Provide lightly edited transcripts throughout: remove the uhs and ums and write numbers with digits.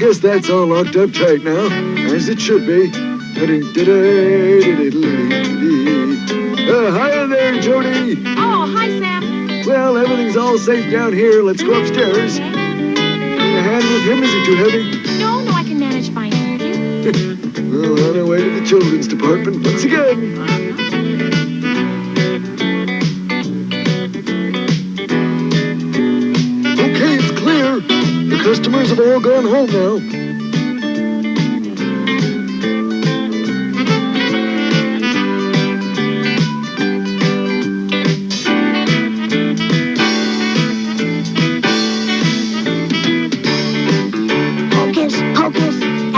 guess that's all locked up tight now, as it should be. Hi there, Jody. Oh, hi, Sam. Well, everything's all safe down here. Let's go upstairs. Okay. A hand with him, is he too heavy? No, I can manage fine, thank you. Well, on our way to the children's department once again. Okay, it's clear. The customers have all gone home now.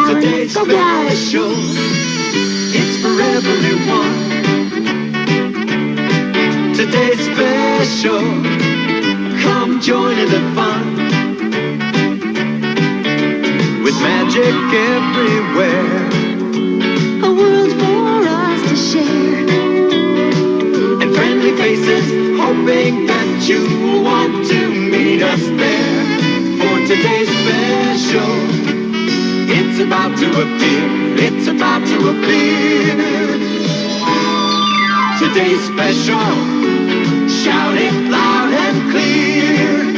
Today's special, it's for everyone. Today's special, come join in the fun. With magic everywhere, a world for us to share. And friendly faces, hoping that you want to meet us there. For today's special, it's about to appear, it's about to appear. Today's special, shout it loud and clear.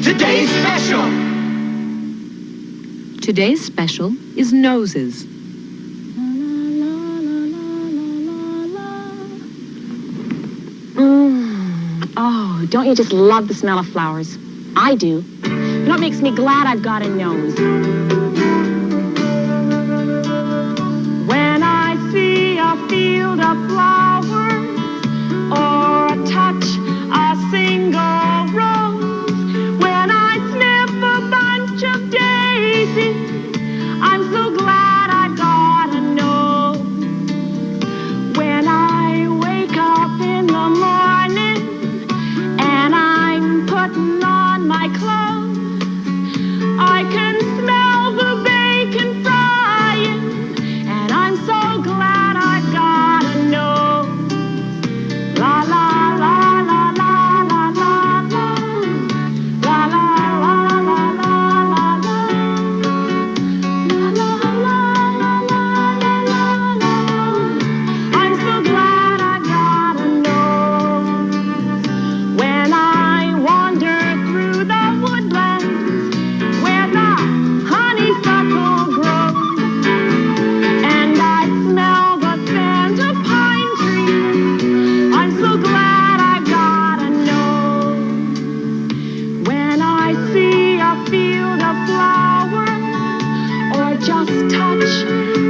Today's special. Today's special is noses. Oh, don't you just love the smell of flowers? I do. You know what makes me glad I've got a nose? When I see a field of flowers or a touch a single rose, when I sniff a bunch of daisies, I'm so glad I've got a nose. When I wake up in the morning and I'm putting on my clothes, I can smell the bacon frying, and I'm so glad I've got a nose. La la la la la la la la. La la la la la la la. La la la la la la la. I'm so glad I've got a nose. When I wander through the woodlands where the honeysuckle grows, and I smell the scent of pine trees, I'm so glad I've got a nose. When I see a field of flowers or just touch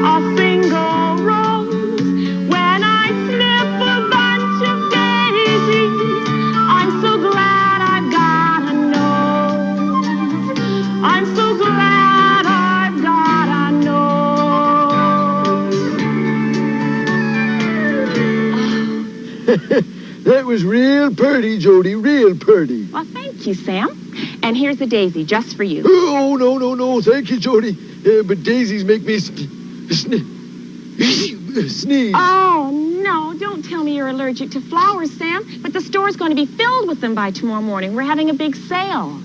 a single rose, when I sniff a bunch of daisies, I'm so glad I've got a nose. I'm so glad I've got a nose. That was real pretty, Jody, real pretty. Well, thank you, Sam. And here's a daisy just for you. Oh, no, thank you, Jody. But daisies make me sneeze. Oh, no, don't tell me you're allergic to flowers, Sam. But the store's going to be filled with them by tomorrow morning. We're having a big sale.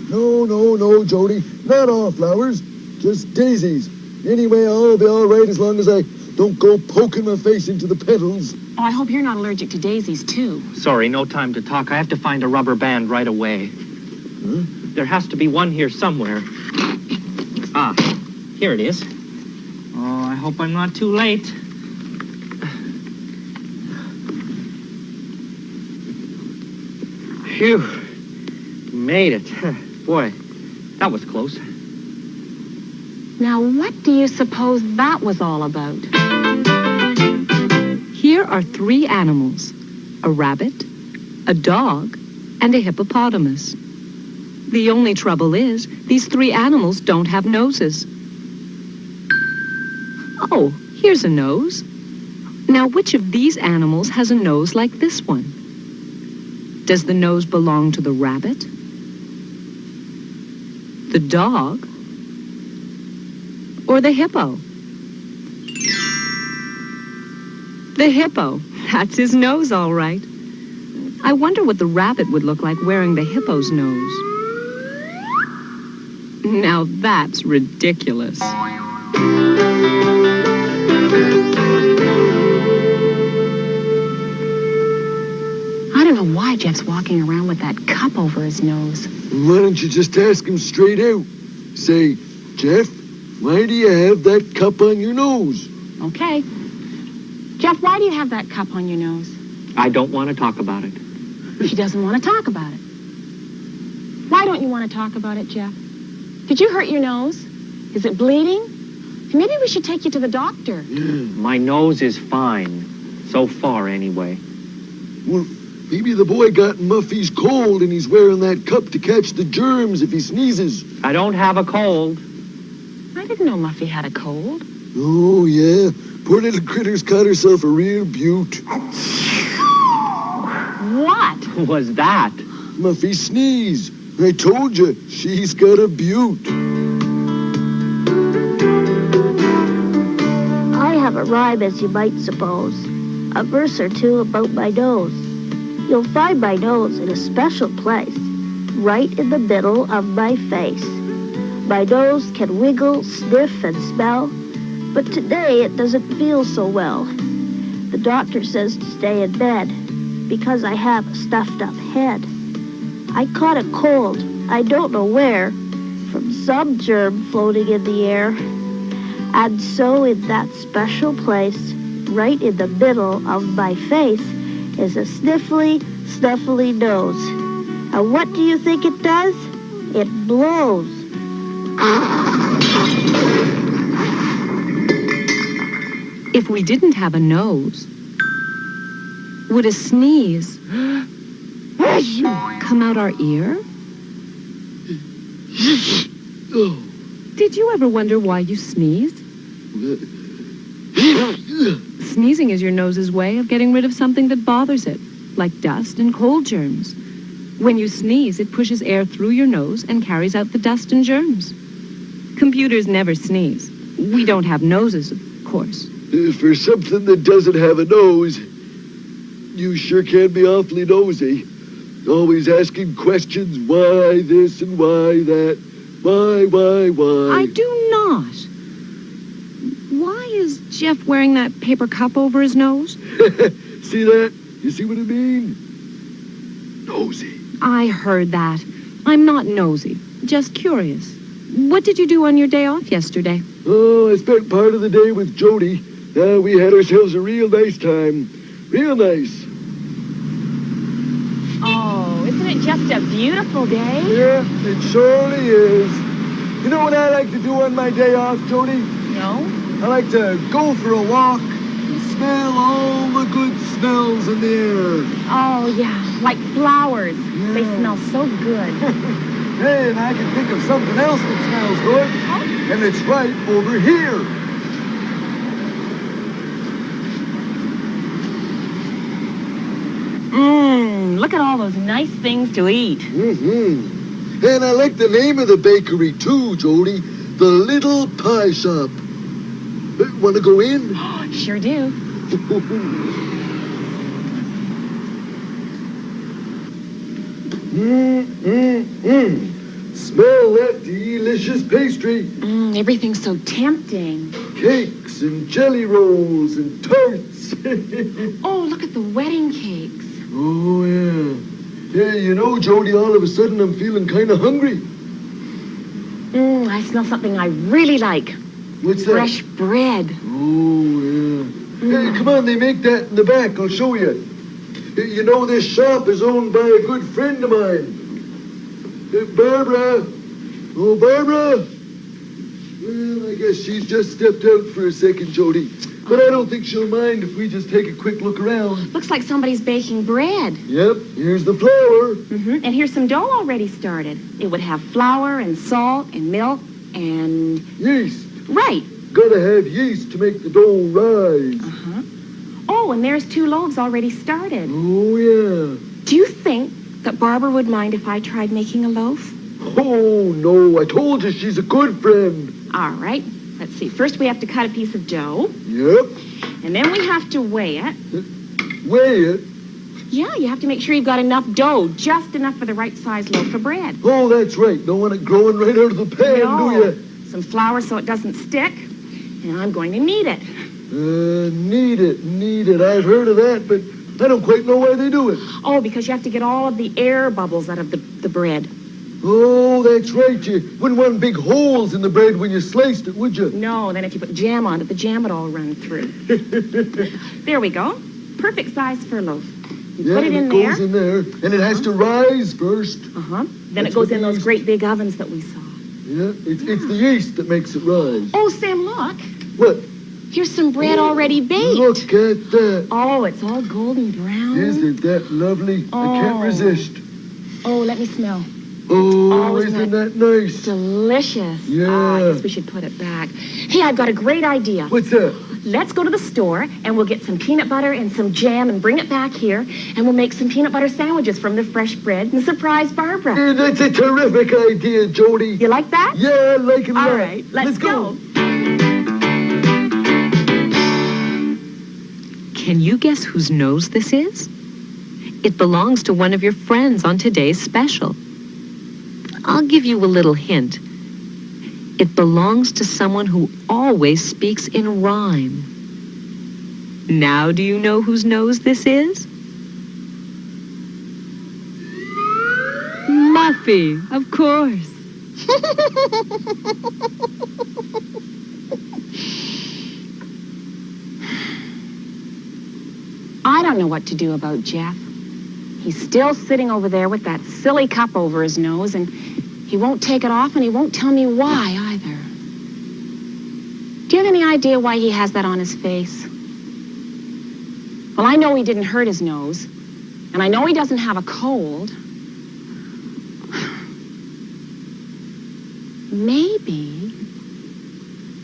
No, Jody. Not all flowers, just daisies. Anyway, I'll be all right as long as I don't go poking my face into the petals. Oh, I hope you're not allergic to daisies, too. Sorry, no time to talk. I have to find a rubber band right away. Huh? There has to be one here somewhere. Ah, here it is. Oh, I hope I'm not too late. Phew. Made it. Boy, that was close. Now, what do you suppose that was all about? Here are 3 animals: a rabbit, a dog, and a hippopotamus. The only trouble is, these 3 animals don't have noses. Oh, here's a nose. Now, which of these animals has a nose like this one? Does the nose belong to the rabbit, the dog, or the hippo? The hippo. That's his nose, all right. I wonder what the rabbit would look like wearing the hippo's nose. Now that's ridiculous. I don't know why Jeff's walking around with that cup over his nose. Why don't you just ask him straight out? Say, Jeff, why do you have that cup on your nose? Okay. Jeff, why do you have that cup on your nose? I don't want to talk about it. She doesn't want to talk about it. Why don't you want to talk about it, Jeff? Did you hurt your nose? Is it bleeding? Maybe we should take you to the doctor. My nose is fine. So far, anyway. Well, maybe the boy got Muffy's cold and he's wearing that cup to catch the germs if he sneezes. I don't have a cold. I didn't know Muffy had a cold. Oh, yeah. Poor little critter's caught herself a real beaut. What? Who was that? Muffy sneeze. I told you, she's got a beaut. I have a rhyme, as you might suppose. A verse or two about my nose. You'll find my nose in a special place, right in the middle of my face. My nose can wiggle, sniff, and smell, but today it doesn't feel so well. The doctor says to stay in bed because I have a stuffed up head. I caught a cold, I don't know where, from some germ floating in the air. And so in that special place, right in the middle of my face, is a sniffly, snuffly nose. And what do you think it does? It blows. If we didn't have a nose, would a sneeze come out our ear? Did you ever wonder why you sneezed? Sneezing is your nose's way of getting rid of something that bothers it, like dust and cold germs. When you sneeze, it pushes air through your nose and carries out the dust and germs. Computers never sneeze. We don't have noses, of course. For something that doesn't have a nose, you sure can be awfully nosy. Always asking questions, why this and why that, why? I do not. Why is Jeff wearing that paper cup over his nose? See that? You see what I mean? Nosy. I heard that. I'm not nosy, just curious. What did you do on your day off yesterday? Oh, I spent part of the day with Jody. We had ourselves a real nice time. Real nice. Oh, isn't it just a beautiful day? Yeah, it surely is. You know what I like to do on my day off, Jody? No. I like to go for a walk and smell all the good smells in the air. Oh, yeah, like flowers. Yeah. They smell so good. Hey, and I can think of something else that smells good. Oh. And it's right over here. Look at all those nice things to eat. Mm-hmm. And I like the name of the bakery, too, Jody. The Little Pie Shop. Want to go in? Sure do. Smell that delicious pastry. Everything's so tempting. Cakes and jelly rolls and tarts. Oh, look at the wedding cakes. Oh, yeah. Yeah, you know, Jody, all of a sudden I'm feeling kind of hungry. I smell something I really like. What's that? Fresh bread. Oh, yeah. Hey, come on, they make that in the back. I'll show you. You know, this shop is owned by a good friend of mine. Barbara. Oh, Barbara. Well, I guess she's just stepped out for a second, Jody. But I don't think she'll mind if we just take a quick look around. Looks like somebody's baking bread. Yep, here's the flour. And here's some dough already started. It would have flour and salt and milk and... Yeast. Right. Gotta have yeast to make the dough rise. Oh, and there's 2 loaves already started. Oh, yeah. Do you think that Barbara would mind if I tried making a loaf? Oh, no, I told you she's a good friend. All right. Let's see. First, we have to cut a piece of dough. Yep. And then we have to weigh it. Weigh it? Yeah, you have to make sure you've got enough dough, just enough for the right size loaf of bread. Oh, that's right. Don't want it growing right out of the pan, No. do you? Some flour so it doesn't stick, and I'm going to knead it. Knead it. I've heard of that, but I don't quite know why they do it. Oh, because you have to get all of the air bubbles out of the bread. Oh, that's right. You wouldn't want big holes in the bread when you sliced it, would you? No, then if you put jam on it, the jam would all run through. There we go. Perfect size for a loaf. You put it in there. Goes in there, and it has to rise first. Then That's it goes what in the those yeast- great big ovens that we saw. Yeah, it's the yeast that makes it rise. Oh, Sam, look. What? Here's some bread already baked. Look at that. Oh, it's all golden brown. Isn't that lovely? I can't Oh. resist. Oh, let me smell. Oh, isn't isn't that nice? Delicious. Yeah. I guess we should put it back. Hey, I've got a great idea. What's that? Let's go to the store, and we'll get some peanut butter and some jam and bring it back here, and we'll make some peanut butter sandwiches from the fresh bread and surprise Barbara. Hey, that's a terrific idea, Jody. You like that? Yeah, I like it a lot. All right, let's go. Can you guess whose nose this is? It belongs to one of your friends on today's special. I'll give you a little hint. It belongs to someone who always speaks in rhyme. Now do you know whose nose this is? Muffy, of course. I don't know what to do about Jeff. He's still sitting over there with that silly cup over his nose, and he won't take it off, and he won't tell me why either. Do you have any idea why he has that on his face? Well, I know he didn't hurt his nose, and I know he doesn't have a cold.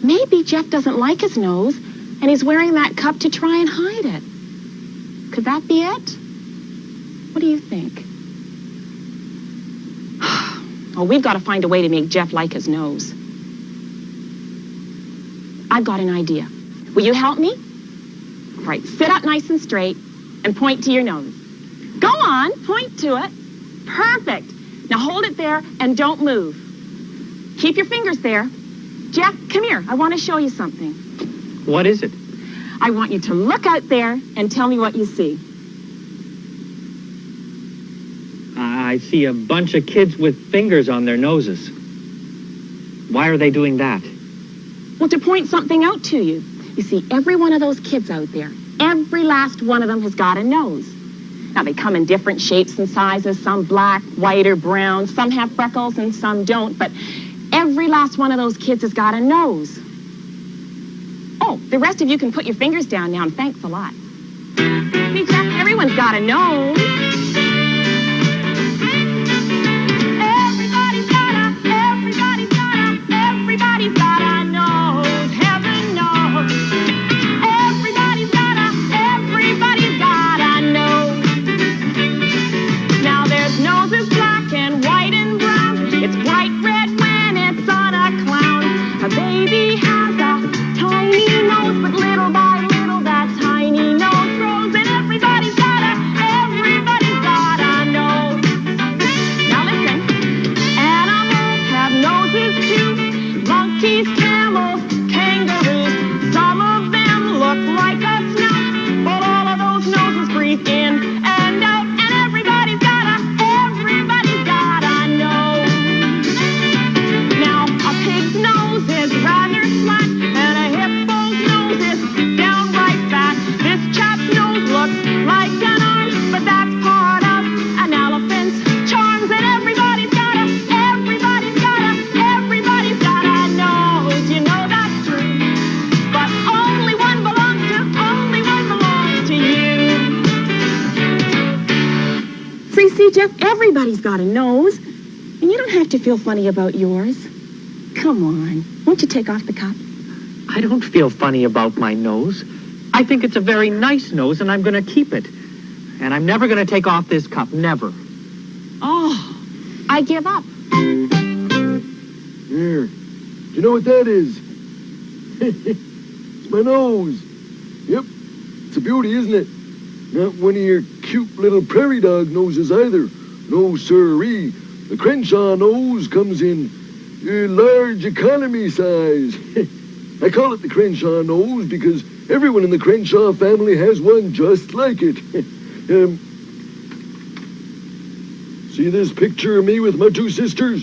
Maybe Jeff doesn't like his nose, and he's wearing that cup to try and hide it. Could that be it? What do you think? Oh, we've got to find a way to make Jeff like his nose. I've got an idea. Will you help me? All right, sit up nice and straight and point to your nose. Go on, point to it. Perfect. Now hold it there and don't move. Keep your fingers there. Jeff, come here. I want to show you something. What is it? I want you to look out there and tell me what you see. I see a bunch of kids with fingers on their noses. Why are they doing that? Well, to point something out to you. You see, every one of those kids out there, every last one of them has got a nose. Now, they come in different shapes and sizes, some black, white, or brown. Some have freckles and some don't, but every last one of those kids has got a nose. Oh, the rest of you can put your fingers down now, and thanks a lot. See, Jeff, everyone's got a nose. Everybody's got a nose. Heaven knows. Everybody's got a nose. Now there's noses black and white and brown. It's bright red when it's on a clown. A baby has a tiny nose, but little by little that tiny nose grows, and everybody's got a nose. Now listen, animals have noses too. Monkeys, camels, kangaroos. Some of them look like a snout, but all of those noses breathe in and out, and everybody's got a nose. Now a pig's nose is rather flat, and a hippo's nose is downright fat. This chap's nose looks like an arm, but that's part of an elephant's charms, and everybody's got a nose. You know that's true, but only one belongs to you. So you see, Jeff, everybody's got a nose, and you don't have to feel funny about yours. Come on, won't you take off the cup? I don't feel funny about my nose. I think it's a very nice nose, and I'm going to keep it. And I'm never going to take off this cup. Never. Oh, I give up. Here. You know what that is? It's my nose. Yep. It's a beauty, isn't it? Not one of your cute little prairie dog noses either. No sirree. The Crenshaw nose comes in large economy size. I call it the Crenshaw nose because everyone in the Crenshaw family has one just like it. See this picture of me with my two sisters?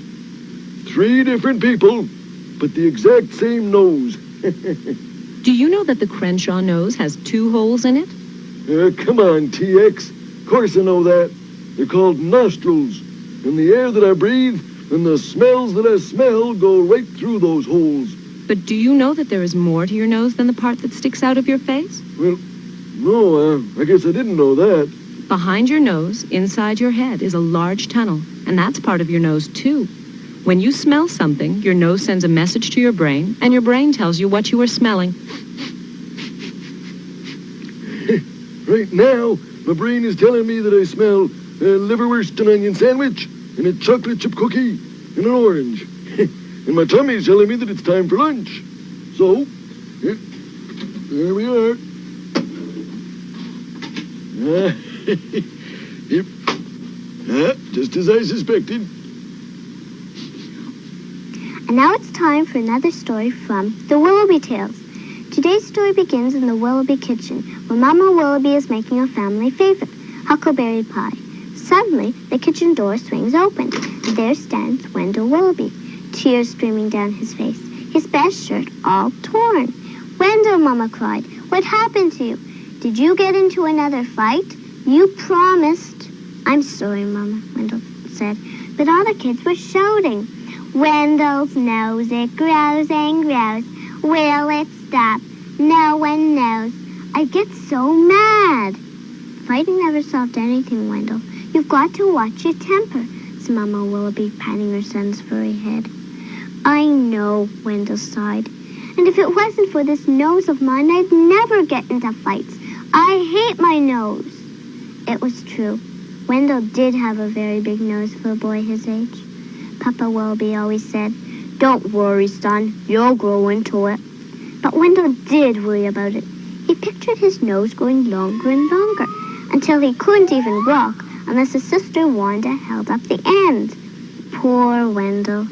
3 different people, but the exact same nose. Do you know that the Crenshaw nose has 2 holes in it? Come on, TX. Of course I know that. They're called nostrils. And the air that I breathe and the smells that I smell go right through those holes. But do you know that there is more to your nose than the part that sticks out of your face? Well, no, I guess I didn't know that. Behind your nose, inside your head, is a large tunnel, and that's part of your nose, too. When you smell something, your nose sends a message to your brain, and your brain tells you what you are smelling. Right now, my brain is telling me that I smell a liverwurst and onion sandwich, and a chocolate chip cookie, and an orange. And my tummy is telling me that it's time for lunch. So, there we are. Just as I suspected. And now it's time for another story from the Willoughby Tales. Today's story begins in the Willoughby kitchen, where Mama Willoughby is making a family favorite, huckleberry pie. Suddenly, the kitchen door swings open, and there stands Wendell Willoughby, tears streaming down his face, his best shirt all torn. "Wendell," Mama cried, "what happened to you? Did you get into another fight? You promised." "I'm sorry, Mama," Wendell said, but all the kids were shouting, "Wendell's nose, it grows and grows. Will it stop? No one knows. I get so mad." "Fighting never solved anything, Wendell. You've got to watch your temper," said Mama Willoughby, patting her son's furry head. "I know," Wendell sighed. "And if it wasn't for this nose of mine, I'd never get into fights. I hate my nose." It was true. Wendell did have a very big nose for a boy his age. Papa Willoughby always said, "Don't worry, son, you'll grow into it." But Wendell did worry about it. He pictured his nose growing longer and longer, until he couldn't even walk unless his sister Wanda held up the end. Poor Wendell.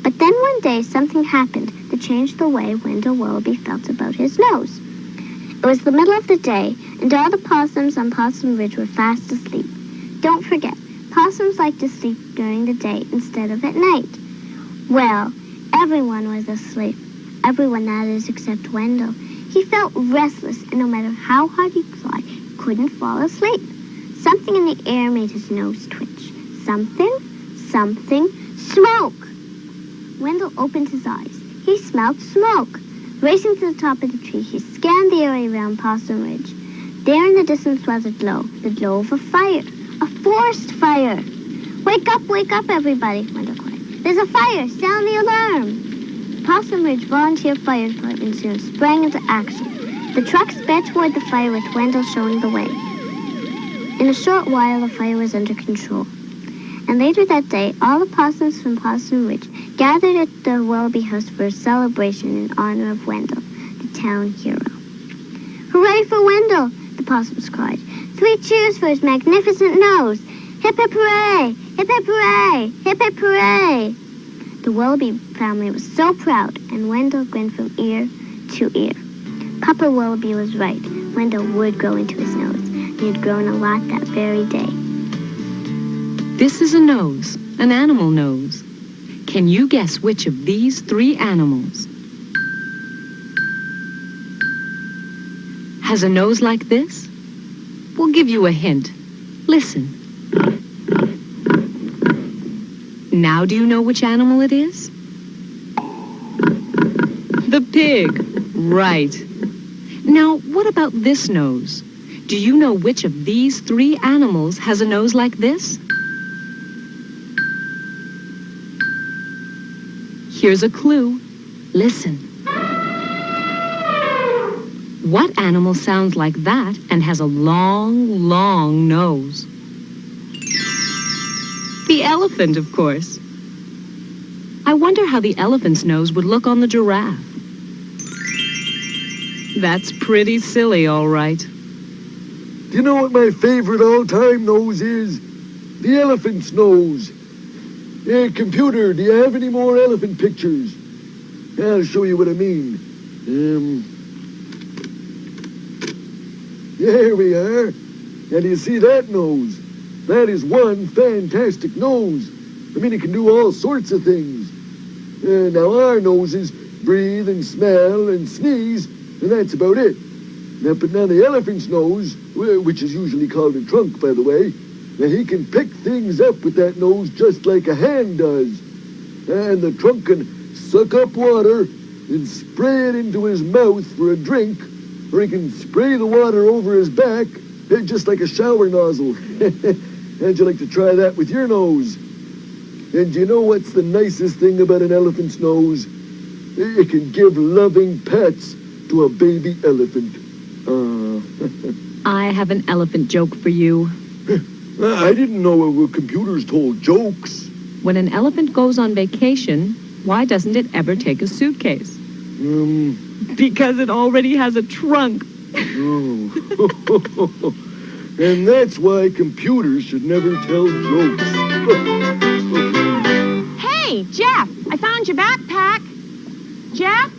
But then one day something happened that changed the way Wendell Willoughby felt about his nose. It was the middle of the day, and all the possums on Possum Ridge were fast asleep. Don't forget, possums like to sleep during the day instead of at night. Well, everyone was asleep. Everyone, that is, except Wendell. He felt restless, and no matter how hard he tried, he couldn't fall asleep. Something in the air made his nose twitch. Something, smoke! Wendell opened his eyes. He smelled smoke. Racing to the top of the tree, he scanned the area around Possum Ridge. There in the distance was a glow, the glow of a fire, a forest fire. Wake up, everybody," Wendell cried. "There's a fire! Sound the alarm!" Possum Ridge Volunteer Fire Department soon sprang into action. The truck sped toward the fire with Wendell showing the way. In a short while, the fire was under control. And later that day, all the possums from Possum Ridge gathered at the Willoughby house for a celebration in honor of Wendell, the town hero. "Hooray for Wendell!" the possums cried. "3 cheers for his magnificent nose! Hip hip hooray! Hip hip hooray! Hip hip hooray!" The Willoughby family was so proud, and Wendell grinned from ear to ear. Papa Willoughby was right. Wendell would grow into his nose. He had grown a lot that very day. This is a nose, an animal nose. Can you guess which of these 3 animals has a nose like this? We'll give you a hint. Listen. Now do you know which animal it is? The pig. Right. Now, what about this nose? Do you know which of these 3 animals has a nose like this? Here's a clue. Listen. What animal sounds like that and has a long, long nose? The elephant, of course. I wonder how the elephant's nose would look on the giraffe. That's pretty silly, all right. Do you know what my favorite all-time nose is? The elephant's nose. Hey, computer, do you have any more elephant pictures? I'll show you what I mean. There we are. Now, do you see that nose? That is one fantastic nose. I mean, it can do all sorts of things. Now, our noses breathe and smell and sneeze, and that's about it. But now the elephant's nose, which is usually called a trunk, by the way, now he can pick things up with that nose just like a hand does. And the trunk can suck up water and spray it into his mouth for a drink, or he can spray the water over his back, just like a shower nozzle. How'd you like to try that with your nose? And do you know what's the nicest thing about an elephant's nose? It can give loving pets to a baby elephant. I have an elephant joke for you. I didn't know computers told jokes. When an elephant goes on vacation, why doesn't it ever take a suitcase? Because it already has a trunk. Oh. And that's why computers should never tell jokes. Hey, Jeff, I found your backpack. Jeff?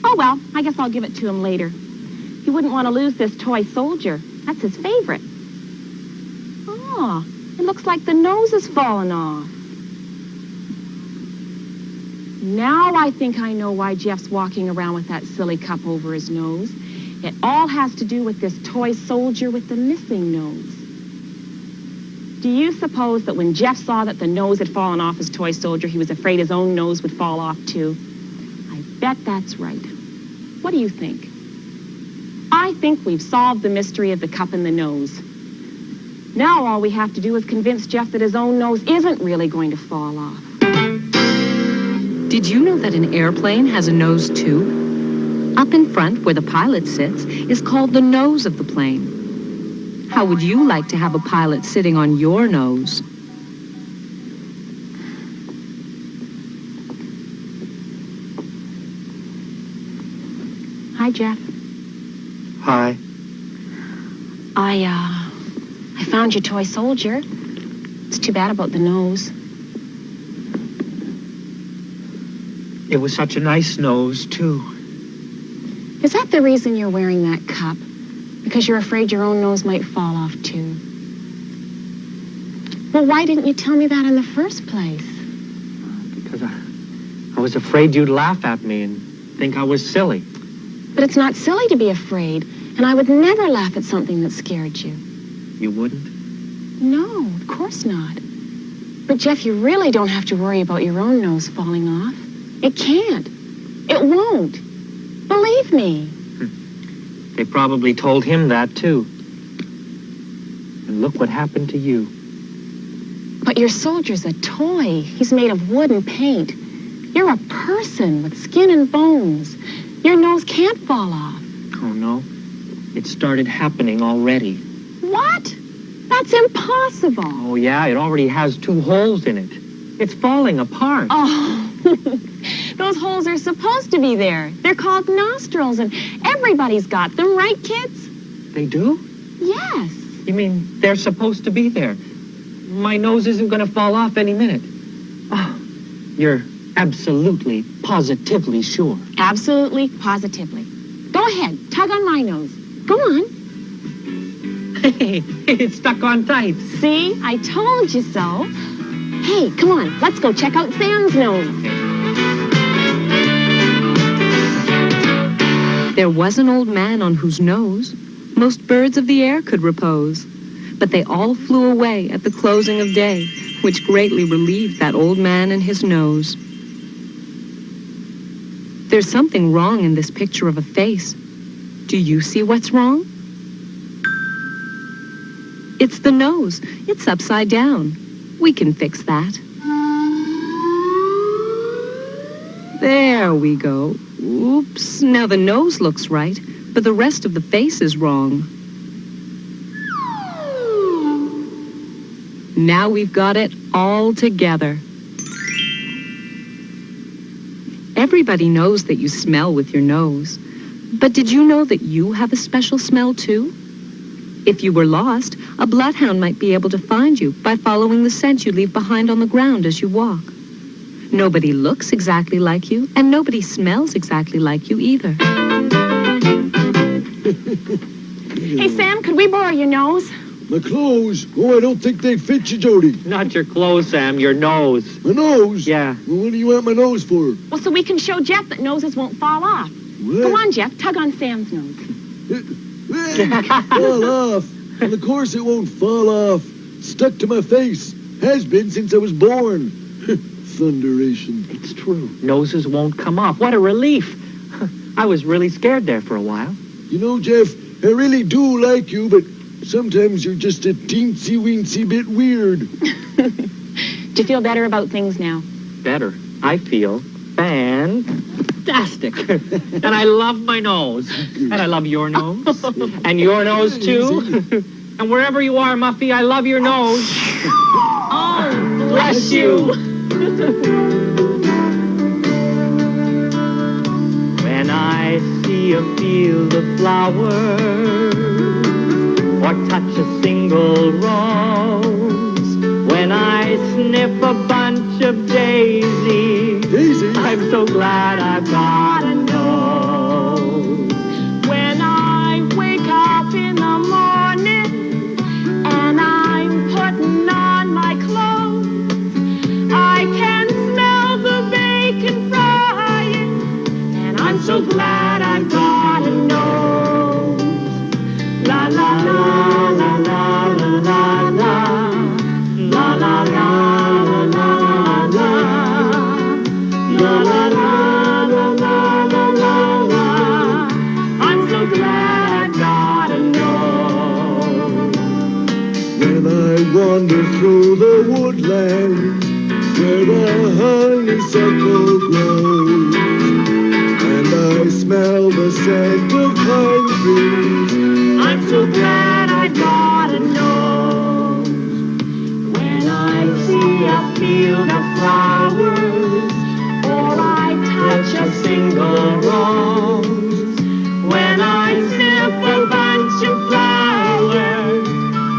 Oh, well, I guess I'll give it to him later. He wouldn't want to lose this toy soldier. That's his favorite. Oh, it looks like the nose has fallen off. Now I think I know why Jeff's walking around with that silly cup over his nose. It all has to do with this toy soldier with the missing nose. Do you suppose that when Jeff saw that the nose had fallen off his toy soldier, he was afraid his own nose would fall off too? I bet that's right. What do you think? I think we've solved the mystery of the cup and the nose. Now all we have to do is convince Jeff that his own nose isn't really going to fall off. Did you know that an airplane has a nose too? Up in front, where the pilot sits, is called the nose of the plane. How would you like to have a pilot sitting on your nose? Hi, Jeff. Hi. I found your toy soldier. It's too bad about the nose. It was such a nice nose, too. Is that the reason you're wearing that cup? Because you're afraid your own nose might fall off, too? Well, why didn't you tell me that in the first place? Because I was afraid you'd laugh at me and think I was silly. But it's not silly to be afraid, and I would never laugh at something that scared you. You wouldn't? No, of course not. But, Jeff, you really don't have to worry about your own nose falling off. It can't. It won't. Believe me. They probably told him that, too. And look what happened to you. But your soldier's a toy. He's made of wood and paint. You're a person with skin and bones. Your nose can't fall off. Oh, no. It started happening already. What? That's impossible. Oh, yeah, it already has 2 holes in it. It's falling apart. Oh, those holes are supposed to be there. They're called nostrils, and everybody's got them, right, kids? They do? Yes. You mean they're supposed to be there? My nose isn't going to fall off any minute. Oh, you're absolutely, positively sure? Absolutely, positively. Go ahead, tug on my nose. Go on. Hey, it's stuck on tight. See, I told you so. Hey, come on, let's go check out Sam's nose. There was an old man on whose nose most birds of the air could repose. But they all flew away at the closing of day, which greatly relieved that old man and his nose. There's something wrong in this picture of a face. Do you see what's wrong? It's the nose. It's upside down. We can fix that. There we go. Oops. Now the nose looks right, but the rest of the face is wrong. Now we've got it all together. Everybody knows that you smell with your nose. But did you know that you have a special smell too? If you were lost, a bloodhound might be able to find you by following the scent you leave behind on the ground as you walk. Nobody looks exactly like you, and nobody smells exactly like you either. Hey, Sam, could we borrow your nose? My clothes? Oh, I don't think they fit you, Jody. Not your clothes, Sam, your nose. My nose? Yeah. Well, what do you want my nose for? Well, so we can show Jeff that noses won't fall off. What? Go on, Jeff, tug on Sam's nose. Fall off. And of course it won't fall off. Stuck to my face. Has been since I was born. Thunderation. It's true. Noses won't come off. What a relief. I was really scared there for a while. You know, Jeff, I really do like you, but sometimes you're just a teensy-weensy bit weird. Do you feel better about things now? Better. I feel fantastic. And I love my nose. And I love your nose. And your nose, too. And wherever you are, Muffy, I love your nose. Oh, bless you. When I see a field of flowers or touch a single rose, when I sniff a bunch of daisies, I'm so glad I've got a nose. When I wake up in the morning and I'm putting on my clothes, I can smell the bacon frying, and I'm so glad I've got a nose. La la la la la la la la la la la la la la la la la. I'm so glad I've got a nose. When I wander through the woodlands where the honeysuckle grows, and I smell the scent of pine trees, I'm so glad I've got a nose. When I see a field of flowers, or I touch a single rose, when I sniff a bunch of flowers,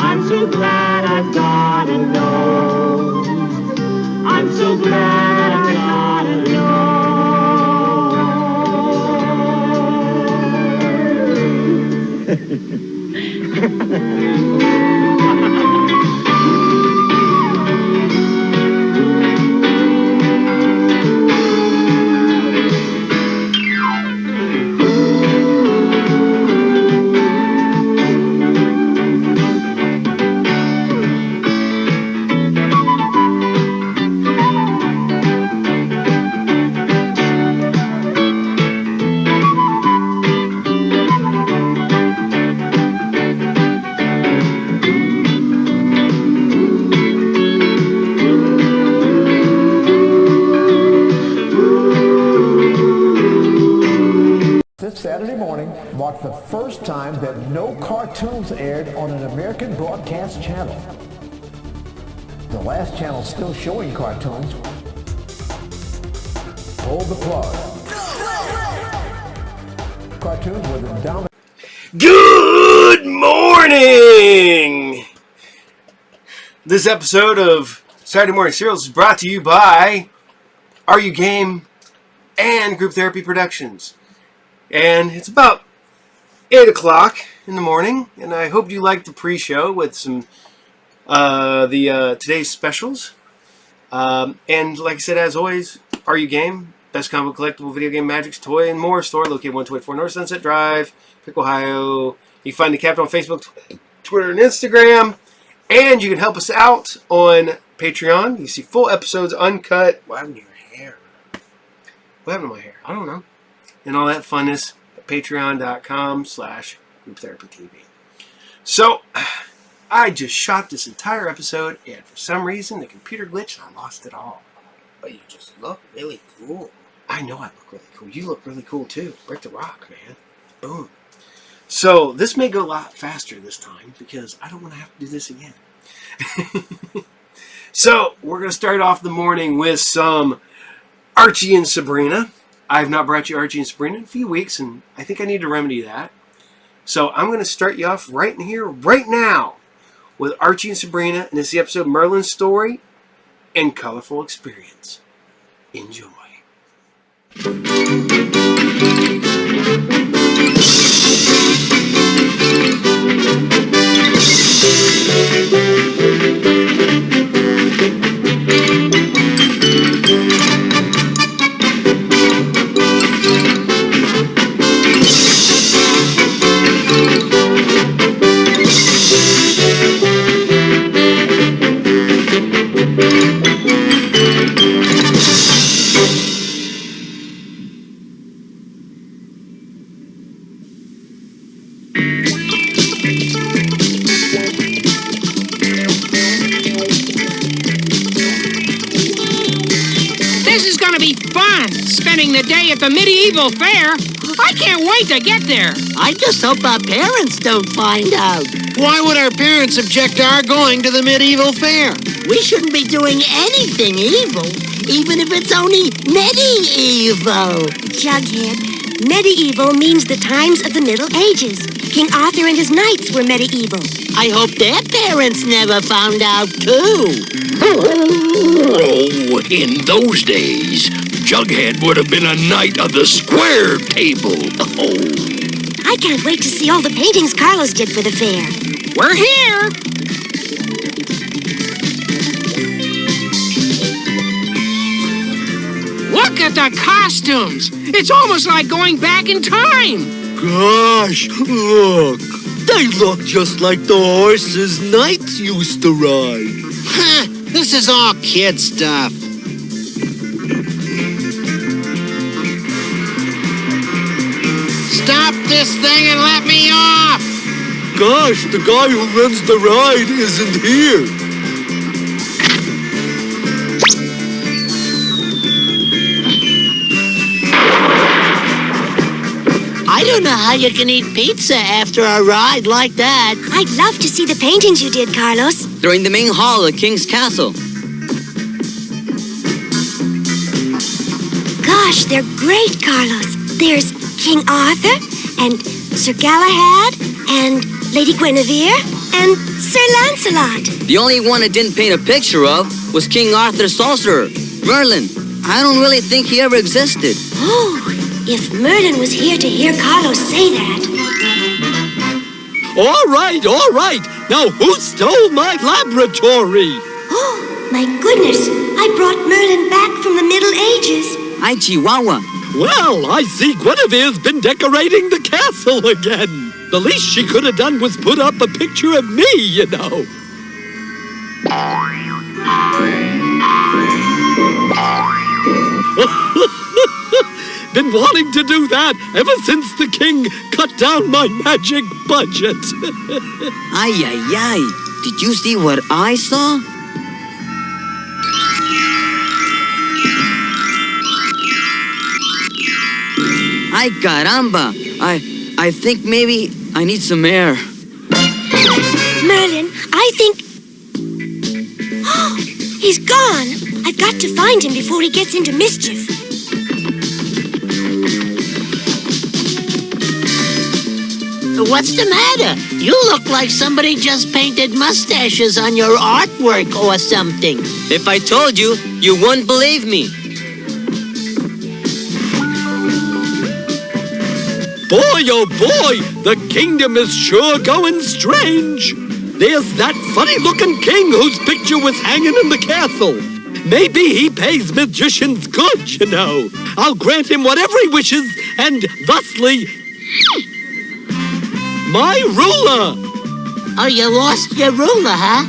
I'm so glad I've got a nose. I'm so glad I've got a This Saturday morning marked the first time that no cartoons aired on an American broadcast channel. The last channel still showing cartoons pulled the plug. Cartoons were the dominant. Good morning! This episode of Saturday Morning Serials is brought to you by Are You Game and Group Therapy Productions. And it's about 8 o'clock in the morning, and I hope you liked the pre-show with some today's specials. And like I said, as always, Are You Game? Best combo collectible video game magic toy and more store located 124 North Sunset Drive, Pick, Ohio. You can find the captain on Facebook, Twitter, and Instagram. And you can help us out on Patreon. You see full episodes uncut. What happened to your hair? What happened to my hair? I don't know. And all that funness at patreon.com/grouptherapytv. So, I just shot this entire episode, and for some reason, the computer glitched, and I lost it all. But you just look really cool. I know I look really cool. You look really cool, too. Break the rock, man. Boom. So, this may go a lot faster this time, because I don't want to have to do this again. So, we're going to start off the morning with some Archie and Sabrina. I have not brought you Archie and Sabrina in a few weeks, and I think I need to remedy that. So I'm going to start you off right in here, right now, with Archie and Sabrina, and this is the episode Merlin's Story and Colorful Experience. Enjoy. Spending the day at the medieval fair. I can't wait to get there. I just hope our parents don't find out. Why would our parents object to our going to the medieval fair? We shouldn't be doing anything evil, even if it's only medieval. Jughead, medieval means the times of the Middle Ages. King Arthur and his knights were medieval. I hope their parents never found out, too. Oh, in those days, Jughead would have been a knight of the square table. Oh. I can't wait to see all the paintings Carlos did for the fair. We're here! Look at the costumes! It's almost like going back in time! Gosh, look! They look just like the horses knights used to ride. Huh, this is all kid stuff. Stop this thing and let me off! Gosh, the guy who runs the ride isn't here. I don't know how you can eat pizza after a ride like that. I'd love to see the paintings you did, Carlos. They're in the main hall of King's Castle. Gosh, they're great, Carlos. There's King Arthur, and Sir Galahad, and Lady Guinevere, and Sir Lancelot. The only one I didn't paint a picture of was King Arthur's sorcerer, Merlin. I don't really think he ever existed. Oh, if Merlin was here to hear Carlos say that. All right. Now, who stole my laboratory? Oh, my goodness. I brought Merlin back from the Middle Ages. Hi, Chihuahua. Well, I see Guinevere's been decorating the castle again. The least she could have done was put up a picture of me, you know. Been wanting to do that ever since the king cut down my magic budget. Ay. Did you see what I saw? Ay, caramba. I think maybe I need some air. Merlin, I think... Oh, he's gone. I've got to find him before he gets into mischief. What's the matter? You look like somebody just painted mustaches on your artwork or something. If I told you, you wouldn't believe me. Boy, oh boy, the kingdom is sure going strange. There's that funny-looking king whose picture was hanging in the castle. Maybe he pays magicians good, you know. I'll grant him whatever he wishes, and thusly... my ruler! Oh, you lost your ruler, huh?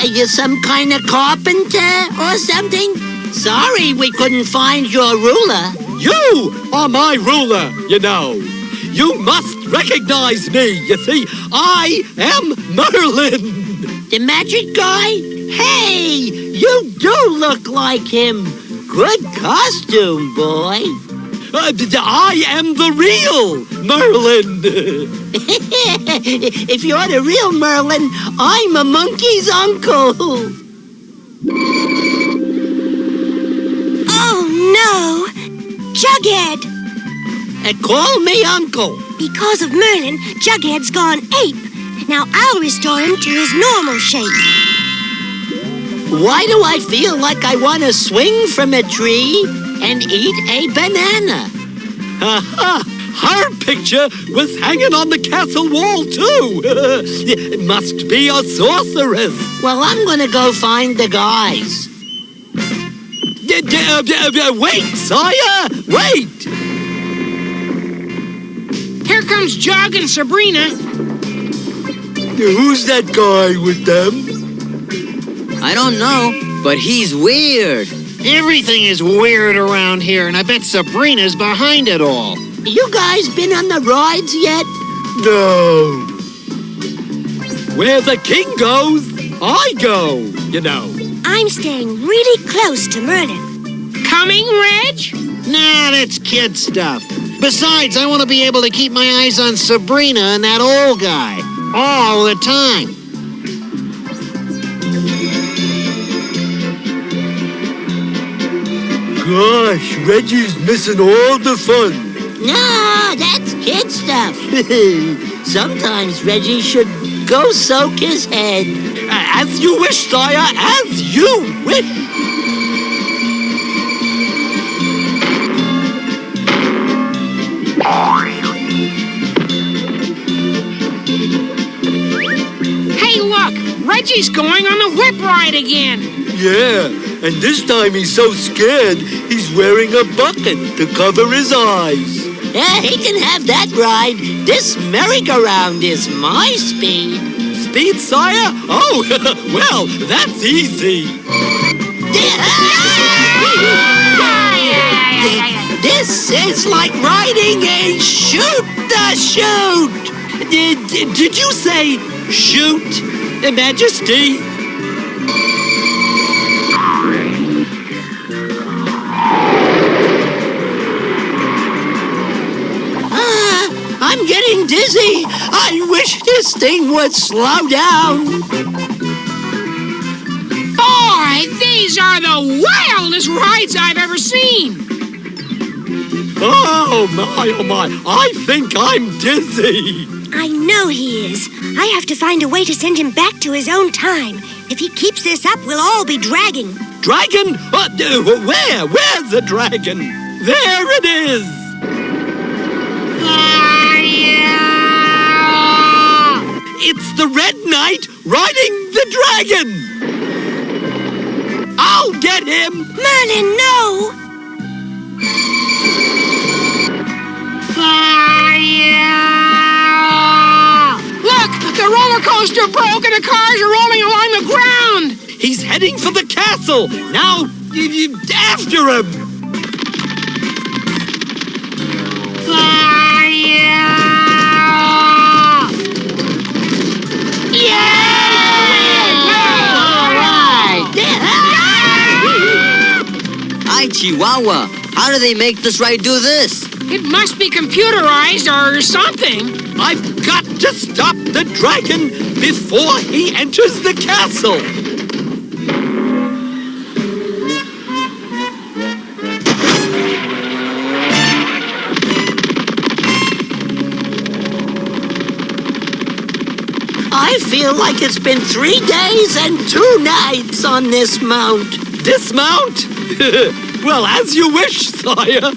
Are you some kind of carpenter or something? Sorry we couldn't find your ruler. You are my ruler, you know. You must recognize me. You see, I am Merlin. The magic guy? Hey, you do look like him. Good costume, boy. I am the real Merlin. If you're the real Merlin, I'm a monkey's uncle. Oh, no. Jughead! Call me uncle. Because of Merlin, Jughead's gone ape. Now I'll restore him to his normal shape. Why do I feel like I want to swing from a tree and eat a banana? Aha! Her picture was hanging on the castle wall, too. It must be a sorceress. Well, I'm going to go find the guys. Wait, sire! Wait! Here comes Jug and Sabrina. Who's that guy with them? I don't know, but he's weird. Everything is weird around here, and I bet Sabrina's behind it all. You guys been on the rides yet? No. Where the king goes, I go, you know. I'm staying really close to Merlin. Coming, Reg? Nah, that's kid stuff. Besides, I want to be able to keep my eyes on Sabrina and that old guy all the time. Gosh, Reggie's missing all the fun. No, that's kid stuff. Sometimes Reggie should go soak his head. As you wish, sire, as you wish. Hey, look! Reggie's going on the whip ride again. Yeah, and this time he's so scared, he's wearing a bucket to cover his eyes. Yeah, he can have that ride. This merry-go-round is my speed. Speed, sire? Oh, well, that's easy. This is like riding a shoot-the-chute. Did you say shoot, Majesty? I'm getting dizzy. I wish this thing would slow down. Boy, these are the wildest rides I've ever seen. Oh my, I think I'm dizzy. I know he is. I have to find a way to send him back to his own time. If he keeps this up, we'll all be dragging. Dragon? Where? Where's the dragon? There it is. It's the Red Knight riding the dragon! I'll get him! Merlin, no! Look! The roller coaster broke and the cars are rolling along the ground! He's heading for the castle! Now, after him! Hi, Chihuahua. How do they make this ride do this? It must be computerized or something. I've got to stop the dragon before he enters the castle. I feel like it's been 3 days and 2 nights on this mount. Dismount? Well, as you wish, sire.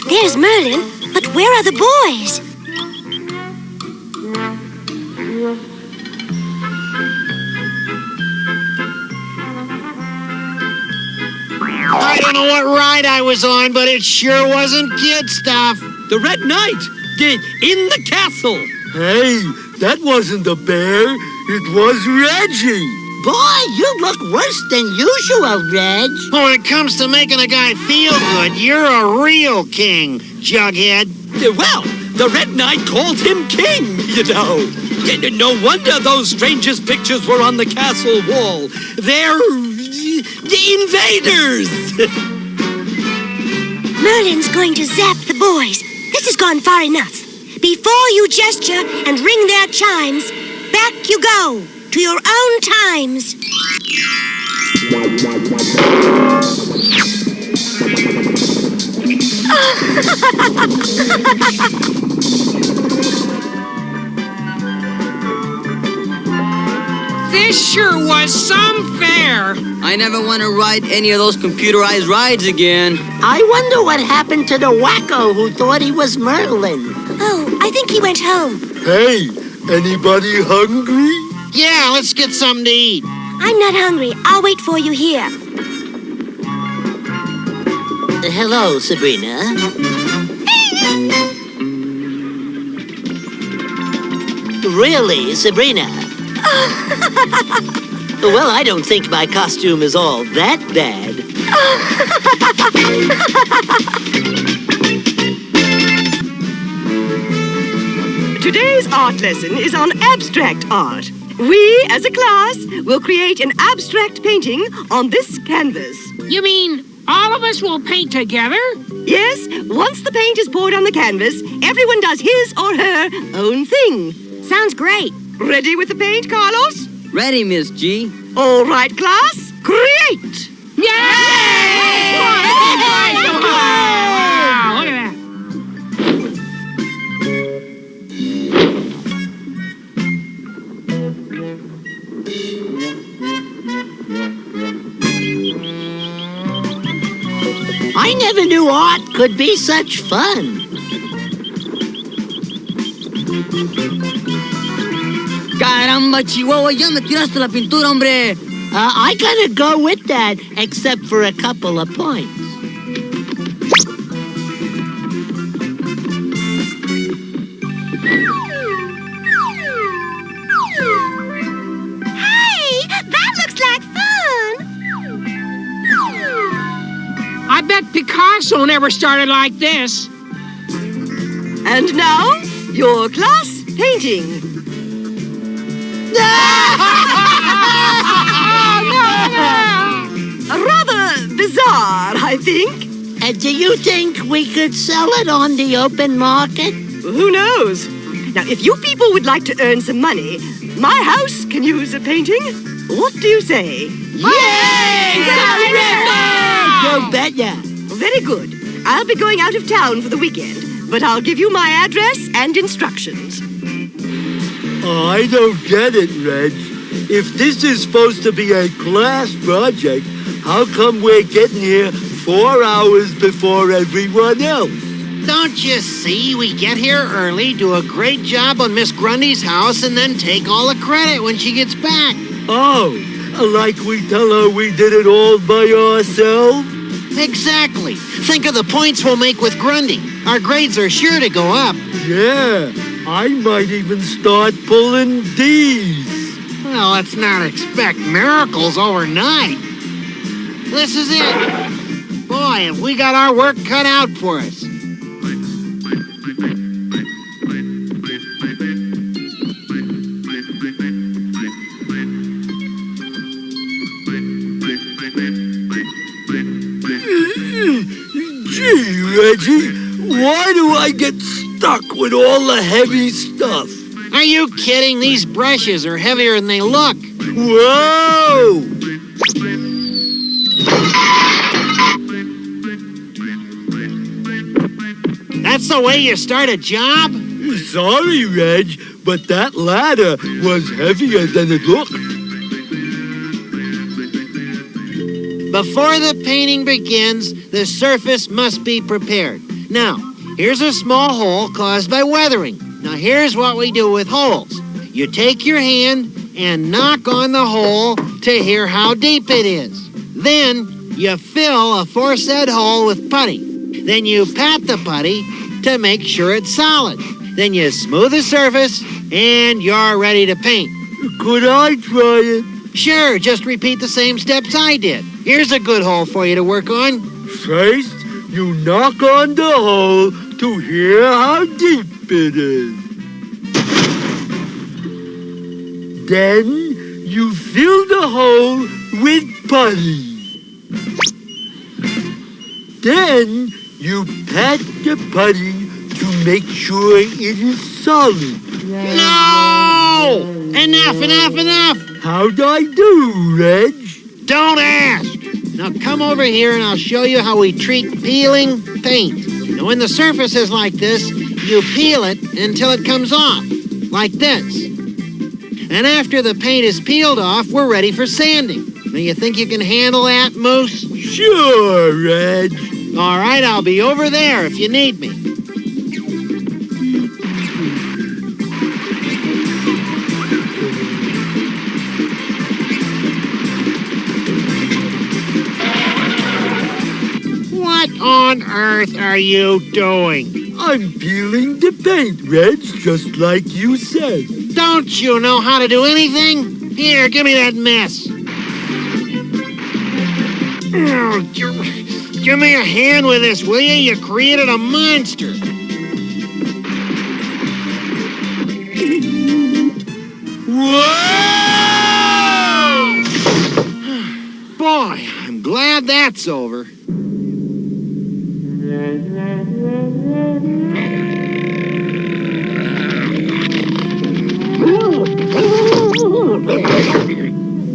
There's Merlin, but where are the boys? I don't know what ride I was on, but it sure wasn't kid stuff. The Red Knight in the castle. Hey, that wasn't a bear. It was Reggie. Boy, you look worse than usual, Reg. When it comes to making a guy feel good, you're a real king, Jughead. Well, the Red Knight called him king, you know. No wonder those strangest pictures were on the castle wall. They're the invaders. Merlin's going to zap the boys. This has gone far enough. Before you gesture and ring their chimes, back you go to your own times. This sure was some fair. I never want to ride any of those computerized rides again. I wonder what happened to the wacko who thought he was Merlin. Oh, I think he went home. Hey, anybody hungry? Yeah, let's get something to eat. I'm not hungry. I'll wait for you here. Hello, Sabrina. Really, Sabrina? Well, I don't think my costume is all that bad. Today's art lesson is on abstract art. We, as a class, will create an abstract painting on this canvas. You mean all of us will paint together? Yes, once the paint is poured on the canvas, everyone does his or her own thing. Sounds great. Ready with the paint, Carlos? Ready, Miss G. All right, class, create! Yay! Wow, look at that. I never knew art could be such fun. Caramba, Chihuahua, ya me tiraste la pintura, hombre. I gotta go with that, except for a couple of points. Hey, that looks like fun. I bet Picasso never started like this. And now, your class painting. Rather bizarre, I think. Do you think we could sell it on the open market? Who knows? Now, if you people would like to earn some money, my house can use a painting. What do you say? Yay! You betcha. Very good. I'll be going out of town for the weekend, but I'll give you my address and instructions. I don't get it, Reg. If this is supposed to be a class project, how come we're getting here 4 hours before everyone else? Don't you see? We get here early, do a great job on Miss Grundy's house, and then take all the credit when she gets back. Oh, like we tell her we did it all by ourselves? Exactly. Think of the points we'll make with Grundy. Our grades are sure to go up. Yeah, I might even start pulling D's. Well, let's not expect miracles overnight. This is it. Boy, have we got our work cut out for us. Gee, Reggie, why do I get stuck with all the heavy stuff? Are you kidding? These brushes are heavier than they look. Whoa! That's the way you start a job? Sorry, Reg, but that ladder was heavier than it looked. Before the painting begins, the surface must be prepared. Now, here's a small hole caused by weathering. Now, here's what we do with holes. You take your hand and knock on the hole to hear how deep it is. Then, you fill aforesaid hole with putty. Then you pat the putty to make sure it's solid. Then you smooth the surface, and you're ready to paint. Could I try it? Sure, just repeat the same steps I did. Here's a good hole for you to work on. First, you knock on the hole to hear how deep it is. Then, you fill the hole with putty. Then, You pat the putty to make sure it is solid. No! Enough! How'd I do, Reg? Don't ask! Now come over here and I'll show you how we treat peeling paint. Now when the surface is like this, you peel it until it comes off, like this. And after the paint is peeled off, we're ready for sanding. Now you think you can handle that, Moose? Sure, Reg. All right, I'll be over there if you need me. What on earth are you doing? I'm peeling the paint, Reg, just like you said. Don't you know how to do anything? Here, give me that mess. Oh, give me a hand with this, will you? You created a monster. Whoa! Boy, I'm glad that's over.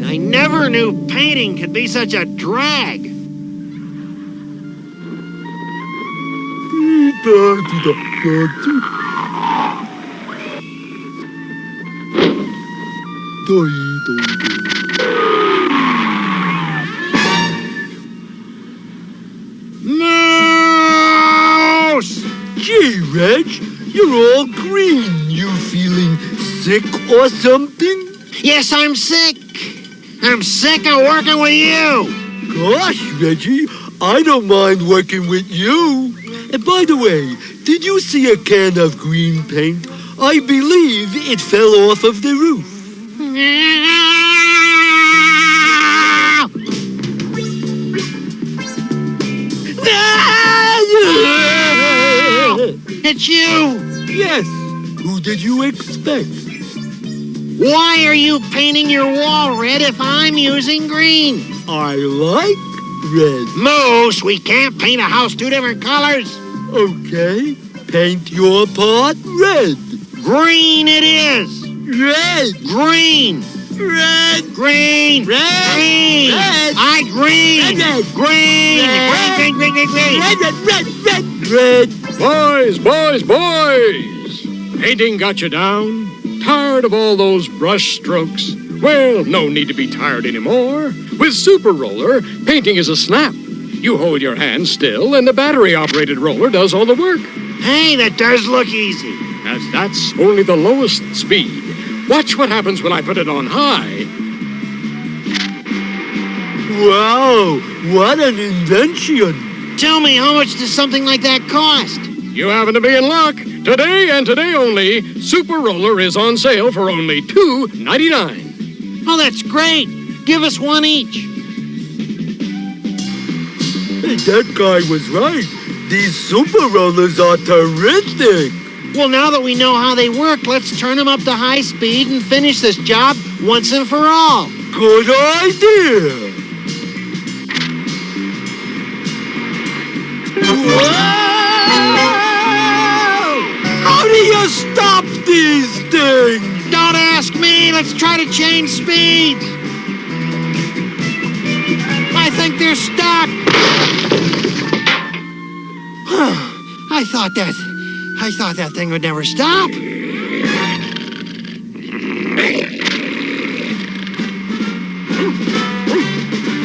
I never knew painting could be such a drag. Mouse! Gee, Reg, you're all green. You feeling sick or something? Yes, I'm sick. I'm sick of working with you. Gosh, Reggie, I don't mind working with you. And by the way, did you see a can of green paint? I believe it fell off of the roof. It's you! Yes. Who did you expect? Why are you painting your wall red if I'm using green? I like red. Moose, we can't paint a house two different colors. Okay. Paint your part red. Green it is. Red. Green. Red. Green. Red. Green. Red. I green. Red. Green. Red. Green. Green. Red. Boys! Painting got you down? Tired of all those brush strokes? Well, no need to be tired anymore. With Super Roller, painting is a snap. You hold your hand still, and the battery-operated roller does all the work. Hey, that does look easy. As that's only the lowest speed. Watch what happens when I put it on high. Wow, what an invention. Tell me, how much does something like that cost? You happen to be in luck. Today and today only, Super Roller is on sale for only $2.99. Oh, that's great. Give us one each. Hey, that guy was right. These Super Rollers are terrific. Well, now that we know how they work, let's turn them up to high speed and finish this job once and for all. Good idea. Whoa! How do you stop these things? Don't ask me. Let's try to change speeds. I think they're stuck. I thought that thing would never stop.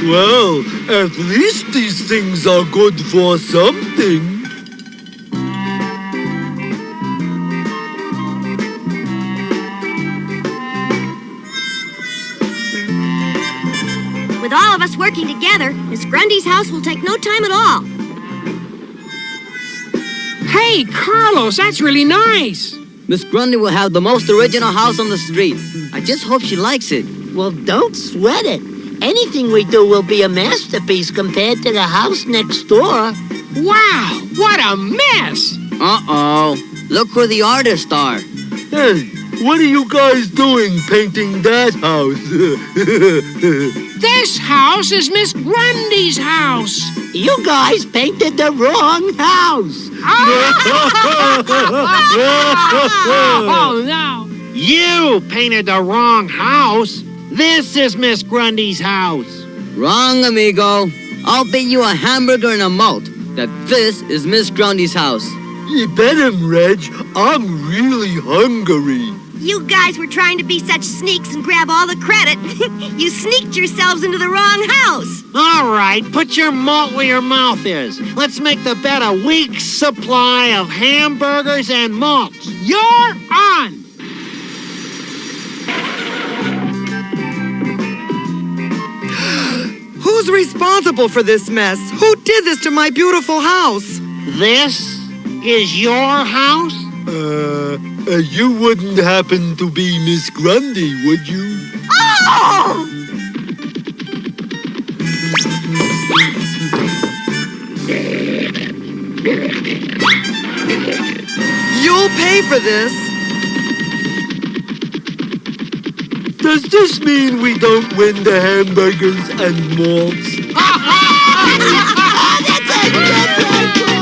Well, at least these things are good for something. With all of us working together, Miss Grundy's house will take no time at all. Hey, Carlos, that's really nice. Miss Grundy will have the most original house on the street. I just hope she likes it. Well, don't sweat it. Anything we do will be a masterpiece compared to the house next door. Wow, what a mess. Uh-oh. Look who the artists are. Hey, what are you guys doing painting that house? This house is Miss Grundy's house. You guys painted the wrong house. Oh, no. You painted the wrong house. This is Miss Grundy's house. Wrong, amigo. I'll bet you a hamburger and a malt that this is Miss Grundy's house. You bet him, Reg. I'm really hungry. You guys were trying to be such sneaks and grab all the credit. You sneaked yourselves into the wrong house. All right, put your malt where your mouth is. Let's make the bet a week's supply of hamburgers and malts. You're on! Who's responsible for this mess? Who did this to my beautiful house? This is your house? You wouldn't happen to be Miss Grundy, would you? Oh! You'll pay for this. Does this mean we don't win the hamburgers and malts? That's a good one, boy.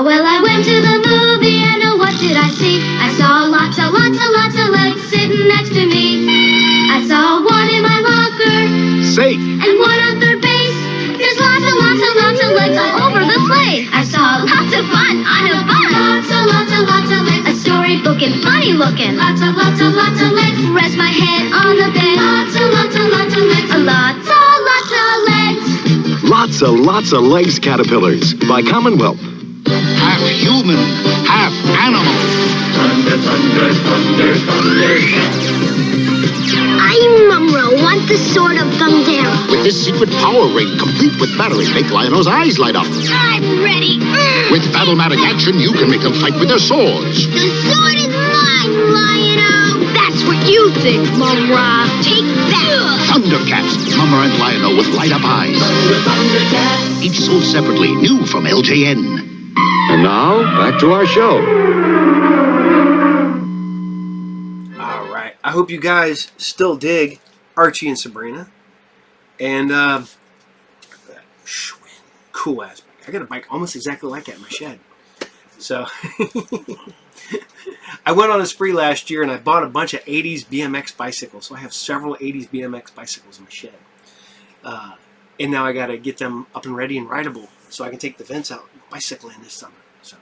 Well, I went to the movie and what did I see? I saw lots of legs sitting next to me. I saw one in my locker. Safe. And one on third base. There's lots of legs all over the place. I saw lots of fun on a bus. Lots of legs. A storybook and funny looking. Lots of legs. Rest my head on the bed. Lots of legs. Lots of legs. Lots of legs caterpillars by Commonwealth. Half human, half animal. Thunder, thunder, thunder, thunder. I, Mumro, want the sword of Thundera. With this secret power ring, complete with battery, make Lionel's eyes light up. I'm ready. With Battle-Matic action, you can make them fight with their swords. The sword is mine, Lion-O. That's what you think, Mumra. Take that. Thundercats, Mumra and Lion-O with light-up eyes. Thundercats. Each sold separately, new from LJN. And now, back to our show. All right. I hope you guys still dig Archie and Sabrina. And, cool ass bike. I got a bike almost exactly like that in my shed. So, I went on a spree last year and I bought a bunch of 80s BMX bicycles. So I have several 80s BMX bicycles in my shed. And now I got to get them up and ready and rideable so I can take the vents out bicycling this summer. So,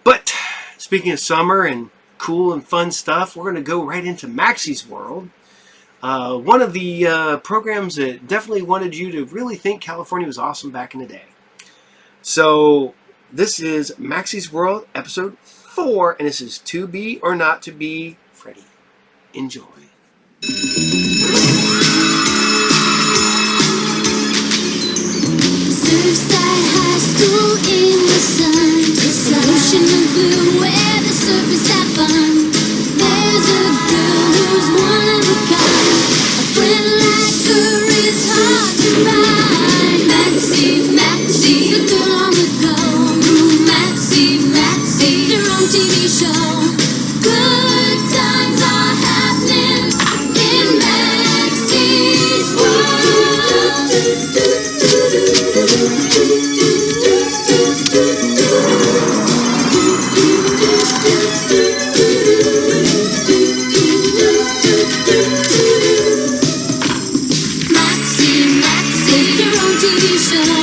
but speaking of summer and cool and fun stuff, we're going to go right into Maxie's world. One of the programs that definitely wanted you to really think California was awesome back in the day. So this is Maxie's World episode 4, and this is To Be or Not to Be Freddy. Enjoy. Surfside High School in the sun. Ocean of blue where the surfers have fun. There's a girl who's one of a kind. A friend like her is hard to find. Maxie, the girl on the go. Maxie, their own TV show. Good times are happening in Maxie's world. Maxie's their own TV show.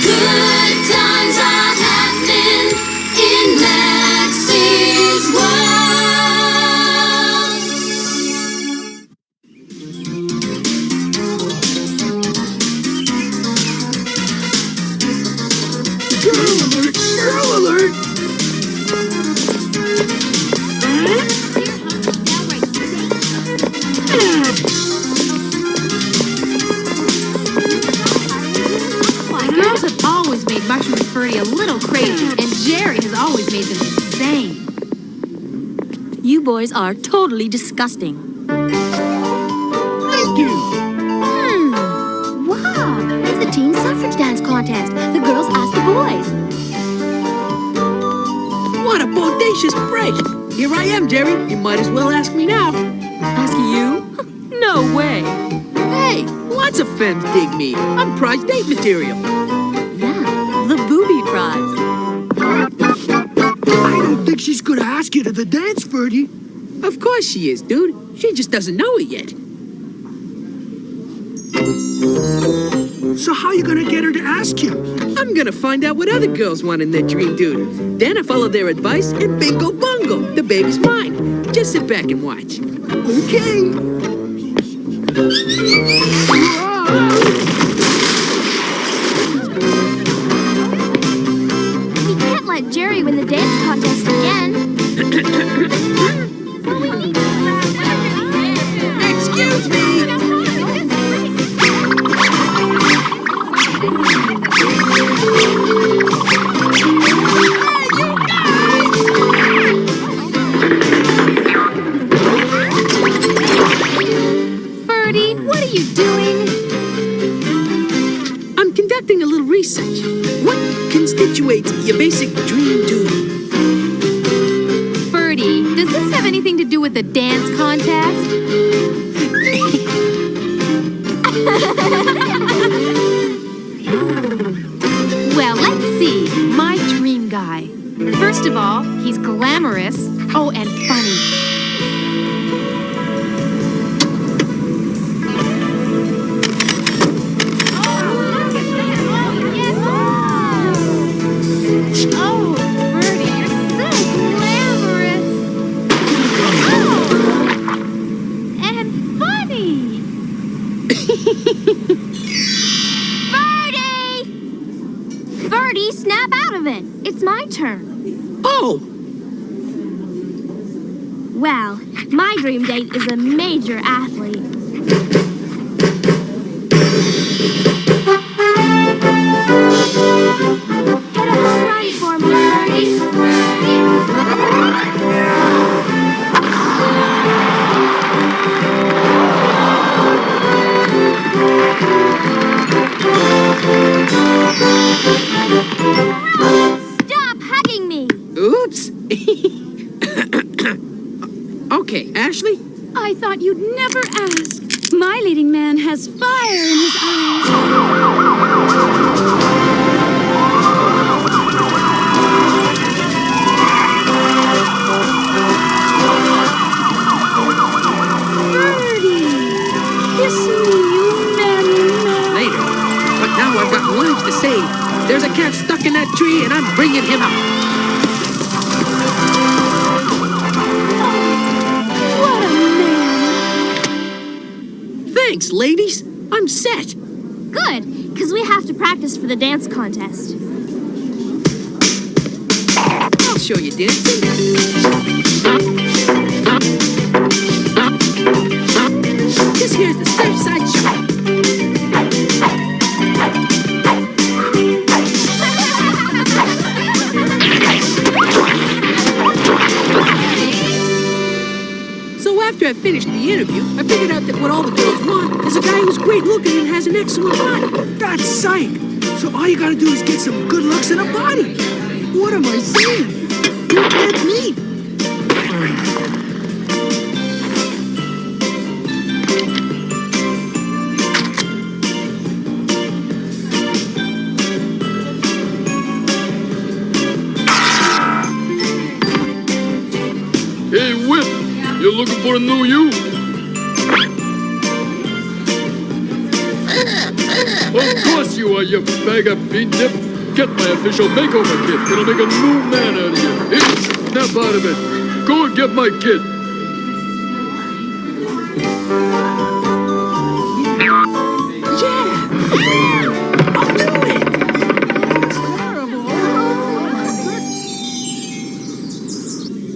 Good times are happening in Maxie's world. Girl alert! Ferdy a little crazy, and Jerry has always made them insane. You boys are totally disgusting. Thank you. Wow, it's the teen suffrage dance contest. The girls ask the boys. What a bodacious break. Here I am, Jerry. You might as well ask me now. Ask you? No way. Hey, lots of femmes dig me. I'm prize date material. Yeah, the booby prize. I don't think she's gonna ask you to the dance, Ferdy. Of course she is, dude. She just doesn't know it yet. So how you gonna get her to ask you? I'm gonna find out what other girls want in their dream, dude. Then I follow their advice and bingo bongo, the baby's mine. Just sit back and watch. Okay. We can't let Jerry win the dance contest again. Excuse me. Ferdy, what are you doing? I'm conducting a little research. What constitutes your basic dream dude? Ferdy, does this have anything to do with the dance contest? Well, let's see. My dream guy. First of all, he's glamorous. Oh, and funny. Oh, Ferdy, you're so glamorous. Oh, and funny. Ferdy, snap out of it. It's my turn. Oh! Well, my dream date is a major athlete. Hit a home run for me, Stop hugging me! Oops. Okay, Ashley? I thought you'd never ask. My leading man has fire in his eyes. Ferdy, kiss me, you manly man. Later. But now I've got lives to save. There's a cat stuck in that tree, and I'm bringing him out. What a man. Thanks, ladies. I'm set. Good, because we have to practice for the dance contest. I'll show you dancing. This here's the Surfside Shuffle. So after I finished the interview, I figured out that what all the girls want is a guy who's great looking and has an excellent body. That's psych! So all you gotta do is get some good looks and a body. What am I saying? Look at me! Hey, Whip, you looking for a new you? Of course you are, you bag of bean dip. Get my official makeover kit. It'll make a new man out of you. Here, snap out of it. Go and get my kit.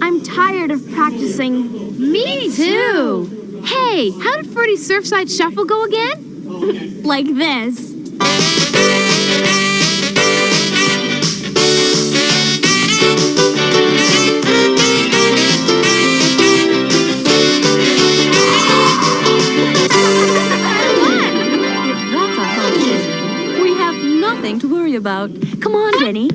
I'm tired of practicing. Me too. Hey, how did Ferdy's Surfside Shuffle go? go again? Like this. anything to worry about. Come on, Denny.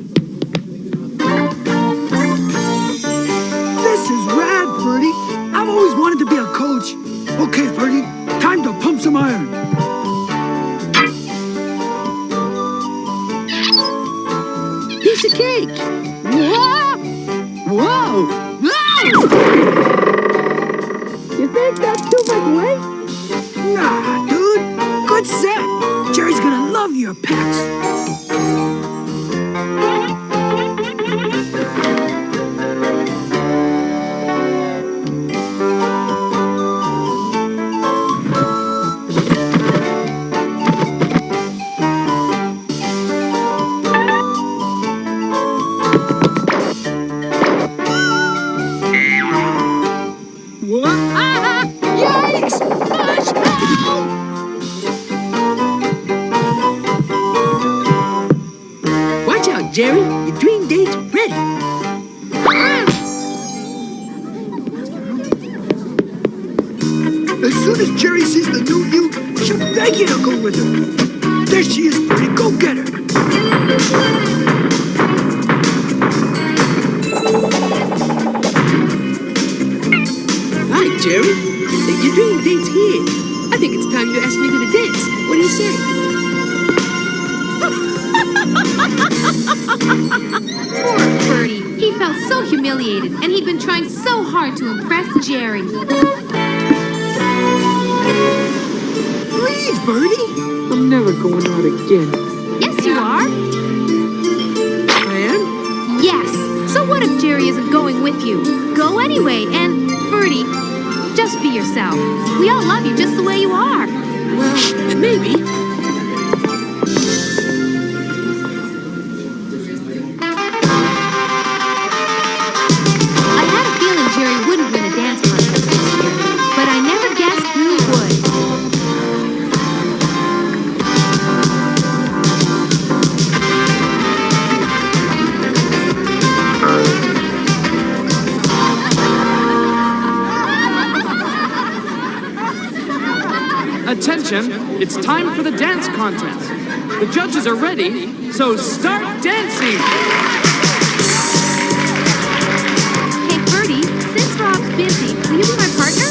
This is rad, Ferdy. I've always wanted to be a coach. Okay, Ferdy, time to pump some iron. Piece of cake. Whoa! Whoa! Whoa! You think that's too much weight? Nah, dude. Good set. Jerry's gonna love your pecs. Yikes! Push! Watch out, Jerry. Your dream date's ready. As soon as Jerry sees the new you, she'll beg you to go with her. There she is, Bertie. Go get her. Hi, Jerry. Your dream date's here. I think it's time you ask me to the dance. What do you say? Poor Bertie. He felt so humiliated, and he'd been trying so hard to impress Jerry. Please, Bertie. I'm never going out again. Yes, you are. I am? Yes. So what if Jerry isn't going with you? Go anyway, and Bertie, just be yourself. We all love you just the way you are. Well, maybe. I had a feeling Jerry wouldn't win a dance contest this year, but I never guessed who would. Attention, it's time for the dance contest. The judges are ready, so start dancing. Hey, Bertie, since Rob's busy, will you be my partner?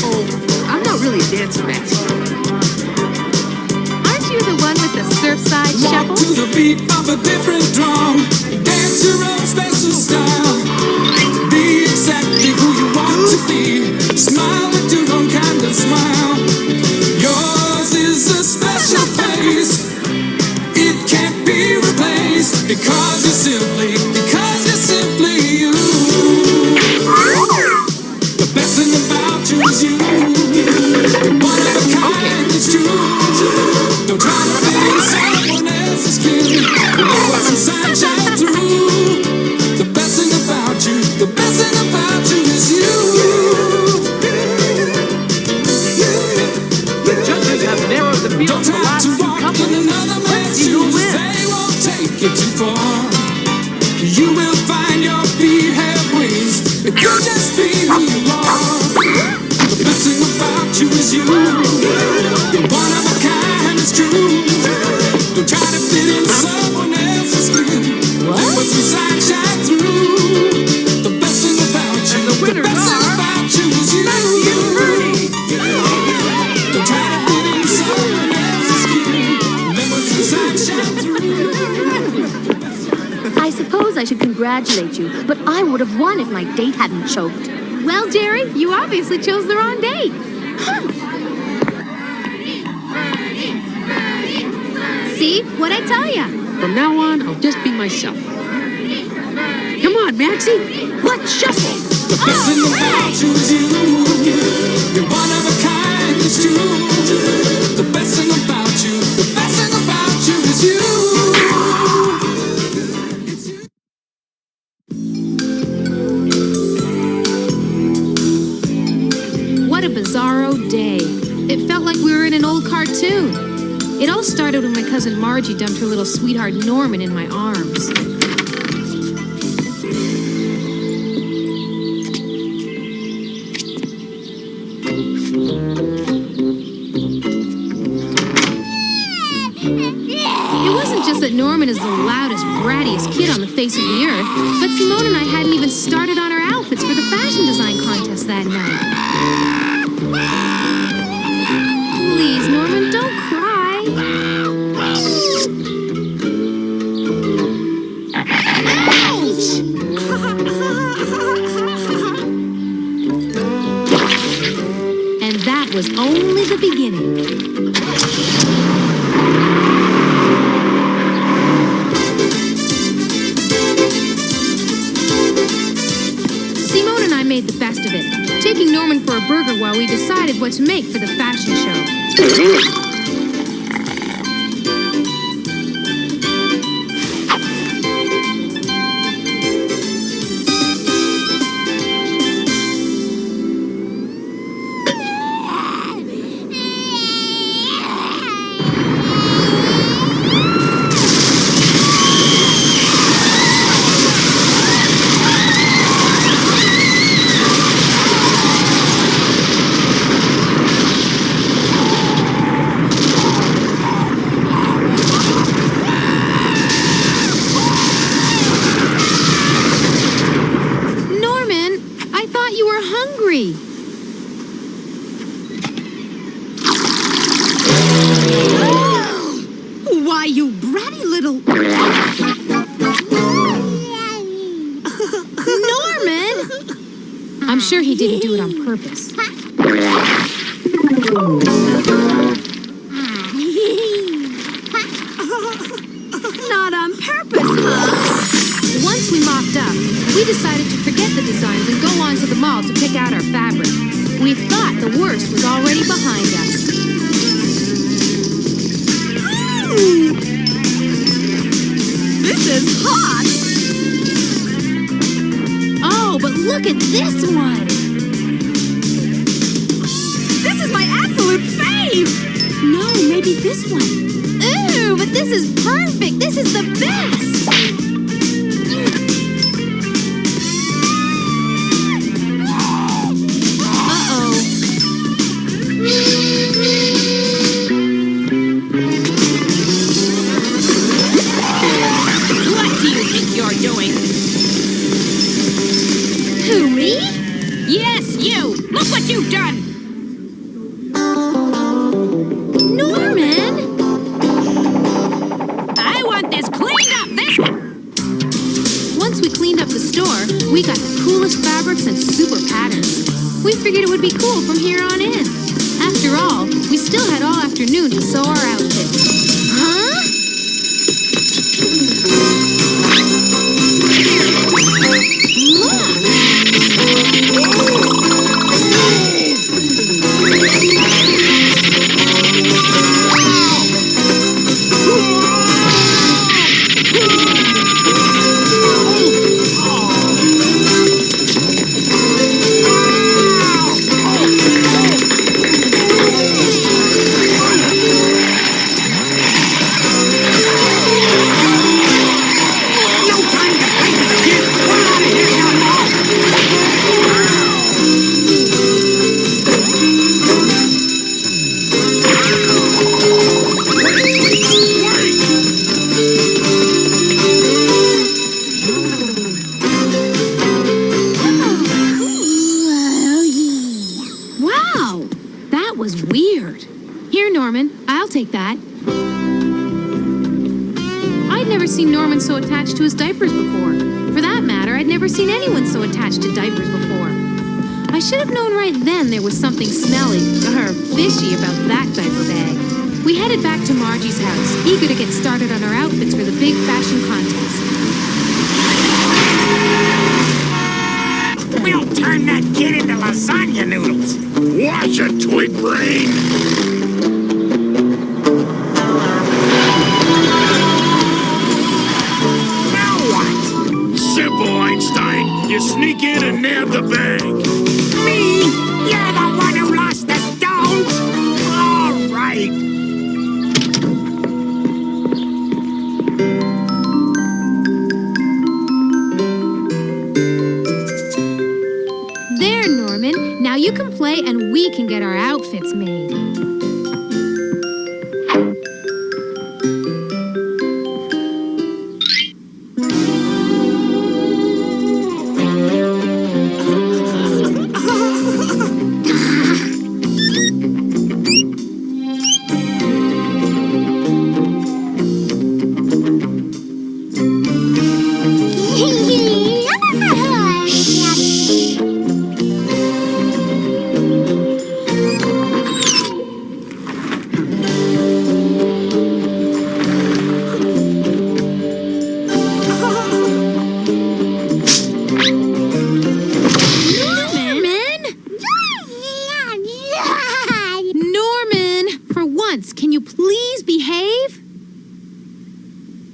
Oh, I'm not really a dancer, Maxie. Aren't you the one with the surfside shuffle? To the beat of a different drum. Dance your own special style. Be exactly who you want to be. Smile with your own kind of smile. Yours is a special face. It can't be replaced because you're simply you. The best thing about you is you. One of a kind, it's true. Don't try to fit in someone else's skin. Let some sunshine through. The best thing about you is you. The judges have narrowed the field to the last two couples. Let's see who wins. They won't take it too far. You will find your feet have wings. If you just be who you are. The best thing about you is you. You're one of a kind, it's true. Don't try to fit in someone else's skin. Let some sunshine through. The best thing about you, the best thing about you is you. Don't try to fit in someone else's skin. Let some sunshine through. I suppose I should congratulate you, but I would have won if my date hadn't choked. Well, Jerry, you obviously chose the wrong date. See? What'd I tell ya? From now on, I'll just be myself. Come on, Maxie. Let's shuffle. The best thing about you is you. You're one of a kind, it's true. The best thing about you is you. What a bizarro day. It felt like we were in an old cartoon. It all started when my cousin Margie dumped her little sweetheart Norman in my arms. It wasn't just that Norman is the loudest, brattiest kid on the face of the earth, but Simone and I hadn't even started on our outfits for the fashion design contest that night. Please, Norman, don't cry. Ouch! And that was only the beginning. Simone and I made the best of it, taking Norman for a burger while we decided what to make for the fashion show. Why, you bratty little... Norman! I'm sure he didn't do it on purpose. Not on purpose, huh? Once we mopped up, we decided to forget the designs and go on to the mall to pick out our fabric. We thought the worst was already behind us. This is hot! Oh, but look at this one! This is my absolute fave! No, maybe this one. Ooh, but this is perfect! This is the best! Uh-oh. What do you think you're doing? Who, me? Yes, you! Look what you've done! Norman! I want this cleaned up! This... Once we cleaned up the store, we got the coolest fabrics and super patterns. We figured it would be cool from here on in. After all, we still had all afternoon to sew our outfits. Huh? So attached to his diapers before. For that matter, I'd never seen anyone so attached to diapers before. I should have known right then there was something smelly, or fishy about that diaper bag. We headed back to Margie's house, eager to get started on our outfits for the big fashion contest. We'll turn that kid into lasagna noodles. Watch it, twig brain. You sneak in and nab the bag. Me? You're the one who lost the stones? All right. There, Norman. Now you can play and we can get our outfits made.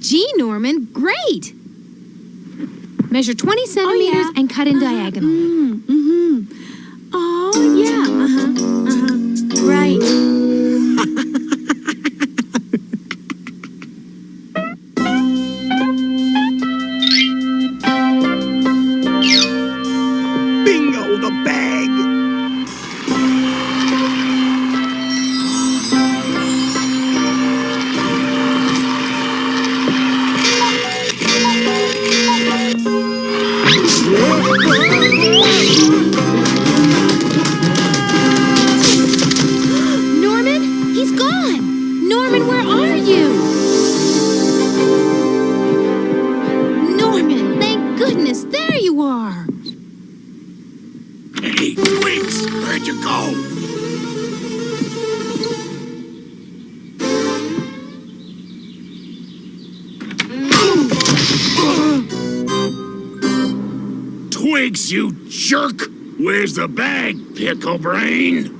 Gee, Norman, great! Measure 20 centimeters and cut in diagonal. Oh, yeah. Right. Bingo, the bag! Norman, he's gone! Norman, where are you? Norman, thank goodness, there you are! Hey, Twix, where'd you go? Twigs, you jerk! Where's the bag, pickle brain?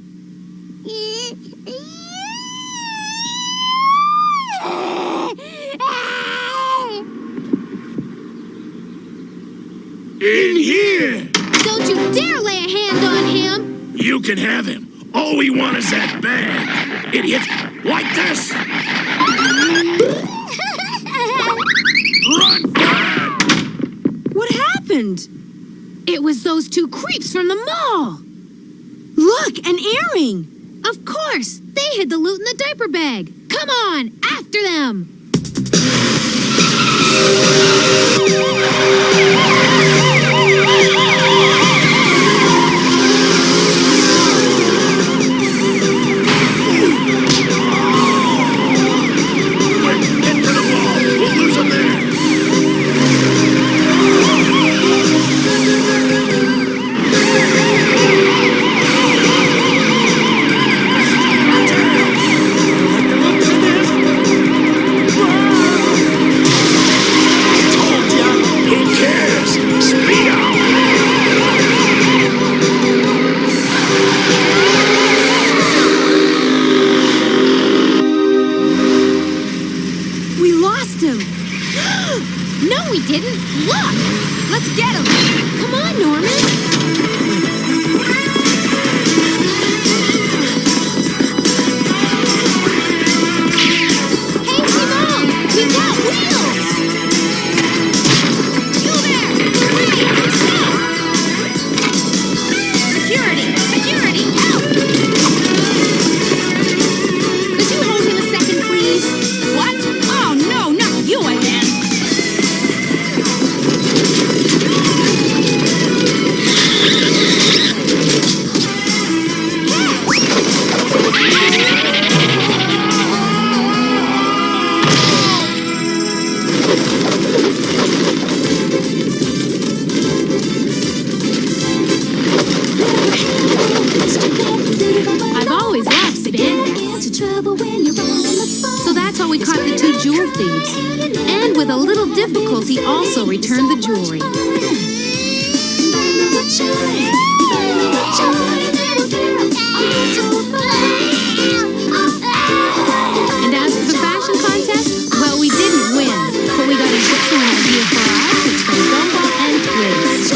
In here! Don't you dare lay a hand on him! You can have him. All we want is that bag. Idiot! Like this! Run, Vern! What happened? It was those two creeps from the mall! Look, an earring! Of course! They hid the loot in the diaper bag! Come on, after them! difficulty also returned the jewelry. And as for the fashion contest, well, we didn't win, but we got an excellent idea for our outfits from Gumball and Twigs.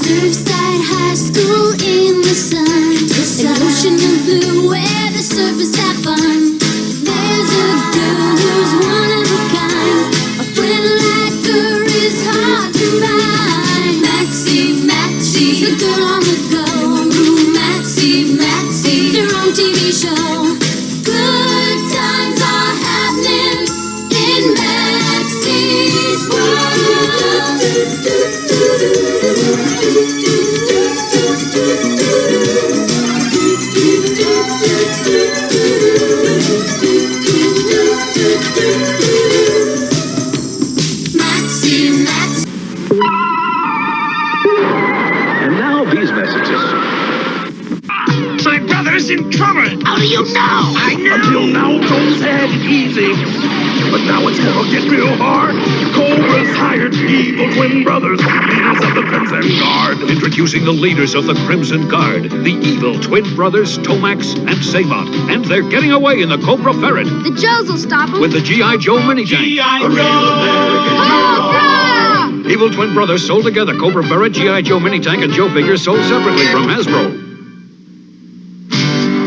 Surfside High School in the sun, an ocean of blue where the surfers have fun. There's a girl who's one of a kind. A friend like her is hard to find. Maxie, Maxie's the girl on the go. easy. But now it's gonna get real hard. Cobra's hired evil twin brothers, leaders of the Crimson Guard. Introducing the leaders of the Crimson Guard, the evil twin brothers Tomax and Zaymot. And they're getting away in the Cobra Ferret. The Joes will stop them. With the G.I. Joe mini-tank. G.I. Joe! Evil twin brothers sold together. Cobra Ferret, G.I. Joe mini-tank, and Joe figures sold separately from Hasbro.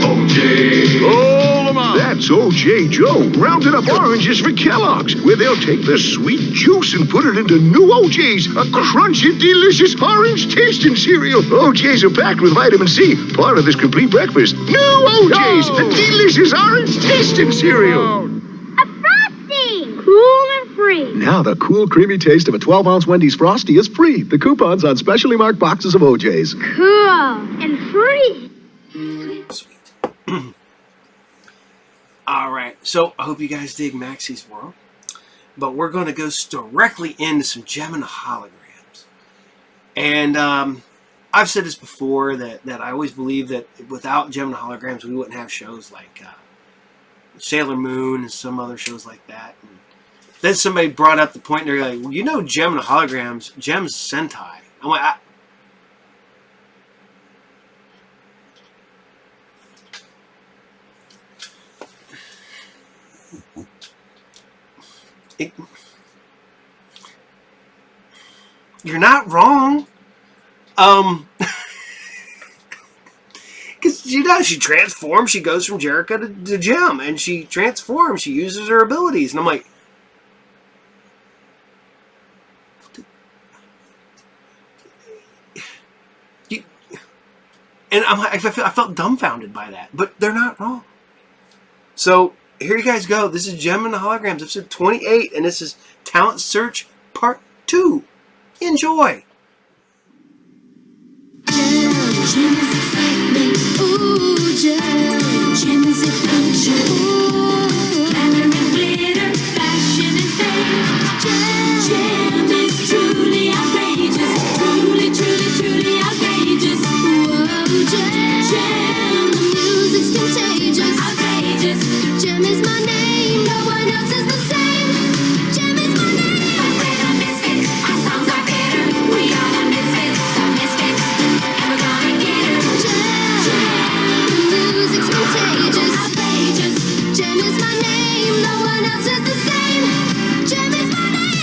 O.J. Roll 'em up. That's O.J. Joe, rounded up oranges for Kellogg's, where they'll take the sweet juice and put it into new O.J.'s, a crunchy, delicious orange tasting cereal. O.J.'s are packed with vitamin C, part of this complete breakfast. New O.J.'s, the delicious orange tasting cereal. A Frosty! Cool and free. Now the cool, creamy taste of a 12-ounce Wendy's Frosty is free. The coupons on specially marked boxes of O.J.'s. Cool and free. All right, so I hope you guys dig Maxie's World, but we're going to go directly into some Gem and holograms. And I've said this before, that I always believe that without Gem and holograms, we wouldn't have shows like Sailor Moon and some other shows like that. And then somebody brought up the point, and they're like, well, you know, Gem and holograms, Gem's Sentai. I'm like, you're not wrong. Because, you know, she transforms. She goes from Jericho to Gem. And she transforms. She uses her abilities. And I'm like... And I'm like, I felt dumbfounded by that. But they're not wrong. So... here you guys go. This is Gem and the Holograms, episode 28, and this is Talent Search Part 2. Enjoy! Gem is excitement. Ooh, Gem is adventure. Ooh, glamour and glitter, fashion and fame. Gem is truly outrageous. Truly, truly, truly outrageous. Whoa, Gem, the music's contagious. Outrageous. Gem is my name, no one else is the same. Gem is my name. We're the misfits, our songs are bitter. We are the misfits, and we're gonna get her. Gem, the music's contagious. Outrageous. Gem is my name, no one else is the same. Gem is my name.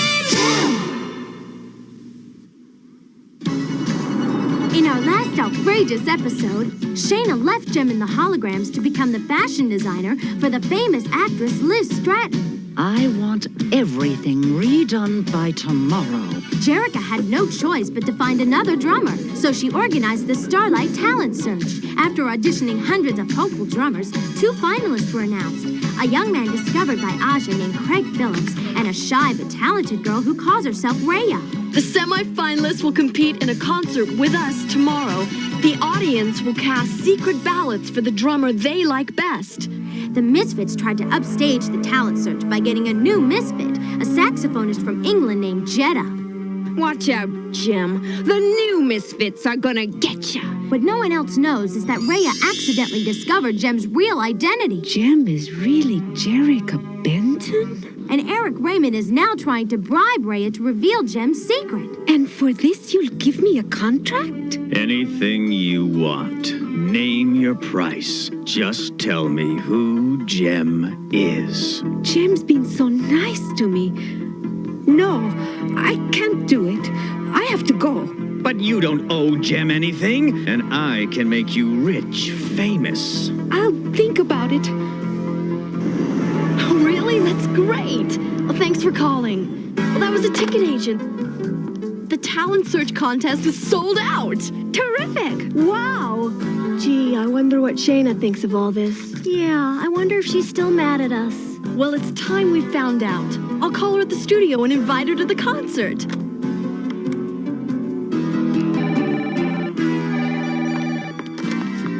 In our last outrageous episode, Shayna left Gem and the Holograms to become the fashion designer for the famous actress Liz Stratton. I want everything redone by tomorrow. Jerica had no choice but to find another drummer, so she organized the Starlight Talent Search. After auditioning hundreds of hopeful drummers, 2 finalists were announced. A young man discovered by Aja named Craig Phillips, and a shy but talented girl who calls herself Rhea. The semi-finalists will compete in a concert with us tomorrow. The audience will cast secret ballots for the drummer they like best. The Misfits tried to upstage the talent search by getting a new misfit, a saxophonist from England named Jetta. Watch out, Gem. The new misfits are gonna get ya. What no one else knows is that Rhea accidentally discovered Gem's real identity. Gem is really Jerica Benton? And Eric Raymond is now trying to bribe Rhea to reveal Gem's secret. And for this, you'll give me a contract? Anything you want. Name your price. Just tell me who Gem is. Gem's been so nice to me. No, I can't do it. I have to go. But you don't owe Gem anything, and I can make you rich, famous. I'll think about it. Oh, really? That's great. Well, thanks for calling. Well, that was a ticket agent. The talent search contest is sold out. Terrific. Wow. Gee, I wonder what Shayna thinks of all this. Yeah, I wonder if she's still mad at us. Well, it's time we found out. I'll call her at the studio and invite her to the concert.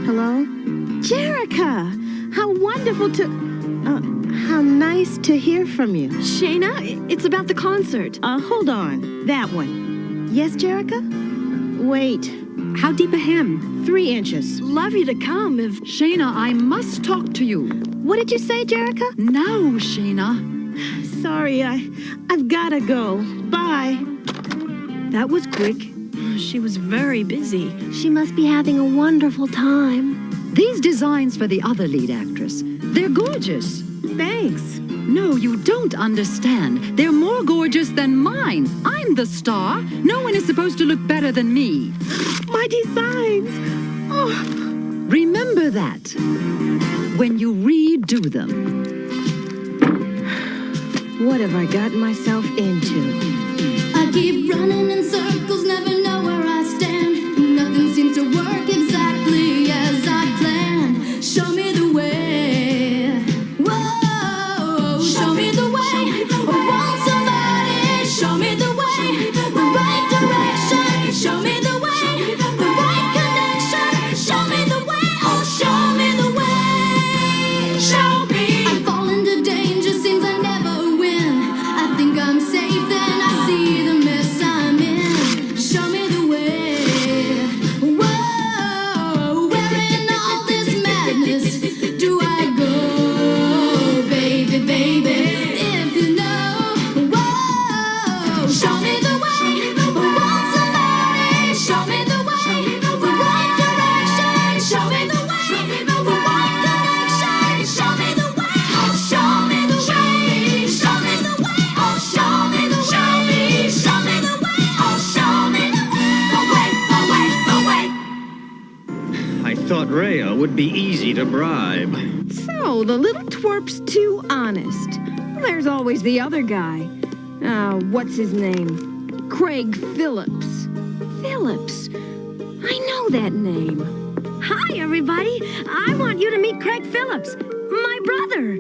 Hello? Jerica! How wonderful to... how nice to hear from you. Shayna, it's about the concert. Hold on. That one. Yes, Jerica? Wait. How deep a hem? 3 inches. Love you to come if... Shayna, I must talk to you. What did you say, Jerica? No, Sheena. Sorry, I've gotta go. Bye. That was quick. She was very busy. She must be having a wonderful time. These designs for the other lead actress, they're gorgeous. Thanks. No, you don't understand. They're more gorgeous than mine. I'm the star. No one is supposed to look better than me. My designs. Oh. Remember that when you redo them. What have I gotten myself into? I keep running in circles, never know where I stand. Nothing seems to work exactly as I planned. Show me the way. Whoa, show me the way. I want somebody. Show me the way. The right direction. Show me the way. The right connection. Show me the way. Oh, show me the way. Show me. I fall into danger, seems I never win. I think I'm safe, then I see the mess I'm in. Show me the way. Whoa, where in all this madness do I go, baby, baby? If you know, whoa, show me the way. I want somebody. Show me the way. The right direction. Show me the way. The right connection. Show me the way. Oh, show me the way. Show me the way. Oh, show me the way. Show me the way. Oh, show me the way. The way. I thought Rhea would be easy to bribe. So, the little twerp's too honest. There's always the other guy. What's his name? Craig Phillips. Phillips? I know that name. Hi, everybody. I want you to meet Craig Phillips, my brother.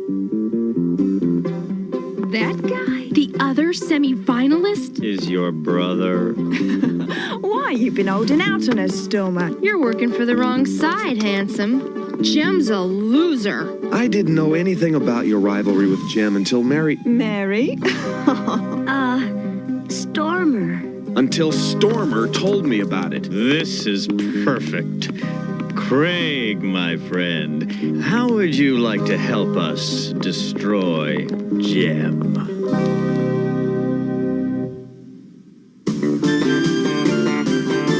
That guy? The other semi-finalist? Is your brother? Why, you've been holding out on us, Stoma. You're working for the wrong side, handsome. Jem's a loser. I didn't know anything about your rivalry with Jem until Mary? Stormer. Until Stormer told me about it. This is perfect. Craig, my friend, how would you like to help us destroy Jem?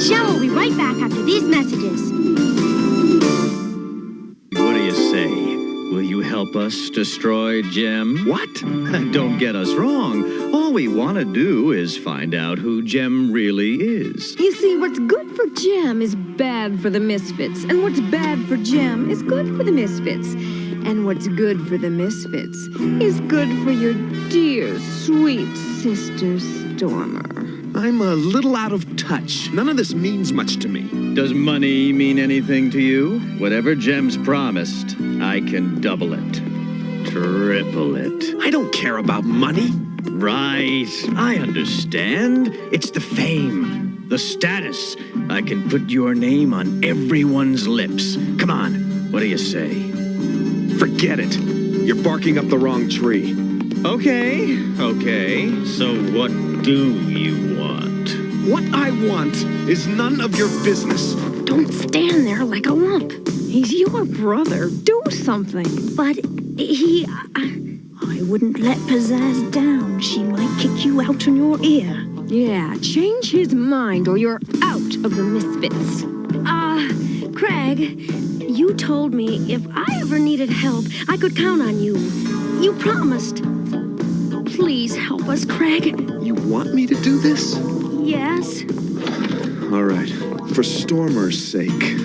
Jem will be right back after these messages. What do you say? Will you help us destroy Jem? What? Don't get us wrong. All we want to do is find out who Jem really is. You see, what's good for Jem is bad for the Misfits. And what's bad for Jem is good for the Misfits. And what's good for the Misfits is good for your dear, sweet sister, Stormer. I'm a little out of touch. None of this means much to me. Does money mean anything to you? Whatever Jem's promised, I can double it. Triple it. I don't care about money. Right. I understand. It's the fame, the status. I can put your name on everyone's lips. Come on. What do you say? Forget it. You're barking up the wrong tree. Okay. So what do you want? What I want is none of your business. Don't stand there like a lump. He's your brother. Do something. But I wouldn't let Pizzazz down. She might kick you out on your ear. Yeah, change his mind or you're out of the Misfits. Craig, you told me if I ever needed help, I could count on you. You promised. Please help us, Craig. You want me to do this? Yes. All right. For Stormer's sake,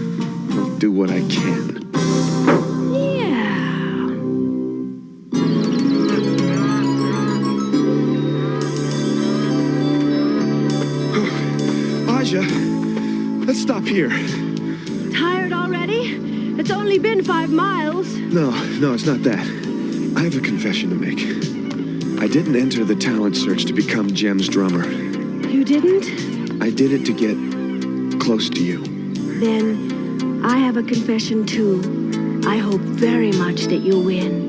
I'll do what I can. Aja, let's stop here. Tired already? It's only been 5 miles. No, it's not that. I have a confession to make. I didn't enter the talent search to become Jem's drummer. You didn't? I did it to get close to you. Then I have a confession too. I hope very much that you win.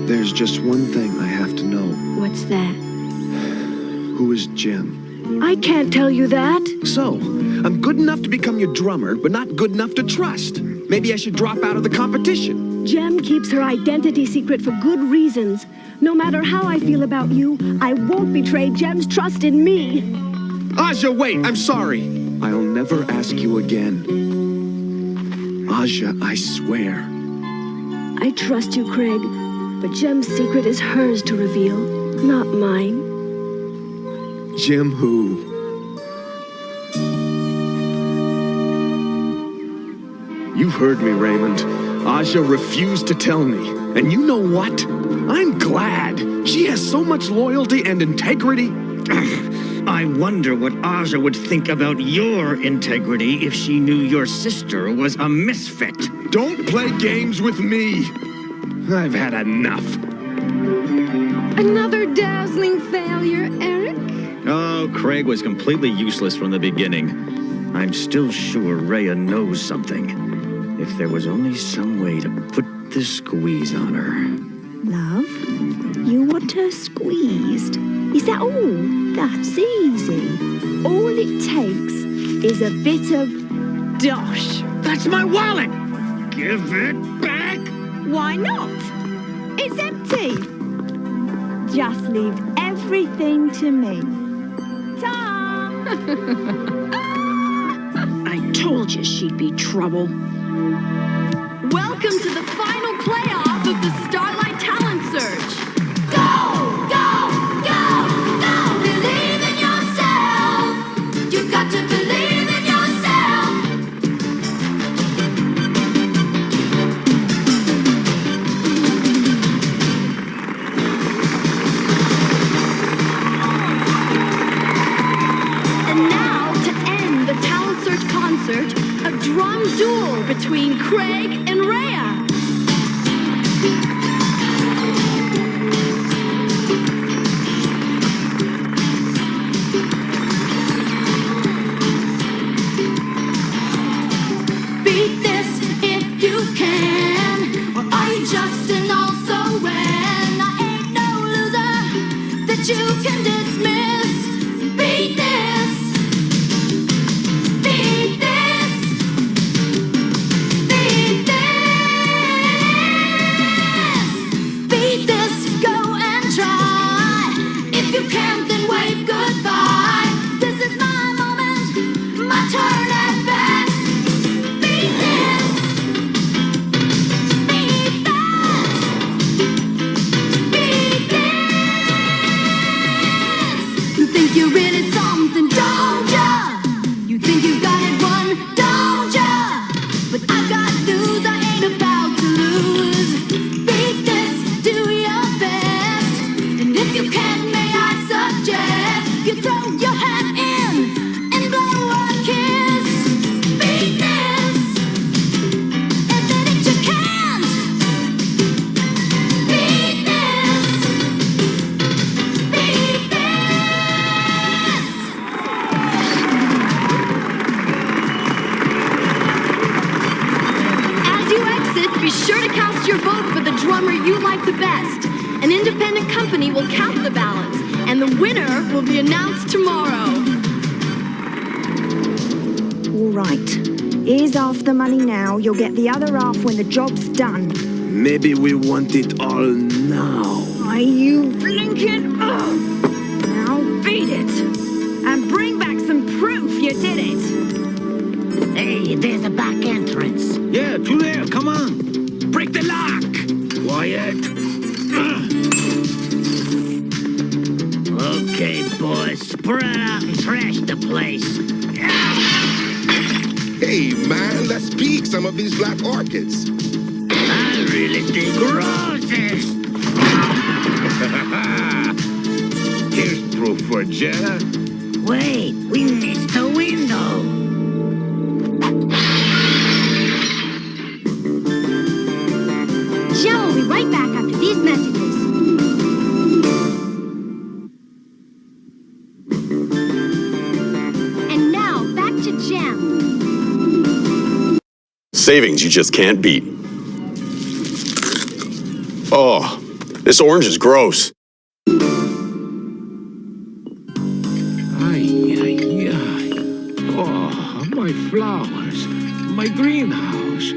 There's just one thing I have to know. What's that? Who is Jem? I can't tell you that. So, I'm good Good enough to become your drummer, but not good enough to trust. Maybe I should drop out of the competition. Jem keeps her identity secret for good reasons. No matter how I feel about you, I won't betray Jem's trust in me. Aja, wait, I'm sorry. I'll never ask you again. Aja, I swear. I trust you, Craig, but Jem's secret is hers to reveal, not mine. Jem who? You heard me, Raymond. Aja refused to tell me. And you know what? I'm glad. She has so much loyalty and integrity. I wonder what Aja would think about your integrity if she knew your sister was a misfit. Don't play games with me. I've had enough. Another dazzling failure, Eric? Oh, Craig was completely useless from the beginning. I'm still sure Rhea knows something. If there was only some way to put the squeeze on her. Love, you want her squeezed? Is that all? That's easy. All it takes is a bit of dosh. That's my wallet! Give it back! Why not? It's empty. Just leave everything to me. Ta! I told you she'd be trouble. Welcome to the final playoff of the Starlight Talent Search. Go, go, go, go! Believe in yourself. You've got to believe in yourself. And now, to end the Talent Search concert, a drum duel between Craig and Rhea. Beat this if you can. Or are you just an also-ran? I ain't no loser that you can dismiss. Beat this. Beat this. Beat this. Beat this. Go and try. If you can't, then wave goodbye. This is my moment, my turn at bat. Beat this. Beat that. Beat this. You think you're really something, don't ya? You think you've got it won, don't ya? But I've got news, I ain't about to lose. Beat this, do your best. And if you can't, may I suggest you throw your hat in and blow a kiss. Beat this. Admit it, you can't. Beat this. Beat this. As you exit, be sure to cast your vote for the drummer you like the best. An independent company will count the ballots, and the winner will be announced tomorrow. All right. Here's half the money now. You'll get the other half when the job's done. Maybe we want it all now. Are you blinking? Oh. Now beat it. And bring back some proof you did it. Hey, there's a back entrance. Yeah, through there, come on. Break the lock! Quiet. Okay, boys, spread out and trash the place. Hey, man, let's peek some of these black orchids. I really think roses. Here's proof for Jenna. Wait, we missed the window. Jem will be right back after these messages. And now, back to Jem. Savings you just can't beat. Oh, this orange is gross. Ay, ay, ay. Oh, My flowers, my greenhouse.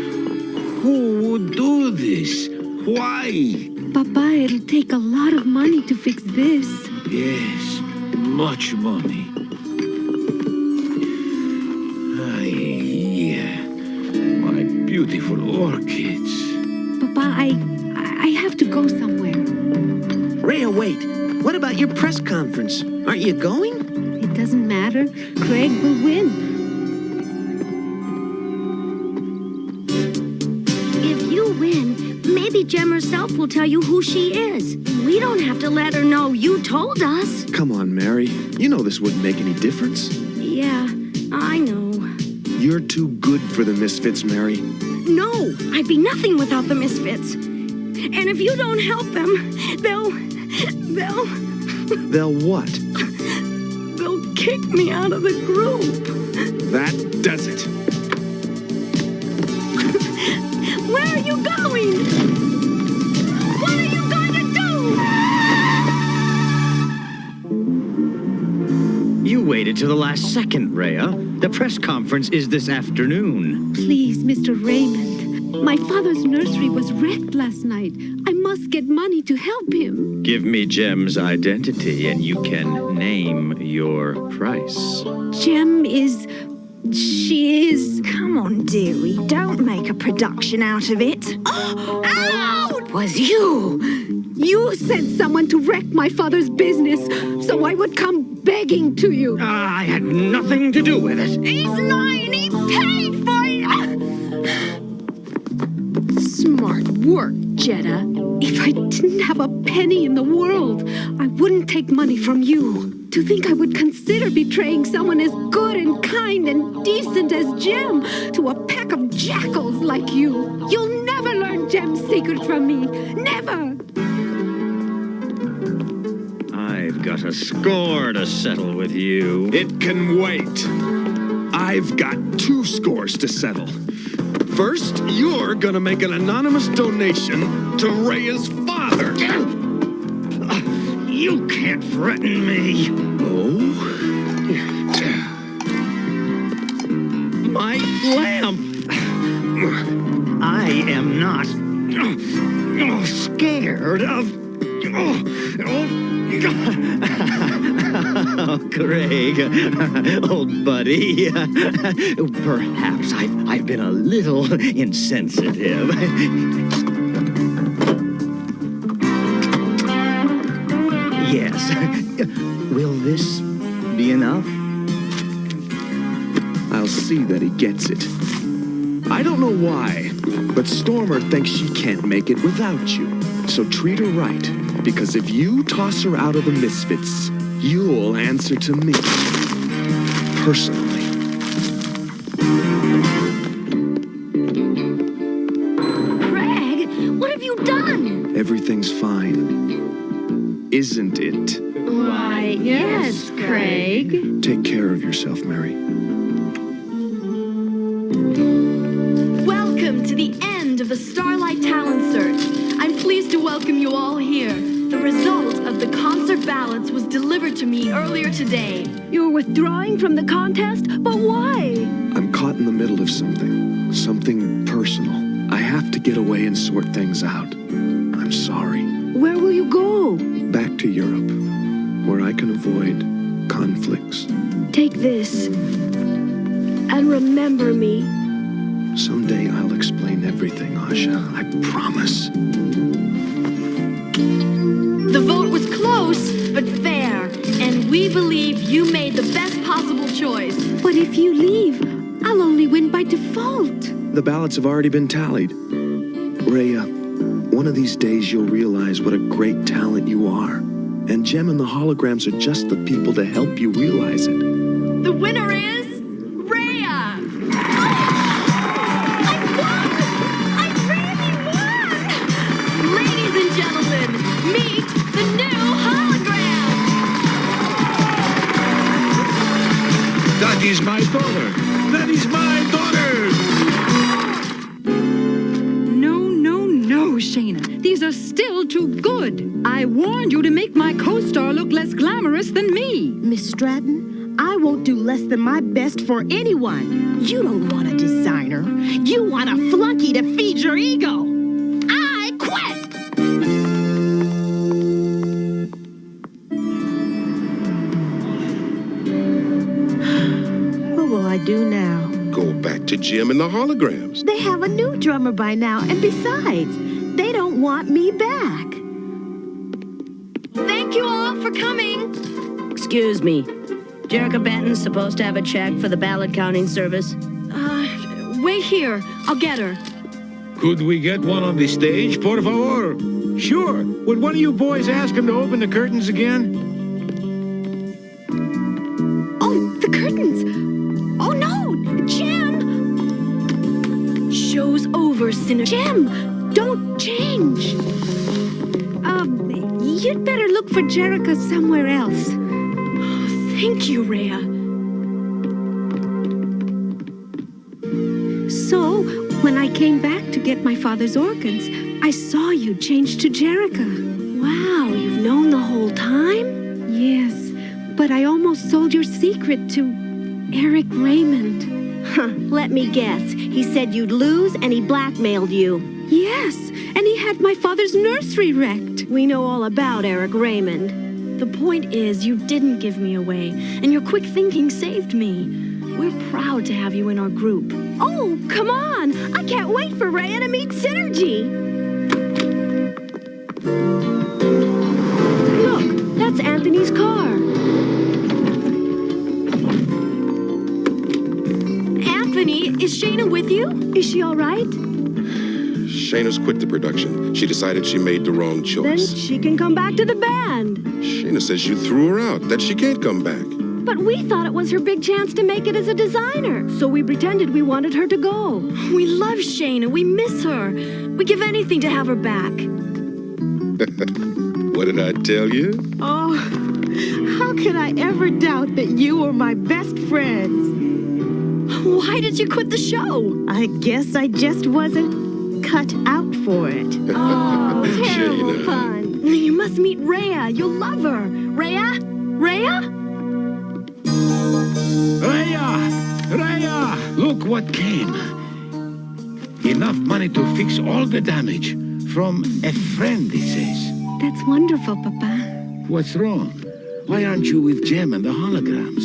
Who would do this? Why? Papa, it'll take a lot of money to fix this. Yes, much money. Yeah, my beautiful orchids. Papa, I have to go somewhere. Rhea, wait. What about your press conference? Aren't you going? It doesn't matter. Craig will win. If you win, maybe Jem herself will tell you who she is. We don't have to let her know you told us. Come on, Mary. You know this wouldn't make any difference. Yeah, I know. You're too good for the Misfits, Mary. No, I'd be nothing without the Misfits. And if you don't help them, they'll They'll what? They'll kick me out of the group. That does it. Where are you going? What are you going to do? You waited till the last second, Rhea. The press conference is this afternoon. Please, Mr. Raymond. My father's nursery was wrecked last night. I must get money to help him. Give me Jem's identity and you can name your price. Jem is... She is... Come on, dearie. Don't make a production out of it. Oh, ow! It was you! You sent someone to wreck my father's business, so I would come begging to you. I had nothing to do with it. He's lying! He paid for it! Smart work, Jetta. If I didn't have a penny in the world, I wouldn't take money from you. To think I would consider betraying someone as good and kind and decent as Jem to a pack of jackals like you. You'll never learn Jem's secret from me. Never! I've got a score to settle with you. It can wait. I've got 2 scores to settle. First, you're gonna make an anonymous donation to Rhea's father. You can't threaten me. Oh? My lamp. I am not scared of... Oh, Craig, old buddy. Perhaps I've been a little insensitive. Yes. Will this be enough? I'll see that he gets it. I don't know why, but Stormer thinks she can't make it without you. So treat her right, because if you toss her out of the Misfits, you'll answer to me. Personally. Craig, what have you done? Everything's fine. Isn't it? Why, yes, Craig. Take care of yourself, Mary. Welcome to the end of the Starlight Talent Search. I'm pleased to welcome you all here. The result of the concert ballots was delivered to me earlier today. You're withdrawing from the contest? But why? I'm caught in the middle of something personal. I have to get away and sort things out. I'm sorry. Where will you go? Back to Europe, where I can avoid conflicts. Take this and remember me. Someday I'll explain everything, Asha. I promise. The vote was close, but fair, and we believe you made the best possible choice. But if you leave, I'll only win by default. The ballots have already been tallied. Rhea, one of these days you'll realize what a great talent you are. And Jem and the holograms are just the people to help you realize it. The winner is Rhea! I won! I really won! Ladies and gentlemen, meet the new hologram! That is my daughter! That is my daughter! No, Shayna. These are still too good. I warned you to make my co-star look less glamorous than me. Miss Stratton, I won't do less than my best for anyone. You don't want a designer. You want a flunky to feed your ego. I quit! What will I do now? Go back to Jim and the holograms. They have a new drummer by now, and besides, they don't want me back. Thank you all for coming. Excuse me. Jerica Benton's supposed to have a check for the ballot counting service. Wait here. I'll get her. Could we get one on the stage, por favor? Sure. Would one of you boys ask him to open the curtains again? Oh, the curtains. Oh, no. Jim. Show's over, sinner. Jim, don't change. You'd better look for Jerica somewhere else. Thank you, Rhea. So, when I came back to get my father's organs, I saw you change to Jerica. Wow, you've known the whole time? Yes, but I almost sold your secret to Eric Raymond. Huh, let me guess. He said you'd lose and he blackmailed you. Yes, and he had my father's nursery wrecked. We know all about Eric Raymond. The point is, you didn't give me away, and your quick thinking saved me. We're proud to have you in our group. Oh, come on! I can't wait for Rhea to meet Synergy! Look, that's Anthony's car. Anthony, is Shayna with you? Is she all right? Shayna's quit the production. She decided she made the wrong choice. Then she can come back to the band. Shayna says you threw her out, that she can't come back. But we thought it was her big chance to make it as a designer, so we pretended we wanted her to go. We love Shayna. We miss her. We give anything to have her back. What did I tell you? Oh, how could I ever doubt that you were my best friends? Why did you quit the show? I guess I just wasn't cut out for it. Oh, terrible fun. You must meet Rhea. You'll love her. Rhea? Rhea? Rhea! Look what came. Enough money to fix all the damage. From a friend, he says. That's wonderful, Papa. What's wrong? Why aren't you with Jem and the holograms?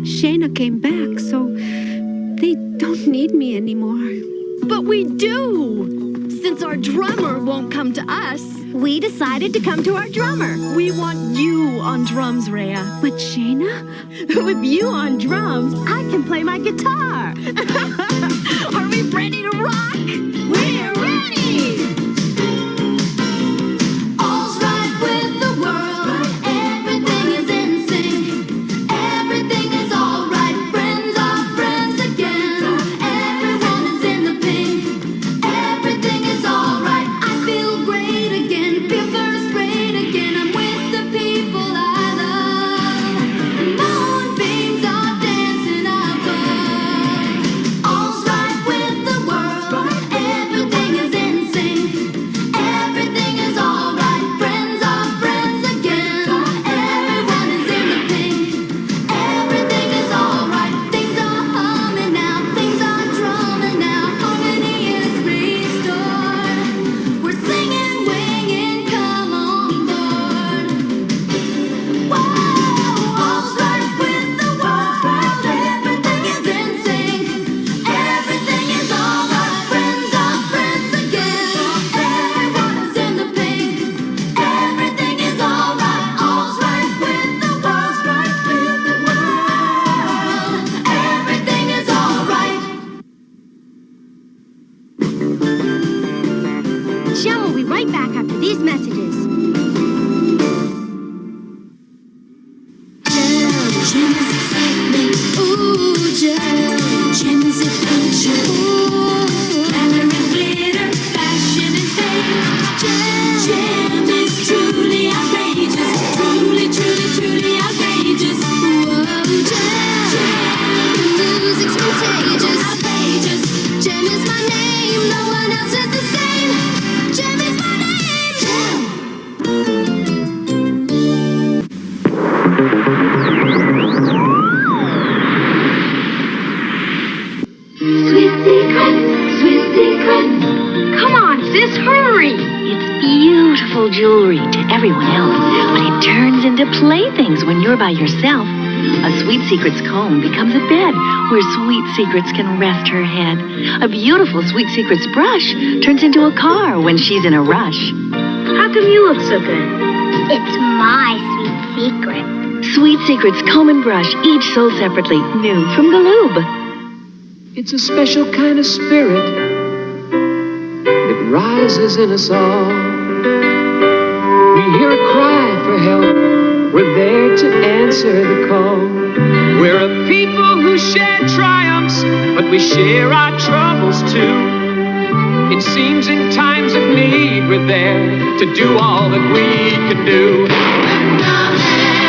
Shayna came back, so they don't need me anymore. But we do! Since our drummer won't come to us, we decided to come to our drummer. We want you on drums, Rhea. But Shayna? With you on drums, I can play my guitar. Are we ready to rock? We're ready! All's right with the world. Everything is in sync. Everything is all right. Friends are friends again. Everyone is in the pink. Everything is all right. I feel great again. Feel first rate again. I'm with the people I love. Moonbeams are dancing above. All's right with the world. Everything is in sync. Everything is all right. Friends are friends again. Everyone is in the pink. Everything is all right. Things are humming now. Things are drumming now. Harmony is restored. We're singing, winging, come on board. Whoa, all's right with the world. Everything is in sync. Everything is all right. Friends are friends again. Everyone is in the pink. Everything is all right. All's right with the world. Everything is all right. Jim will be right back after these messages. Jim is excitement. Ooh, Jim is adventure. Ooh, color and glitter, fashion and fame. Jim is truly outrageous. Truly, truly, truly outrageous. Whoa, Jim. The music's contagious. Outrageous. Jim is my name. No one else is the same. Jim is my name. Jim. on, sis, hurry! It's beautiful jewelry to everyone else, but it turns into playthings when you're by yourself. A Sweet Secrets comb becomes a bed where Sweet Secrets can rest her head. A beautiful Sweet Secrets brush turns into a car when she's in a rush. How come you look so good? It's my sweet secret. Sweet Secrets comb and brush, each sold separately, new from Galoob. It's a special kind of spirit that rises in us all. We hear a cry for help. We're there to answer the call. We're a people who share triumphs, but we share our troubles too. It seems in times of need we're there to do all that we can do. Lend a hand,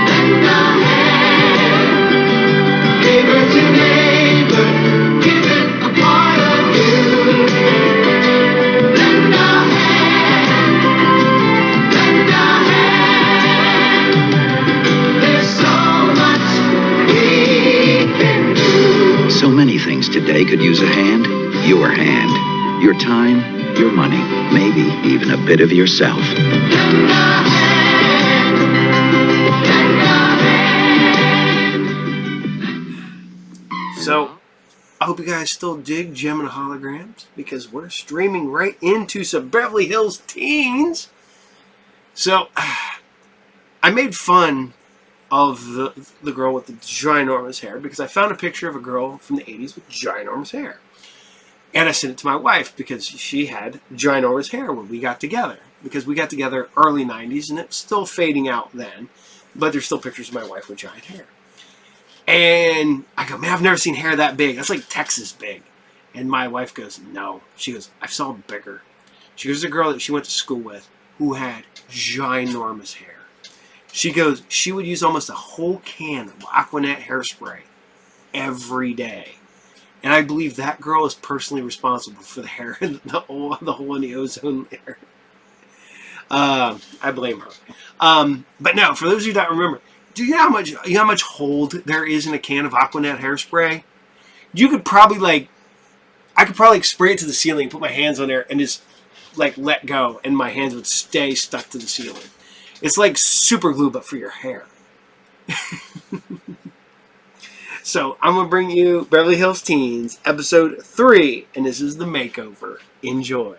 lend a hand. Neighbor to neighbor, give it a part of you. Lend a hand, lend a hand. There's so much we can do. So many things today could use a hand. Your hand. Your time, your money, maybe even a bit of yourself. Lend a hand, lend a hand. So, I hope you guys still dig Gem and Holograms, because we're streaming right into some Beverly Hills Teens. So, I made fun of the girl with the ginormous hair, because I found a picture of a girl from the 80s with ginormous hair. And I sent it to my wife because she had ginormous hair when we got together. Because we got together early 90s and it was still fading out then. But there's still pictures of my wife with giant hair. And I go, man, I've never seen hair that big. That's like Texas big. And my wife goes, no. She goes, I saw bigger. She goes, there's a girl that she went to school with who had ginormous hair. She goes, she would use almost a whole can of Aquanet hairspray every day. And I believe that girl is personally responsible for the hair, the hole in the ozone layer. I blame her. But no, for those of you that remember, do you know how much hold there is in a can of Aquanet hairspray? You could probably I could probably spray it to the ceiling, put my hands on there, and just let go, and my hands would stay stuck to the ceiling. It's like super glue, but for your hair. So, I'm going to bring you Beverly Hills Teens, episode 3, and this is the makeover. Enjoy.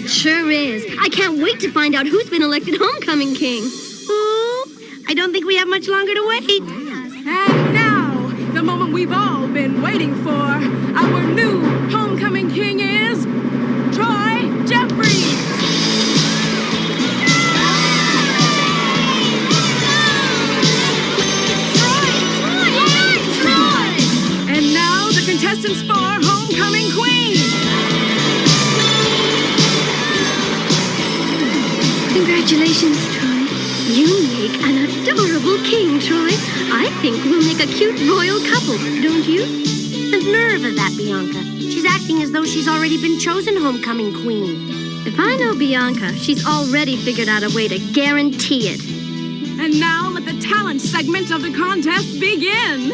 Sure is. I can't wait to find out who's been elected homecoming king. Ooh, I don't think we have much longer to wait. And now, the moment we've all been waiting for. Our new homecoming king is Troy Jeffries. Troy! And now the contestants for homecoming queen. Congratulations, Troy. You make an adorable king, Troy. I think we'll make a cute royal couple, don't you? The nerve of that Bianca. She's acting as though she's already been chosen homecoming queen. If I know Bianca, she's already figured out a way to guarantee it. And now let the talent segment of the contest begin.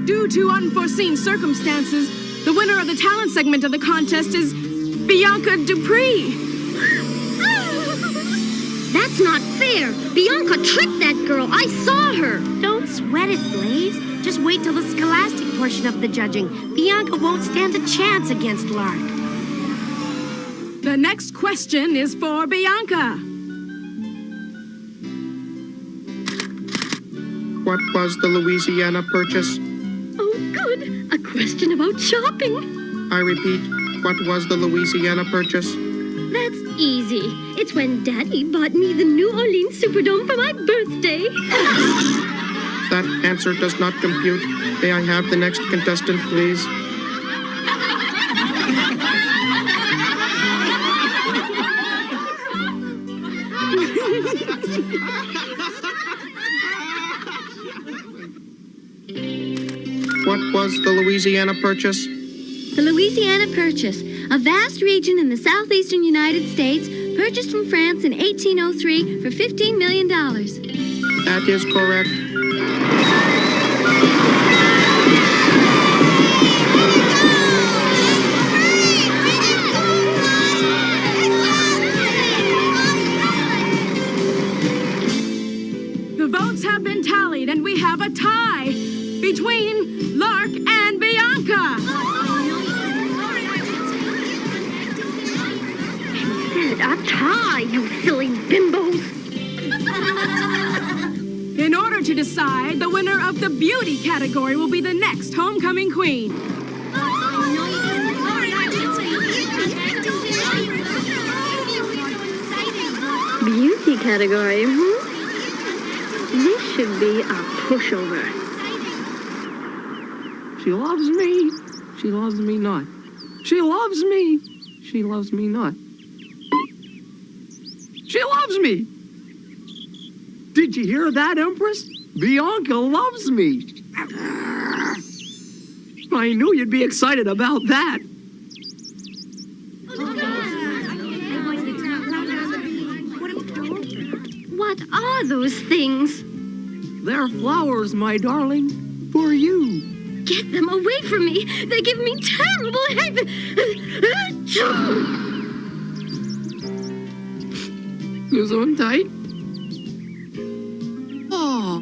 due to unforeseen circumstances, the winner of the talent segment of the contest is Bianca Dupree. That's not fair. Bianca tricked that girl. I saw her. Don't sweat it, Blaze. Just wait till the scholastic portion of the judging. Bianca won't stand a chance against Lark. The next question is for Bianca. What was the Louisiana purchase? Oh, good. A question about shopping. I repeat, what was the Louisiana purchase? That's easy. It's when Daddy bought me the New Orleans Superdome for my birthday. That answer does not compute. May I have the next contestant, please? What was the Louisiana purchase? The Louisiana Purchase, a vast region in the southeastern United States, purchased from France in 1803 for $15 million. That is correct. The votes have been tallied, and we have a tie between Lark and Bianca. A tie, you silly bimbos. In order to decide, the winner of the beauty category will be the next homecoming queen. Beauty category, This should be a pushover. She loves me. She loves me not. She loves me. She loves me not. She loves me. Did you hear that, Empress? Bianca loves me. I knew you'd be excited about that. What are those things? They're flowers, my darling, for you. Get them away from me. They give me terrible Goes on tight. Oh.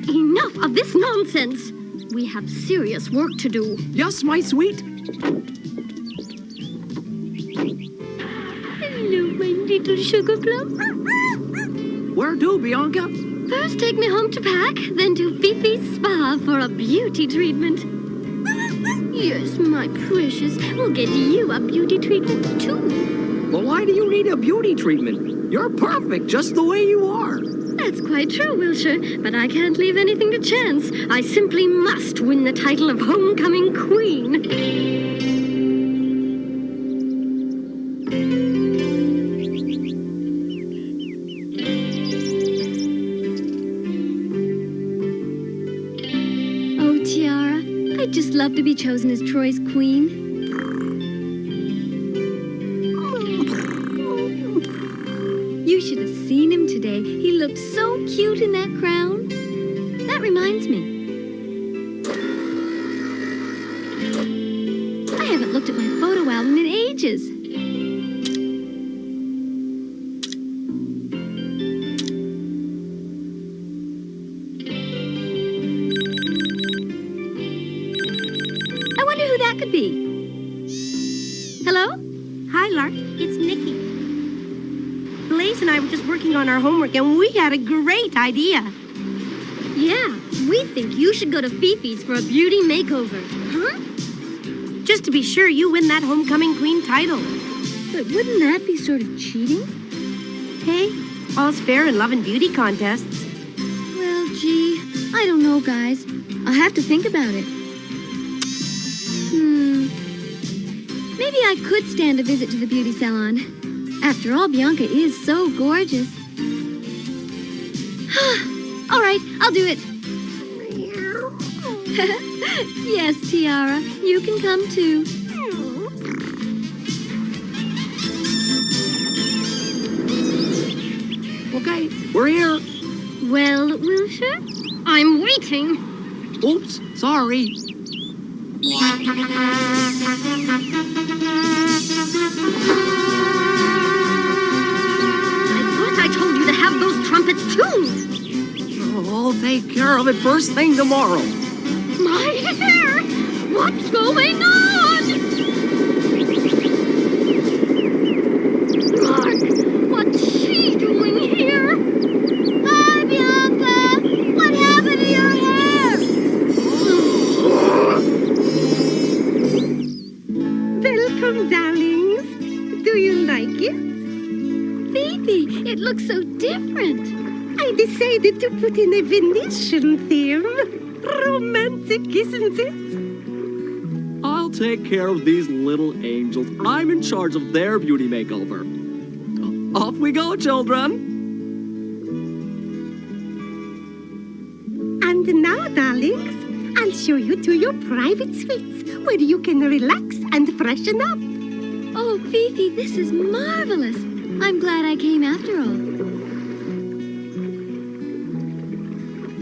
Enough of this nonsense. We have serious work to do. Yes, my sweet. Hello, my little sugar plum. Where to, Bianca? First, take me home to pack, then to Fifi's spa for a beauty treatment. Yes, my precious. We'll get you a beauty treatment, too. Well, why do you need a beauty treatment? You're perfect just the way you are. That's quite true, Wilshire, but I can't leave anything to chance. I simply must win the title of homecoming queen. Oh, Tiara, I'd just love to be chosen as Troy's queen. You should have seen him today. He looked so cute in that crown. That reminds me. I haven't looked at my photo album in ages. I wonder who that could be. Hello? Hi, Lark. It's Nikki. Blaze and I were just working on our homework, and we had a great idea. Yeah, we think you should go to Fifi's for a beauty makeover. Huh? Just to be sure you win that homecoming queen title. But wouldn't that be sort of cheating? Hey, all's fair in love and beauty contests. Well, gee, I don't know, guys. I'll have to think about it. Maybe I could stand a visit to the beauty salon. After all, Bianca is so gorgeous. All right, I'll do it. Yes, Tiara, you can come too. Okay, we're here. Well, Wilshire, I'm waiting. Oops, sorry. I told you to have those trumpets tuned. I'll take care of it first thing tomorrow. My hair! What's going on? Mark, what's she doing here? Hi, Bianca! What happened to your hair? Welcome, darlings. Do you like it? Phoebe, it looks so different. I decided to put in a Venetian theme. Romantic, isn't it? I'll take care of these little angels. I'm in charge of their beauty makeover. Off we go, children. And now, darlings, I'll show you to your private suites where you can relax and freshen up. Oh, Fifi, this is marvelous. I'm glad I came after all.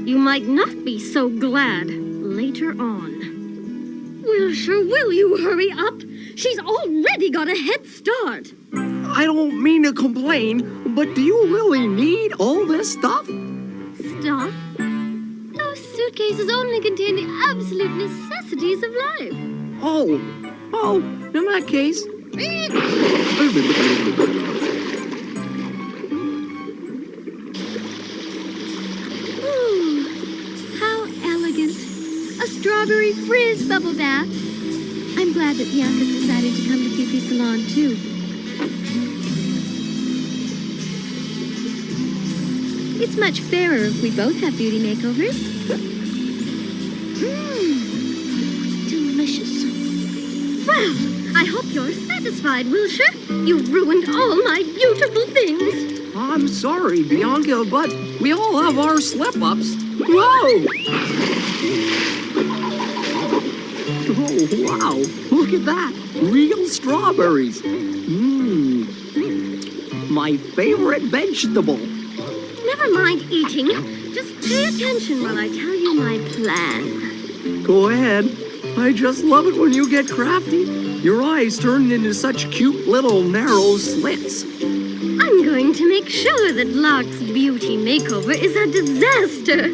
You might not be so glad later on. Wilshire, will you hurry up? She's already got a head start. I don't mean to complain, but do you really need all this stuff? Stuff? Those suitcases only contain the absolute necessities of life. Oh, in that case. Ooh, how elegant. A strawberry frizz bubble bath. I'm glad that Bianca's decided to come to Fifi's salon, too. It's much fairer if we both have beauty makeovers. Delicious. Well, I hope you're satisfied, Wilshire. You've ruined all my beautiful things. I'm sorry, Bianca, but we all have our slip-ups. Whoa! Oh, wow. Look at that. Real strawberries. My favorite vegetable. Never mind eating. Just pay attention while I tell you my plan. Go ahead. I just love it when you get crafty. Your eyes turn into such cute little narrow slits. I'm going to make sure that Lark's beauty makeover is a disaster.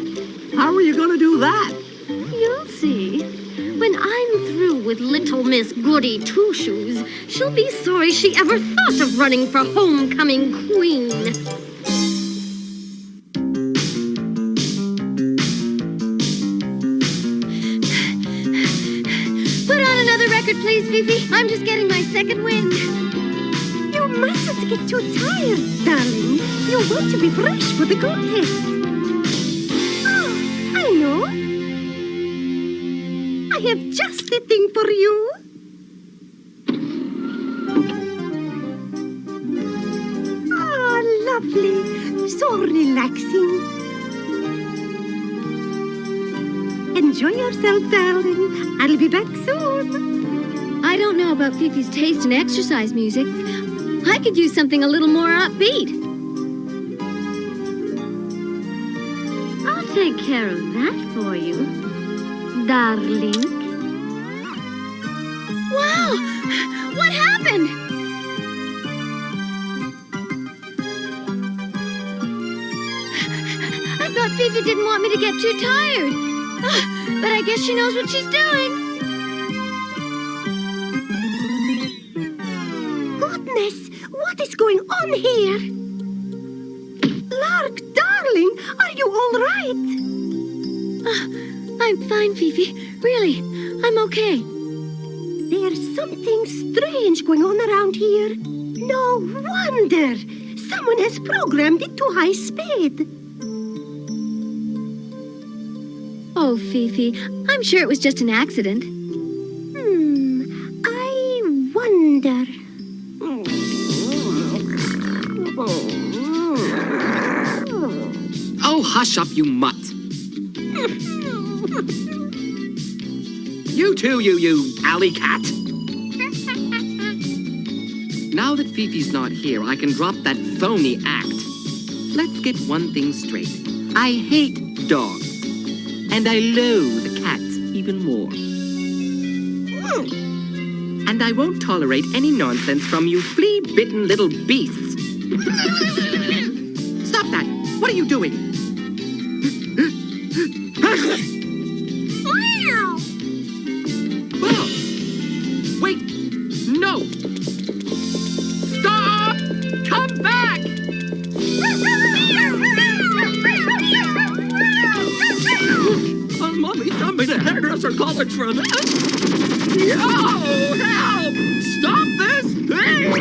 How are you going to do that? You'll see. When I'm through with little Miss Goody Two-Shoes, she'll be sorry she ever thought of running for homecoming queen. Please, Fifi. I'm just getting my second wind. You mustn't get too tired, darling. You want to be fresh for the contest. Oh, I know. I have just the thing for you. Ah, lovely. So relaxing. Enjoy yourself, darling. I'll be back soon. I don't know about Fifi's taste in exercise music. I could use something a little more upbeat. I'll take care of that for you, darling. Wow! What happened? I thought Fifi didn't want me to get too tired. But I guess she knows what she's doing. What is going on here? Lark, darling, are you all right? I'm fine, Fifi. Really, I'm okay. There's something strange going on around here. No wonder. Someone has programmed it to high speed. Oh, Fifi, I'm sure it was just an accident. I wonder. Oh, hush up, you mutt. You too, you alley cat. Now that Fifi's not here, I can drop that phony act. Let's get one thing straight. I hate dogs. And I loathe cats even more. And I won't tolerate any nonsense from you flea-bitten little beasts. Stop that! What are you doing? Oh. Wait! No! Stop! Come back! Oh, Mommy sent me to hairdresser college for this. No! Help! Stop this thing!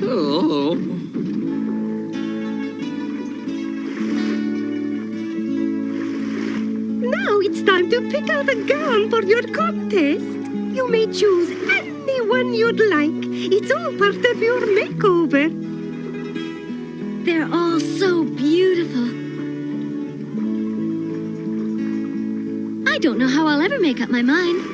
Oh. Now it's time to pick out a gown for your contest. You may choose any one you'd like. It's all part of your makeover. They're all so beautiful. I don't know how I'll ever make up my mind.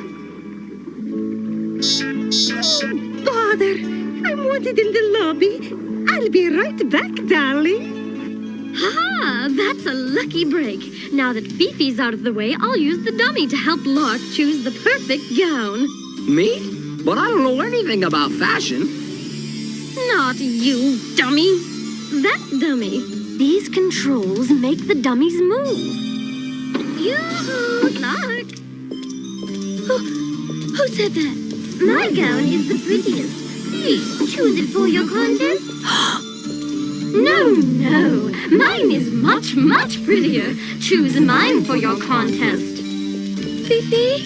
Bother! I'm wanted in the lobby. I'll be right back, darling. Ha! That's a lucky break. Now that Fifi's out of the way, I'll use the dummy to help Lark choose the perfect gown. Me? But I don't know anything about fashion. Not you, dummy. That dummy. These controls make the dummies move. Yoo-hoo, Lark. Who said that? My gown is the prettiest. Please choose it for your contest. No. Mine is much, much prettier. Choose mine for your contest. Fifi,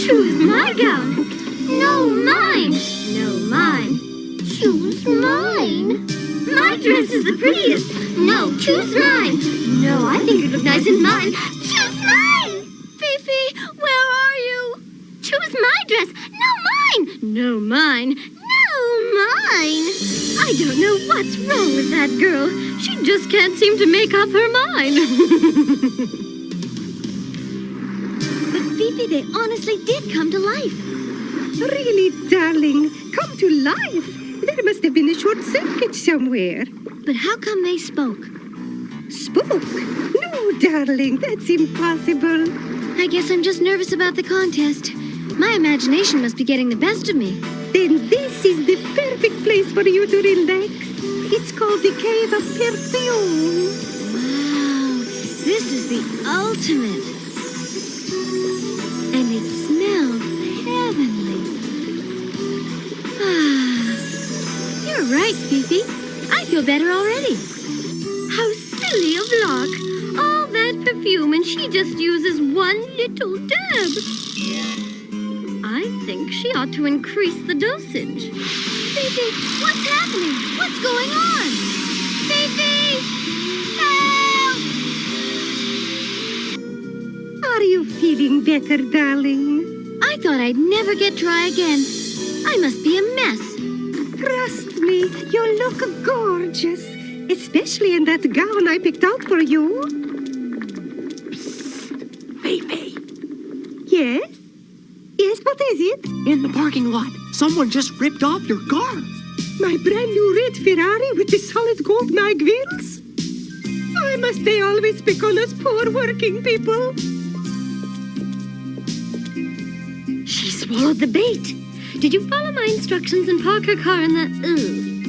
choose my gown. No, mine. No, mine. Choose mine. My dress is the prettiest. No, choose mine. No, I think you'd look nice in mine. Choose mine. Fifi, where are you? Choose my dress. No, mine. No, mine. No, mine. I don't know what's wrong with that girl. She just can't seem to make up her mind. But Fifi, they honestly did come to life. Really, darling, come to life. There must have been a short circuit somewhere. But how come they spoke? Spoke? No, darling, that's impossible. I guess I'm just nervous about the contest. My imagination must be getting the best of me. Then this is the perfect place for you to relax. It's called the Cave of Perfume. Wow, this is the ultimate. And it smells heavenly. You're right, Fifi. I feel better already. How silly of Lark. All that perfume and she just uses one little dab. I think she ought to increase the dosage. Fifi, what's happening? What's going on? Fifi! Help! Are you feeling better, darling? I thought I'd never get dry again. I must be a mess. Trust me, you look gorgeous. Especially in that gown I picked out for you. Psst. Fifi. Yes? Yes, what is it? In the parking lot, someone just ripped off your car. My brand new red Ferrari with the solid gold mag wheels? Why must they always pick on us poor working people? She swallowed the bait. Did you follow my instructions and park her car in the,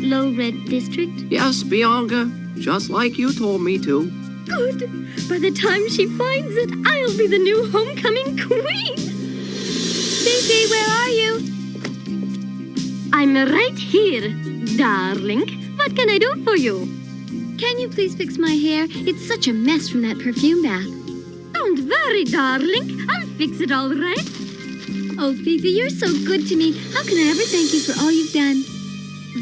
low red district? Yes, Bianca. Just like you told me to. Good. By the time she finds it, I'll be the new homecoming queen. Fifi, where are you? I'm right here, darling. What can I do for you? Can you please fix my hair? It's such a mess from that perfume bath. Don't worry, darling. I'll fix it all right. Oh, Fifi, you're so good to me. How can I ever thank you for all you've done?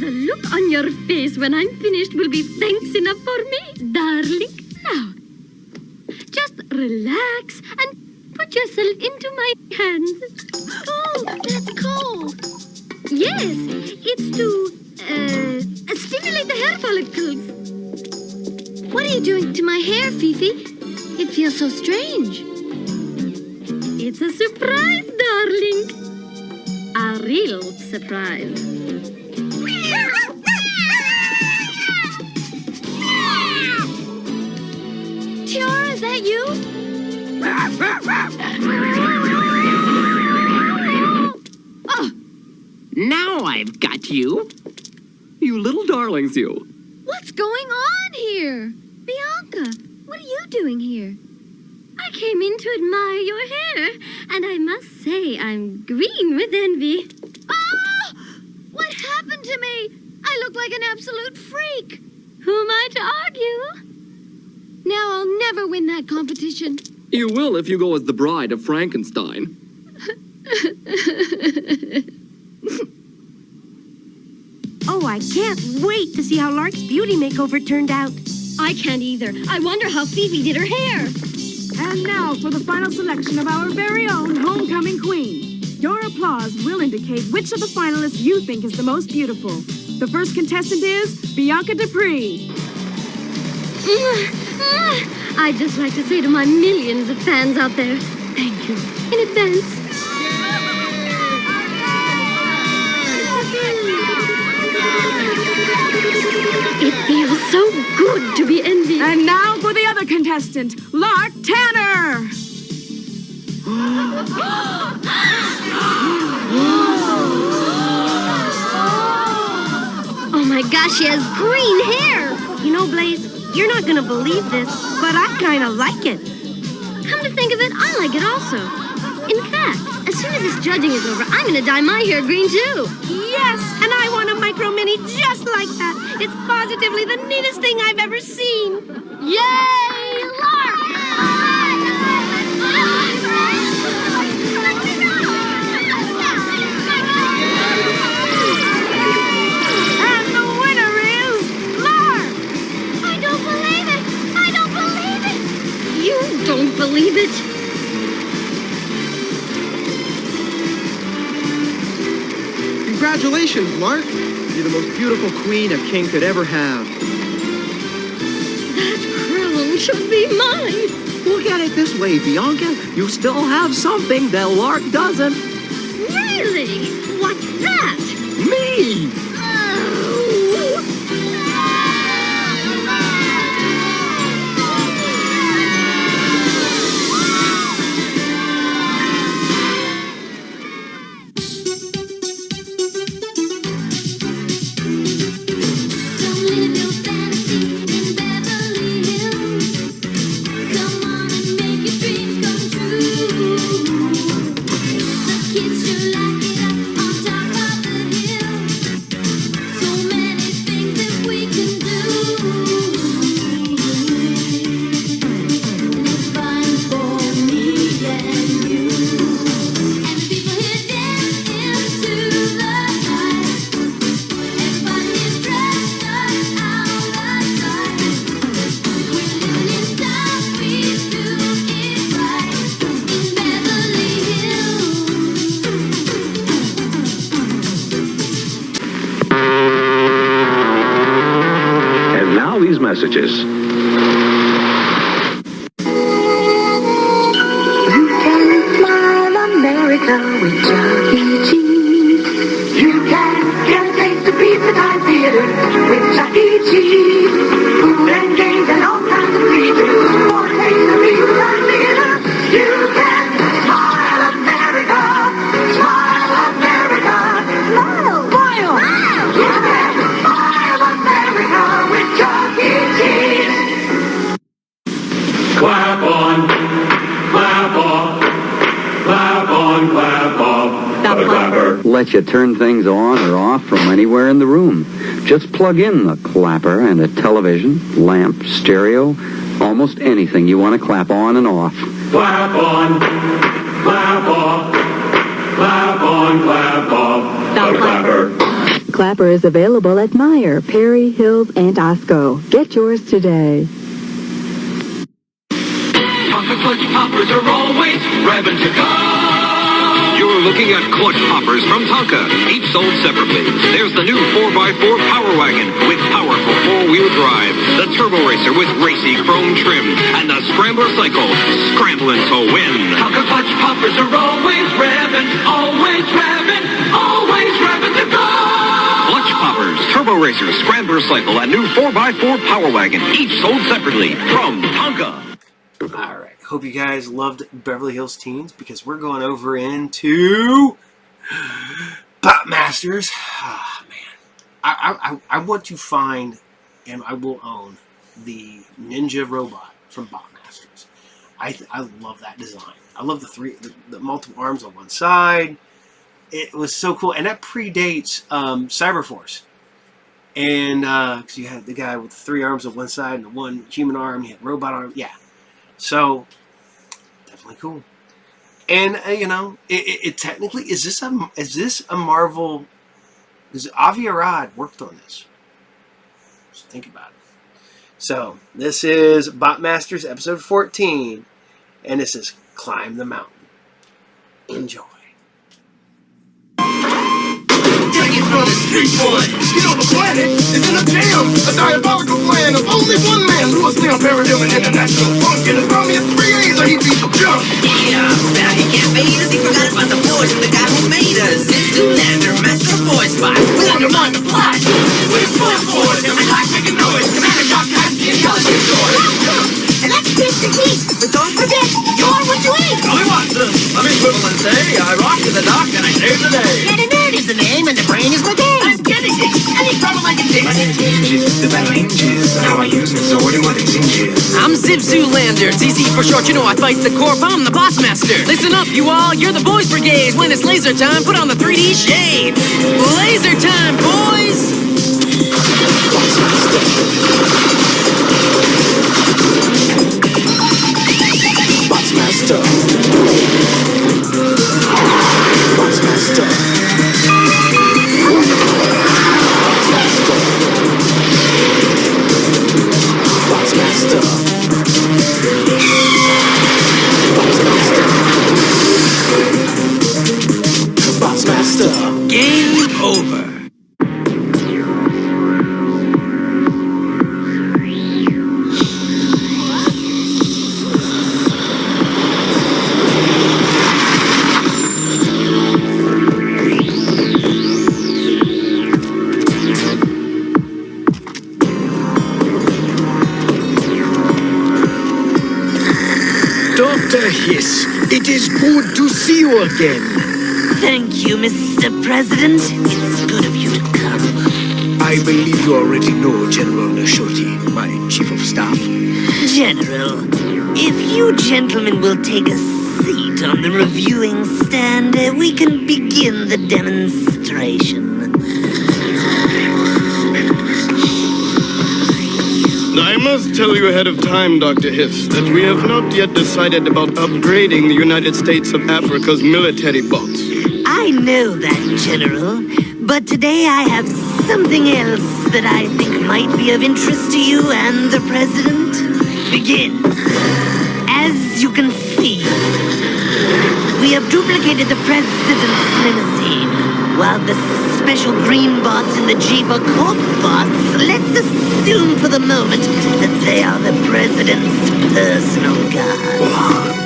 The look on your face when I'm finished will be thanks enough for me, darling. Now, just relax and put yourself into my hands. Oh, that's cold. Yes, it's to, stimulate the hair follicles. What are you doing to my hair, Fifi? It feels so strange. It's a surprise, darling. real surprise. Tiara, is that you? Oh, now I've got you. You little darlings, you. What's going on here? Bianca, what are you doing here? I came in to admire your hair, and I must say I'm green with envy. Oh! What happened to me? I look like an absolute freak. Who am I to argue? Now I'll never win that competition. You will if you go as the bride of Frankenstein. Oh, I can't wait to see how Lark's beauty makeover turned out. I can't either. I wonder how Phoebe did her hair. And now for the final selection of our very own homecoming queen. Your applause will indicate which of the finalists you think is the most beautiful. The first contestant is Bianca Dupree. I'd just like to say to my millions of fans out there, thank you in advance. It feels so good to be envied. And now for the other contestant, Lark Tanner. Oh my gosh, she has green hair. You know, Blaze, you're not gonna believe this, but I kinda like it. Come to think of it, I like it also. In fact, as soon as this judging is over, I'm gonna dye my hair green too. Yes, and I want a micro mini just like that. It's positively the neatest thing I've ever seen. Yay, Lark! And the winner is Lark! I don't believe it! I don't believe it! You don't believe it! Congratulations, Lark. You're the most beautiful queen a king could ever have. That crown should be mine. Look at it this way, Bianca. You still have something that Lark doesn't. Really? What's that? Me! Messages. You can smile America with Chuck E. Cheese. You can get a taste of pizza time theater with Chuck E. Cheese. Food and games and all kinds of features for a taste of pizza time theater. You can smile America. Smile America. Smile. Smile. You can smile America with Chuck E. Cheese. Clap on, clap off, clap on, clap off. The clapper lets you turn things on or off from anywhere in the room. Just plug in the clapper and a television, lamp, stereo, almost anything you want to clap on and off. Clap on, clap off, clap on, clap off. The clapper. Clapper is available at Meijer, Perry, Hills, and Osco. Get yours today. Clutch poppers are always revving to go. You're looking at clutch poppers from Tonka, each sold separately. There's the new 4x4 Power Wagon with powerful four-wheel drive, the Turbo Racer with racy chrome trim, and the Scrambler Cycle, scrambling to win. Tonka clutch poppers are always revving, always revving, always Turbo Racer, Scrambler Cycle, and new 4x4 Power Wagon, each sold separately from Tonka. Alright, hope you guys loved Beverly Hills Teens, because we're going over into Bot Masters. Ah, man. I want to find, and I will own, the Ninja Robot from Bot Masters. I love that design. I love the multiple arms on one side. It was so cool, and that predates Cyberforce. And because you had the guy with 3 arms on one side and the 1 human arm, you had robot arm, yeah. So definitely cool. And you know, it technically is this a Marvel? Because Avi Arad worked on this. Just think about it. So this is Bot Masters episode 14, and this is Climb the Mountain. Enjoy. Taking from the street boy. You know the planet is in a jam. A diabolical plan of only one man who was now paradigm and international funk. And his mommy is 3 A's or he beat the jump. Yeah, now he can't fade us. He forgot about the boys and the guy who made us. It's Zoolander, master of voice spot. We'll undermine the plot. With his voice boys, and we like making noise. And I got guys the intelligence story. And let's keep the heat, but don't forget, you're what you eat. Joey Watson, let me swivel and say, I rock to the dock and I save the day. Yeah, the nerd is the name and the brain is the game. I'm getting it. Any problem I can fix. My name's Hinges, the battle hinges. How I use my sword and what it hinges. I'm Ziv Zoolander, ZZ for short, you know I fight the corp, I'm the boss master. Listen up, you all, you're the boys brigade. When it's laser time, put on the 3D shade. Laser time, boys! Boss master. Boss master. Boss master. Boss master. Boss master. Game over. Hiss, it is good to see you again. Thank you, Mr. President. It's good of you to come. I believe you already know General Nashoti, my chief of staff. General, if you gentlemen will take a seat on the reviewing stand, we can begin the demonstration. I must tell you ahead of time, Dr. Hiss, that we have not yet decided about upgrading the United States of Africa's military bots. I know that, General, but today I have something else that I think might be of interest to you and the President. Begin. As you can see, we have duplicated the President's limousine, while the special green bots in the Jeep are corp bots. Let's assume for the moment that they are the President's personal guards.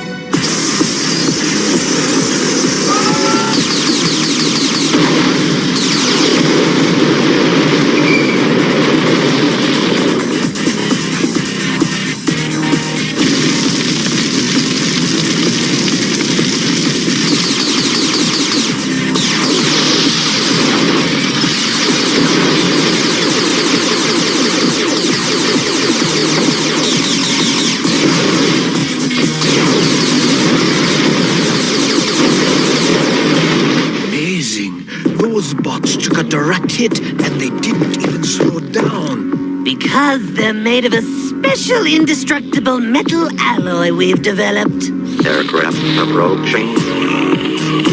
Took a direct hit and they didn't even slow down. Because they're made of a special indestructible metal alloy we've developed. Aircraft approaching.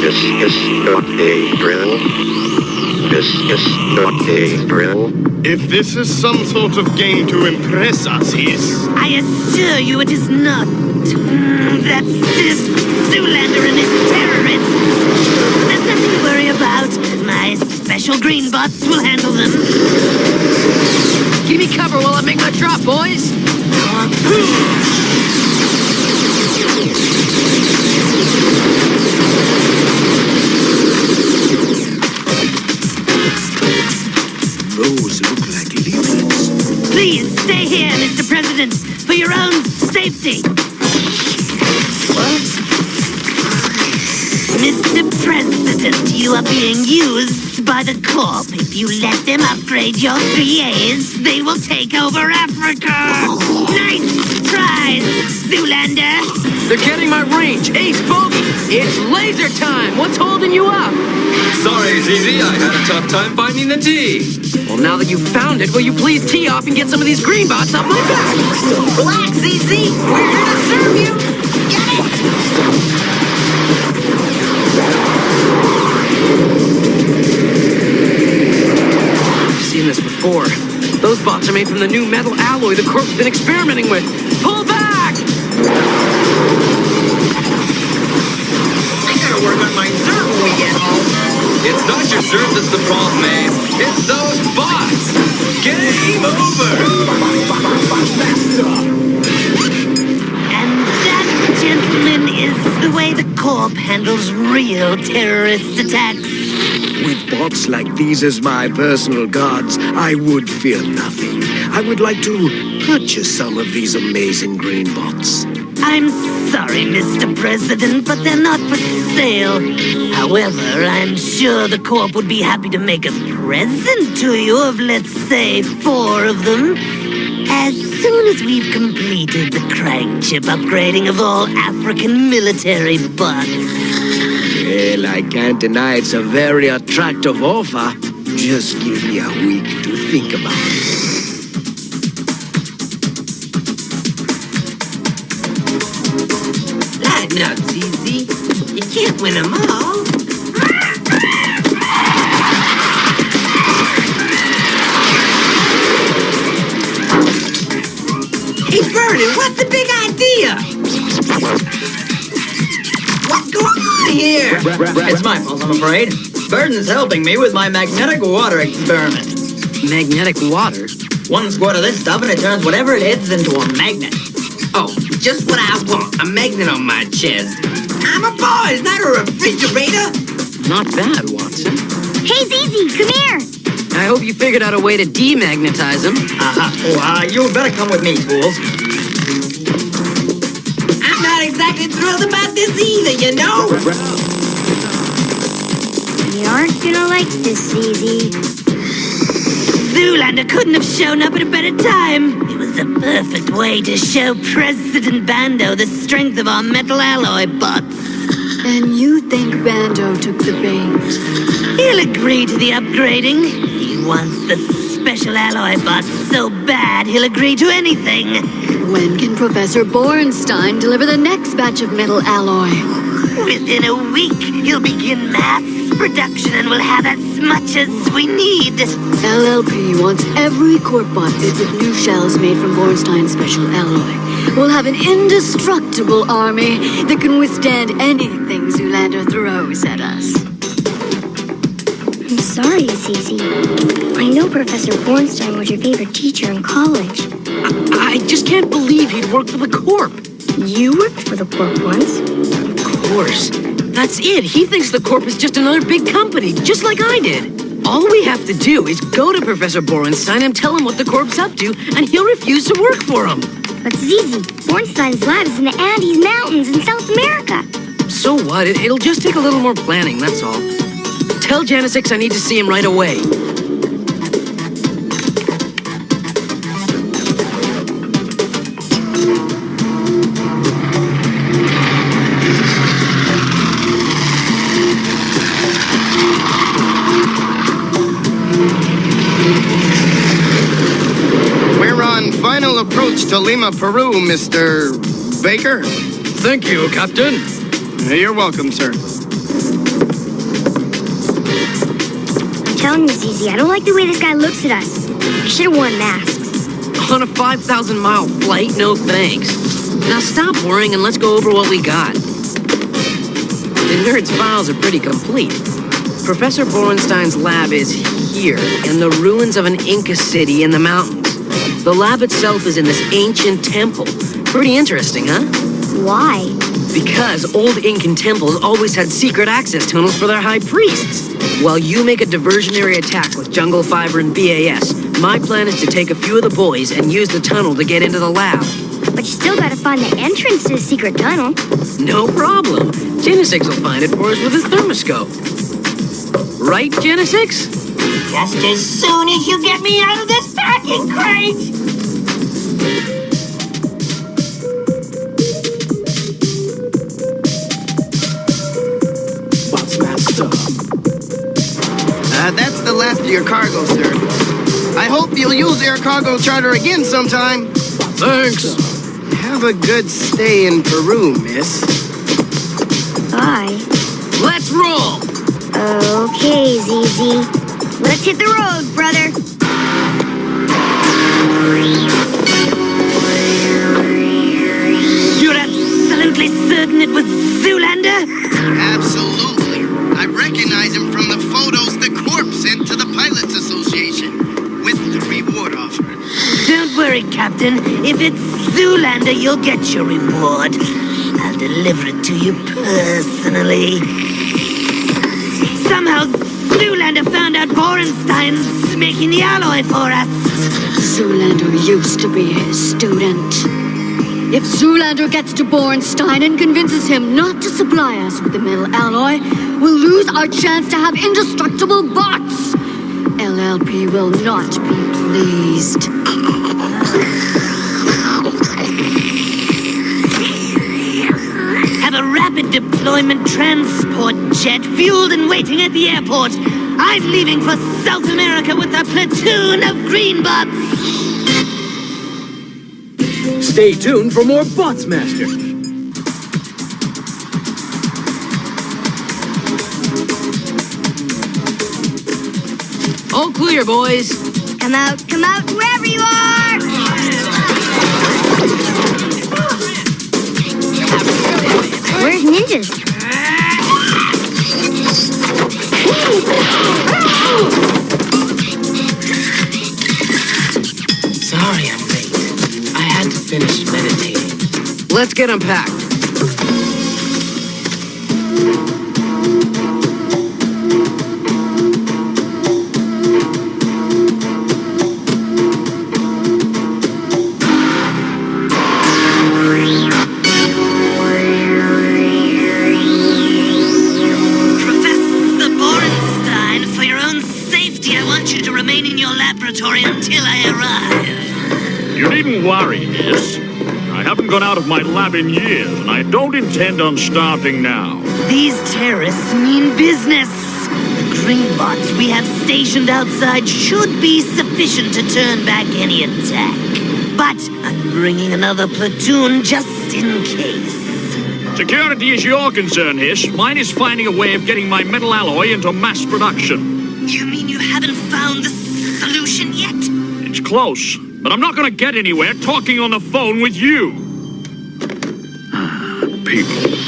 This is not a drill. This is not a drill. If this is some sort of game to impress us, Hiss. I assure you it is not. That's this Zoolander and his terrorists. There's nothing to worry about. My special green bots will handle them. Give me cover while I make my drop, boys. Those look President, for your own safety. What? Mr. President, you are being used by the Corp. If you let them upgrade your 3As, they will take over Africa. Nice try, Zoolander. They're getting my range. Ace Bogey, it's laser time. What's holding you up? Sorry, ZZ, I had a tough time finding the tea. Well, now that you've found it, will you please tee off and get some of these green bots off my back? Relax, ZZ. We're here to serve you. Get it? I've seen this before. Those bots are made from the new metal alloy the Corp's been experimenting with. Pull back! I gotta work on my serve when we get home. It's not your serve that's the problem, Ace. It's those bots. Game over. And that, gentlemen, is the way the Corp handles real terrorist attacks. With bots like these as my personal gods, I would fear nothing. I would like to purchase some of these amazing green bots. I'm sorry, Mr. President, but they're not for sale. However, I'm sure the Corp would be happy to make a present to you of, let's say, 4 of them. As soon as we've completed the crank chip upgrading of all African military bots. Well, I can't deny it's a very attractive offer. Just give me a week to think about it. Lighten up, ZZ. You can't win them all. Hey, Vernon, what's the big idea? What's going on here? It's my fault, I'm afraid. Burden's helping me with my magnetic water experiment. Magnetic water? 1 squirt of this stuff and it turns whatever it hits into a magnet. Oh, just what I want. A magnet on my chest. I'm a boy. Is that a refrigerator? Not bad, Watson. Hey, ZZ, come here. I hope you figured out a way to demagnetize him. You better come with me, fools. I'm not exactly thrilled about this either, you know? You aren't gonna like this, ZZ. Zoolander couldn't have shown up at a better time. It was a perfect way to show President Bando the strength of our metal alloy bots. And you think Bando took the bait? He'll agree to the upgrading. He wants the special alloy bots so bad he'll agree to anything. When can Professor Bornstein deliver the next batch of metal alloy? Within a week, he'll begin mass production and we'll have as much as we need. LLP wants every Corpbot fit with new shells made from Bornstein's special alloy. We'll have an indestructible army that can withstand anything Zoolander throws at us. I'm sorry, ZZ. I know Professor Bornstein was your favorite teacher in college. I just can't believe he'd work for the Corp. You worked for the Corp once. Of course. That's it. He thinks the Corp is just another big company, just like I did. All we have to do is go to Professor Bornstein and tell him what the Corp's up to, and he'll refuse to work for him. But ZZ, Bornstein's lab is in the Andes Mountains in South America. So what? It'll just take a little more planning, that's all. Tell Janisix I need to see him right away. We're on final approach to Lima, Peru, Mr. Baker. Thank you, Captain. You're welcome, sir. I'm telling you, ZZ, I don't like the way this guy looks at us. He should have worn masks. On a 5,000-mile flight? No thanks. Now stop worrying and let's go over what we got. The nerd's files are pretty complete. Professor Bornstein's lab is here, in the ruins of an Inca city in the mountains. The lab itself is in this ancient temple. Pretty interesting, huh? Why? Because old Incan temples always had secret access tunnels for their high priests. While you make a diversionary attack with jungle fiber and BAS, my plan is to take a few of the boys and use the tunnel to get into the lab. But you still gotta find the entrance to the secret tunnel. No problem. Genesix will find it for us with his thermoscope. Right, Genesix? Just as soon as you get me out of this packing crate! That's the last of your cargo, sir. I hope you'll use air cargo charter again sometime. Thanks. Have a good stay in Peru, miss. Bye. Let's roll! Okay, ZZ. Let's hit the road, brother. You're absolutely certain it was Zoolander? Absolutely. I recognize him from the photos the Corp sent to the Pilots Association with the reward offer. Don't worry, Captain. If it's Zoolander, you'll get your reward. I'll deliver it to you personally. Somehow, Zoolander found out Borenstein's making the alloy for us. Zoolander used to be his student. If Zoolander gets to Borenstein and convinces him not to supply us with the metal alloy, we'll lose our chance to have indestructible bots. LLP will not be pleased. Have a rapid deployment transport jet fueled and waiting at the airport. I'm leaving for South America with a platoon of green bots. Stay tuned for more Bots Master. All clear, boys. Come out, wherever you are! Where's Ninjas? Sorry I'm late. I had to finish meditating. Let's get unpacked. Until I arrive. You needn't worry, miss. I haven't gone out of my lab in years, and I don't intend on starting now. These terrorists mean business. The green bots we have stationed outside should be sufficient to turn back any attack. But I'm bringing another platoon just in case. Security is your concern, Hiss. Mine is finding a way of getting my metal alloy into mass production. You mean you haven't found the solution yet? It's close, but I'm not going to get anywhere talking on the phone with you. People.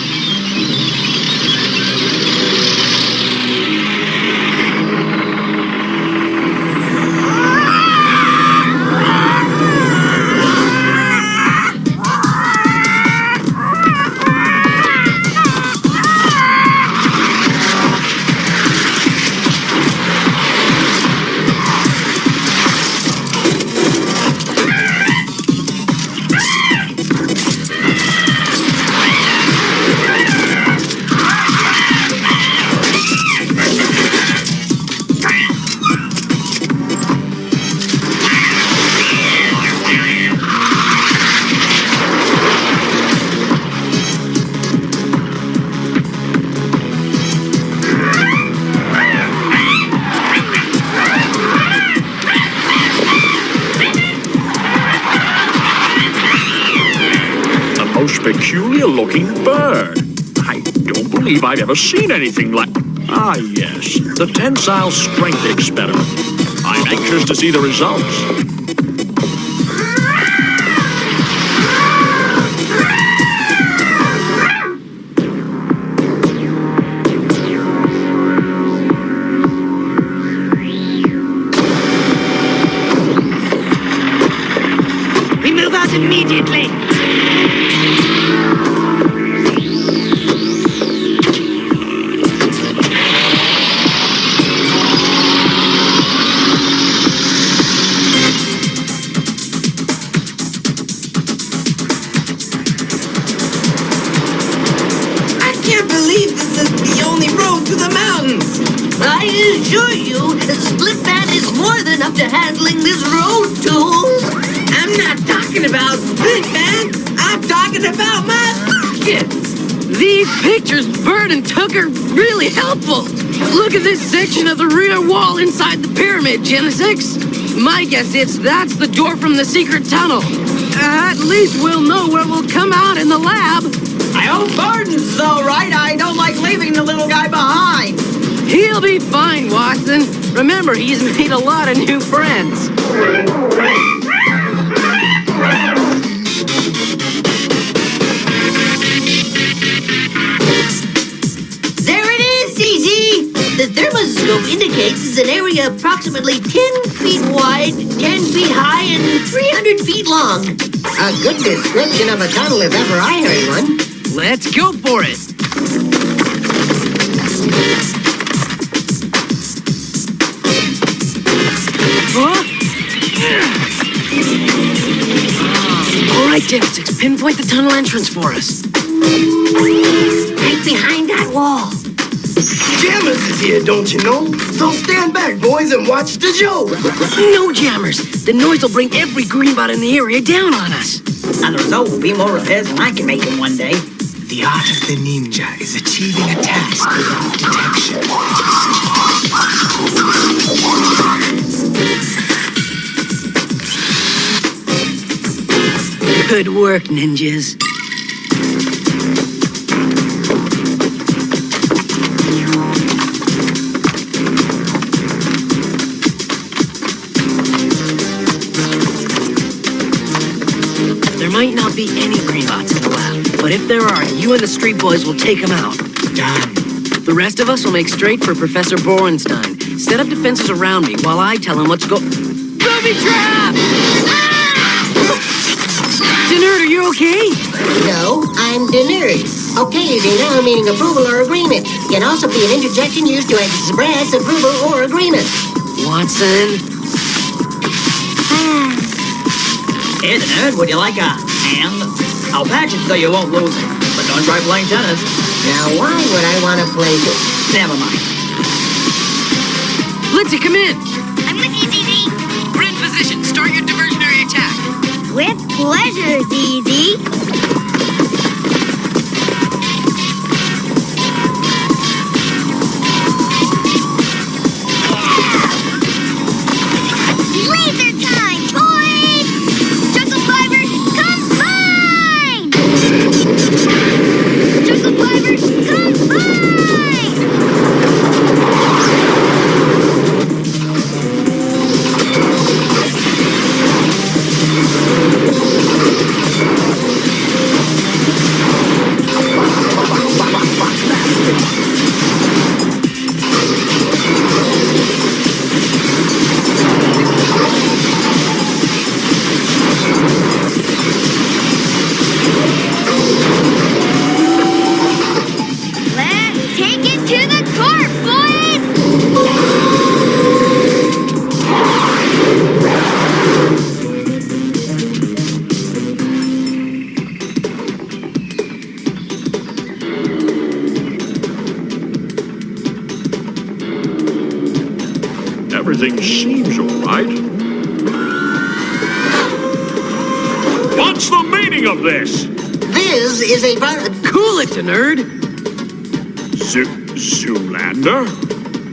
Peculiar-looking bird. I don't believe I've ever seen anything like... Ah, yes, the tensile strength experiment. I'm anxious to see the results. We move out immediately. assure you, Splitbat is more than up to handling this road tools. I'm not talking about Splitbat. I'm talking about my circuits. These pictures Vern took are really helpful. Look at this section of the rear wall inside the pyramid, Genesix. My guess is that's the door from the secret tunnel. At least we'll know where we'll come out in the lab. I hope Vern's all right. I don't like leaving the little guy behind. He'll be fine, Watson. Remember, he's made a lot of new friends. There it is, ZZ! The thermoscope indicates it's an area approximately 10 feet wide, 10 feet high, and 300 feet long. A good description of a tunnel if ever I heard one. Let's go for it. Huh? All right, Jayce, pinpoint the tunnel entrance for us. Right behind that wall. Jammers is here, don't you know? So stand back, boys, and watch the show. No jammers. The noise will bring every greenbot in the area down on us. And the result will be more repairs than I can make in one day. The art of the ninja is achieving a task without detection. Good work, ninjas. There might not be any greenbots in the lab, but if there are, you and the street boys will take them out. Done. The rest of us will make straight for Professor Borenstein. Set up defenses around me while I tell him what's Booby trap! Denerd, are you okay? No, I'm Denerd. Okay is a noun meaning approval or agreement. Can also be an interjection used to express approval or agreement. Watson. Hey, Denerd, would you like a hand? I'll patch it so you won't lose it. But don't try playing tennis. Now, why would I want to play this? Never mind. Lindsay, come in. I'm with you, ZZ. We're in position. Start your diversionary attack. With pleasure, ZZ. Laser time, boys! Jungle Fibers, combine! Jungle Fibers, combine! Let's take it to the court, boys! Everything seems all right. What's the meaning of this? This is a Cool it, Denerd. Zoolander?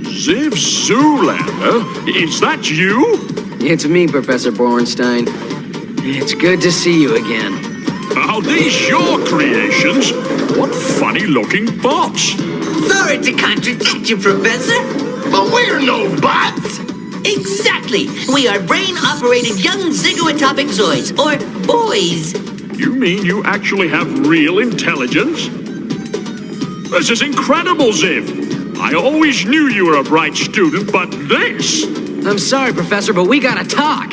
Ziv Zoolander? Is that you? It's me, Professor Borenstein. It's good to see you again. Are these your creations? What funny-looking bots. Sorry to contradict you, Professor. But we're no bots. Exactly. We are brain-operated young zygoatopic zoids, or boys. You mean you actually have real intelligence? This is incredible, Ziv. I always knew you were a bright student, but this... I'm sorry, Professor, but we gotta talk.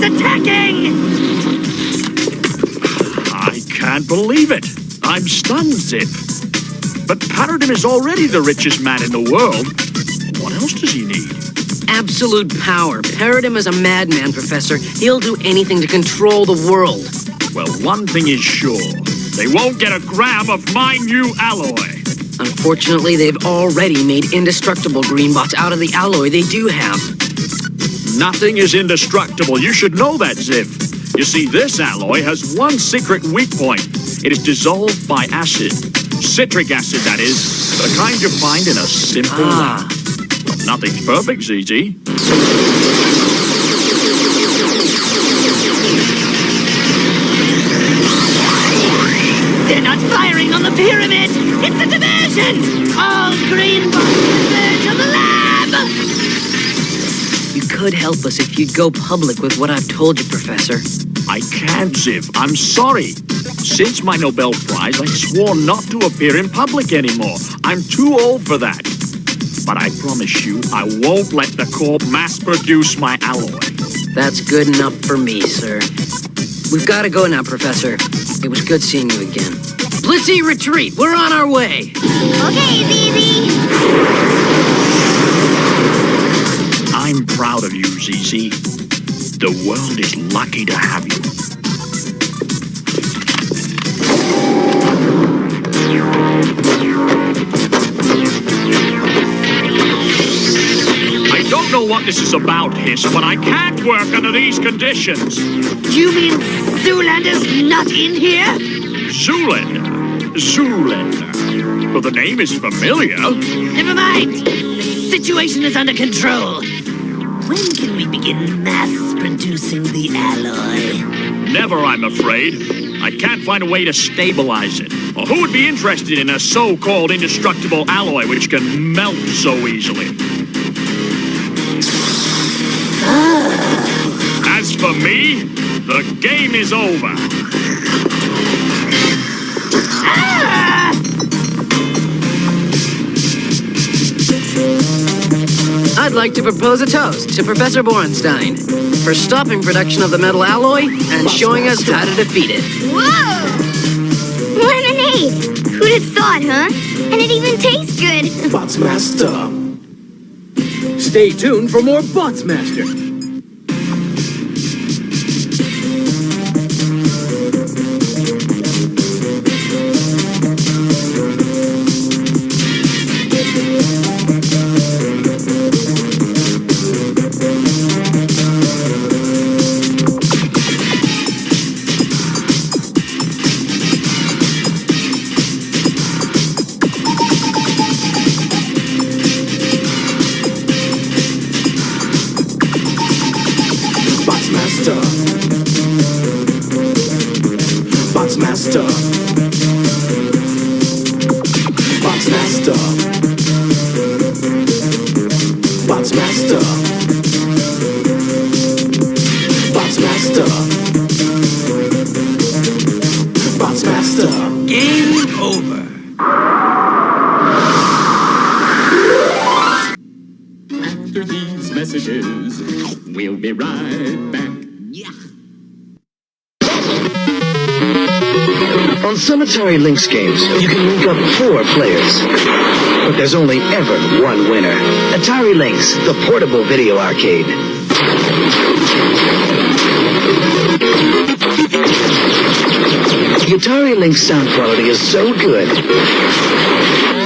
is attacking! I can't believe it. I'm stunned, Zip. But Paradigm is already the richest man in the world. What else does he need? Absolute power. Paradigm is a madman, Professor. He'll do anything to control the world. Well, one thing is sure. They won't get a gram of my new alloy. Unfortunately, they've already made indestructible greenbots out of the alloy they do have. Nothing is indestructible. You should know that, Ziv. You see, this alloy has one secret weak point. It is dissolved by acid. Citric acid, that is. The kind you find in a simple lab. Well, nothing's perfect, ZZ. They're not firing on the pyramid! It's a diversion! All green bots converge on the lab! You could help us if you'd go public with what I've told you, Professor. I can't, Ziv. I'm sorry. Since my Nobel Prize, I swore not to appear in public anymore. I'm too old for that. But I promise you, I won't let the Corp mass-produce my alloy. That's good enough for me, sir. We've got to go now, Professor. It was good seeing you again. Blitzy, retreat! We're on our way! Okay, ZZ! I'm proud of you, ZZ. The world is lucky to have you. I don't know what this is about, Hiss, but I can't work under these conditions. You mean Zoolander's not in here? Zoolander. Well, the name is familiar. Never mind. The situation is under control. When can we begin mass-producing the alloy? Never, I'm afraid. I can't find a way to stabilize it. Well, who would be interested in a so-called indestructible alloy which can melt so easily? As for me, the game is over. I'd like to propose a toast to Professor Borenstein for stopping production of the metal alloy and showing us how to defeat it. Whoa! Lemonade! Who'd have thought, huh? And it even tastes good. Bots Master. Stay tuned for more Bots Master. We'll be right back. On some Atari Lynx games, you can link up 4 players. But there's only ever one winner. Atari Lynx, the portable video arcade. The Atari Lynx sound quality is so good,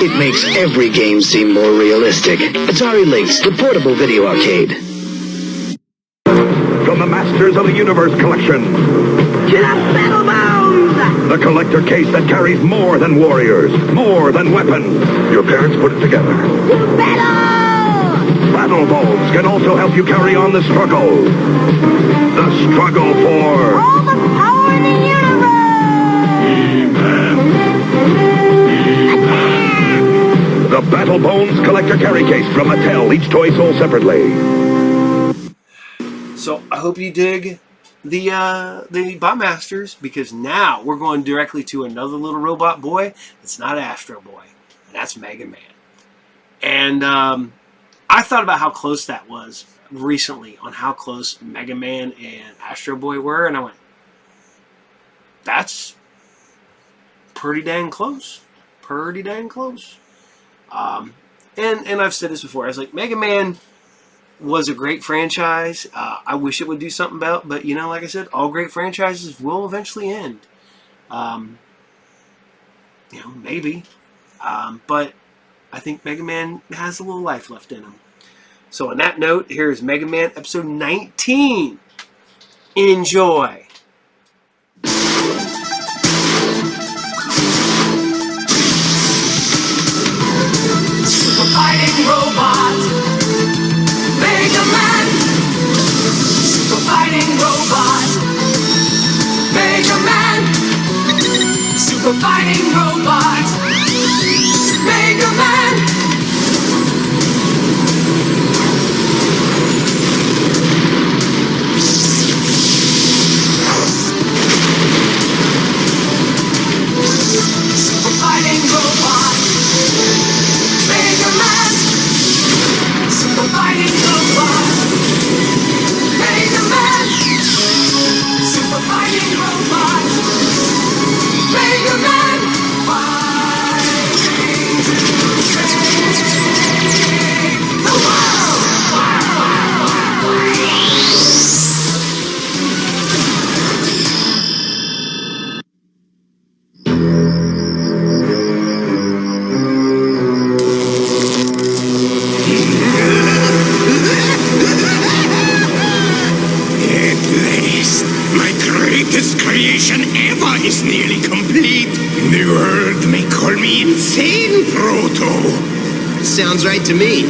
it makes every game seem more realistic. Atari Lynx, the portable video arcade. From the Masters of the Universe collection. Get up, Battlebound! The collector case that carries more than warriors, more than weapons. Your parents put it together. To battle! Battle Bulbs can also help you carry on the struggle. The struggle for... all the power in the universe! The Battle Bones collector carry case from Mattel. Each toy sold separately. So I hope you dig the Bot Masters, because now we're going directly to another little robot boy. It's not Astro Boy, and that's Megaman. And I thought about how close that was recently on how close Megaman and Astro Boy were, and I went, that's pretty dang close. Pretty dang close. And I've said this before. I was like, Megaman was a great franchise. I wish it would do something about, but you know, like I said, all great franchises will eventually end. You know, maybe. But I think Megaman has a little life left in him. So on that note, here's Megaman episode 19. Enjoy. Super fighting robot, Megaman. Super fighting robot, Megaman. Super fighting robot, Megaman. Super fighting robot, Megaman. Super fighting robot, Megaman. Super fighting robot, Megaman. Fighting to save the world. Greatest creation ever is nearly complete. The world may call me insane, Proto. Sounds right to me.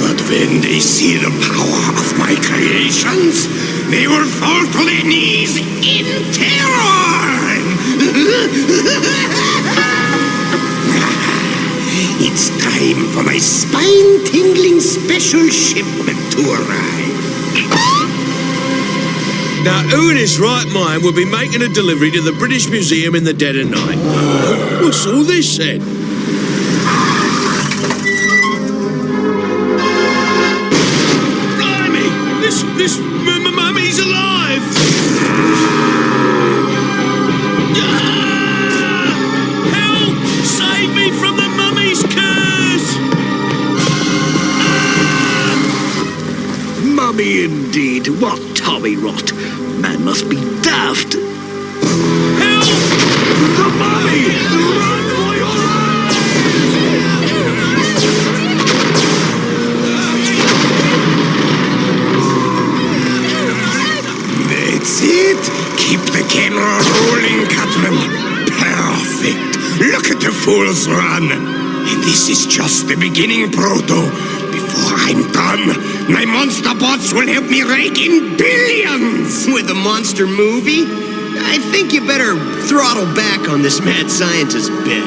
But when they see the power of my creations, they will fall to their knees in terror. It's time for my spine-tingling special shipment to arrive. Now, who in his right mind would be making a delivery to the British Museum in the dead of night? What's all this then? Blimey! This mummy's alive! Ah! Help! Save me from the mummy's curse! Ah! Mummy indeed, what tommy rot! Man must be daft. Help! The mummy! Run for your life! That's it. Keep the camera rolling, Catchaman. Perfect. Look at the fools run. And this is just the beginning, Proto. Before I'm done, my monster bots will help me rake in billions! With a monster movie? I think you better throttle back on this mad scientist bit.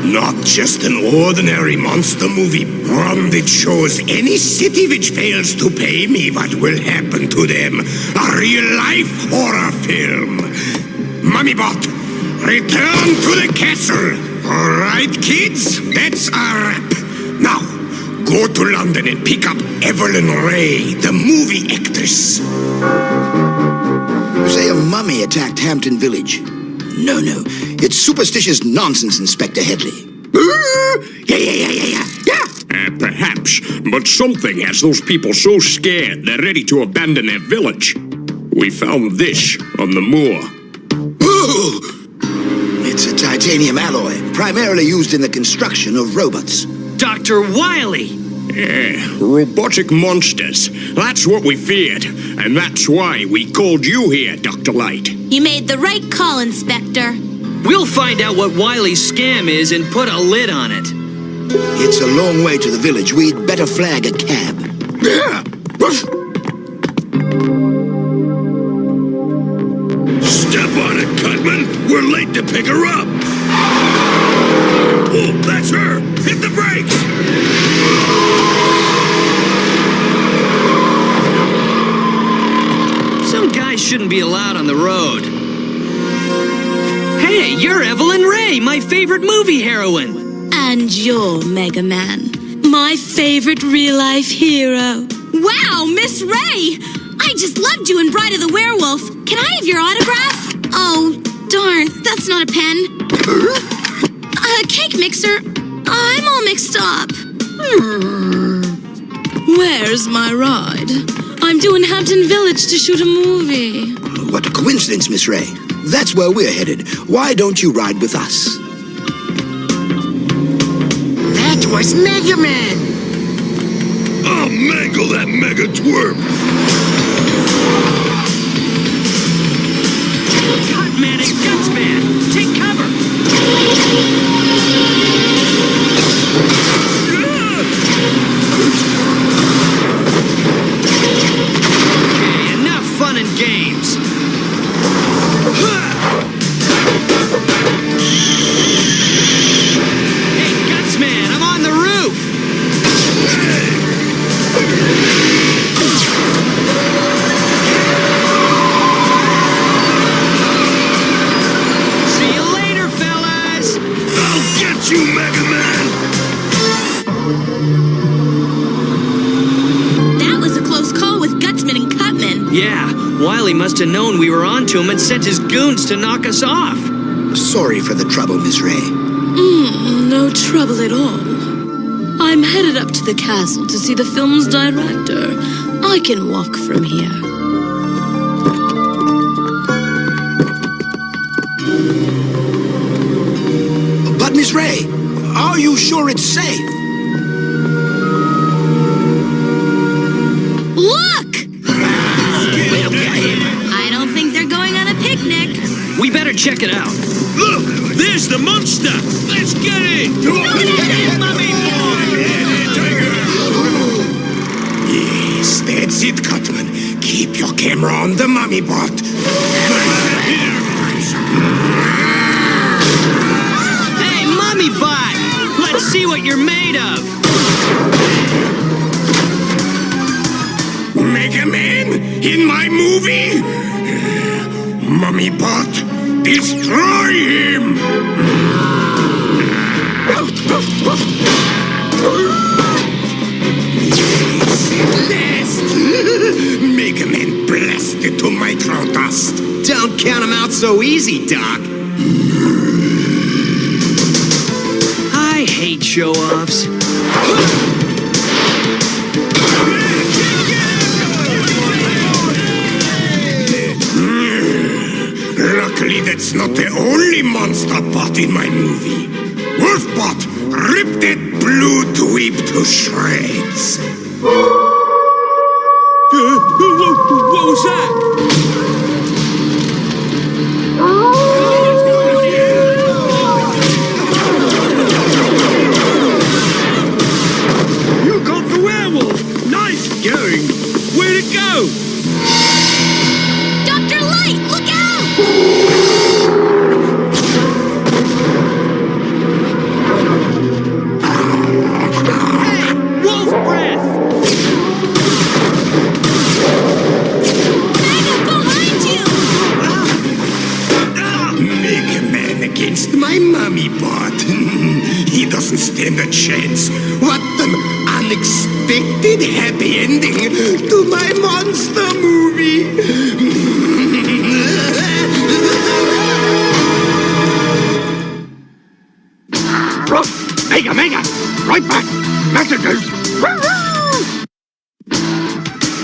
Not just an ordinary monster movie, one that shows any city which fails to pay me what will happen to them. A real-life horror film. Mummybot, return to the castle! All right, kids? That's a wrap. Now, go to London and pick up Evelyn Ray, the movie actress. You say a mummy attacked Hampton Village? No. It's superstitious nonsense, Inspector Headley. Yeah. Perhaps, but something has those people so scared they're ready to abandon their village. We found this on the moor. Ooh! It's a titanium alloy, primarily used in the construction of robots. Dr. Wily! Robotic monsters. That's what we feared. And that's why we called you here, Dr. Light. You made the right call, Inspector. We'll find out what Wily's scam is and put a lid on it. It's a long way to the village. We'd better flag a cab. Step on it, Catchaman. We're late to pick her up. Oh, that's her. Hit the brakes. Some guys shouldn't be allowed on the road. Hey, you're Evelyn Ray, my favorite movie heroine. And you're Megaman, my favorite real-life hero. Wow, Miss Ray! I just loved you in Bride of the Werewolf. Can I have your autograph? Oh, darn, that's not a pen. Cake mixer. I'm all mixed up. Where's my ride? I'm doing Hampton Village to shoot a movie. What a coincidence, Miss Ray. That's where we're headed. Why don't you ride with us? That was Megaman. I'll mangle that mega twerp! Cutman and Gutsman, take cover! Okay, enough fun and games. Hey, Gutsman, I'm on the roof! See you later, fellas! I'll get you, Megaman! That was a close call with Gutsman and Cutman. Yeah, Wily must have known we were onto him and sent his goons to knock us off. Sorry for the trouble, Miss Ray. No trouble at all. I'm headed up to the castle to see the film's director. I can walk from here. But, Miss Ray, are you sure it's safe? Look! I don't think they're going on a picnic. We better check it out. Look! There's the monster! Let's get it! Yes, that's it, Cutman. Keep your camera on the mummy bot. Hey, Mummy Bot! Let's see what you're made of! Megaman in my movie? Mummy bot, destroy him! Last! Megaman blasted to micro dust. Don't count him out so easy, Doc. I hate show-offs. Luckily, that's not the only monster bot in my movie. Wolfbot, rip that blue dweeb to shreds. What was that? You got the werewolf! Nice going! Where'd it go? Dr. Light, look out! Hey, wolf breath! Mega, behind you! Megaman against my mummy bot. He doesn't stand a chance. What an unexpected happy ending to my monster movie. Mega! Right back! Messages!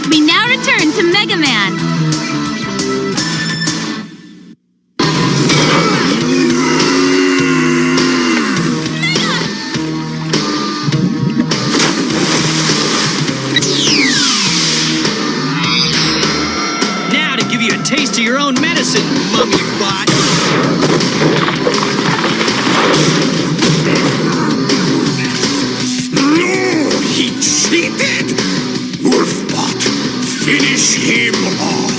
We now return to Megaman. Now to give you a taste of your own medicine, Mummy Bot. No, he cheated! Wolfbot, finish him off!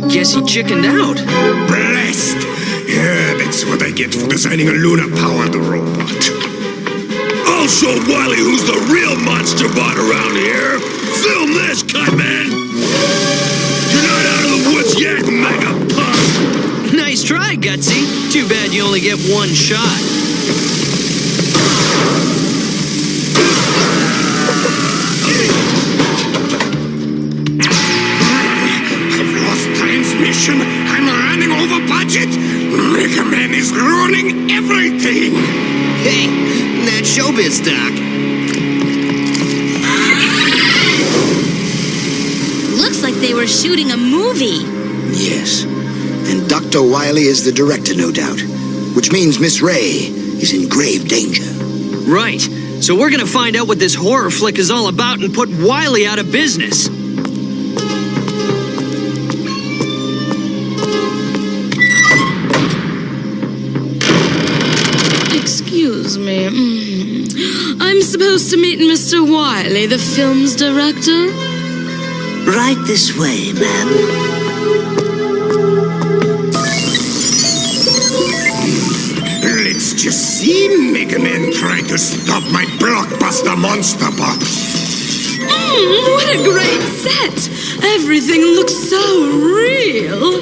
Guess he chickened out. Blast! Yeah, that's what I get for designing a lunar-powered robot. I'll show Wily who's the real monster bot around here. Film this, Catman. You're not out of the woods yet, Mega Punk. Nice try, Gutsy. Too bad you only get one shot. I've lost transmission. I'm running over budget. Megaman is ruining everything. Hey, that's showbiz, Doc. Looks like they were shooting a movie. Yes. And Dr. Wily is the director, no doubt. Which means Miss Ray is in grave danger. Right. So we're gonna find out what this horror flick is all about and put Wily out of business. Excuse me. I'm supposed to meet Mr. Wiley, the film's director? Right this way, ma'am. Let's just see Megaman try to stop my blockbuster monster bot. What a great set! Everything looks so real.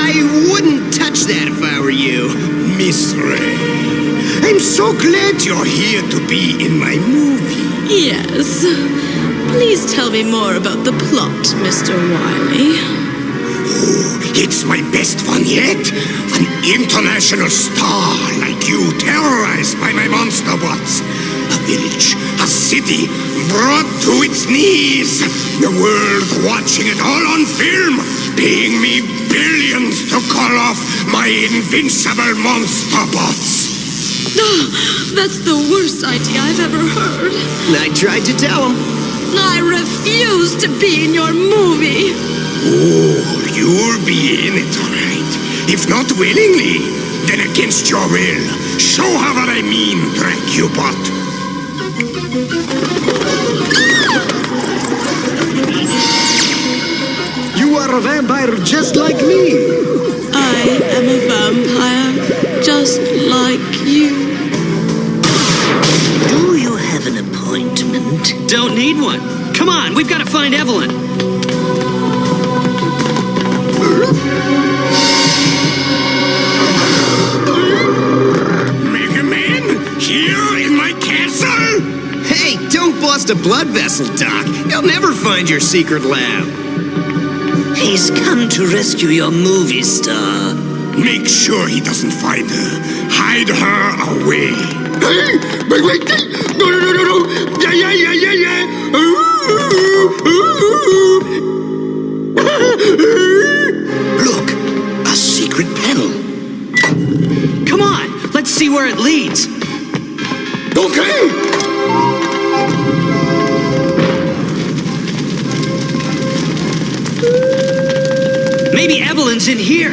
I wouldn't touch that if I were you. Miss Ray, I'm so glad you're here to be in my movie. Yes. Please tell me more about the plot, Mr. Wiley. It's my best one yet. An international star like you terrorized by my monster bots. A village, a city, brought to its knees. The world watching it all on film, paying me billions to call off my invincible monster bots. That's the worst idea I've ever heard. I tried to tell him. I refuse to be in your movie. Oh, you'll be in it, all right. If not willingly, then against your will. Show her what I mean, Dracubot. You are a vampire just like me. I am a vampire just like you. Do you have an appointment? Don't need one. Come on, we've got to find Evelyn. Megaman, here in my castle? Hey, don't bust a blood vessel, Doc. He'll never find your secret lab. He's come to rescue your movie star. Make sure he doesn't find her. Hide her away. Hey! Wait! No! Yeah! Look, a secret panel. Come on, let's see where it leads. Okay! Maybe Evelyn's in here.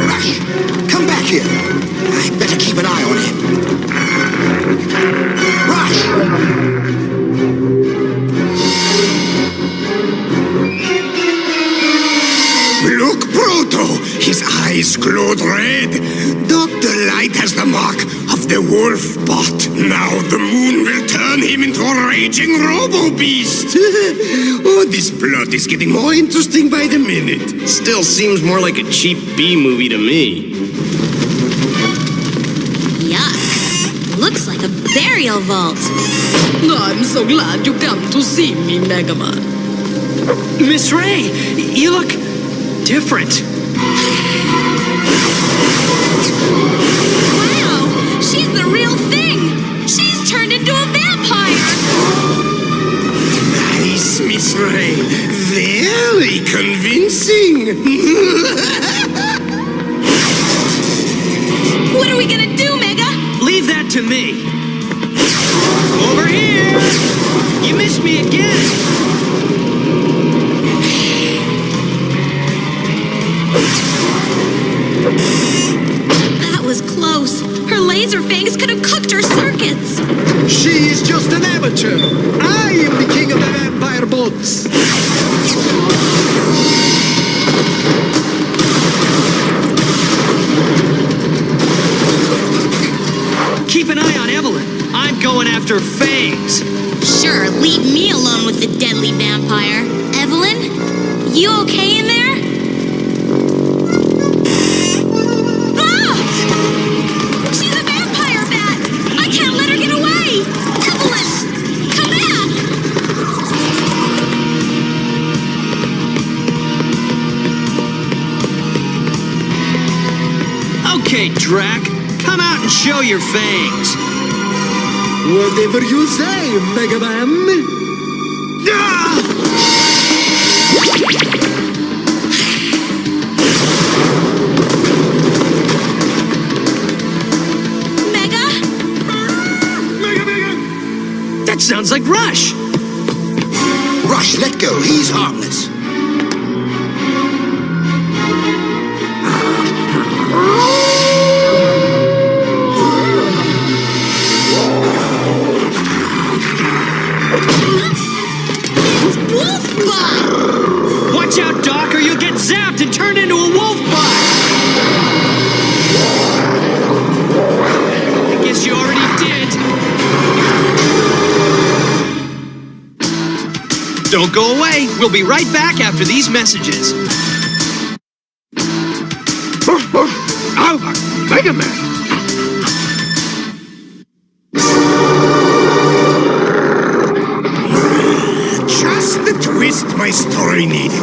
Rush, come back here. I better keep an eye on him. Rush! Look, Proto! His eyes glowed red. Dr. Light has the mark of the wolf bot. Now the moon will turn him into a raging robo-beast. Oh, this plot is getting more interesting by the minute. Still seems more like a cheap B movie to me. Yuck. Looks like a burial vault. I'm so glad you come to see me, Megaman. Miss Ray, you look different. Wow, she's the real thing. She's turned into a vampire. Nice, Miss Ray. Very convincing. What are we gonna do, Mega? Leave that to me. Over here. You missed me again. That was close. Her laser fangs could have cooked her circuits. She is just an amateur. I am the king of the vampire bots. You okay in there? Ah! She's a vampire bat! I can't let her get away! Evelyn! Come back! Okay, Drac, come out and show your fangs. Whatever you say, Megaman. Mega? That sounds like Rush. Rush, let go. He's harmless. Watch out, Doc, or you'll get zapped and turned into a wolf bot! I guess you already did. Don't go away. We'll be right back after these messages. Megaman! Just the twist my story needed.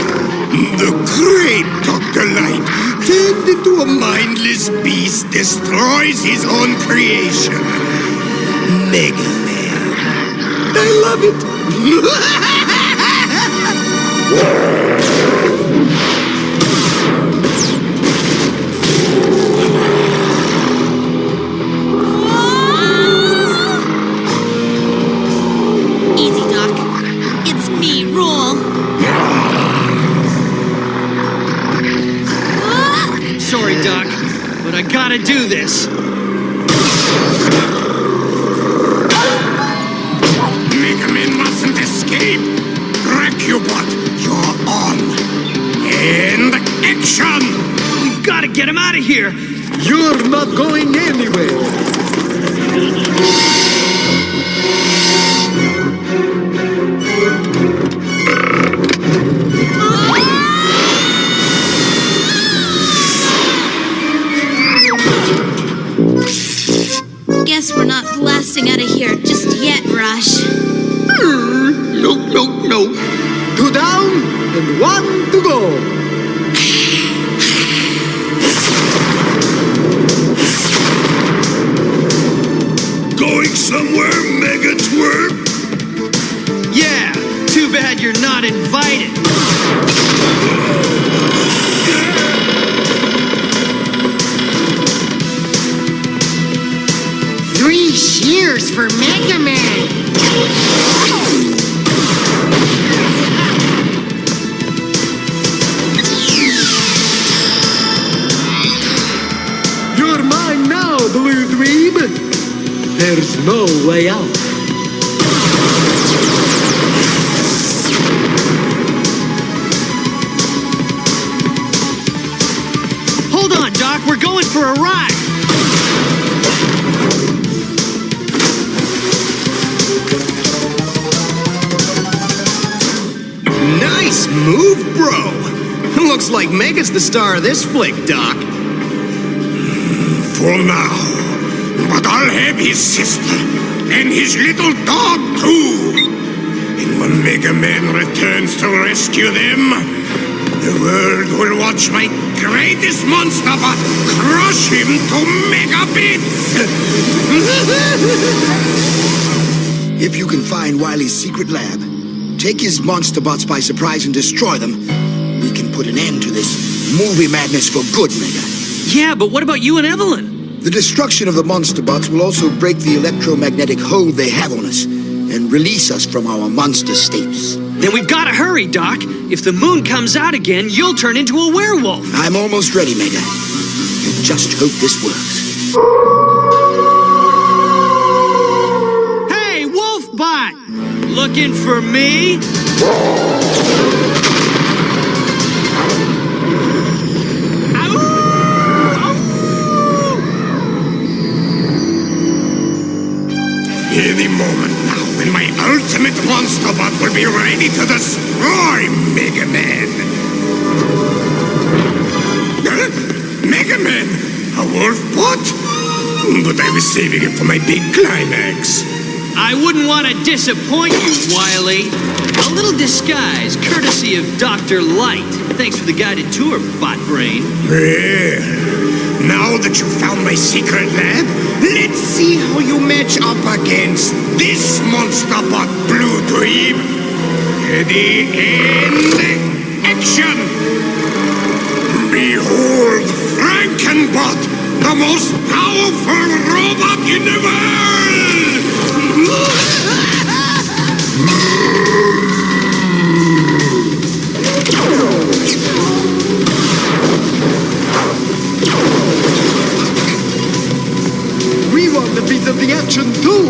The great Dr. Light, turned into a mindless beast, destroys his own creation. Megaman. I love it. Easy, Doc. It's me, Roll. Sorry, Doc, but I gotta do this. Megaman mustn't escape. Dracubot, you're on. And action! We've gotta get him out of here. You're not going anywhere. Guess we're not blasting out of here just yet, Rush. No. 2 down and 1 to go. Going somewhere, Mega Twerp? Yeah, too bad you're not invited. Three cheers for Megaman. You're mine now, Blue Dweeb. There's no way out. Hold on, Doc, we're going for a ride. Nice move, bro. Looks like Mega's the star of this flick, Doc. For now. But I'll have his sister and his little dog, too. And when Megaman returns to rescue them, the world will watch my greatest monster bot crush him to mega bits. If you can find Wily's secret lab, take his monster bots by surprise and destroy them, we can put an end to this movie madness for good, Mega. Yeah, but what about you and Evelyn? The destruction of the monster bots will also break the electromagnetic hold they have on us and release us from our monster states. Then we've got to hurry, Doc. If the moon comes out again, you'll turn into a werewolf. I'm almost ready, Mega. And just hope this works. Hey, Wolfbot! Looking for me? Any moment now, when my ultimate monster bot will be ready to destroy Megaman. A wolf what? But I was saving it for my big climax. I wouldn't want to disappoint you, Wily. A little disguise, courtesy of Dr. Light. Thanks for the guided tour, bot brain. Well, now that you found my secret lab, let's see how you match up against this monster bot blue dweeb. Ready and action! Behold Frankenbot, the most powerful robot in the world! We want a piece of the action too!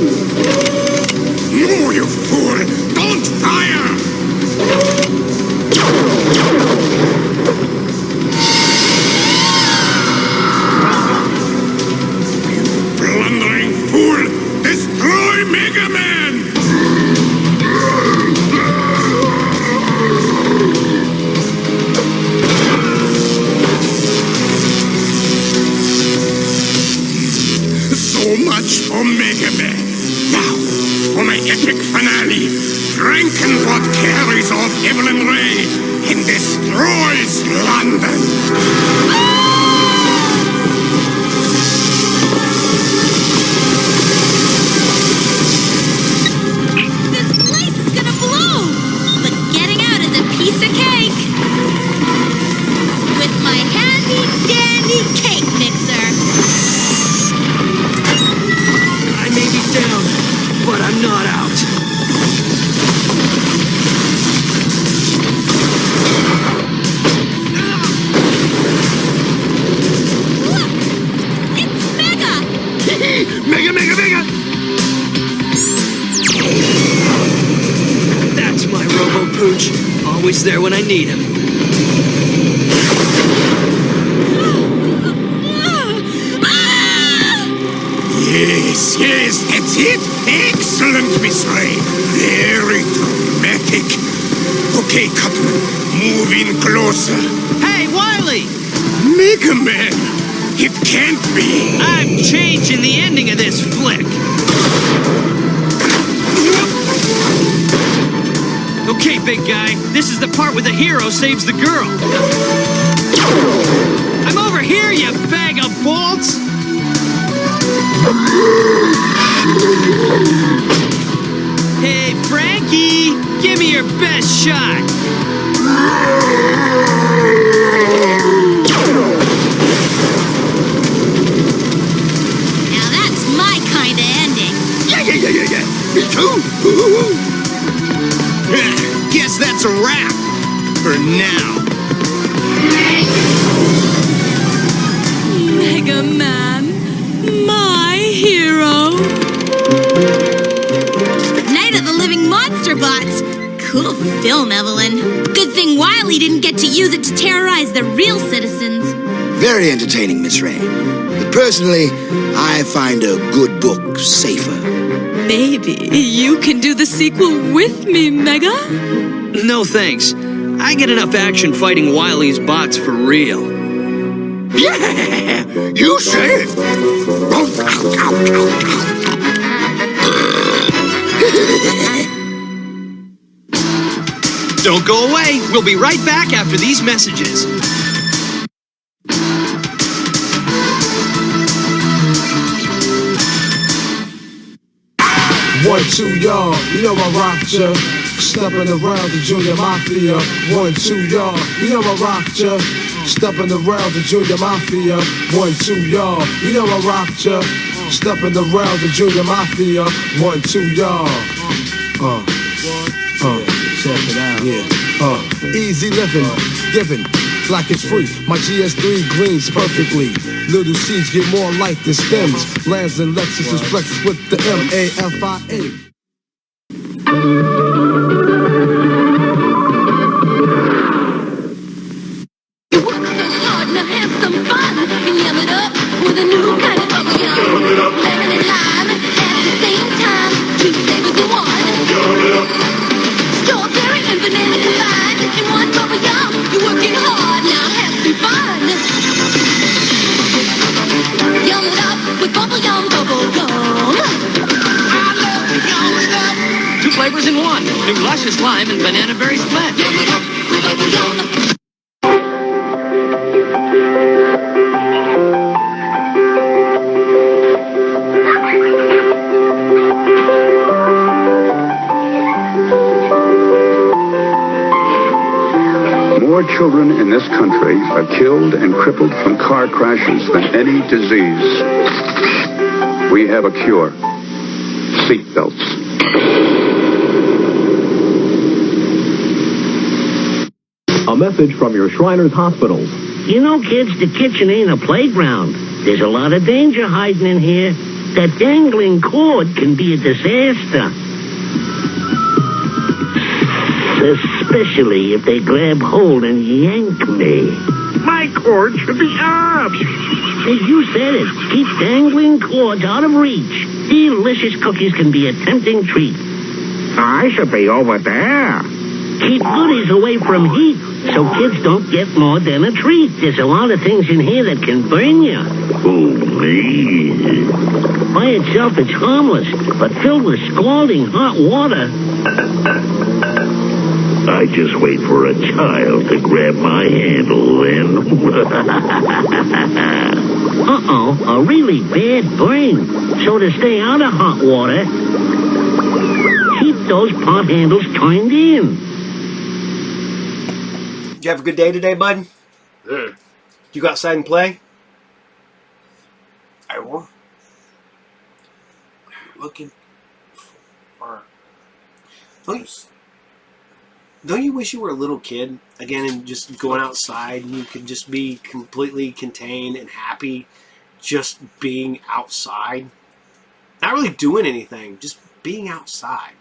No, you fool! Don't fire! You blundering fool! Destroy Megaman! So much for Megaman. Now, for my epic finale, Frankenbot carries off Evelyn Ray and destroys London. This place is gonna blow! But getting out is a piece of cake! With my handy-dandy cake mixer! I may be down, but I'm not out. Look! It's Mega! Mega! That's my Robo-Pooch. Always there when I need him. Yes, that's it. Excellent, Miss Ray. Very dramatic. Okay, Catchaman, move in closer. Hey, Wily! Megaman! It can't be. I'm changing the ending of this flick. Okay, big guy. This is the part where the hero saves the girl. I'm over here, you bag of bolts! Hey, Frankie! Give me your best shot! Now that's my kind of ending. Yeah. Me too. Guess that's a wrap. For now. Megaman, my hero. Night of the Living Monster Bots. Cool film, Evelyn. Good thing Wily didn't get to use it to terrorize the real citizens. Very entertaining, Miss Ray. But personally, I find a good book safer. Maybe you can do the sequel with me, Mega? No thanks. I get enough action fighting Wily's bots for real. Yeah, you said it. Don't go away. We'll be right back after these messages. One, two, y'all, you know I rocked ya. Stepping around the Junior Mafia. 1, 2, y'all, you know I rocked ya. Stepping around the Junior Mafia. 1, 2, y'all, you know I rocked ya. Stepping around the Junior Mafia. 1, 2, y'all. Check it out. Yeah. Easy living, giving like it's free. My GS3 greens perfectly. Little seeds get more light than stems. Lands and Lexus flex with the MAFIA. Hard to have some fun and yum it up with a new kind of bubble yum. Lemon and lime at the same time. Two flavors in one. Strawberry and banana combined in one bubble yum. You're working hard, now have some fun. flavors in one. New luscious lime and banana berry split. More children in this country are killed and crippled from car crashes than any disease. We have a cure. Seatbelts. A message from your Shriners Hospitals. You know, kids, the kitchen ain't a playground. There's a lot of danger hiding in here. That dangling cord can be a disaster. Especially if they grab hold and yank me. My cord should be up. As you said it, keep dangling cords out of reach. Delicious cookies can be a tempting treat. I should be over there. Keep goodies away from heat so kids don't get more than a treat. There's a lot of things in here that can burn you. By itself, it's harmless, but filled with scalding hot water. I just wait for a child to grab my handle and... Uh-oh, a really bad burn. So to stay out of hot water, keep those pot handles turned in. Did you have a good day today, bud? Did you go outside and play? I will. Looking for... Don't you wish you were a little kid again and just going outside and you could just be completely contained and happy just being outside? Not really doing anything, just being outside.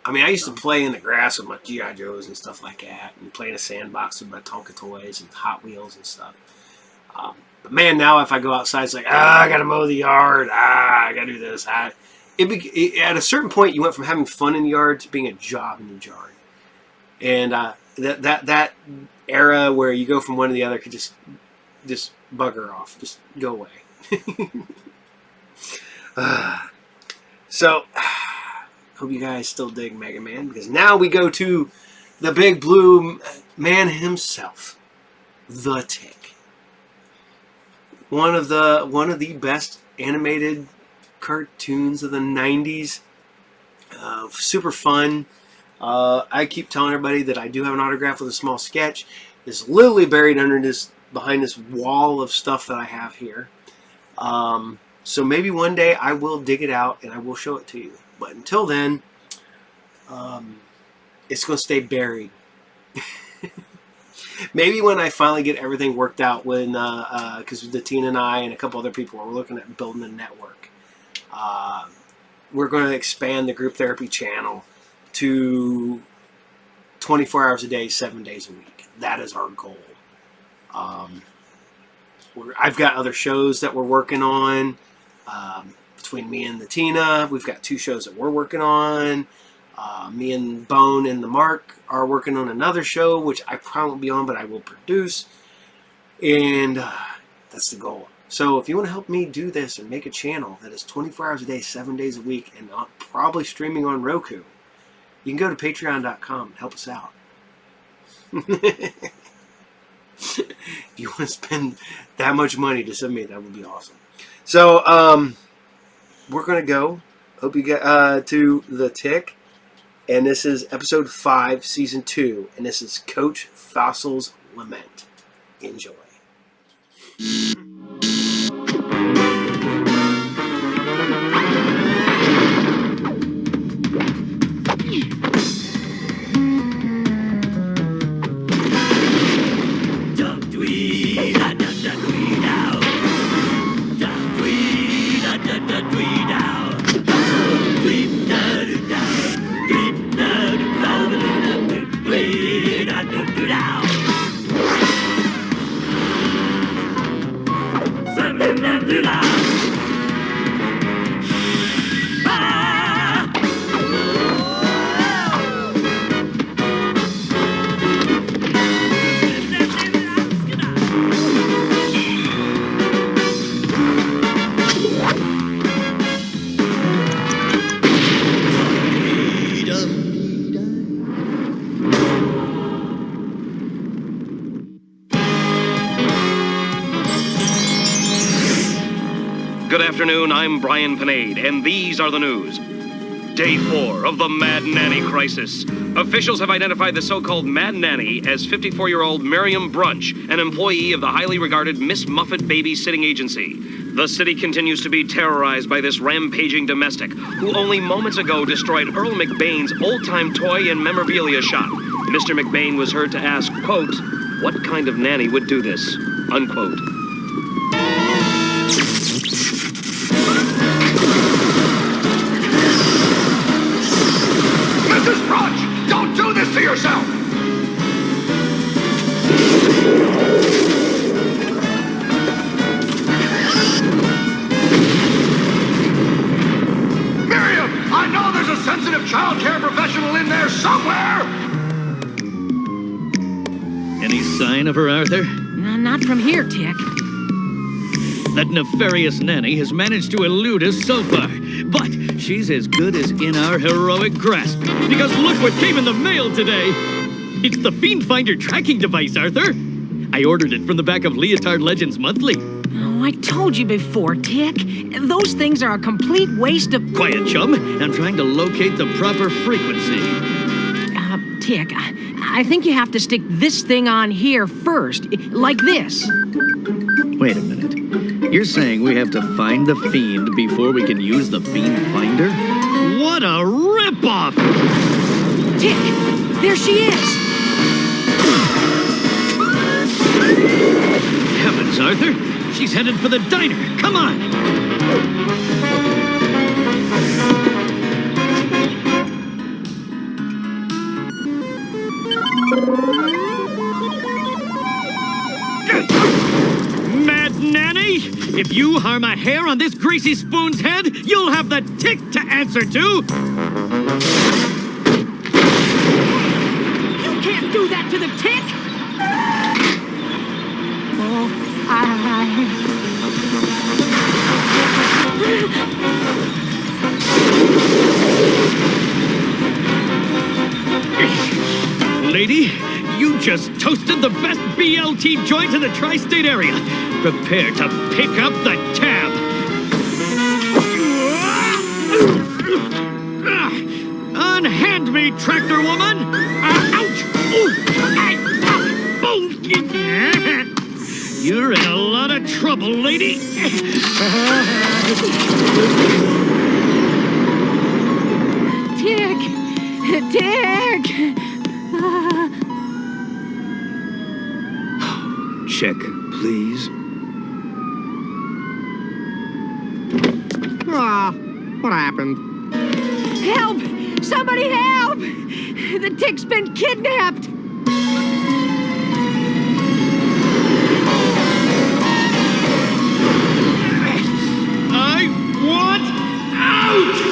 I mean, I used to play in the grass with my G.I. Joes and stuff like that and play in a sandbox with my Tonka toys and Hot Wheels and stuff. But man, now if I go outside, it's like, I got to mow the yard. I got to do this. At a certain point, you went from having fun in the yard to being a job in the yard. And that era where you go from one to the other could just bugger off. Just go away. So, hope you guys still dig Megaman, because now we go to the big blue man himself, the Tick. One of the best animated cartoons of the 90s. Super fun. I keep telling everybody that I do have an autograph with a small sketch. It's literally buried behind this wall of stuff that I have here. So maybe one day I will dig it out and I will show it to you. But until then, it's going to stay buried. Maybe when I finally get everything worked out, because the Teen and I and a couple other people are looking at building a network. We're going to expand the group therapy channel to 24 hours a day, 7 days a week. That is our goal. I've got other shows that we're working on. Between me and the Tina, we've got 2 shows that we're working on. Me and Bone and the Mark are working on another show, which I probably won't be on, but I will produce. And that's the goal. So if you want to help me do this and make a channel that is 24 hours a day, 7 days a week, and probably streaming on Roku, you can go to patreon.com and help us out. If you want to spend that much money to send me, that would be awesome. So we're going to go. Hope you get to the Tick. And this is episode 5, season 2. And this is Coach Fossil's Lament. Enjoy. Good afternoon, I'm Brian Pinade, and these are the news. Day 4 of the Mad Nanny crisis. Officials have identified the so-called Mad Nanny as 54-year-old Miriam Brunch, an employee of the highly regarded Miss Muffet Babysitting Agency. The city continues to be terrorized by this rampaging domestic, who only moments ago destroyed Earl McBain's old-time toy and memorabilia shop. Mr. McBain was heard to ask, quote, "What kind of nanny would do this?" unquote. Mrs. Brunch, don't do this to yourself! Miriam, I know there's a sensitive child care professional in there somewhere! Any sign of her, Arthur? Not from here, Tick. That nefarious nanny has managed to elude us so far. But she's as good as in our heroic grasp. Because look what came in the mail today. It's the Fiend Finder tracking device, Arthur. I ordered it from the back of Leotard Legends Monthly. Oh, I told you before, Tick. Those things are a complete waste of... Quiet, chum. I'm trying to locate the proper frequency. Tick, I think you have to stick this thing on here first. Like this. Wait a minute. You're saying we have to find the Fiend before we can use the Fiend Finder? What a ripoff! Tick, there she is! Heavens, Arthur! She's headed for the diner! Come on! Mad Nanny! If you harm a hair on this greasy spoon's head, you'll have the Tick to answer to! You can't do that to the Tick! Lady, you just toasted the best BLT joint in the tri-state area. Prepare to pick up the tab. Unhand me, tractor woman! Ouch! Ooh! Boom! You're in a lot of trouble, lady. Tick! Tick! Check, please. What happened? Help! Somebody help! The Tick's been kidnapped! I want out!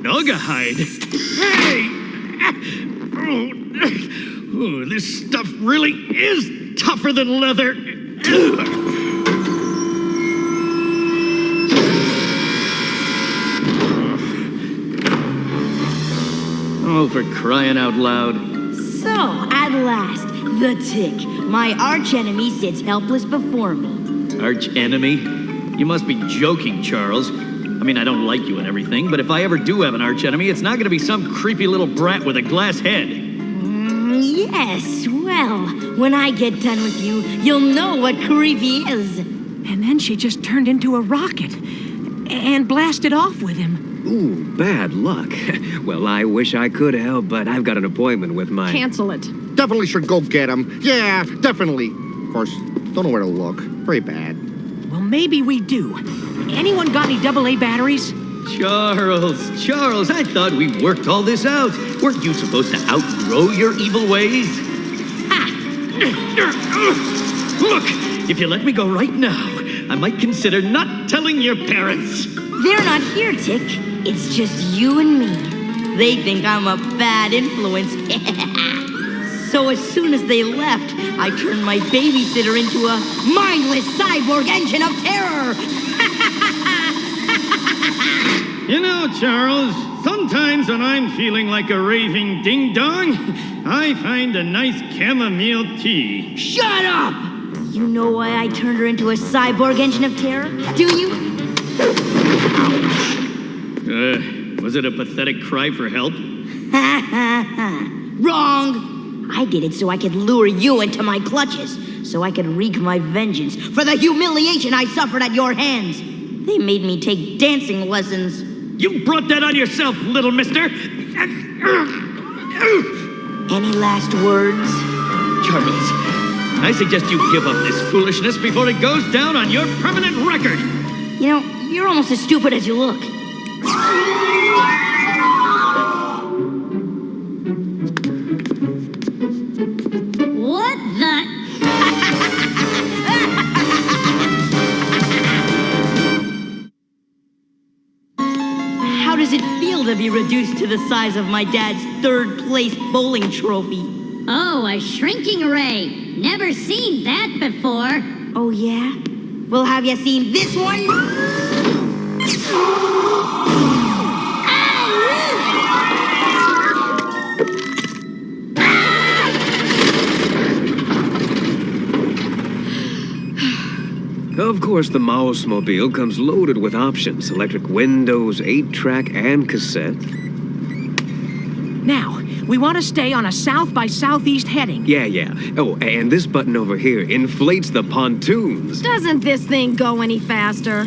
Nugahide. Hey! Oh, this stuff really is tougher than leather. Oh, for crying out loud. So, at last, the Tick, my archenemy, sits helpless before me. Archenemy? You must be joking, Charles. I mean, I don't like you and everything, but if I ever do have an archenemy, it's not going to be some creepy little brat with a glass head. Yes, well, when I get done with you, you'll know what creepy is. And then she just turned into a rocket and blasted off with him. Ooh, bad luck. Well, I wish I could help, but I've got an appointment with my... Cancel it. Definitely should go get him. Yeah, definitely. Of course, don't know where to look. Very bad. Well, maybe we do. Anyone got any AA batteries? Charles, I thought we worked all this out. Weren't you supposed to outgrow your evil ways? Look, if you let me go right now, I might consider not telling your parents. They're not here, Tick. It's just you and me. They think I'm a bad influence. So as soon as they left, I turned my babysitter into a mindless cyborg engine of terror. You know, Charles, sometimes when I'm feeling like a raving ding-dong, I find a nice chamomile tea. Shut up! You know why I turned her into a cyborg engine of terror? Do you? Was it a pathetic cry for help? Ha ha ha. Wrong! I did it so I could lure you into my clutches, so I could wreak my vengeance for the humiliation I suffered at your hands. They made me take dancing lessons. You brought that on yourself, little mister! Any last words? Charles, I suggest you give up this foolishness before it goes down on your permanent record. You know, you're almost as stupid as you look. What the? How does it feel to be reduced to the size of my dad's third-place bowling trophy? Oh, a shrinking ray. Never seen that before. Oh, yeah? Well, have you seen this one? Of course, the Mouse-mobile comes loaded with options. Electric windows, 8-track, and cassette. Now, we want to stay on a south by southeast heading. Yeah. Oh, and this button over here inflates the pontoons. Doesn't this thing go any faster?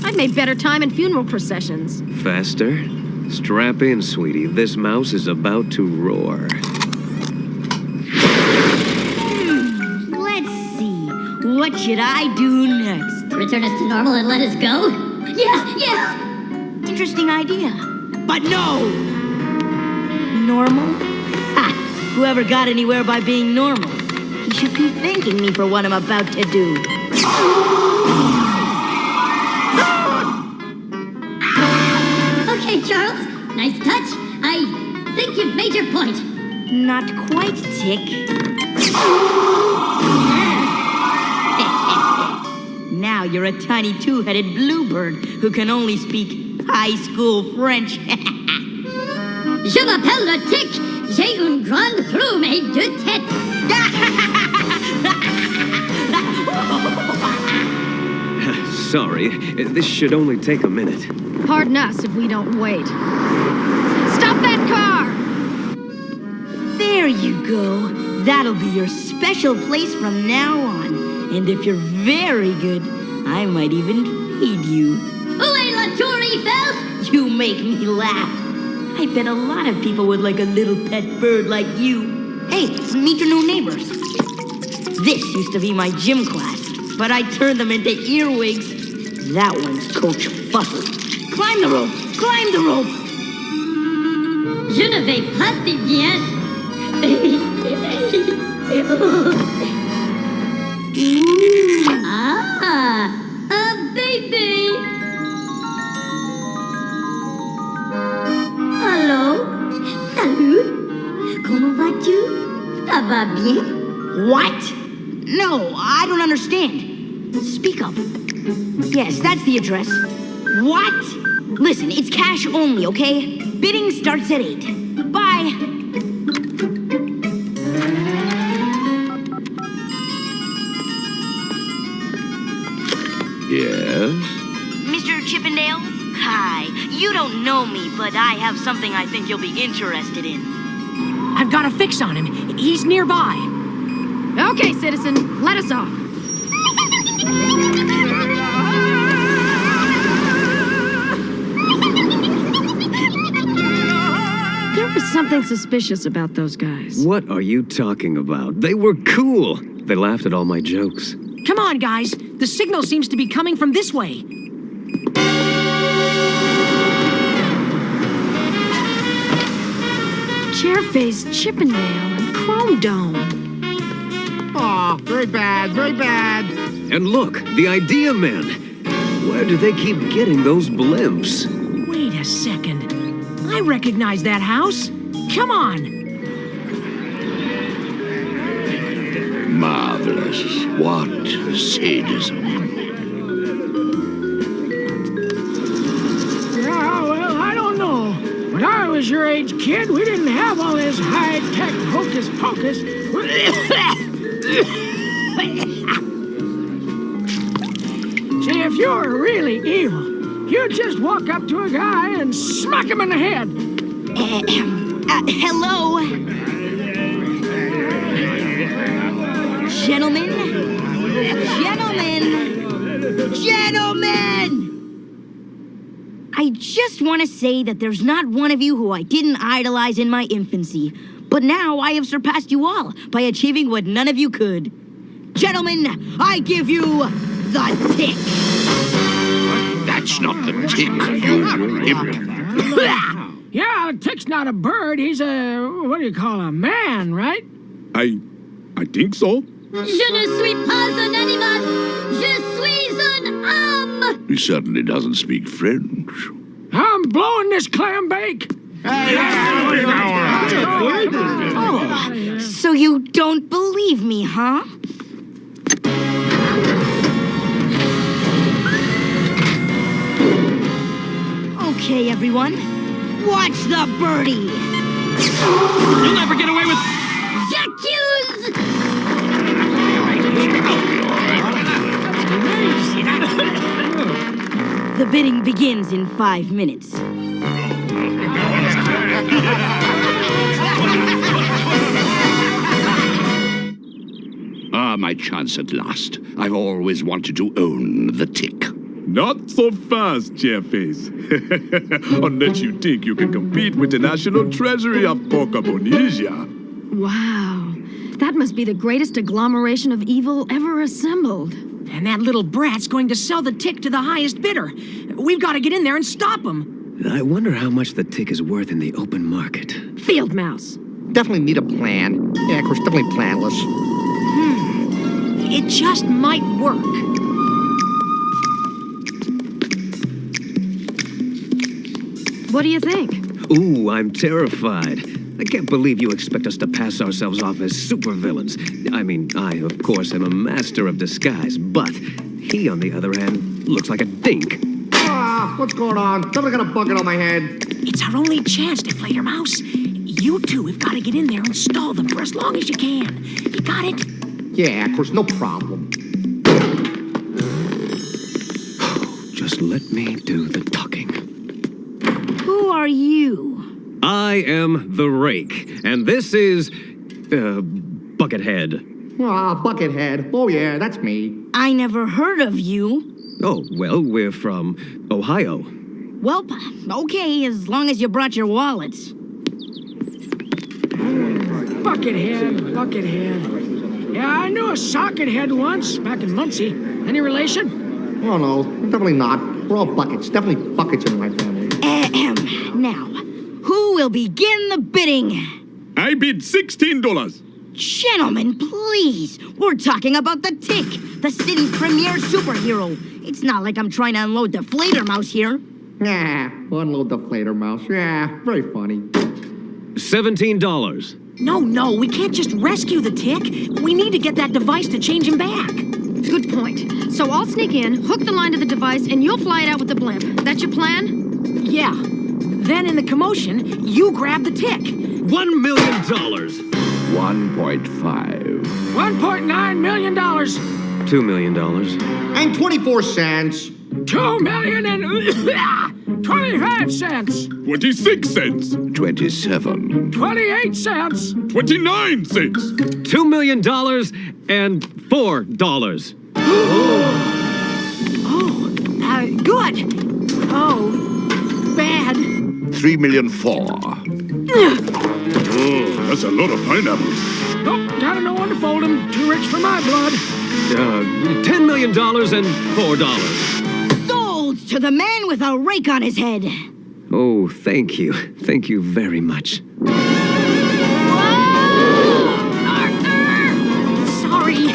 I've made better time in funeral processions. Faster? Strap in, sweetie. This mouse is about to roar. Let's see. What should I do next? Return us to normal and let us go? Yeah. Interesting idea. But no! Normal? Ha! Whoever got anywhere by being normal? He should be thanking me for what I'm about to do. Okay, Charles. Nice touch. I think you've made your point. Not quite, Tick. Now you're a tiny two-headed bluebird who can only speak high school French. Je m'appelle le Tic. J'ai une grande plume et deux têtes. Sorry, this should only take a minute. Pardon us if we don't wait. Stop that car! There you go. That'll be your special place from now on. And if you're very good, I might even feed you. Où est la tour Eiffel? You make me laugh. I bet a lot of people would like a little pet bird like you. Hey, meet your new neighbors. This used to be my gym class, but I turned them into earwigs. That one's Coach Fussel. Climb the rope! Climb the rope! Je ne vais pas si bien. Ah, a baby. Allô? Salut? Comment vas-tu? Ça va bien? What? No, I don't understand. Speak up. Yes, that's the address. What? Listen, it's cash only, okay? Bidding starts at 8. Bye. Yes? Mr. Chippendale? Hi. You don't know me, but I have something I think you'll be interested in. I've got a fix on him. He's nearby. Okay, citizen, let us off. There was something suspicious about those guys. What are you talking about? They were cool. They laughed at all my jokes. Come on, guys. The signal seems to be coming from this way. Chair-faced Chippendale and Chrome Dome. Aw, very bad, very bad. And look, the Idea Men. Where do they keep getting those blimps? Wait a second. I recognize that house. Come on. What sadism. Yeah, well, I don't know. When I was your age, kid, we didn't have all this high-tech hocus-pocus. See, if you were really evil, you'd just walk up to a guy and smack him in the head. Hello? Gentlemen? I just want to say that there's not one of you who I didn't idolize in my infancy. But now I have surpassed you all by achieving what none of you could. Gentlemen, I give you the tick. That's not the tick, you imp. Yeah, the tick's not a bird. He's a, what do you call a man, right? I think so. Je ne suis pas un animal. Je suis un homme. He certainly doesn't speak French. I'm blowing this clam bake. Oh, so you don't believe me, huh? Okay, everyone. Watch the birdie. You'll never get away with... J'accuse. The bidding begins in 5 minutes. Ah, my chance at last. I've always wanted to own the tick. Not so fast, Chairface. Unless you think you can compete with the National Treasury of Pocaponesia. Wow. That must be the greatest agglomeration of evil ever assembled. And that little brat's going to sell the tick to the highest bidder. We've got to get in there and stop him. I wonder how much the tick is worth in the open market. Field mouse. Definitely need a plan. Yeah, of course, definitely planless. It just might work. What do you think? Ooh, I'm terrified. I can't believe you expect us to pass ourselves off as supervillains. I mean, I, of course, am a master of disguise, but he, on the other hand, looks like a dink. Ah, what's going on? Somebody got a bucket on my head. It's our only chance, Deflator Mouse. You two have got to get in there and stall them for as long as you can. You got it? Yeah, of course, no problem. Just let me do the talking. Who are you? I am the Rake, and this is, Buckethead. Ah, Buckethead. Oh, yeah, that's me. I never heard of you. Oh, well, we're from Ohio. Well, okay, as long as you brought your wallets. Buckethead. Yeah, I knew a sockhead once, back in Muncie. Any relation? Oh, no, definitely not. We're all buckets. Definitely buckets in my family. Now, who will begin the bidding? I bid $16. Gentlemen, please. We're talking about the Tick, the city's premier superhero. It's not like I'm trying to unload the Deflator Mouse here. Yeah, unload the Deflator Mouse. Yeah, very funny. $17. No, we can't just rescue the Tick. We need to get that device to change him back. Good point. So I'll sneak in, hook the line to the device, and you'll fly it out with the blimp. That's your plan? Yeah. Then in the commotion, you grab the Tick. $1 million. 1.5. $1.9 million. $2 million. And 24 cents. $2 million and 25 cents. 26 cents. 27. 28 cents. 29 cents. $2 million and $4. Good. Oh, bad. 3,000,004. Oh, that's a lot of pineapples. Oh, gotta know when to fold them. Too rich for my blood. $10 million and $4. Sold to the man with a rake on his head. Oh, thank you. Thank you very much. Sorry.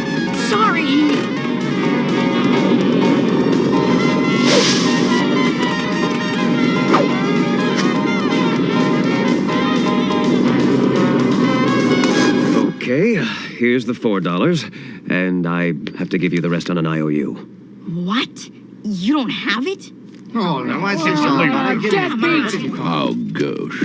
Okay, here's the $4, and I have to give you the rest on an IOU. What? You don't have it? Oh, no, I said something. Oh, gosh.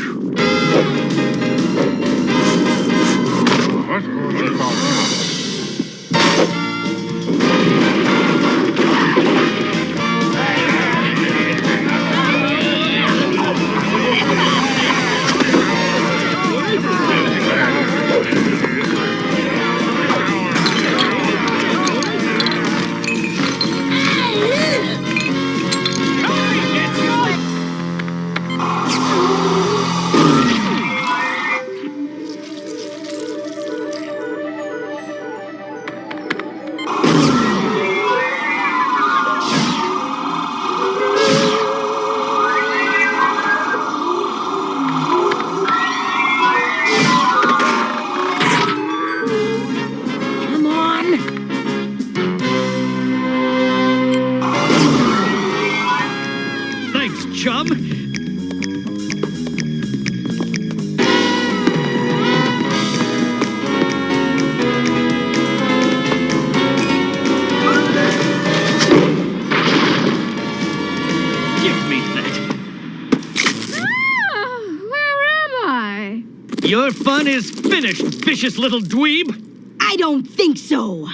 Your fun is finished, vicious little dweeb! I don't think so.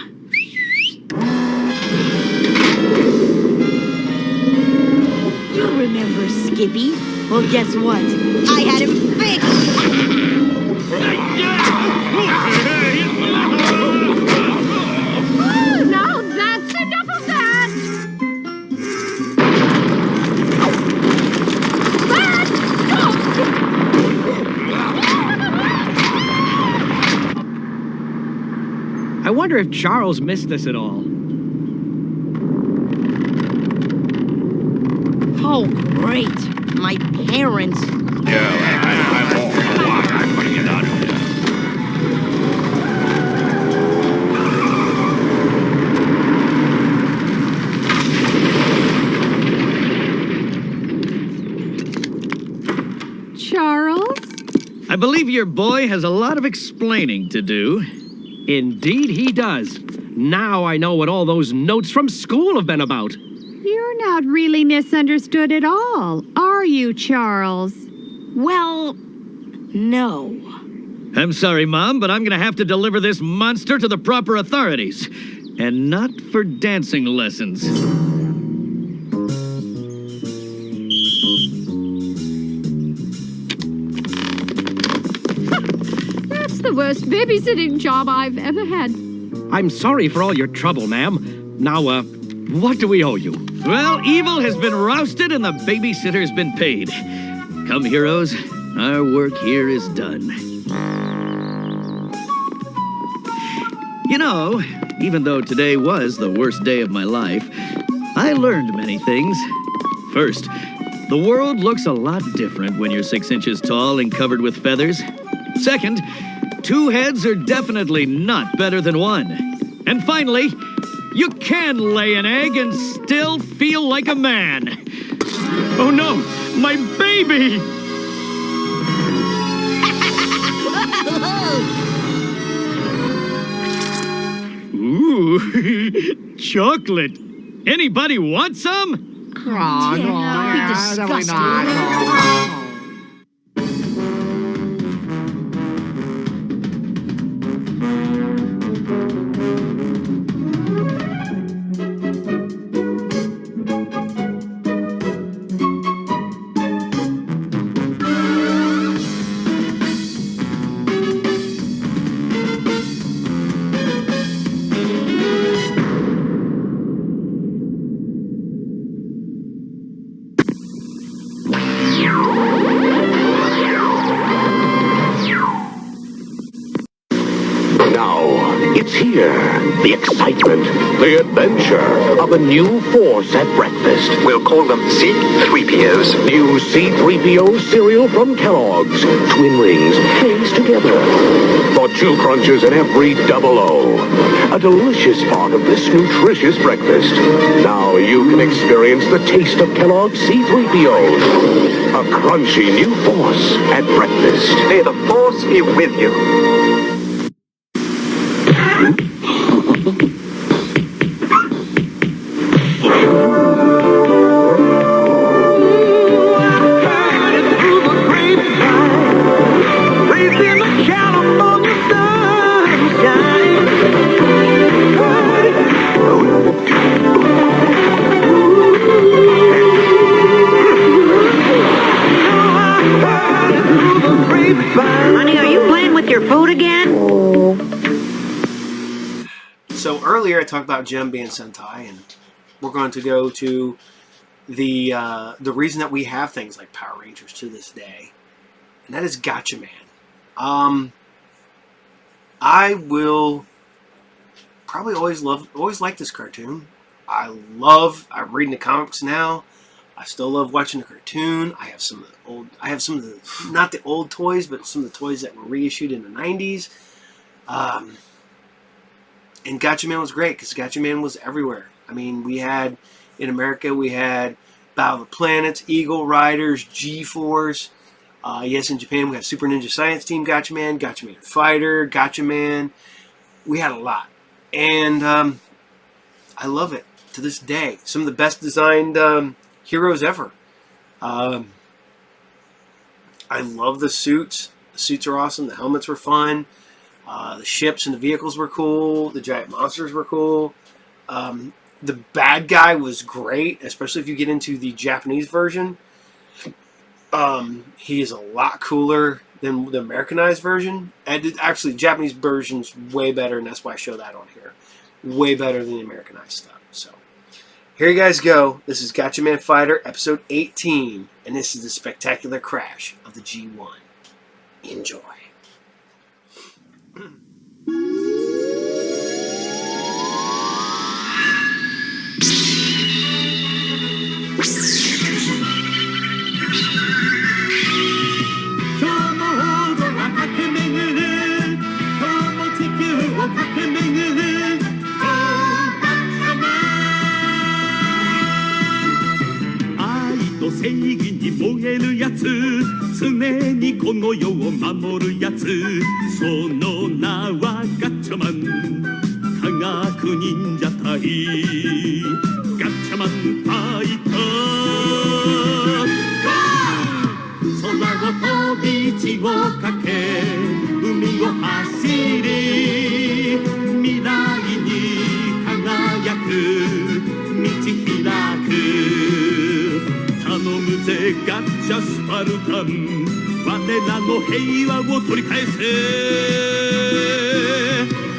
You remember Skippy? Well, guess what? I had him fixed! Oh, now that's enough of that! I wonder if Charles missed this at all. Oh, great. My parents. I'm putting it on. Charles? I believe your boy has a lot of explaining to do. Indeed he does. Now I know what all those notes from school have been about. You're not really misunderstood at all, are you, Charles? Well, no. I'm sorry, Mom, but I'm gonna have to deliver this monster to the proper authorities. And not for dancing lessons. That's the worst babysitting job I've ever had. I'm sorry for all your trouble, ma'am. Now, what do we owe you? Well, evil has been rousted and the babysitter's been paid. Come, heroes, our work here is done. You know, even though today was the worst day of my life, I learned many things. First, the world looks a lot different when you're 6 inches tall and covered with feathers. Second, 2 heads are definitely not better than 1. And finally, you can lay an egg and still feel like a man. Oh no, my baby! Ooh, chocolate. Anybody want some? Oh, no, definitely not. The excitement, the adventure of a new force at breakfast. We'll call them C-3POs. New C-3PO cereal from Kellogg's. Twin rings, placed together. For 2 crunches in every 00. A delicious part of this nutritious breakfast. Now you can experience the taste of Kellogg's C-3POs. A crunchy new force at breakfast. May the force be with you. Honey, are you playing with your food again? So earlier I talked about Gem being Sentai, and we're going to go to the reason that we have things like Power Rangers to this day, and that is Catchaman. I will probably always like this cartoon. I'm reading the comics now. I still love watching the cartoon. I have some of the not the old toys, but some of the toys that were reissued in the 90s. And Catchaman was great because Catchaman was everywhere. I mean, in America, we had Battle of the Planets, Eagle Riders, G-Force. Yes, in Japan, we had Super Ninja Science Team Catchaman, Catchaman Fighter, Catchaman. We had a lot. And I love it to this day. Some of the best designed heroes ever. I love the suits. The suits are awesome. The helmets were fun. The ships and the vehicles were cool. The giant monsters were cool. The bad guy was great, especially if you get into the Japanese version. He is a lot cooler than the Americanized version. And actually, the Japanese version's way better, and that's why I show that on here. Way better than the Americanized stuff. So, here you guys go. This is Catchaman Fighter, episode 18, and this is the spectacular crash of the G1. Enjoy.と正義に燃えるやつ常にこの世を守るやつその名はガッチャマン科学忍者隊ガッチャマンファイター空を飛び地を駆け海を走り未来に輝く道開く頼むぜガッチャスパルタン我らの平和を取り返せ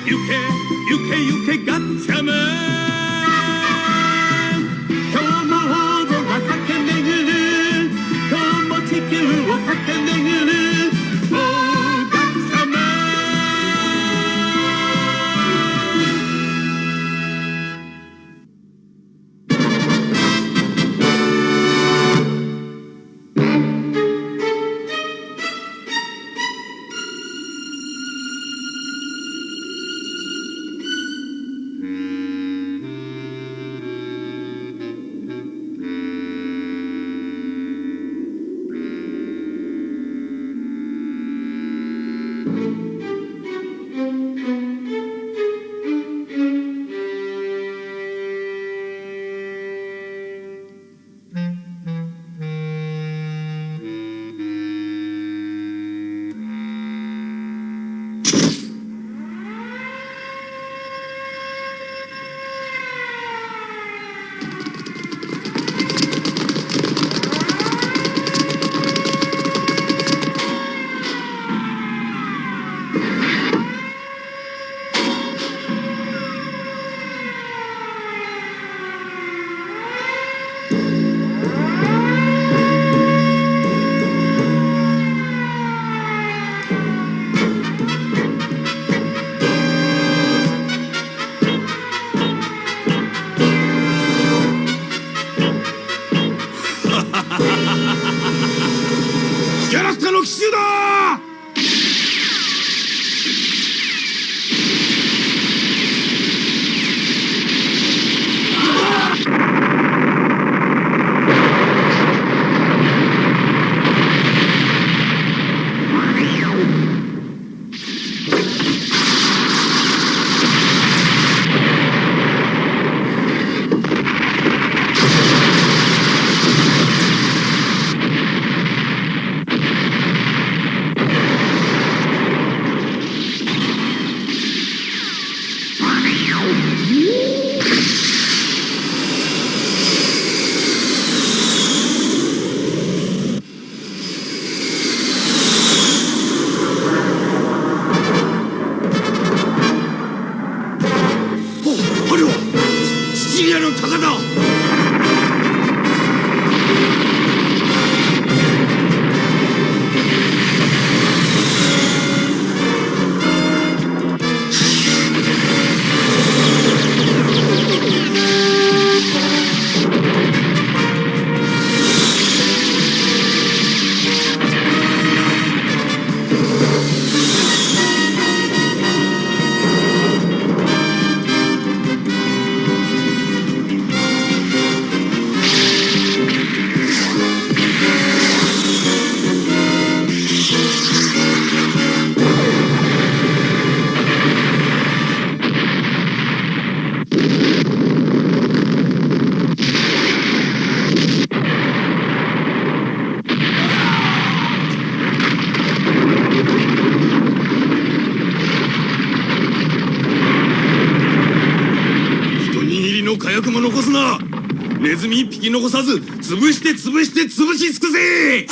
行け行け行けガッチャマン今日も大空駆け巡る今日も地球を駆け巡るおーガッチャマン鷹だ。ネズミ一匹残さず潰して潰して潰し尽くせ。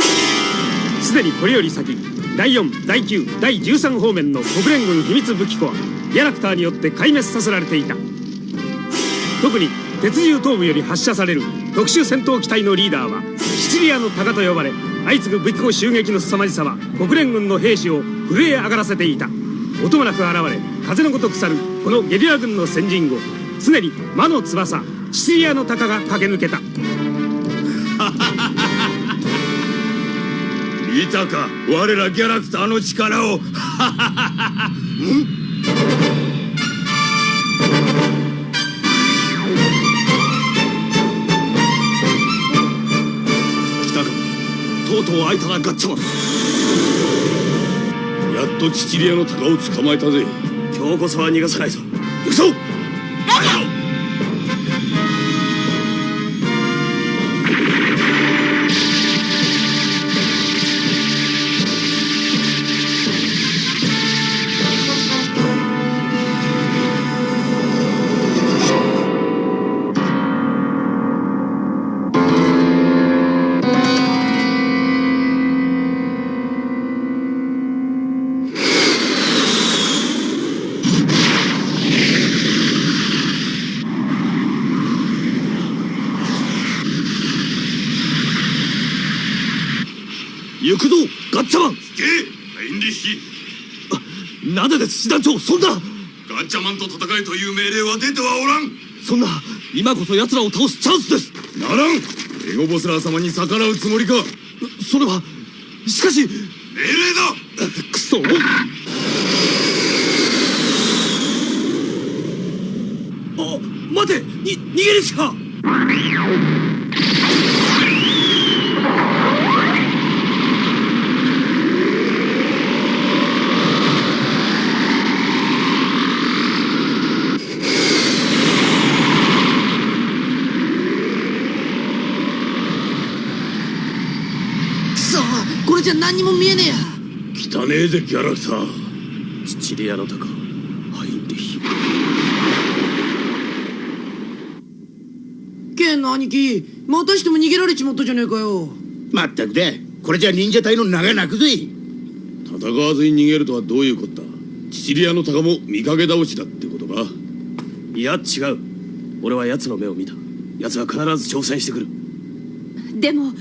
すでにこれより先第4、第9、第13方面の国連軍秘密武器庫はギャラクターによって壊滅させられていた。特に鉄獣頭部より発射される特殊戦闘機体のリーダーはシチリアの鷹と呼ばれ、相次ぐ武器庫襲撃の凄まじさは国連軍の兵士を震え上がらせていた。音もなく現れ風のごとく去るこのゲリラ軍の先陣を常に魔の翼シチリアの鷹が駆け抜けた。見たか我らギャラクターの力を。来たか、とうとう会えたなガッチャマン。やっとシチリアの鷹を捕まえたぜ。今日こそは逃がさないぞ。行くぞ。行くぞガッチャマン。引けハインリッヒ。なんでです師団長、そんな。ガッチャマンと戦えという命令は出てはおらん。そんな、今こそ奴らを倒すチャンスです。ならん。エゴボスラー様に逆らうつもりか。それはしかし命令だ。くそ。あ、待て、逃げるしか。これじゃ何にも見えねえや。汚ねえぜギャラクター。シチリアの鷹ハインリッヒ。ケンの兄貴、またしても逃げられちまったじゃねえかよ。まったくだ、これじゃ忍者隊の名が泣くぜ。戦わずに逃げるとはどういうことだ。シチリアの鷹も見かけ倒しだってことか。いや違う、俺は奴の目を見た。奴は必ず挑戦してくる。でも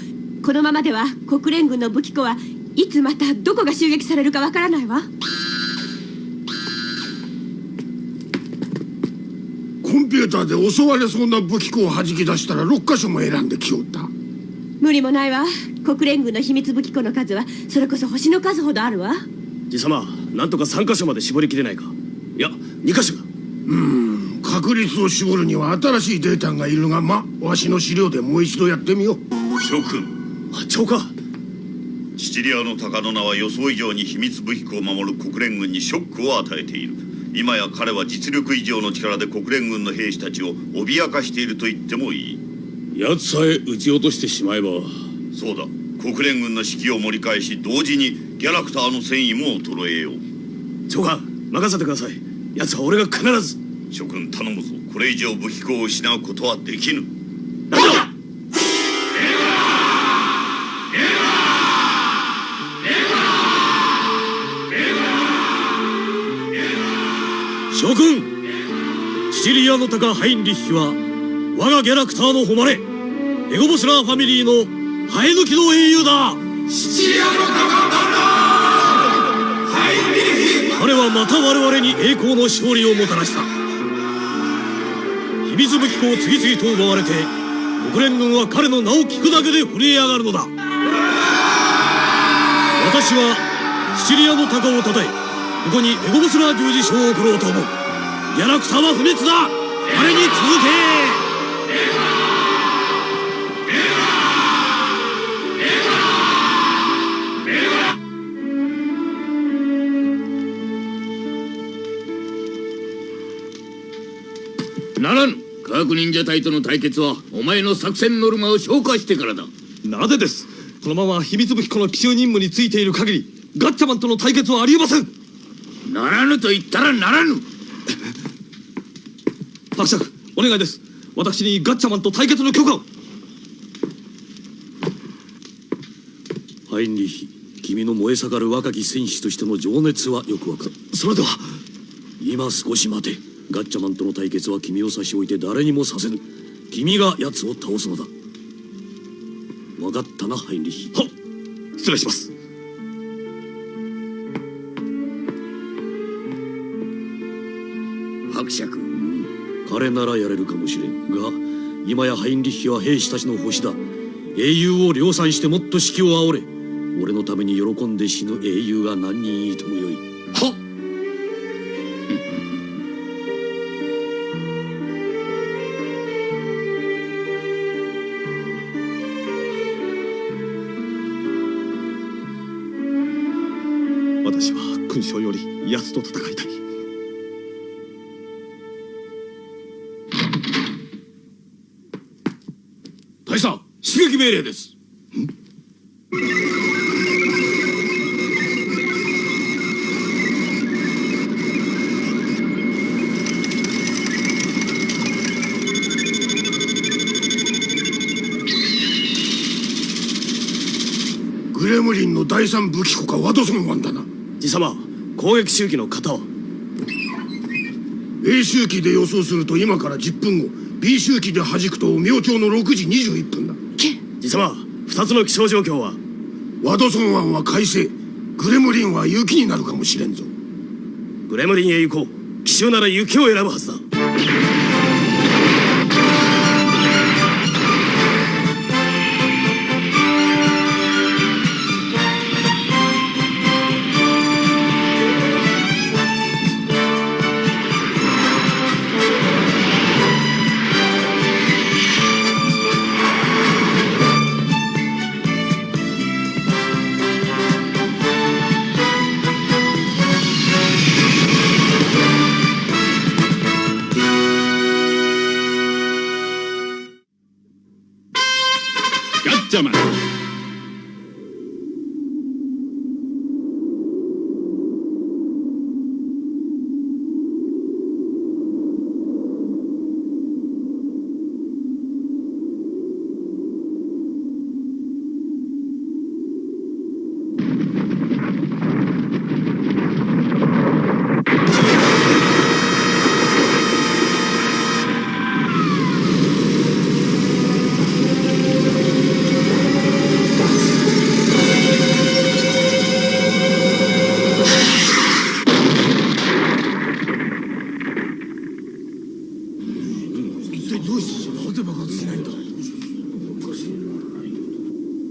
このままでは国連軍の武器庫はいつまたどこが襲撃されるかわからないわ。コンピューターで襲われそうな武器庫を弾き出したら6カ所も選んできよった。無理もないわ。国連軍の秘密武器庫の数はそれこそ星の数ほどあるわ。爺様、なんとか3カ所まで絞りきれないか。いや2カ所だ。確率を絞るには新しいデータがいるが、わしの資料でもう一度やってみよう。諸君、長官。シチリアの鷹の名は予想以上に秘密武器庫を守る国連軍にショックを与えている。今や彼は実力以上の力で国連軍の兵士たちを脅かしていると言ってもいい。奴さえ撃ち落としてしまえば。そうだ、国連軍の士気を盛り返し、同時にギャラクターの戦意も衰えよう。長官、任せてください。奴は俺が必ず。諸君頼むぞ。これ以上武器庫を失うことはできぬ。何だ。将軍、シチリアの鷹ハインリッヒは我がギャラクターの誉れ、エゴボスラーファミリーの生え抜きの英雄だ。シチリアの高だ。彼はまた我々に栄光の勝利をもたらした。秘密武器庫を次々と奪われて、国連軍は彼の名を聞くだけで震え上がるのだ。私はシチリアの鷹をたたえ、ここにエゴボスラー十字章を送ろうと思う。ギャラクターは不滅だ。彼に続け。ならぬ。科学忍者隊との対決はお前の作戦ノルマを消化してからだ。なぜです。このまま秘密武器庫の奇襲任務についている限り、ガッチャマンとの対決はありえません。ならぬと言ったらならぬ。伯爵、お願いです。私にガッチャマンと対決の許可を。ハインリーヒ、君の燃え盛る若き戦士としての情熱はよくわかる。それでは今少し待て。ガッチャマンとの対決は君を差し置いて誰にもさせぬ。君が奴を倒すのだ。分かったな、ハインリッヒ。はっ、失礼します。伯爵、彼ならやれるかもしれんが、今やハインリッヒは兵士たちの星だ。英雄を量産してもっと士気を煽れ。俺のために喜んで死ぬ英雄が何人いてもよい。はっ。私は勲章より奴と戦いたい。大佐、出撃命令です。グレムリンの第三武器庫かワトソン湾だな。爺様、攻撃周期の型は A 周期で予想すると今から10分後、 B 周期で弾くと明朝の6時21分だ。爺様、2つの気象状況は？ワトソン湾は快晴、グレムリンは雪になるかもしれんぞ。グレムリンへ行こう。奇襲なら雪を選ぶはずだ。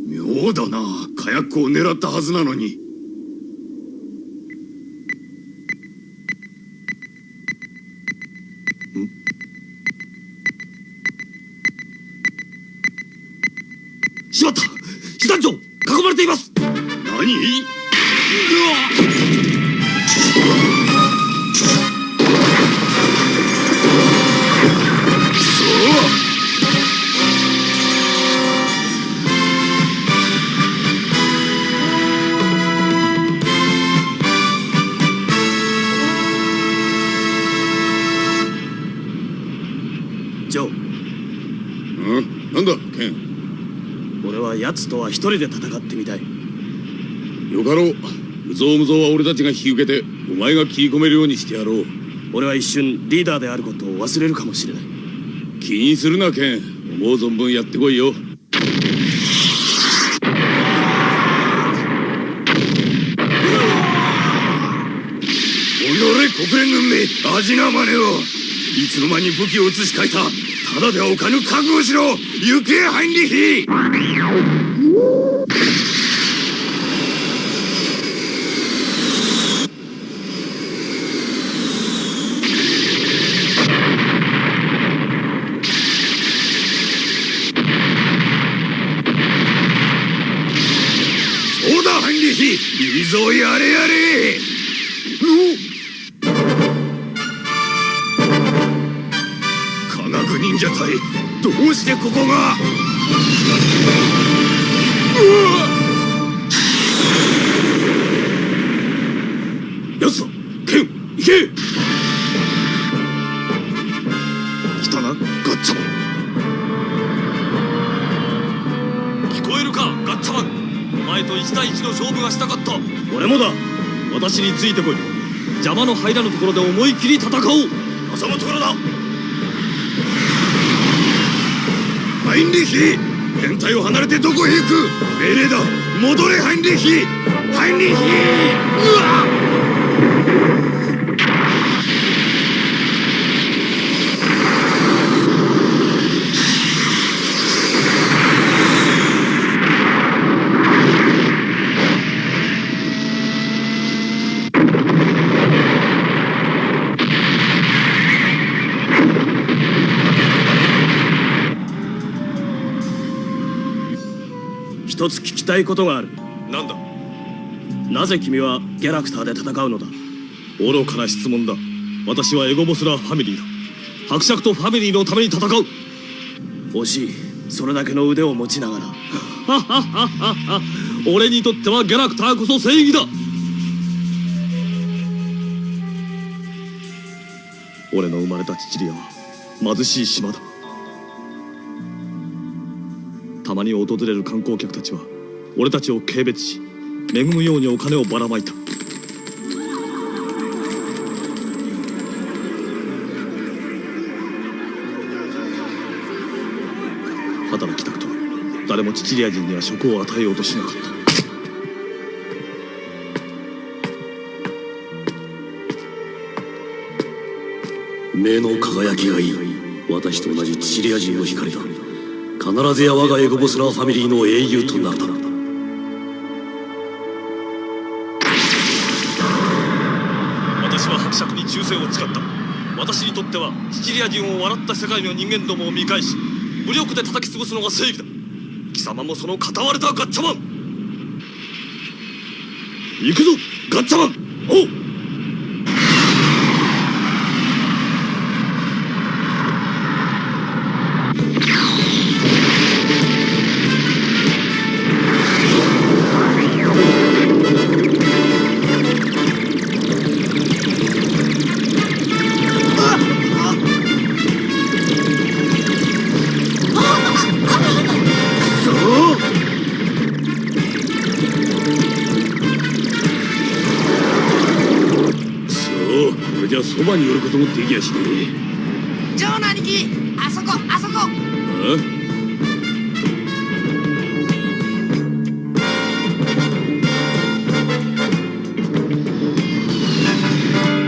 妙だな。火薬を狙ったはずなのに。しまった、師団長、囲まれています。何？なんだ、ケン。俺は奴とは一人で戦ってみたい。よかろう。無造無造は俺たちが引き受けて、お前が切り込めるようにしてやろう。俺は一瞬リーダーであることを忘れるかもしれない。気にするなケン。思う存分やってこいよ。国連軍め、味なまねを。いつの間に武器を移し替えた。ただではおかぬ。覚悟しろ。行けハインリヒ。そうだハインリヒ、いいぞやれやれ。忍者隊、どうしてここが。やつだ、ケン、行け。来たな、ガッチャマン。聞こえるか、ガッチャマン。お前と1対1の勝負がしたかった。俺もだ。私についてこい。邪魔の入らぬところで思いっきり戦おう。望むところだ。ハインリヒ、編隊を離れてどこへ行く。命令だ、戻れハインリヒ。ハインリヒ。うわっ。一つ聞きたいことがある。なんだ。なぜ君はギャラクターで戦うのだ。愚かな質問だ。私はエゴボスラーファミリーだ。伯爵とファミリーのために戦う。惜しい。それだけの腕を持ちながら。俺にとってはギャラクターこそ正義だ。俺の生まれたシチリアは貧しい島だ。たまに訪れる観光客たちは俺たちを軽蔑し、恵むようにお金をばらまいた。働きたくと誰もシチリア人には職を与えようとしなかった。目の輝きがいい。私と同じシチリア人の光だ。必ずや我がエゴボスラーファミリーの英雄となるだろう。私は伯爵に忠誠を誓った。私にとってはシチリア人を笑った世界の人間どもを見返し、武力で叩き潰すのが正義だ。貴様もその片割れたガッチャマン。行くぞガッチャマン。おう。そばに寄ることもできやしねえ。ジョーの兄貴、あそこあそこ。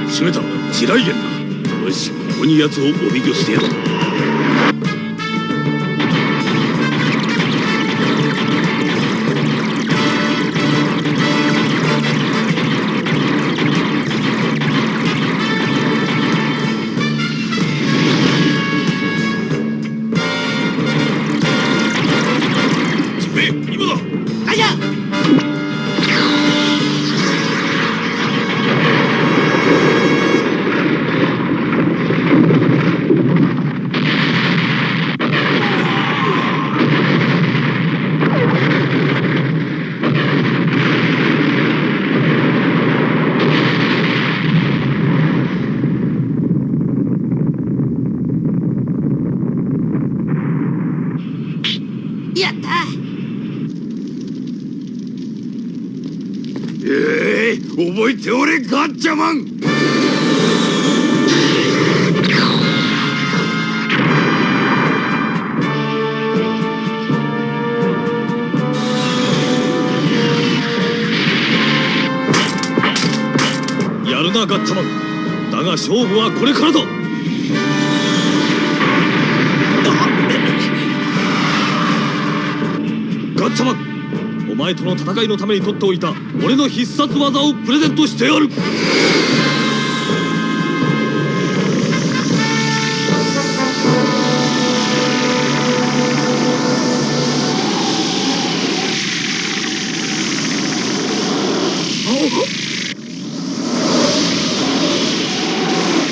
閉めた。地雷原だ。よし、ここに奴をおびき寄せてやる。覚えておれガッチャマン。なガッチャマン。だが勝負はこれからだ。ガッチャマン、お前との戦いのために取っておいた俺の必殺技をプレゼントしてやる。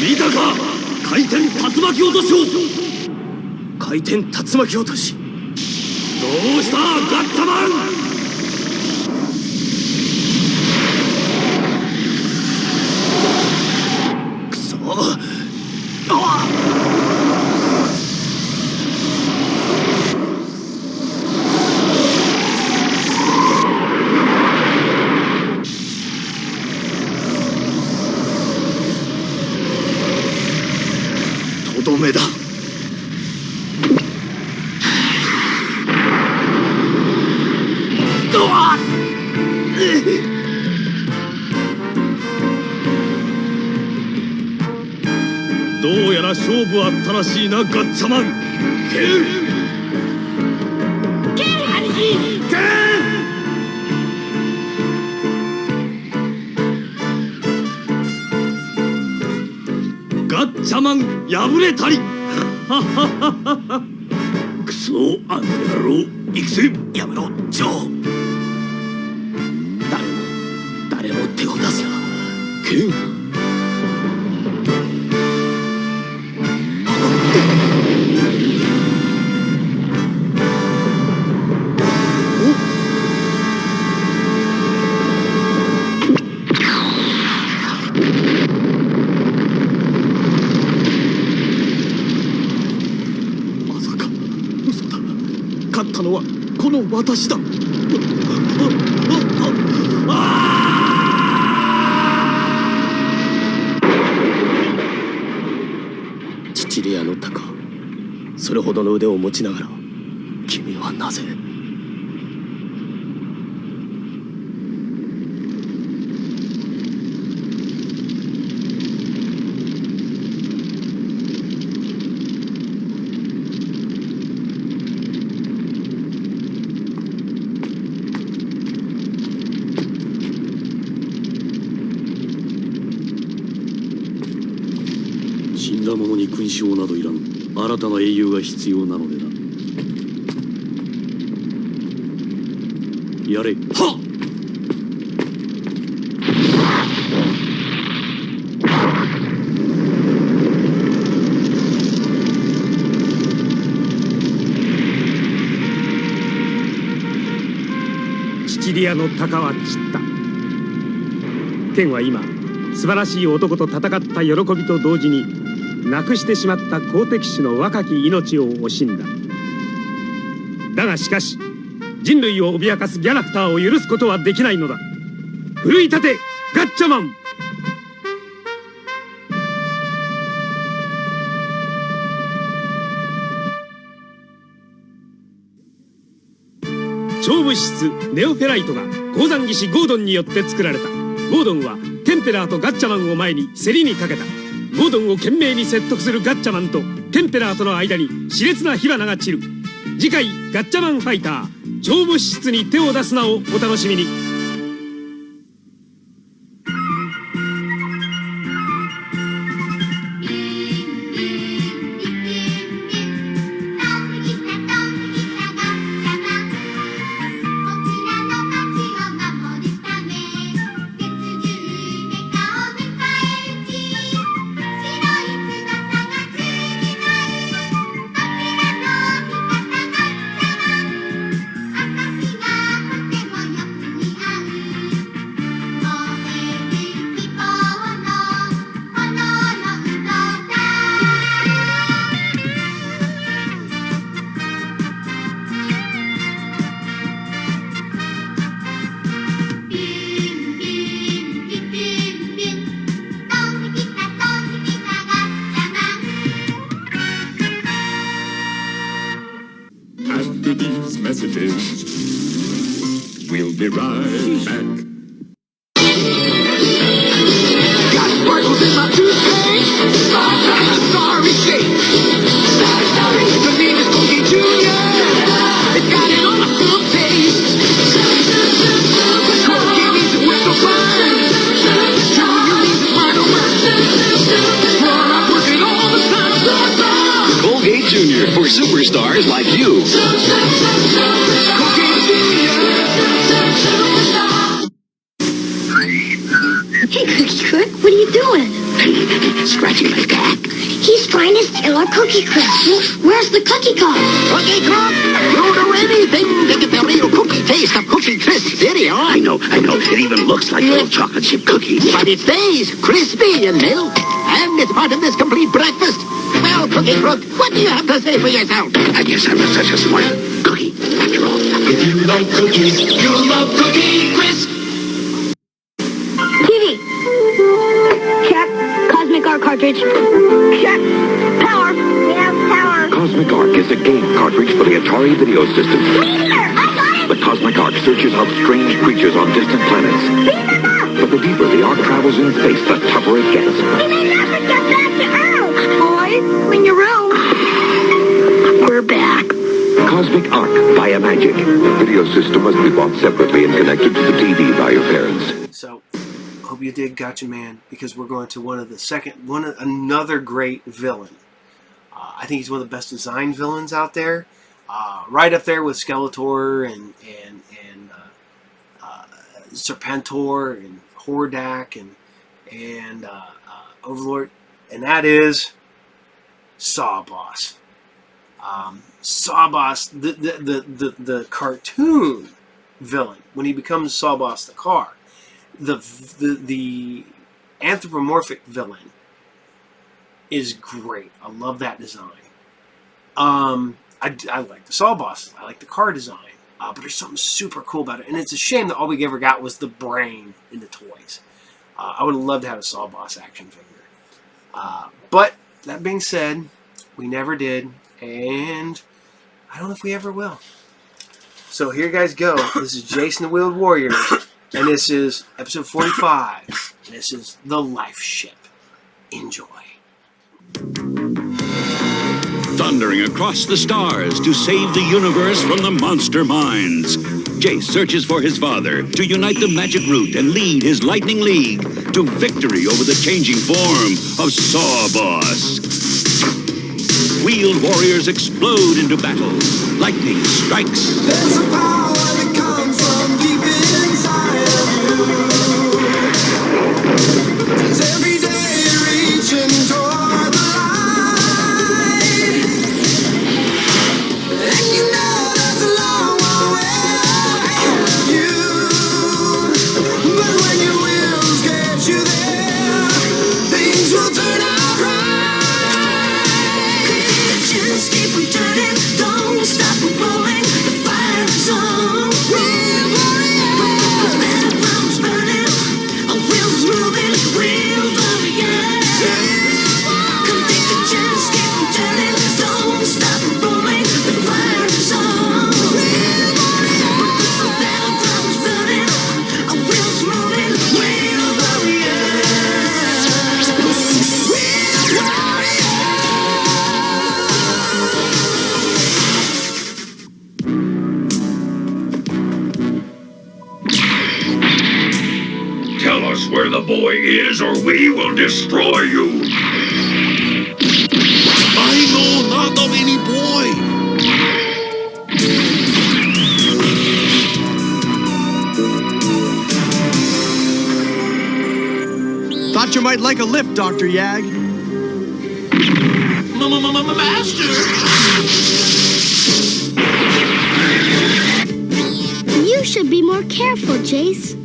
見たか、回転竜巻落としを。回転竜巻落とし。どうしたガッチャマン。くそ、とどめだ。どうやら勝負はあったらしいな、ガッチャマン。ガッチャマン敗れたり。クソ、あの野郎。行くぜ。やめろ、ジョー。誰も手を出すな、ケン。勝ったのはこの私だ。シチリアのタカ、それほどの腕を持ちながら君はなぜ。死んだ者に勲章などいらん。新たな英雄が必要なのでな。やれ。はっ。シチリアの鷹は散った。ケンは今素晴らしい男と戦った喜びと同時に亡くしてしまった好敵手の若き命を惜しんだ。だがしかし人類を脅かすギャラクターを許すことはできないのだ。奮い立てガッチャマン。勝負室ネオフェライトが鉱山技師ゴードンによって作られた。ゴードンはテンペラーとガッチャマンを前に競りにかけた。ゴードンを懸命に説得するガッチャマンとテンペラーとの間に熾烈な火花が散る。次回ガッチャマンファイター勝負室に手を出すなをお楽しみに。We'll be right back. for superstars like you. Hey, Cookie Cook, what are you doing? Scratching my back. He's trying to steal our Cookie Crisp. Where's the Cookie Cook? Cookie Cook, you'll do anything to get the real cookie taste of Cookie Crisp video. I know. It even looks like a little chocolate chip cookie. But it stays crispy and milk. And it's part of this complete breakfast. Well, Cookie Cook, what do you have to say for yourself? I guess I'm such a smart cookie, after all. If you like cookies, you'll love Cookie Crisp. TV. Check. Cosmic Arc cartridge. Check. Power. Yeah, power. Cosmic Arc is a game cartridge for the Atari video system. Meteor! I got it! The Cosmic Arc searches out strange creatures on distant planets. But the deeper the arc travels in space, the tougher it gets. We may never get back to Earth. Boy, clean your room. We're back. Cosmic Arc via Magic. The video system must be bought separately and connected to the TV by your parents. So, hope you did Gotcha Man, because we're going to another great villain. I think he's one of the best designed villains out there. Right up there with Skeletor and Serpentor and Hordak and Overlord, and that is Sawboss. Sawboss, the cartoon villain, when he becomes Sawboss the car, the anthropomorphic villain is great. I love that design. I like the Sawboss. I like the car design. But there's something super cool about it. And it's a shame that all we ever got was the brain in the toys. I would have loved to have a Sawboss action figure. But that being said, we never did. And I don't know if we ever will. So here you guys go. This is Jayce and the Wheeled Warriors. And this is episode 45. And this is The Life Ship. Enjoy. Thundering across the stars to save the universe from the monster minds. Jayce searches for his father to unite the magic root and lead his Lightning League to victory over the changing form of Sawboss. Wheeled warriors explode into battle. Lightning strikes. There's a power that comes from deep inside of you. It's every day reaching toward the light. And you know that's a long way ahead of you. But when your wheels get you there, things will turn out right. Just keep on turning, don't stop rolling. The fire is on. We're burning, the flames burning, our wheels moving, we're burning. Come take a chance, keep on turning, don't stop rolling. The fire is on. We're burning, the flames burning, our wheels moving, we're burning. Tell us where the boy is or we will destroy you. I know not of any boy. Thought you might like a lift, Dr. Yag. Master! You should be more careful, Jayce.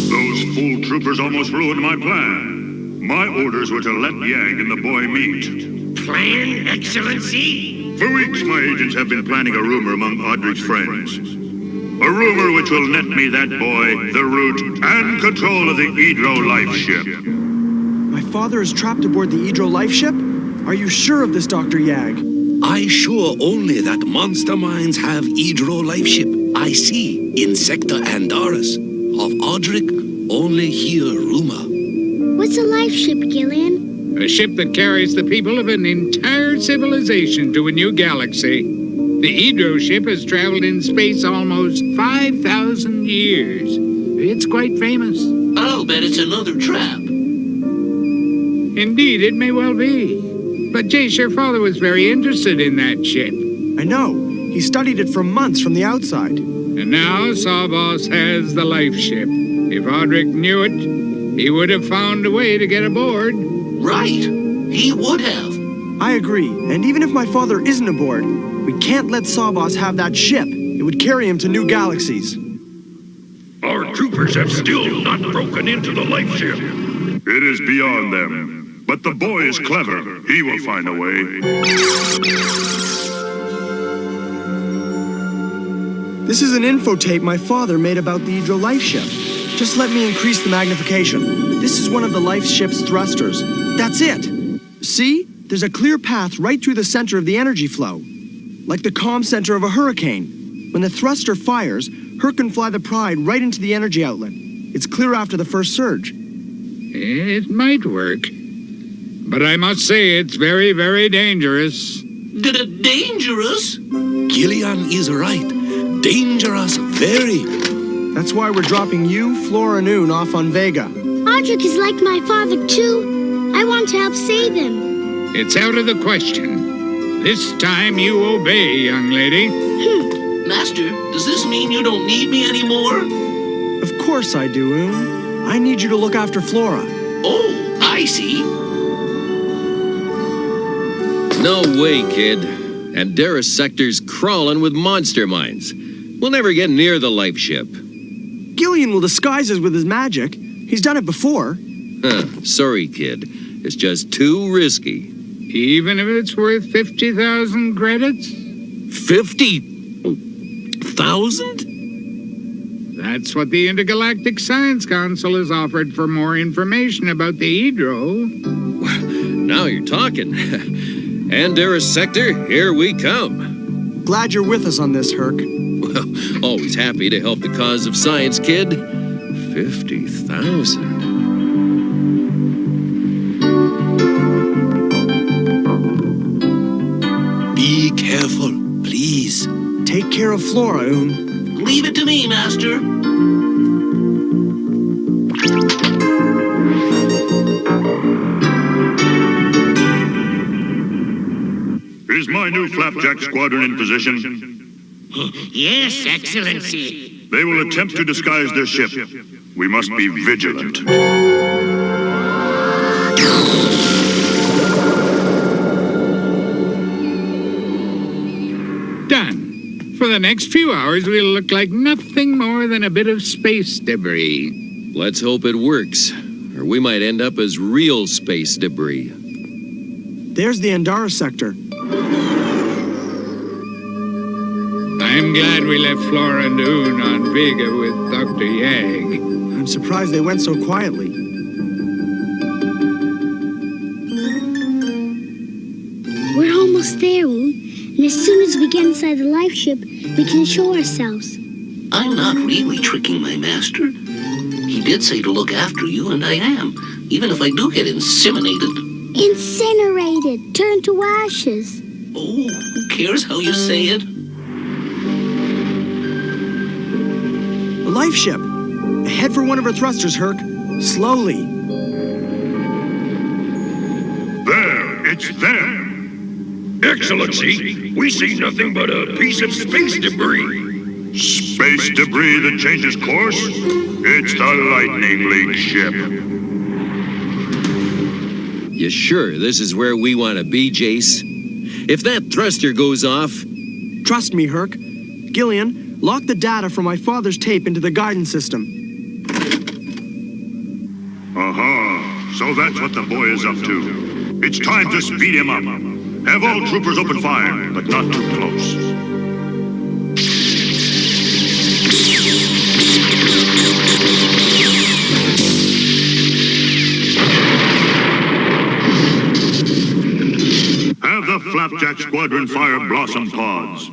Those fool troopers almost ruined my plan. My orders were to let Yag and the boy meet. Plan, Excellency? For weeks, my agents have been planning a rumor among Audrey's friends. A rumor which will net me that boy, the root, and control of the Edro life ship. My father is trapped aboard the Edro life ship? Are you sure of this, Dr. Yag? I sure only that monster minds have Edro life ship. I see in Sector Andaris. Of Audric, only hear rumor. What's a life ship, Gillian? A ship that carries the people of an entire civilization to a new galaxy. The Edro ship has traveled in space almost 5,000 years. It's quite famous. I'll bet it's another trap. Indeed, it may well be. But Jayce, your father was very interested in that ship. I know. He studied it for months from the outside. And now Sawboss has the life ship. If Audric knew it, he would have found a way to get aboard. Right. He would have. I agree. And even if my father isn't aboard, we can't let Sawboss have that ship. It would carry him to new galaxies. Our troopers have still not broken into the life ship. It is beyond them. But the boy is clever. He will find a way. This is an info tape my father made about the Hydro life ship. Just let me increase the magnification. This is one of the life ship's thrusters. That's it. See? There's a clear path right through the center of the energy flow. Like the calm center of a hurricane. When the thruster fires, Her can fly the Pride right into the energy outlet. It's clear after the first surge. It might work. But I must say it's very, very dangerous. Dangerous? Gillian is right. Dangerous, very. That's why we're dropping you, Flora, and Noon off on Vega. Audric is like my father, too. I want to help save him. It's out of the question. This time you obey, young lady. Master, does this mean you don't need me anymore? Of course I do, Oon. I need you to look after Flora. Oh, I see. No way, kid. Andera sector's crawling with monster mines. We'll never get near the life ship. Gillian will disguise us with his magic. He's done it before. Sorry, kid. It's just too risky. Even if it's worth 50,000 credits? 50,000? That's what the Intergalactic Science Council has offered for more information about the Hydro. Now you're talking. Andera sector, here we come. Glad you're with us on this, Herc. Well, always happy to help the cause of science, kid. 50,000. Be careful, please. Take care of Flora, Oon. Leave it to me, Master. Is my new Flapjack squadron in position? Yes, Excellency. They will attempt to disguise their ship. We must be vigilant. Done. For the next few hours, we'll look like nothing more than a bit of space debris. Let's hope it works, or we might end up as real space debris. There's the Andara sector. I'm glad we left Flora and Oon on Vega with Dr. Yag. I'm surprised they went so quietly. We're almost there, Oon. And as soon as we get inside the life ship, we can show ourselves. I'm not really tricking my master. He did say to look after you, and I am. Even if I do get inseminated. Incinerated, turned to ashes. Oh, who cares how you say it? The life ship. Head for one of her thrusters, Herc. Slowly. There, it's them. Excellency, we see nothing but a piece of space debris. Space debris that changes course? It's the Lightning League ship. You sure this is where we want to be, Jayce? If that thruster goes off... Trust me, Herc. Gillian, lock the data from my father's tape into the guidance system. Aha, so that's what the boy is up to. It's time to speed him up. Have all troopers open fire, but not too close. Have the Flapjack Squadron fire Blossom Pods.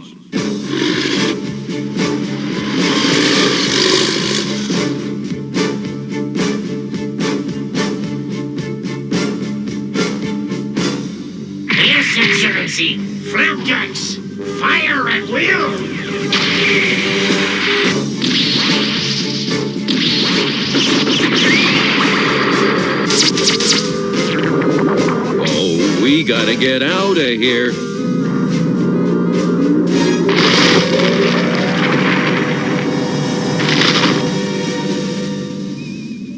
Yes, Excellency. Flapjacks, fire at will. We gotta get out of here.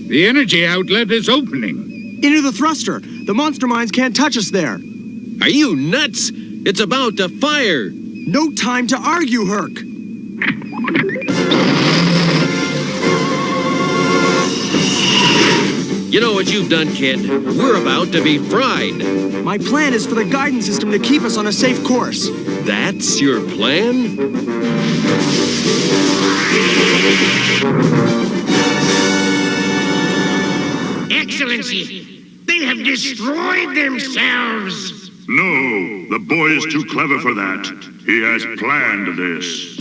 The energy outlet is opening. Into the thruster. The monster mines can't touch us there. Are you nuts? It's about to fire. No time to argue, Herc. You know what you've done, kid? We're about to be fried. My plan is for the guidance system to keep us on a safe course. That's your plan? Excellency, they have destroyed themselves. No, the boy is too clever for that. He has planned this.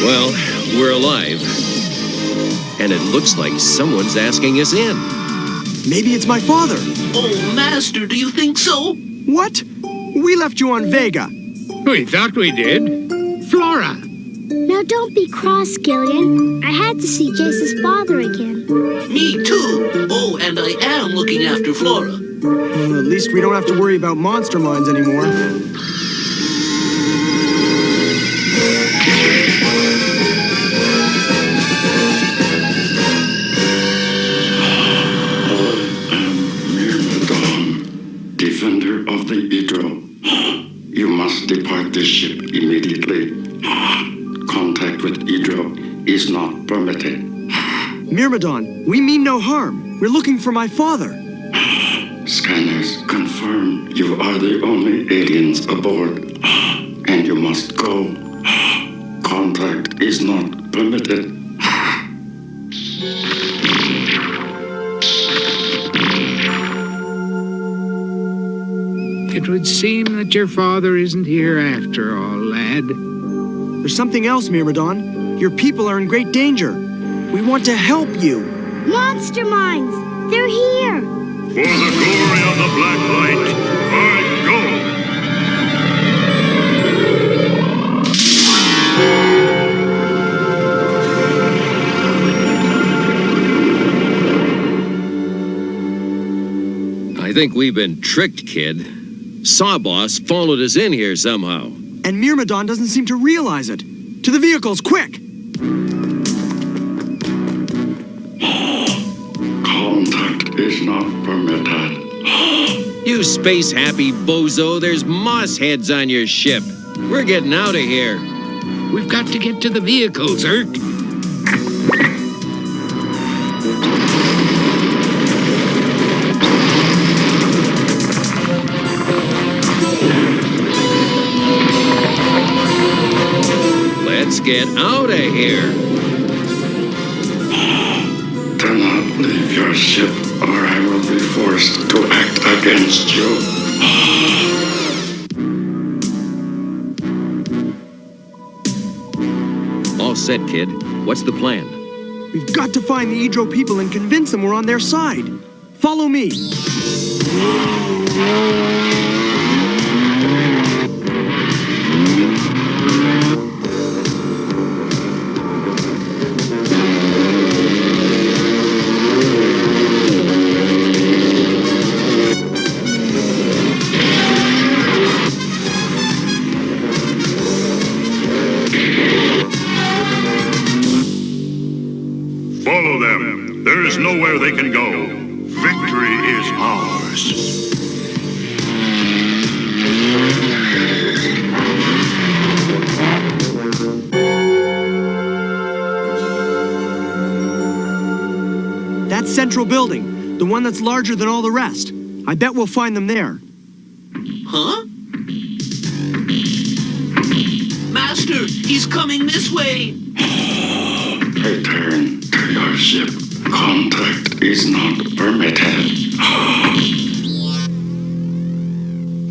Well, we're alive. And it looks like someone's asking us in. Maybe it's my father. Oh, Master, do you think so? What? We left you on Vega. We thought we did. Flora. Now don't be cross, Gillian. I had to see Jayce's father again. Me too. Oh, and I am looking after Flora. Well, at least we don't have to worry about monster mines anymore. Defender of the Hydro. You must depart this ship immediately. Contact with Hydro is not permitted. Myrmidon, we mean no harm. We're looking for my father. Scanners confirm you are the only aliens aboard. And you must go. Contact is not permitted. It would seem that your father isn't here after all, lad. There's something else, Myrmidon. Your people are in great danger. We want to help you. Monster mines! They're here! For the glory of the Black Light, I go! I think we've been tricked, kid. Sawboss followed us in here somehow. And Myrmidon doesn't seem to realize it. To the vehicles, quick! Contact is not permitted. You space-happy bozo, there's moss heads on your ship. We're getting out of here. We've got to get to the vehicles, Herc. Let's get out of here. Do not leave your ship, or I will be forced to act against you. All set, kid. What's the plan? We've got to find the Hydro people and convince them we're on their side. Follow me. Follow them. There is nowhere they can go. Victory is ours. That central building, the one that's larger than all the rest. I bet we'll find them there. Huh? Master, he's coming this way. Return to your ship. Contact is not permitted.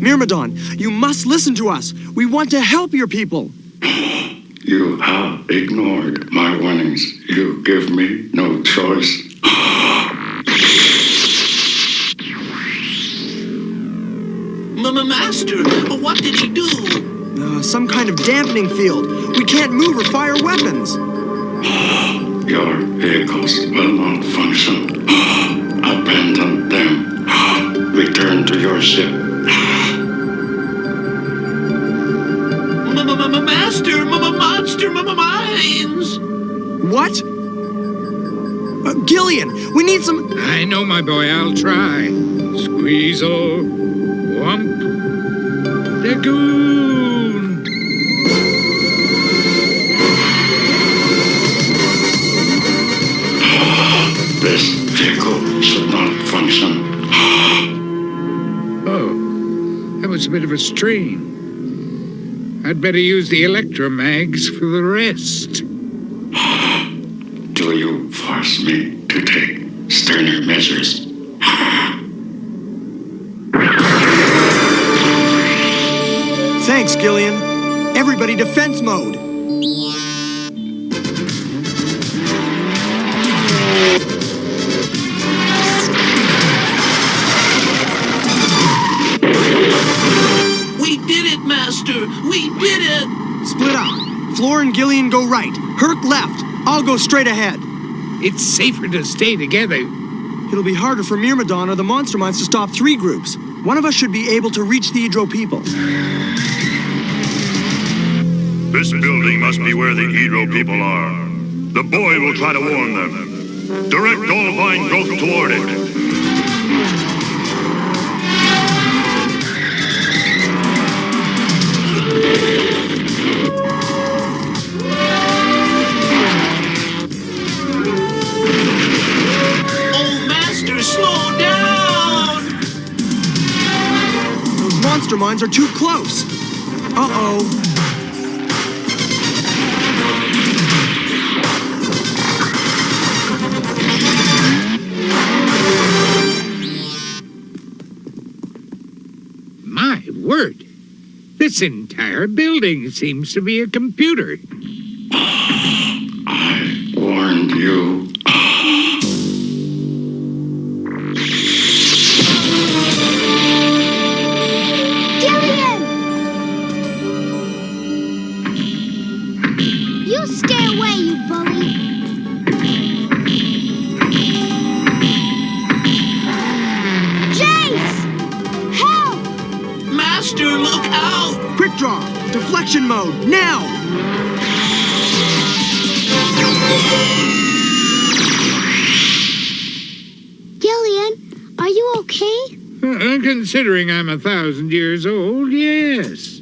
Myrmidon, you must listen to us. We want to help your people. You have ignored my warnings. You give me no choice. Master, what did he do? Some kind of dampening field. We can't move or fire weapons. Your vehicles will not function. Abandon them. Return to your ship. Master, monster, minds. What? Gillian, we need some... I know, my boy, I'll try. Squeezle, whump, Dagoon. This vehicle should not function. Oh, that was a bit of a strain. I'd better use the electromags for the rest. Do you force me to take sterner measures? Thanks, Gillian. Everybody defense mode. We did it, Master. We did it. Split up. Floor and Gillian go right. Herc left. I'll go straight ahead. It's safer to stay together. It'll be harder for Myrmidon or the Monster Minds to stop 3 groups. One of us should be able to reach the Hydro people. This building must be where the Hydro people are. The boy will try to warn them. Direct all vine growth toward it. Slow down! Those monster mines are too close. Uh-oh. My word. This entire building seems to be a computer. I warned you. Stay away, you bully. Jayce! Help! Master, look out! Quick draw! Deflection mode, now! Gillian, are you okay? Considering I'm 1,000 years old, yes.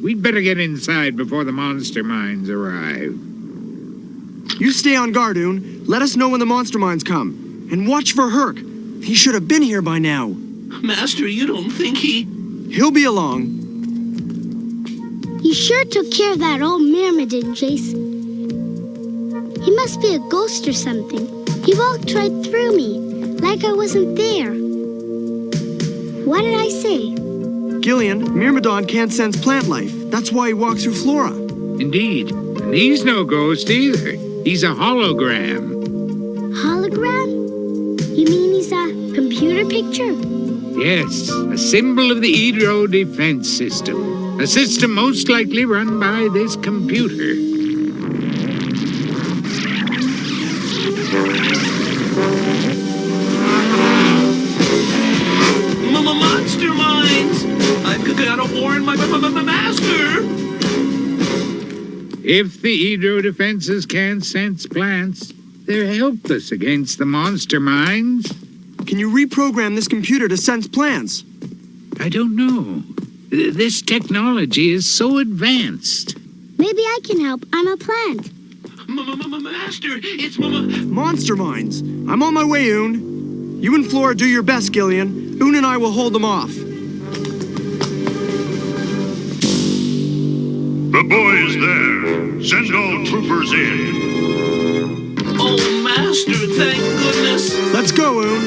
We'd better get inside before the monster mines arrive. You stay on guard, Oon. Let us know when the monster mines come. And watch for Herc. He should have been here by now. Master, you don't think he... He'll be along. You sure took care of that old Myrmidon, Jayce. He must be a ghost or something. He walked right through me, like I wasn't there. What did I say? Gillian, Myrmidon can't sense plant life. That's why he walks through flora. Indeed. And he's no ghost either. He's a hologram. Hologram? You mean he's a computer picture? Yes, a symbol of the Hydro defense system. A system most likely run by this computer. Monster mines! I've gotta warn my master! If the Hydro defenses can't sense plants, they're helpless against the monster mines. Can you reprogram this computer to sense plants? I don't know. This technology is so advanced. Maybe I can help. I'm a plant. Master, it's Monster mines. I'm on my way, Oon. You and Flora do your best, Gillian. Oon and I will hold them off. The boy is there. Send all troopers in. Oh, Master, thank goodness. Let's go, Oon.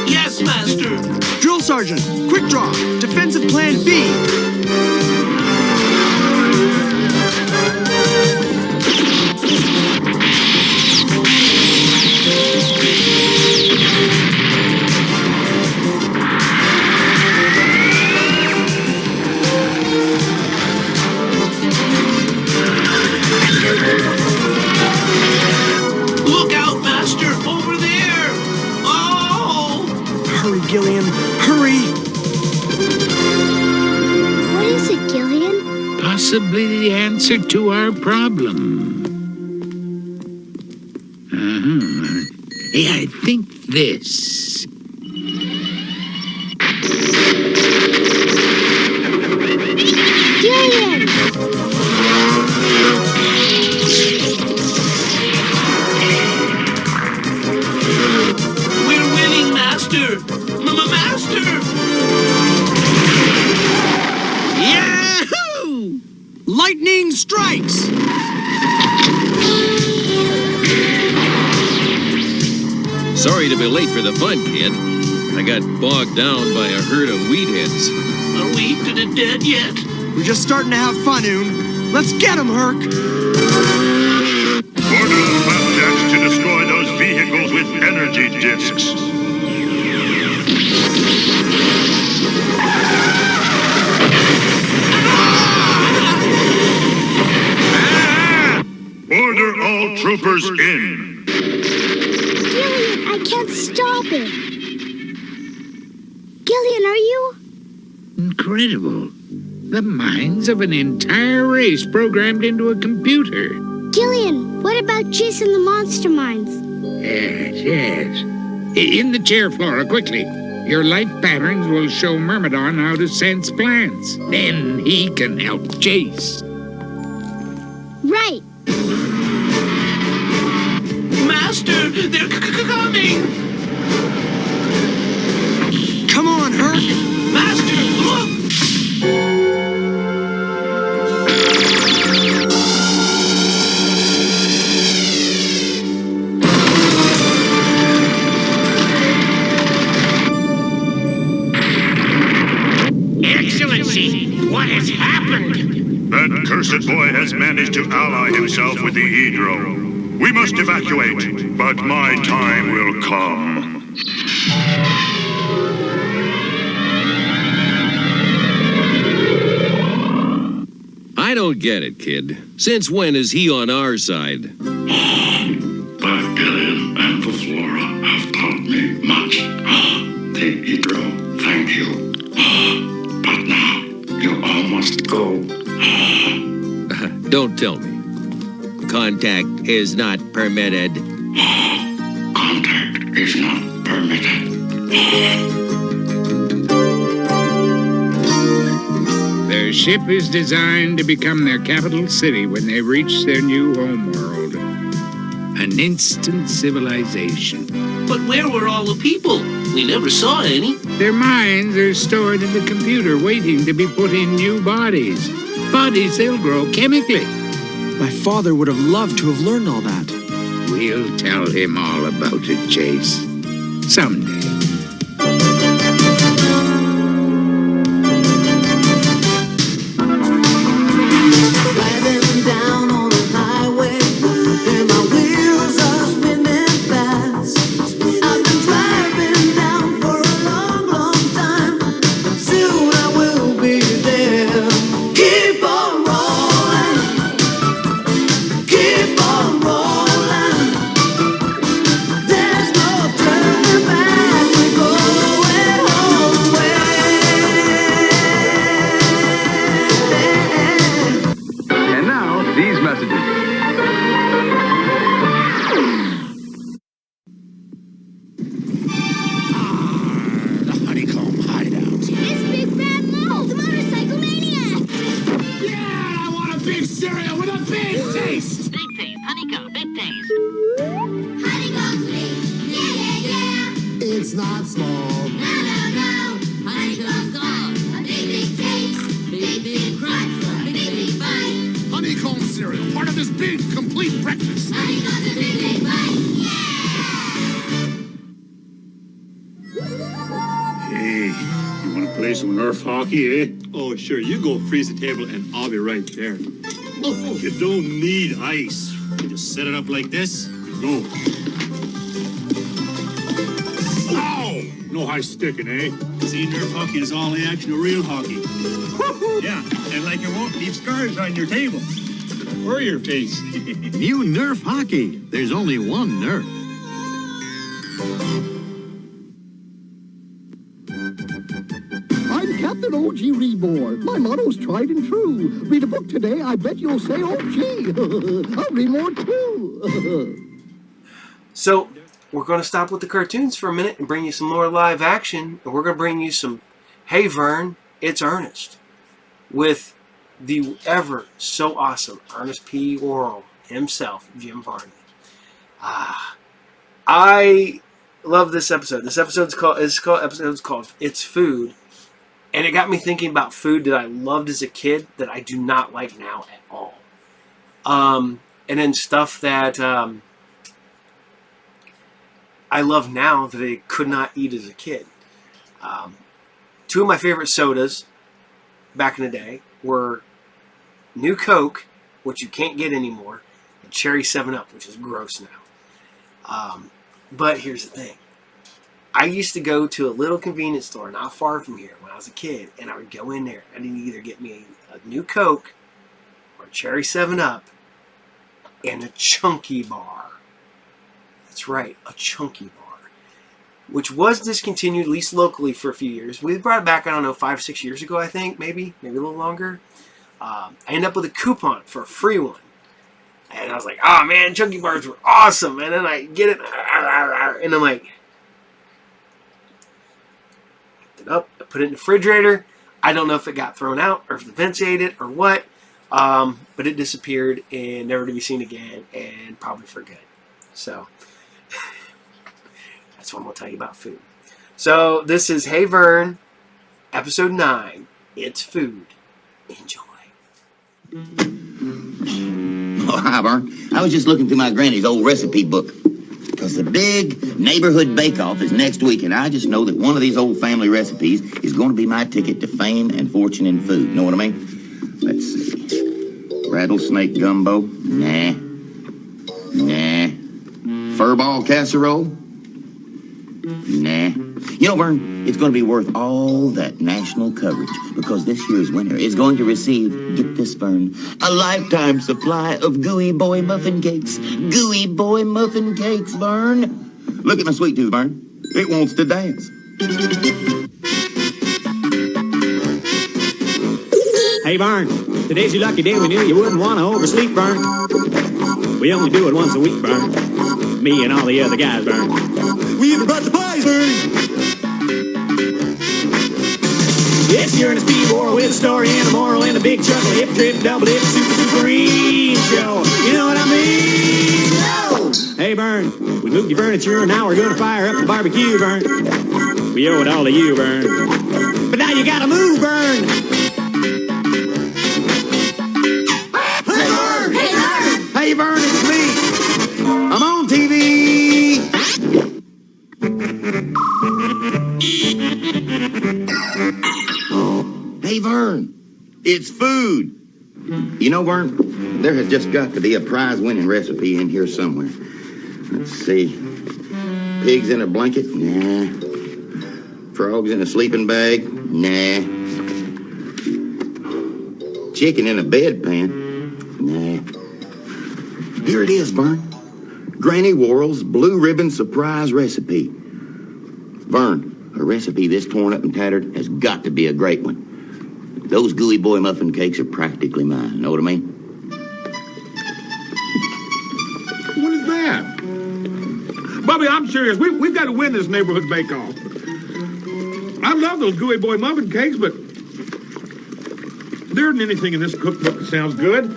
Yes, Master. Drill Sergeant, quick draw. Defensive plan B. possibly the answer to our problem. Hey, I think this. Julian! We're winning, Master! Master! Yahoo! Lightning strikes! Sorry to be late for the fun, kid. I got bogged down by a herd of weedheads. Are we to the dead yet? We're just starting to have fun, Oon. Let's get him, Herc! Order the flapjacks to destroy those vehicles with energy discs. Order all troopers in. Gillian, I can't stop it. Gillian, are you? Incredible. The minds of an entire race programmed into a computer. Gillian, what about Jayce and the monster mines? Yes. In the chair, Flora, quickly. Your life patterns will show Myrmidon how to sense plants. Then he can help Jayce. Right. Master, they're coming! Come on, Herc! Master, look! Excellency, what has happened? That cursed boy has managed to ally himself with the Hydro. We must evacuate, but my time will come. I don't get it, kid. Since when is he on our side? But Gillian and the Flora have taught me much. The Hydro, thank you. But now, you all must go. Don't tell me. Contact is not permitted. Contact is not permitted. Their ship is designed to become their capital city when they reach their new homeworld. An instant civilization. But where were all the people? We never saw any. Their minds are stored in the computer, waiting to be put in new bodies. Bodies they'll grow chemically. My father would have loved to have learned all that. We'll tell him all about it, Jayce. Someday. Driving down on the highway, and my wheels are spinning fast. I've been driving down for a long, long time, but soon I will be there. Keep on rolling, keep on rolling. There's no turning back. We're going home And now, these messages. The honeycomb hideout. It's Big Bad Mo, the motorcycle maniac. Yeah, I want a big cereal with a big taste. Big taste, honeycomb, big taste. Honeycomb's big. Yeah. It's not small. No. Honeycomb's all. A big taste. Big crunch. Big bite. Honeycomb cereal, part of this big, complete breakfast. Honeycomb's a big bite. Hey, you want to play some Nerf hockey, eh? Oh, sure. You go freeze the table and I'll be right there. Oh, you don't need ice. You just set it up like this. Go. Ow! No high sticking, eh? See, Nerf hockey is all the action of real hockey. Yeah, and like it won't leave scars on your table. Or your face. New Nerf hockey. There's only one Nerf. I'm Captain an OG reborn. My motto's tried and true. Read a book today, I bet you'll say, oh, gee, I'll read more too. So, we're going to stop with the cartoons for a minute and bring you some more live action. And we're going to bring you some Hey Vern, It's Ernest. With the ever so awesome Ernest P. Worrell himself, Jim Varney. I love this episode. This episode's called It's Food. And it got me thinking about food that I loved as a kid that I do not like now at all. And then stuff that I love now that I could not eat as a kid. Two of my favorite sodas back in the day were New Coke, which you can't get anymore, and Cherry 7-Up, which is gross now. But here's the thing. I used to go to a little convenience store not far from here when I was a kid, and I would go in there and I'd either get me a New Coke or Cherry 7-Up and a Chunky Bar. That's right, a Chunky Bar, which was discontinued, at least locally, for a few years. We brought it back, I don't know, 5-6 years ago, I think, maybe a little longer. I ended up with a coupon for a free one. And I was like, oh man, Chunky Bars were awesome. And then I get it, and I'm like, picked it up, I put it in the refrigerator. I don't know if it got thrown out or if the vents ate it or what. But it disappeared and never to be seen again, and probably for good. So that's what I'm going to tell you about food. So this is Hey Vern, episode 9. It's Food. Enjoy. Oh, hi, Vern. I was just looking through my granny's old recipe book. Because the big neighborhood bake-off is next week, and I just know that one of these old family recipes is going to be my ticket to fame and fortune in food. Know what I mean? Let's see. Rattlesnake gumbo? Nah. Furball casserole? Nah. You know, Vern, it's going to be worth all that national coverage because this year's winner is going to receive, get this, Vern, a lifetime supply of Gooey Boy muffin cakes. Gooey Boy muffin cakes, Vern. Look at my sweet tooth, Vern. It wants to dance. Hey, Vern, today's your lucky day. We knew you wouldn't want to oversleep, Vern. We only do it once a week, Vern. Me and all the other guys, Vern. We even brought the pies, Vern. It's your Ernest P. Worrell with a story and a moral and a big chuckle, hip trip, double dip, super duperine show. You know what I mean? No! Hey, Vern, we moved your furniture and now we're going to fire up the barbecue, Vern. We owe it all to you, Vern. But now you gotta move, Vern. Hey, Vern! Hey, Vern! Hey, Vern, it's me. I'm on TV. Hey, Vern, it's food. You know, Vern, there has just got to be a prize-winning recipe in here somewhere. Let's see. Pigs in a blanket? Nah. Frogs in a sleeping bag? Nah. Chicken in a bedpan? Nah. Here it is, Vern. Granny Worrell's Blue Ribbon Surprise Recipe. Vern, a recipe this torn up and tattered has got to be a great one. Those Gooey Boy muffin cakes are practically mine. Know what I mean? What is that? Bubby, I'm serious. We've got to win this neighborhood bake-off. I love those Gooey Boy muffin cakes, but there isn't anything in this cookbook that sounds good.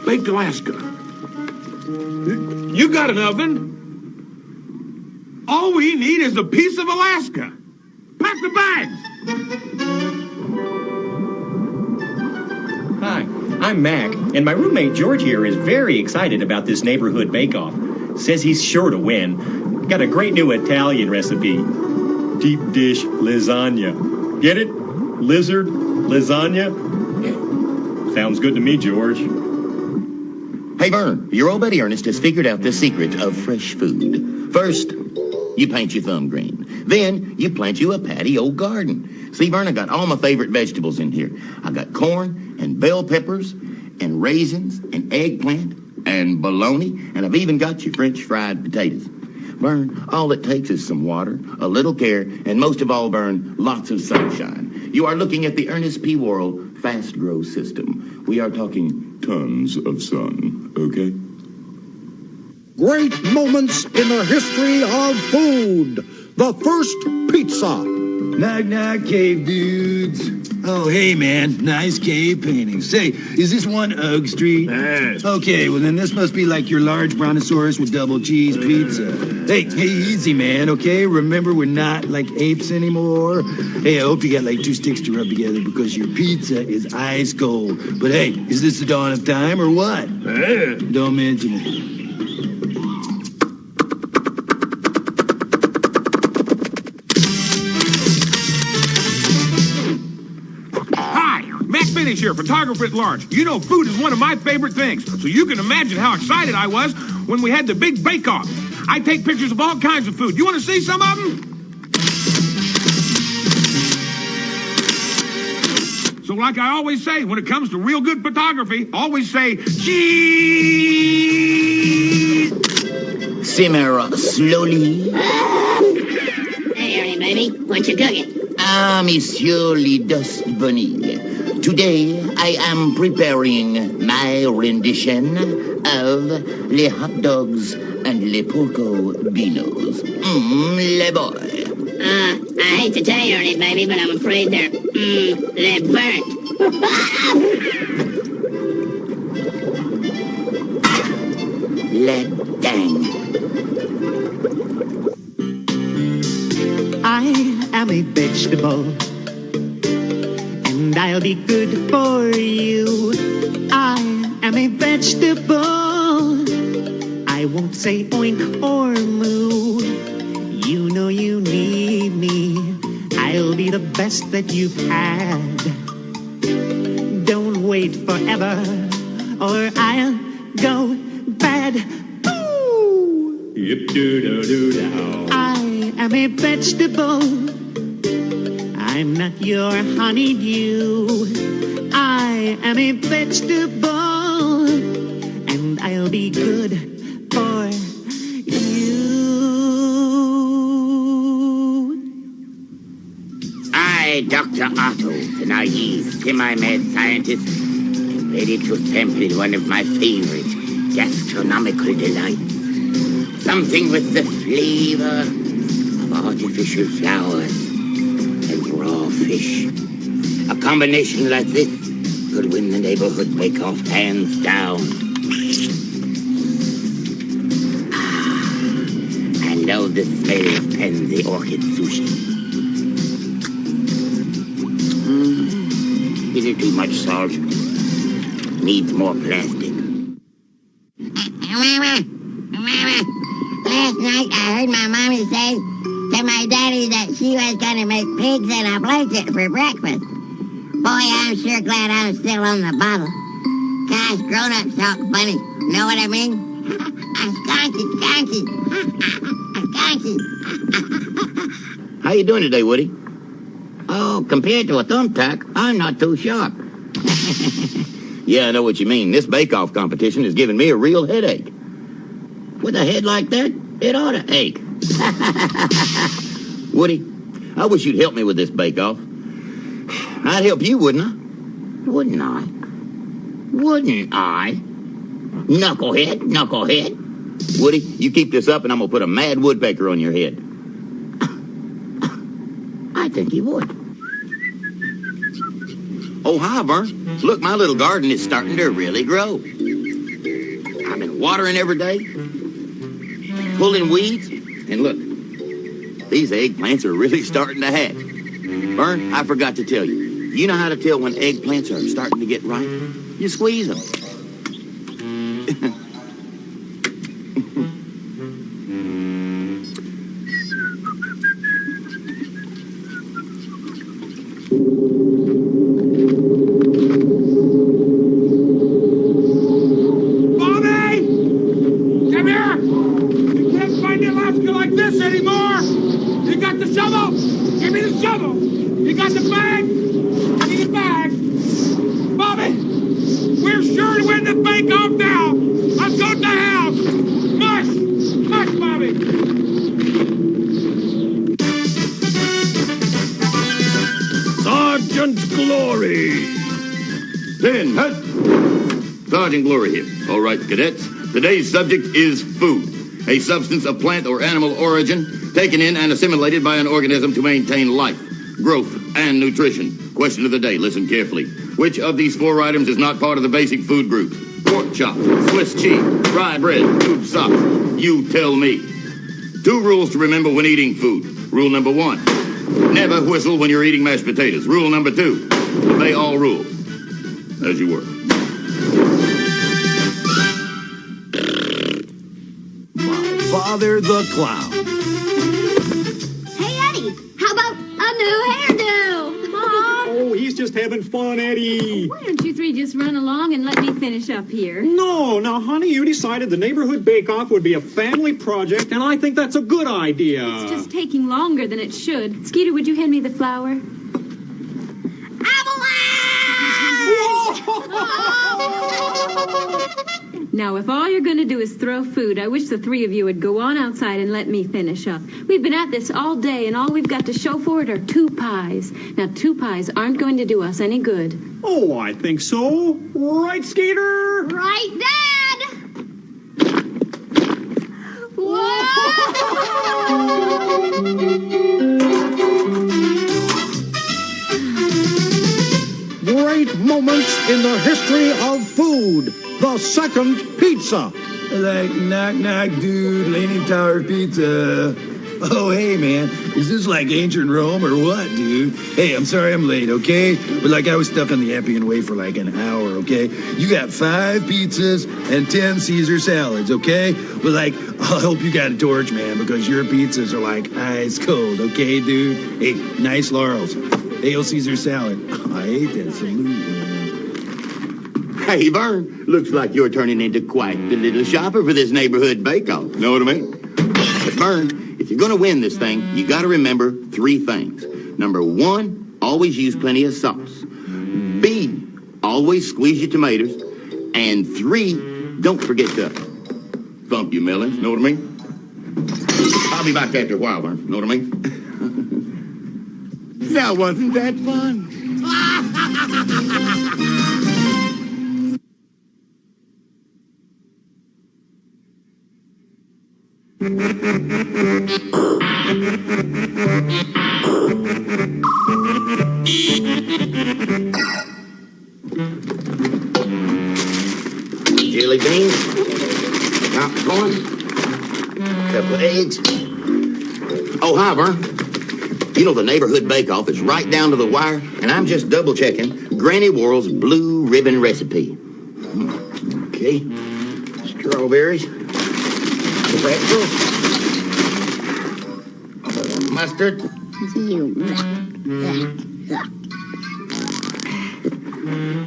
Baked Alaska. You got an oven? All we need is a piece of Alaska. Pack the bags! Hi, I'm Mac, and my roommate George here is very excited about this neighborhood bake-off. Says he's sure to win. Got a great new Italian recipe. Deep dish lasagna. Get it? Lizard lasagna? Yeah. Sounds good to me, George. Hey, Vern, your old buddy Ernest has figured out the secret of fresh food. First, you paint your thumb green. Then you plant you a patio garden. See, Vern, I got all my favorite vegetables in here. I got corn and bell peppers and raisins and eggplant and bologna, and I've even got your French fried potatoes. Vern, all it takes is some water, a little care, and most of all, Vern, lots of sunshine. You are looking at the Ernest P. Worrell Fast Grow System. We are talking tons of sun, okay? Great moments in the history of food. The first pizza. Knock, knock, cave dudes. Oh, hey, man. Nice cave painting. Say, is this one Oak Street? Yes. Okay, well, then this must be like your large brontosaurus with double cheese pizza. Hey, easy, man, okay? Remember, we're not like apes anymore. Hey, I hope you got like 2 sticks to rub together because your pizza is ice cold. But hey, is this the dawn of time or what? Don't mention it. Finish here, photographer at large. You know food is one of my favorite things, so you can imagine how excited I was when we had the big bake-off. I take pictures of all kinds of food. You want to see some of them? So like I always say, when it comes to real good photography, always say, cheese! Simmer slowly. Hey, Ernie, baby, what you cooking? Ah, Monsieur le Dust Bunny. Today, I am preparing my rendition of les hot dogs and les porco binos. Le boy. I hate to tell you, Ernie, baby, but I'm afraid they're, burnt. Le dang. I am a vegetable, and I'll be good for you. I am a vegetable. I won't say oink or moo. You know you need me. I'll be the best that you've had. Don't wait forever, or I'll go bad. Ooh. Yip-doo-doo-doo-dow. I am a vegetable. I'm not your honeydew. I am a vegetable, and I'll be good for you. I, Dr. Otto, the naive, semi-mad scientist, am ready to sample one of my favorite gastronomical delights. Something with the flavor of artificial flowers and raw fish. A combination like this could win the neighborhood bake-off hands down. I love the smell of pansy orchid sushi. Little too much salt. Needs more plastic. Last night I heard my mommy say to my daddy that she was gonna make pigs in a blanket for breakfast. Boy, I'm sure glad I'm still on the bottle. Gosh, grown-ups talk funny. Know what I mean? How you doing today, Woody? Oh, compared to a thumbtack, I'm not too sharp. Yeah, I know what you mean. This bake-off competition is giving me a real headache. With a head like that, it ought to ache. Woody, I wish you'd help me with this bake-off. I'd help you, wouldn't I? Wouldn't I? Wouldn't I? Knucklehead, knucklehead. Woody, you keep this up and I'm gonna put a mad woodpecker on your head. I think you would. Oh, hi, Vern. Look, my little garden is starting to really grow. I've been watering every day, pulling weeds, and look, these eggplants are really starting to hatch. Vern, I forgot to tell you. You know how to tell when eggplants are starting to get ripe? You squeeze them. Sergeant Glory. Then, hut. Sergeant Glory here. All right, cadets. Today's subject is food, a substance of plant or animal origin taken in and assimilated by an organism to maintain life, growth, and nutrition. Question of the day. Listen carefully. Which of these 4 items is not part of the basic food group? Pork chop, Swiss cheese, rye bread, tube socks. You tell me. 2 rules to remember when eating food. Rule number 1, never whistle when you're eating mashed potatoes. Rule number 2, obey all rules. As you were. My father, the clown. Hey, Eddie, how about a new hairdo? Mom! Oh, he's just having fun, Eddie. Why don't you 3 just run along and let me finish up here? No, now, honey, you decided the neighborhood bake-off would be a family project, and I think that's a good idea. It's just taking longer than it should. Skeeter, would you hand me the flour? Now, if all you're going to do is throw food, I wish the 3 of you would go on outside and let me finish up. We've been at this all day, and all we've got to show for it are 2 pies. Now, 2 pies aren't going to do us any good. Oh, I think so. Right, Skeeter? Right, Dad! Great moments in the history of food. The second pizza. Like, knock, knock, dude. Leaning Tower Pizza. Oh, hey, man. Is this like ancient Rome or what, dude? Hey, I'm sorry I'm late, okay? But, like, I was stuck on the Appian Way for, like, an hour, okay? You got 5 pizzas and 10 Caesar salads, okay? But, like, I'll help you got a torch, man, because your pizzas are, like, ice cold, okay, dude? Hey, nice Laurels. Hail Caesar salad. I ate that. Salute, man. Hey, Vern, looks like you're turning into quite the little shopper for this neighborhood bake-off. Know what I mean? But, Vern, if you're going to win this thing, you got to remember 3 things. Number 1, always use plenty of sauce. B, always squeeze your tomatoes. And 3, don't forget to thump your melons. Know what I mean? I'll be back after a while, Vern. Know what I mean? Now, wasn't that fun? Jelly beans, popcorn, couple of eggs. Oh, hi, Vern. You know, the neighborhood bake-off is right down to the wire, and I'm just double-checking Granny Worrell's blue ribbon recipe. Okay, strawberries, pretzels, mustard.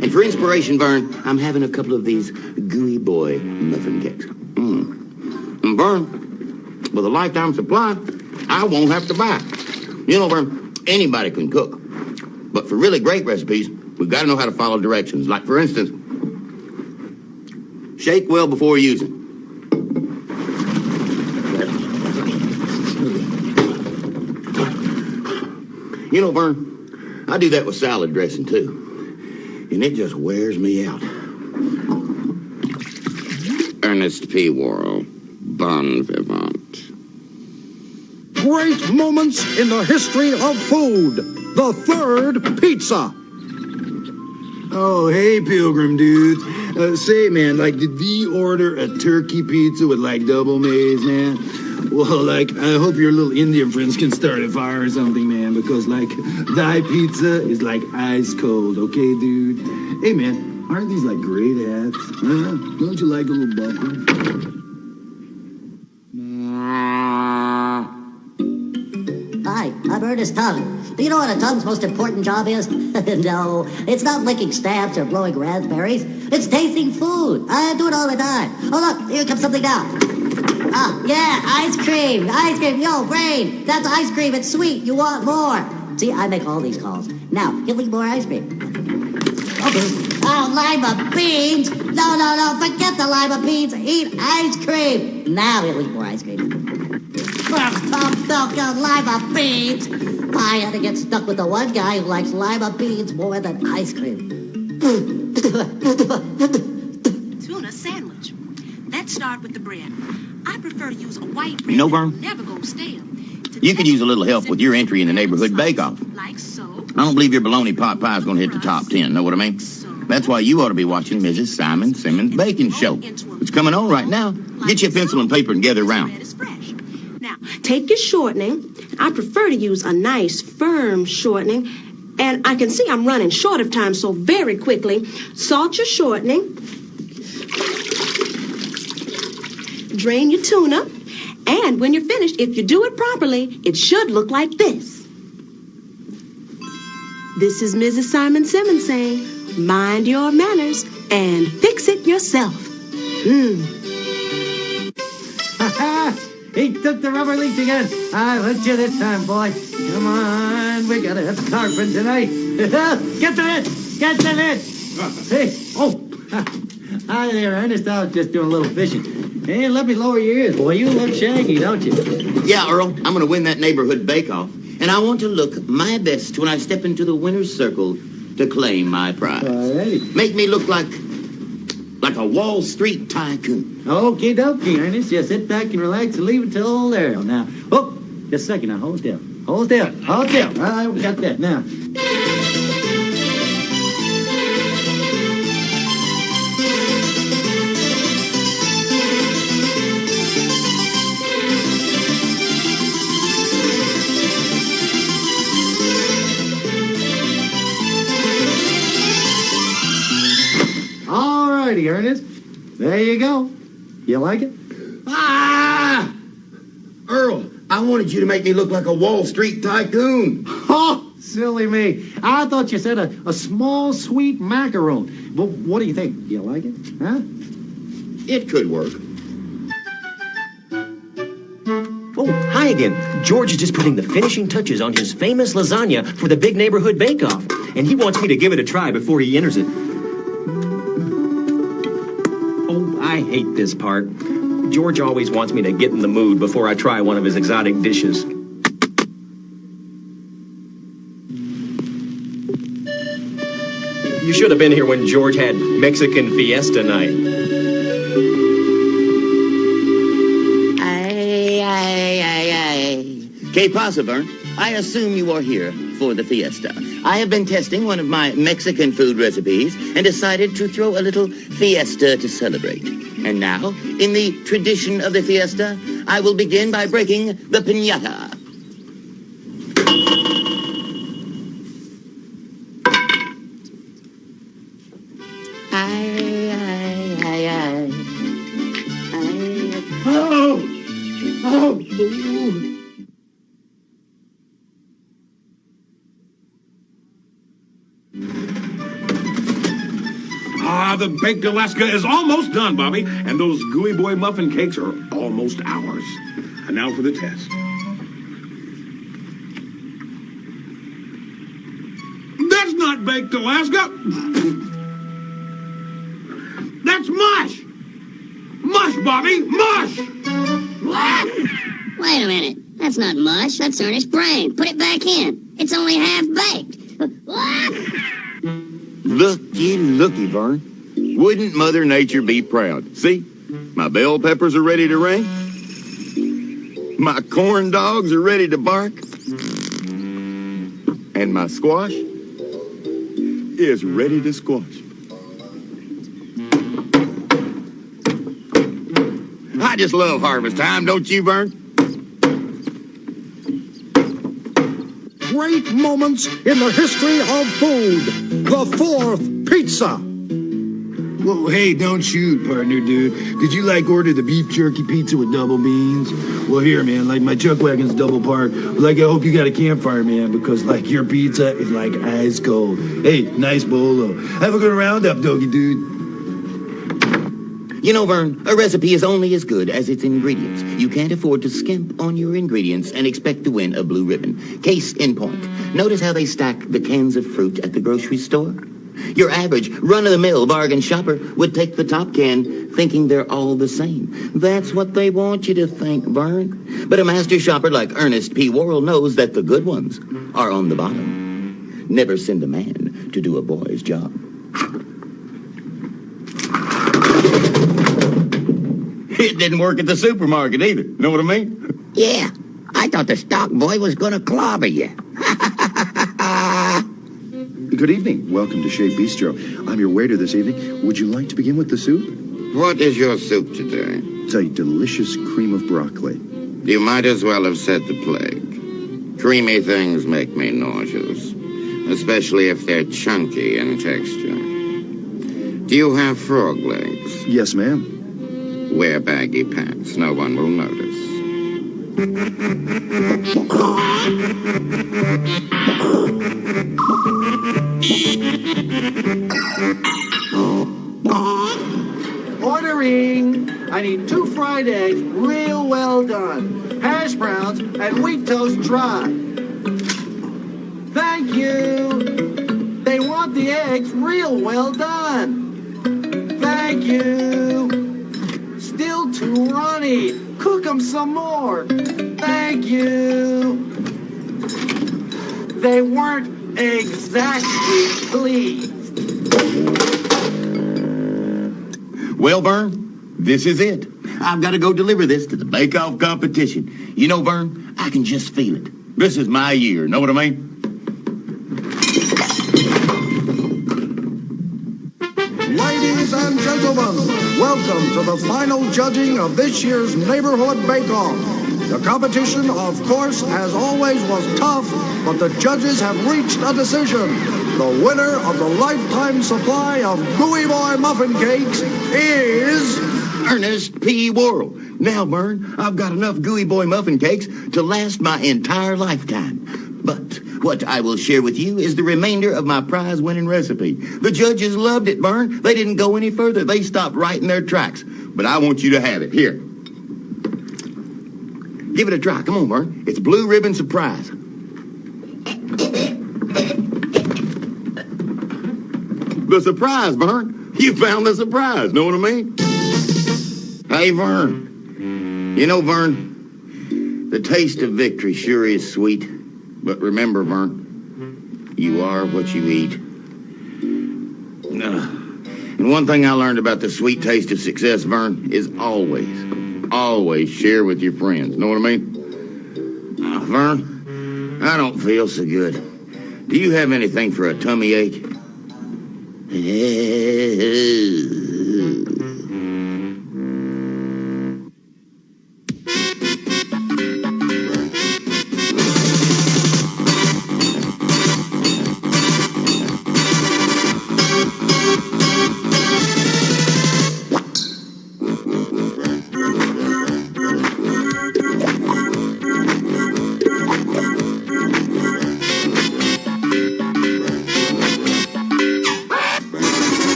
And for inspiration, Vern, I'm having a couple of these gooey boy muffin cakes. And Vern, with a lifetime supply, I won't have to buy. You know, Vern, anybody can cook. But for really great recipes, we've got to know how to follow directions. Like, for instance, shake well before using. You know, Vern, I do that with salad dressing, too. And it just wears me out. Ernest P. Worrell, bon vivant. Great moments in the history of food. The third pizza. Oh, hey, Pilgrim dudes. Say, man, like, did we order a turkey pizza with, like, double maize, man? Well, like, I hope your little Indian friends can start a fire or something, man, because, like, thy pizza is, like, ice cold, okay, dude? Hey, man, aren't these, like, great hats? Huh? Don't you like a little buckle? Hi, I'm Ernest Tongue. Do you know what a tongue's most important job is? No, it's not licking stamps or blowing raspberries. It's tasting food. I do it all the time. Oh, look, here comes something now. Ah, yeah, ice cream. Ice cream. Yo, Brain, that's ice cream. It's sweet. You want more. See, I make all these calls. Now, give me more ice cream. Okay. Oh, lima beans. No, forget the lima beans. Eat ice cream. Now, he'll eat more ice cream. Milk and lima beans. I had to get stuck with the one guy who likes lima beans more than ice cream. Tuna sandwich. Let's start with the bread. I prefer to use a white bread. You know, that Vern, will never go stale. you could use a little help with your entry in the neighborhood bake-off. Like so. I don't believe your bologna pot pie is going to hit the top 10, know what I mean? That's why you ought to be watching Mrs. Simon Simmons' baking show. It's coming on right now. Get you a pencil and paper and gather around. Take your shortening. I prefer to use a nice, firm shortening. And I can see I'm running short of time, so very quickly, salt your shortening. Drain your tuna. And when you're finished, if you do it properly, it should look like this. This is Mrs. Simon Simmons saying, mind your manners and fix it yourself. He took the rubber leaf again. I'll hit you this time, boy. Come on, we gotta have carpet tonight. Get the lid! Get the lid! Hey, hi there, Ernest. I was just doing a little fishing. Hey, let me lower your ears, boy. You look shaggy, don't you? Yeah, Earl, I'm going to win that neighborhood bake-off, and I want to look my best when I step into the winner's circle to claim my prize. Alrighty. Make me look like a Wall Street tycoon. Okie dokie, Ernest. Just sit back and relax and leave it till there. Now, just a second. Now, hold still. Hold still. Hold still. I got that. Now. Alrighty, Ernest. There you go. You like it? Ah! Earl, I wanted you to make me look like a Wall Street tycoon. Oh, silly me. I thought you said a small, sweet macaroon. But what do you think? You like it? Huh? It could work. Oh, hi again. George is just putting the finishing touches on his famous lasagna for the big neighborhood bake-off. And he wants me to give it a try before he enters it. Oh, I hate this part. George always wants me to get in the mood before I try one of his exotic dishes. You should have been here when George had Mexican fiesta night. Que pasa, Vern? I assume you are here for the fiesta. I have been testing one of my Mexican food recipes and decided to throw a little fiesta to celebrate. And now, in the tradition of the fiesta, I will begin by breaking the piñata. The baked Alaska is almost done, Bobby, and those gooey boy muffin cakes are almost ours. And now for the test. That's not baked Alaska. That's mush. Mush, Bobby, mush. Wait a minute. That's not mush. That's Ernest's brain. Put it back in. It's only half baked. Looky, Vern. Wouldn't Mother Nature be proud? See, my bell peppers are ready to ring. My corn dogs are ready to bark. And my squash is ready to squash. I just love harvest time, don't you, Vern? Great moments in the history of food. The fourth pizza. Whoa, hey, don't shoot, partner, dude. Did you, order the beef jerky pizza with double beans? Well, here, man, my chuck wagon's double parked. I hope you got a campfire, man, because, your pizza is, ice cold. Hey, nice bolo. Have a good roundup, doggy dude. You know, Vern, a recipe is only as good as its ingredients. You can't afford to skimp on your ingredients and expect to win a blue ribbon. Case in point. Notice how they stack the cans of fruit at the grocery store? Your average run-of-the-mill bargain shopper would take the top can thinking they're all the same. That's what they want you to think, Vern. But a master shopper like Ernest P. Worrell knows that the good ones are on the bottom. Never send a man to do a boy's job. It didn't work at the supermarket either. Know what I mean? Yeah, I thought the stock boy was gonna clobber you. Good evening. Welcome to Chez Bistro. I'm your waiter this evening. Would you like to begin with the soup? What is your soup today? It's a delicious cream of broccoli. You might as well have said the plague. Creamy things make me nauseous, especially if they're chunky in texture. Do you have frog legs? Yes, ma'am. Wear baggy pants. No one will notice. Ordering! I need 2 fried eggs, real well done. Hash browns and wheat toast dry. Thank you! They want the eggs real well done. Thank you! Still too runny. Cook them some more. Thank you! They weren't exactly pleased. Well, Vern, this is it. I've got to go deliver this to the bake-off competition. You know, Vern, I can just feel it. This is my year, know what I mean? Ladies and gentlemen, welcome to the final judging of this year's Neighborhood Bake-Off. The competition, of course, as always, was tough, but the judges have reached a decision. The winner of the lifetime supply of Gooey Boy muffin cakes is Ernest P. Worrell. Now, Vern, I've got enough Gooey Boy muffin cakes to last my entire lifetime. But what I will share with you is the remainder of my prize-winning recipe. The judges loved it, Vern. They didn't go any further. They stopped right in their tracks. But I want you to have it. Here. Give it a try. Come on, Vern. It's Blue Ribbon Surprise. The surprise, Vern. You found the surprise. Know what I mean? Hey, Vern. You know, Vern, the taste of victory sure is sweet. But remember, Vern, you are what you eat. And one thing I learned about the sweet taste of success, Vern, is always share with your friends. Know what I mean? Vern, I don't feel so good. Do you have anything for a tummy ache?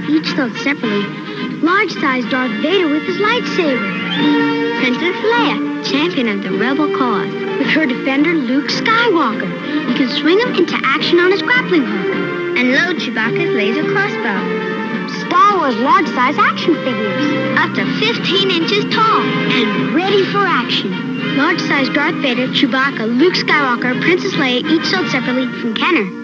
Each sold separately. Large-sized Darth Vader with his lightsaber. Princess Leia, champion of the rebel cause. With her defender, Luke Skywalker. You can swing him into action on his grappling hook. And load Chewbacca's laser crossbow. Star Wars large-size action figures. Up to 15 inches tall. And ready for action. Large-size Darth Vader, Chewbacca, Luke Skywalker, Princess Leia, each sold separately from Kenner.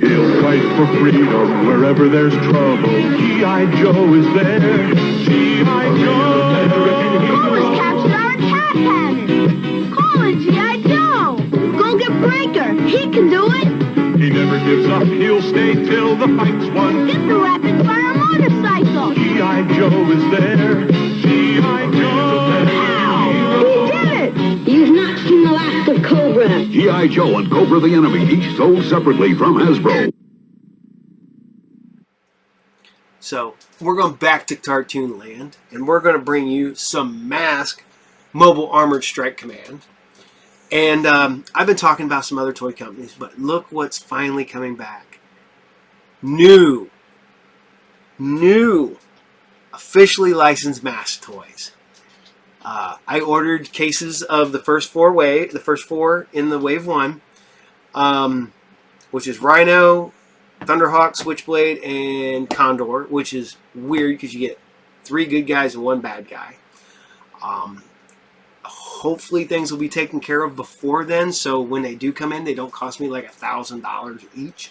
He'll fight for freedom wherever there's trouble. G.I. Joe is there. G.I. Joe! Always captured our cat cannon. Call it G.I. Joe. Go get Breaker. He can do it. He never gives up. He'll stay till the fight's won. Get the rapid fire motorcycle. G.I. Joe is there. G.I. Joe! Ow! He did it! He's not seen the last of Cobra. G.I. Joe and Cobra the Enemy, each sold separately from Hasbro. So, we're going back to Cartoon Land, and we're going to bring you some Mask Mobile Armored Strike Command. And I've been talking about some other toy companies, but look what's finally coming back. New, officially licensed mask toys. I ordered cases of the first four in the wave 1, which is Rhino, Thunderhawk, Switchblade, and Condor, which is weird because you get 3 good guys and 1 bad guy. Hopefully things will be taken care of before then, so when they do come in, they don't cost me like $1,000 each.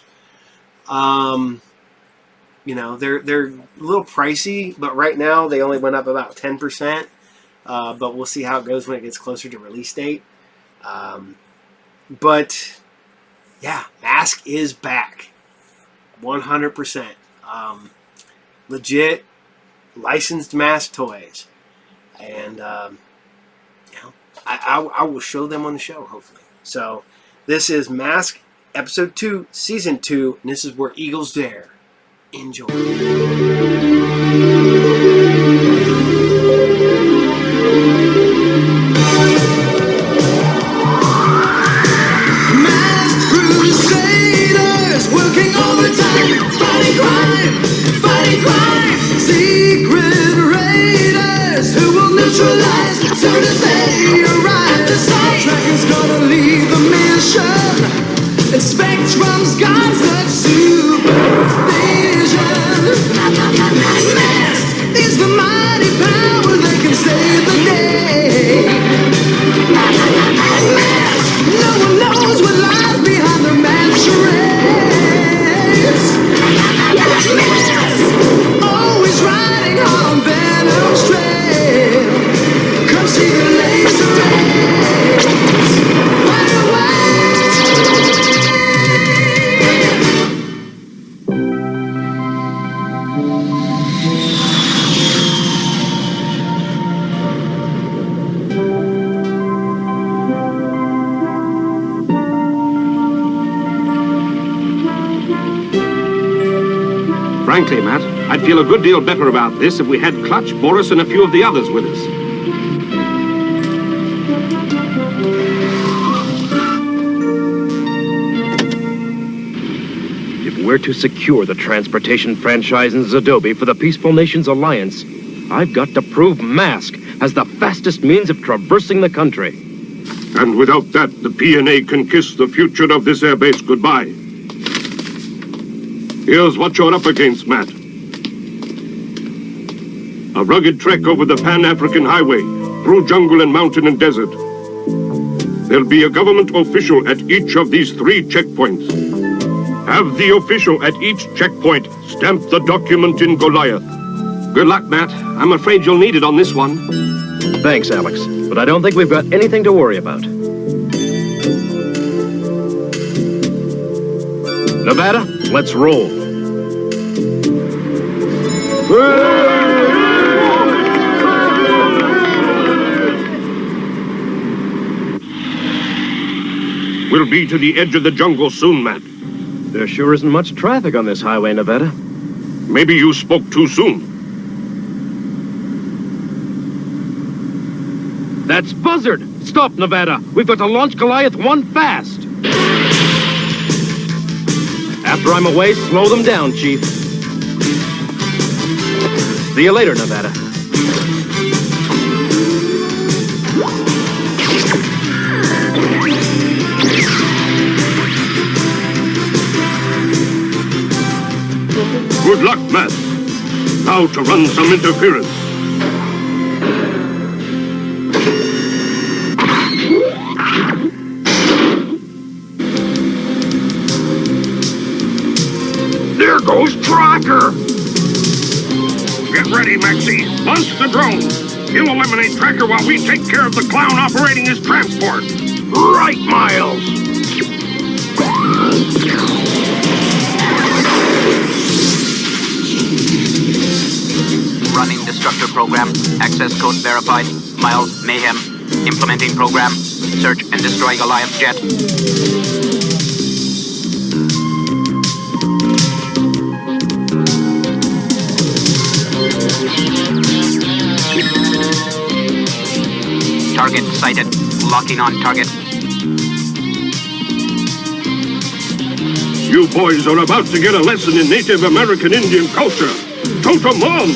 You know, they're a little pricey, but right now they only went up about 10%. But we'll see how it goes when it gets closer to release date. But yeah, Mask is back, 100%. Legit licensed Mask toys, and you know, I will show them on the show hopefully. So this is Mask Episode 2, Season 2, and this is Where Eagles Dare. Enjoy. As soon as they arrive, the Dragon's gonna lead the mission, and Spectrum's got such supervision. Mask is the mighty power that can save the day. Mask, no one knows what lies behind the masquerade. Mask, always riding on Venom's trail. Come see the laser rays. Fire away. Frankly, Matt, I'd feel a good deal better about this if we had Clutch, Boris, and a few of the others with us. If we're to secure the transportation franchise in Zadobi for the Peaceful Nations Alliance, I've got to prove Mask has the fastest means of traversing the country. And without that, the PNA can kiss the future of this airbase goodbye. Here's what you're up against, Matt. A rugged trek over the Pan-African Highway, through jungle and mountain and desert. There'll be a government official at each of these 3 checkpoints. Have the official at each checkpoint stamp the document in Goliath. Good luck, Matt. I'm afraid you'll need it on this one. Thanks, Alex, but I don't think we've got anything to worry about. Nevada, let's roll. We'll be to the edge of the jungle soon, Matt. There sure isn't much traffic on this highway, Nevada. Maybe you spoke too soon. That's Buzzard! Stop, Nevada! We've got to launch Goliath 1 fast! After I'm away, slow them down, Chief. See you later, Nevada. Good luck, Matt. Now to run some interference. There goes Tracker! Get ready, Maxie. Launch the drone. You'll eliminate Tracker while we take care of the clown operating his transport. Right, Miles. Running destructor program. Access code verified. Miles, Mayhem. Implementing program. Search and destroy Goliath jet. Target sighted. Locking on target. You boys are about to get a lesson in Native American Indian culture. Totemon!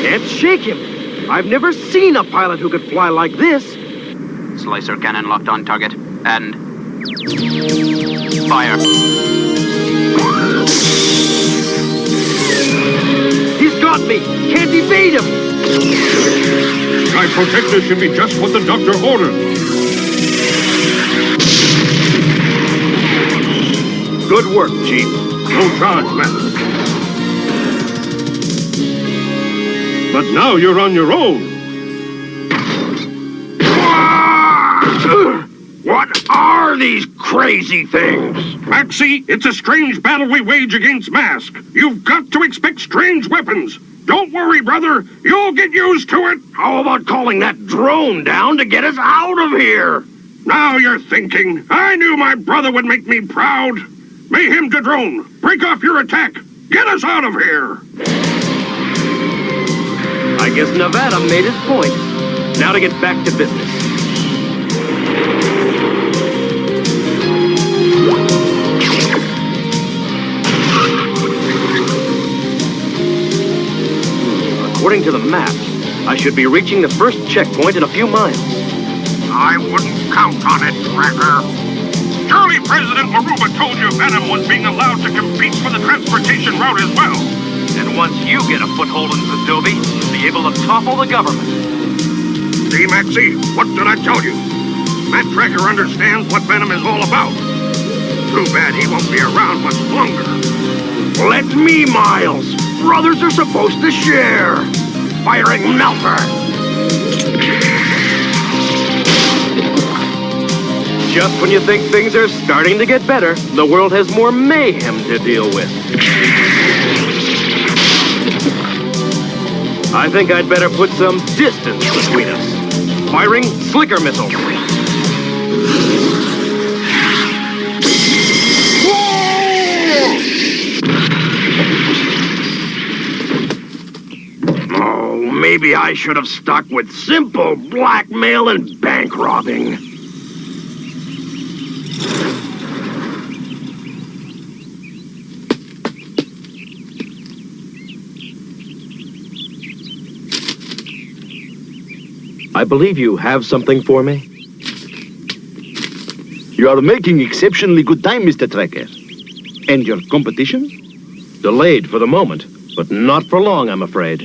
Can't shake him. I've never seen a pilot who could fly like this. Slicer cannon locked on target. And... fire. He's got me. Can't evade him. Sky Protector should be just what the doctor ordered. Good work, Chief. No charge, man. But now you're on your own. What are these crazy things? Maxie, it's a strange battle we wage against Mask. You've got to expect strange weapons. Don't worry, brother. You'll get used to it. How about calling that drone down to get us out of here? Now you're thinking. I knew my brother would make me proud. Mayhem to drone. Break off your attack. Get us out of here. I guess Nevada made his point. Now to get back to business. According to the map, I should be reaching the first checkpoint in a few miles. I wouldn't count on it, Tracker. Surely President Aruba told you Venom was being allowed to compete for the transportation route as well. And once you get a foothold in Zadobi, you'll be able to topple the government. See, Maxie, what did I tell you? That Tracker understands what Venom is all about. Too bad he won't be around much longer. Let me, Miles. Brothers are supposed to share. Firing Melfer. Just when you think things are starting to get better, the world has more mayhem to deal with. I think I'd better put some distance between us. Firing slicker missile. Oh, maybe I should have stuck with simple blackmail and bank robbing. I believe you have something for me. You are making exceptionally good time, Mr. Tracker. And your competition? Delayed for the moment, but not for long, I'm afraid.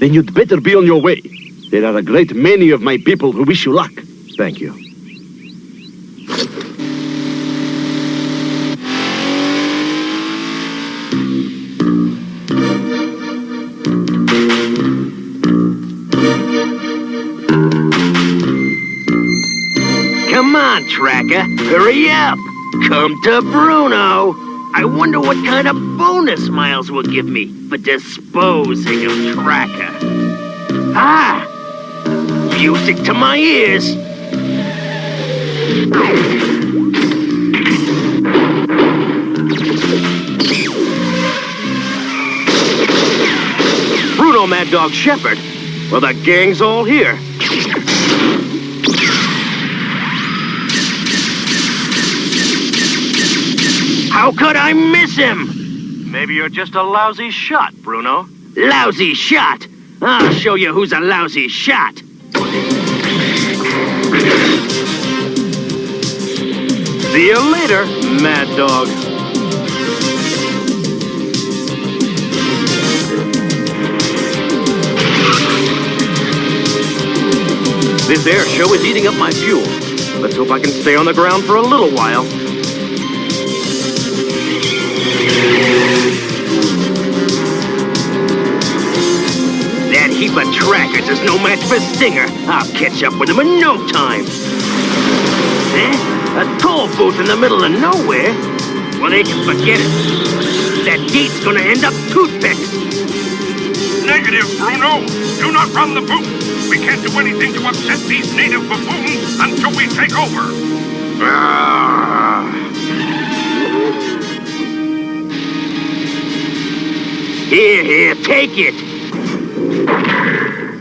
Then you'd better be on your way. There are a great many of my people who wish you luck. Thank you. Come on, Tracker. Hurry up. Come to Bruno. I wonder what kind of bonus Miles will give me for disposing of Tracker. Ah! Music to my ears. Bruno Mad Dog Shepherd? Well, the gang's all here. How could I miss him? Maybe you're just a lousy shot, Bruno. Lousy shot? I'll show you who's a lousy shot. See you later, Mad Dog. This air show is eating up my fuel. Let's hope I can stay on the ground for a little while. That heap of trackers is no match for Stinger. I'll catch up with him in no time. A toll booth in the middle of nowhere? Well, they can forget it. That gate's gonna end up toothpicks. Negative, Bruno. Do not run the booth. We can't do anything to upset these native buffoons until we take over. Here, take it.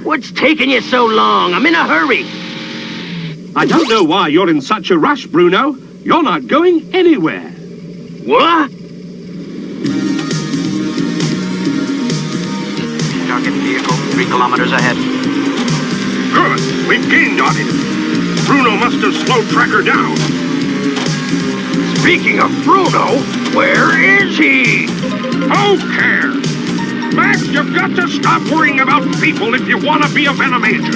What's taking you so long? I'm in a hurry. I don't know why you're in such a rush, Bruno. You're not going anywhere. What? Target vehicle 3 kilometers ahead. Good. We've gained on him. Bruno must have slowed Tracker down. Speaking of Bruno, where is he? Who cares? Max, you've got to stop worrying about people if you want to be a Venom agent.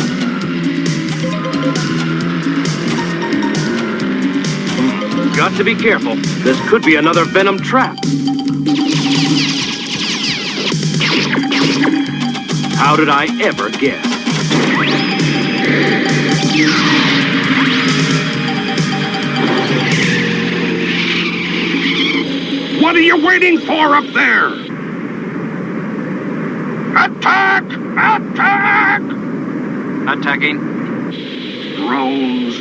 Got to be careful. This could be another Venom trap. How did I ever guess? What are you waiting for up there? Attack! Attack! Attacking. Drones.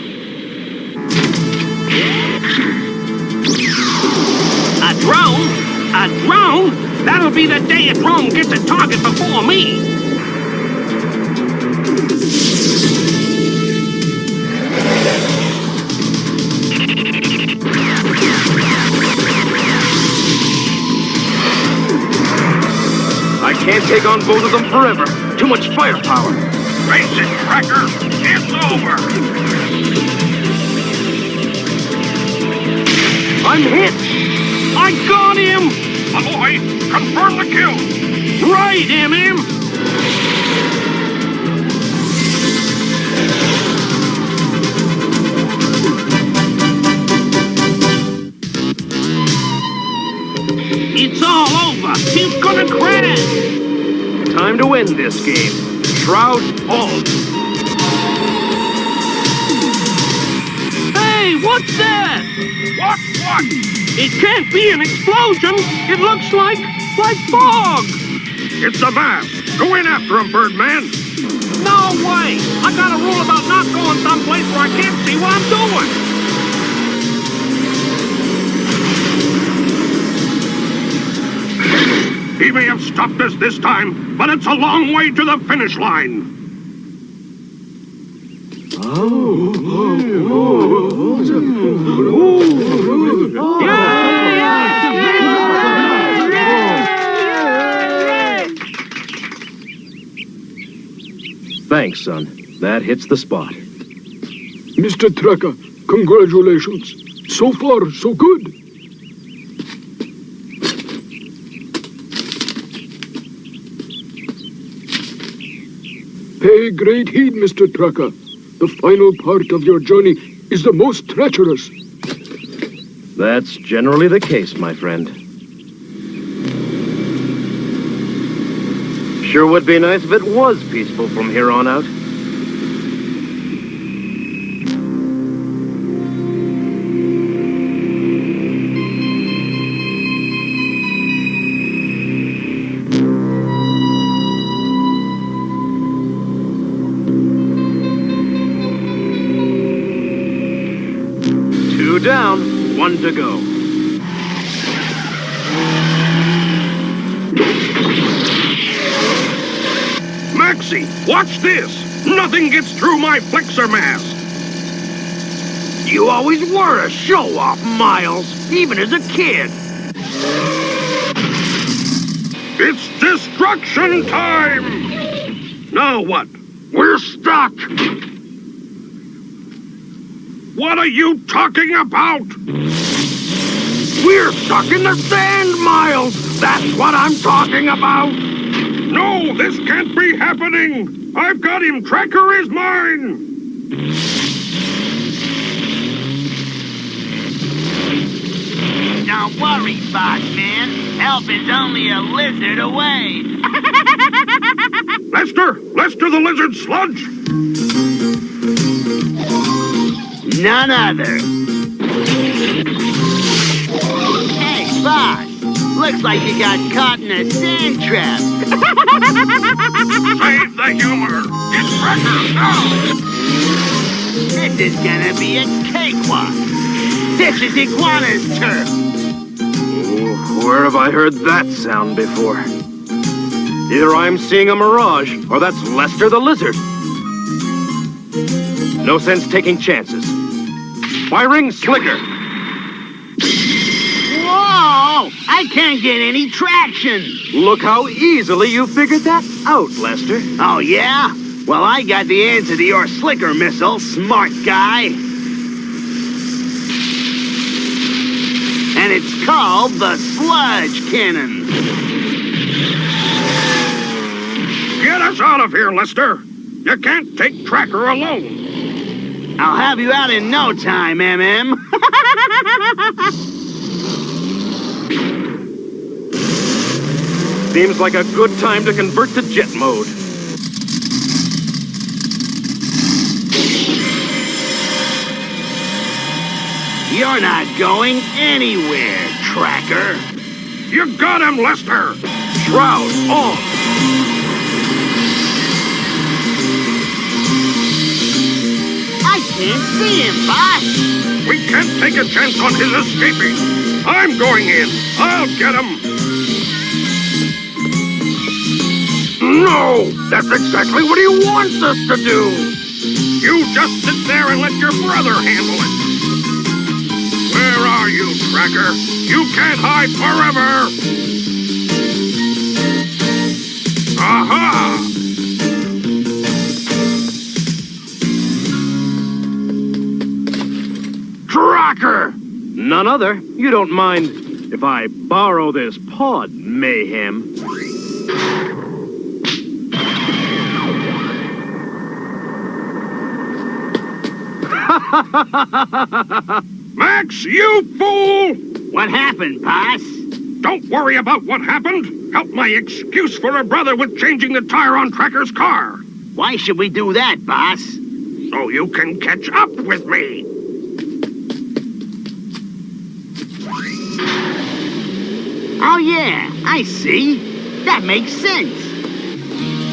A drone? A drone? That'll be the day a drone gets a target before me. I can't take on both of them forever. Too much firepower. Face it, Tracker. It's over. I'm hit. I got him. Ahoy! Confirm the kill. Right, MM. It's all over. He's gonna crash. Time to end this game. Shroud halt. Hey, what's that? What? It can't be an explosion. It looks like fog. It's a mask. Go in after him, Birdman. No way. I got a rule about not going someplace where I can't see what I'm doing. He may have stopped us this time, but it's a long way to the finish line. Thanks, son. That hits the spot. Mr. Tracker, congratulations. So far, so good. Pay great heed, Mr. Tracker. The final part of your journey is the most treacherous. That's generally the case, my friend. Sure would be nice if it was peaceful from here on out. Two down, one to go. Maxie, watch this! Nothing gets through my flexor mask! You always were a show-off, Miles, even as a kid. It's destruction time! Now what? We're stuck! What are you talking about? We're stuck in the sand, Miles! That's what I'm talking about! No, this can't be happening! I've got him! Tracker is mine! Don't worry, Bossman. Help is only a lizard away. Lester the lizard sludge! None other. Hey, boss. Looks like you got caught in a sand trap. Save the humor. It's Tracker now. This is gonna be a cakewalk. This is Iguana's turf. Where have I heard that sound before? Either I'm seeing a mirage, or that's Lester the Lizard. No sense taking chances. Firing Slicker. Whoa! I can't get any traction. Look how easily you figured that out, Lester. Oh, yeah? Well, I got the answer to your Slicker missile, smart guy. And it's called the Sludge Cannon. Get us out of here, Lester. You can't take Tracker alone. I'll have you out in no time, MM. Seems like a good time to convert to jet mode. You're not going anywhere, Tracker. You got him, Lester. Shroud on. I can't see him, boss. We can't take a chance on his escaping. I'm going in. I'll get him. No! That's exactly what he wants us to do! You just sit there and let your brother handle it! Where are you, Tracker? You can't hide forever! Aha! Tracker! None other. You don't mind if I borrow this pod, Mayhem? Max, you fool! What happened, boss? Don't worry about what happened. Help my excuse for a brother with changing the tire on Tracker's car. Why should we do that, boss? So you can catch up with me. Oh, yeah, I see. That makes sense.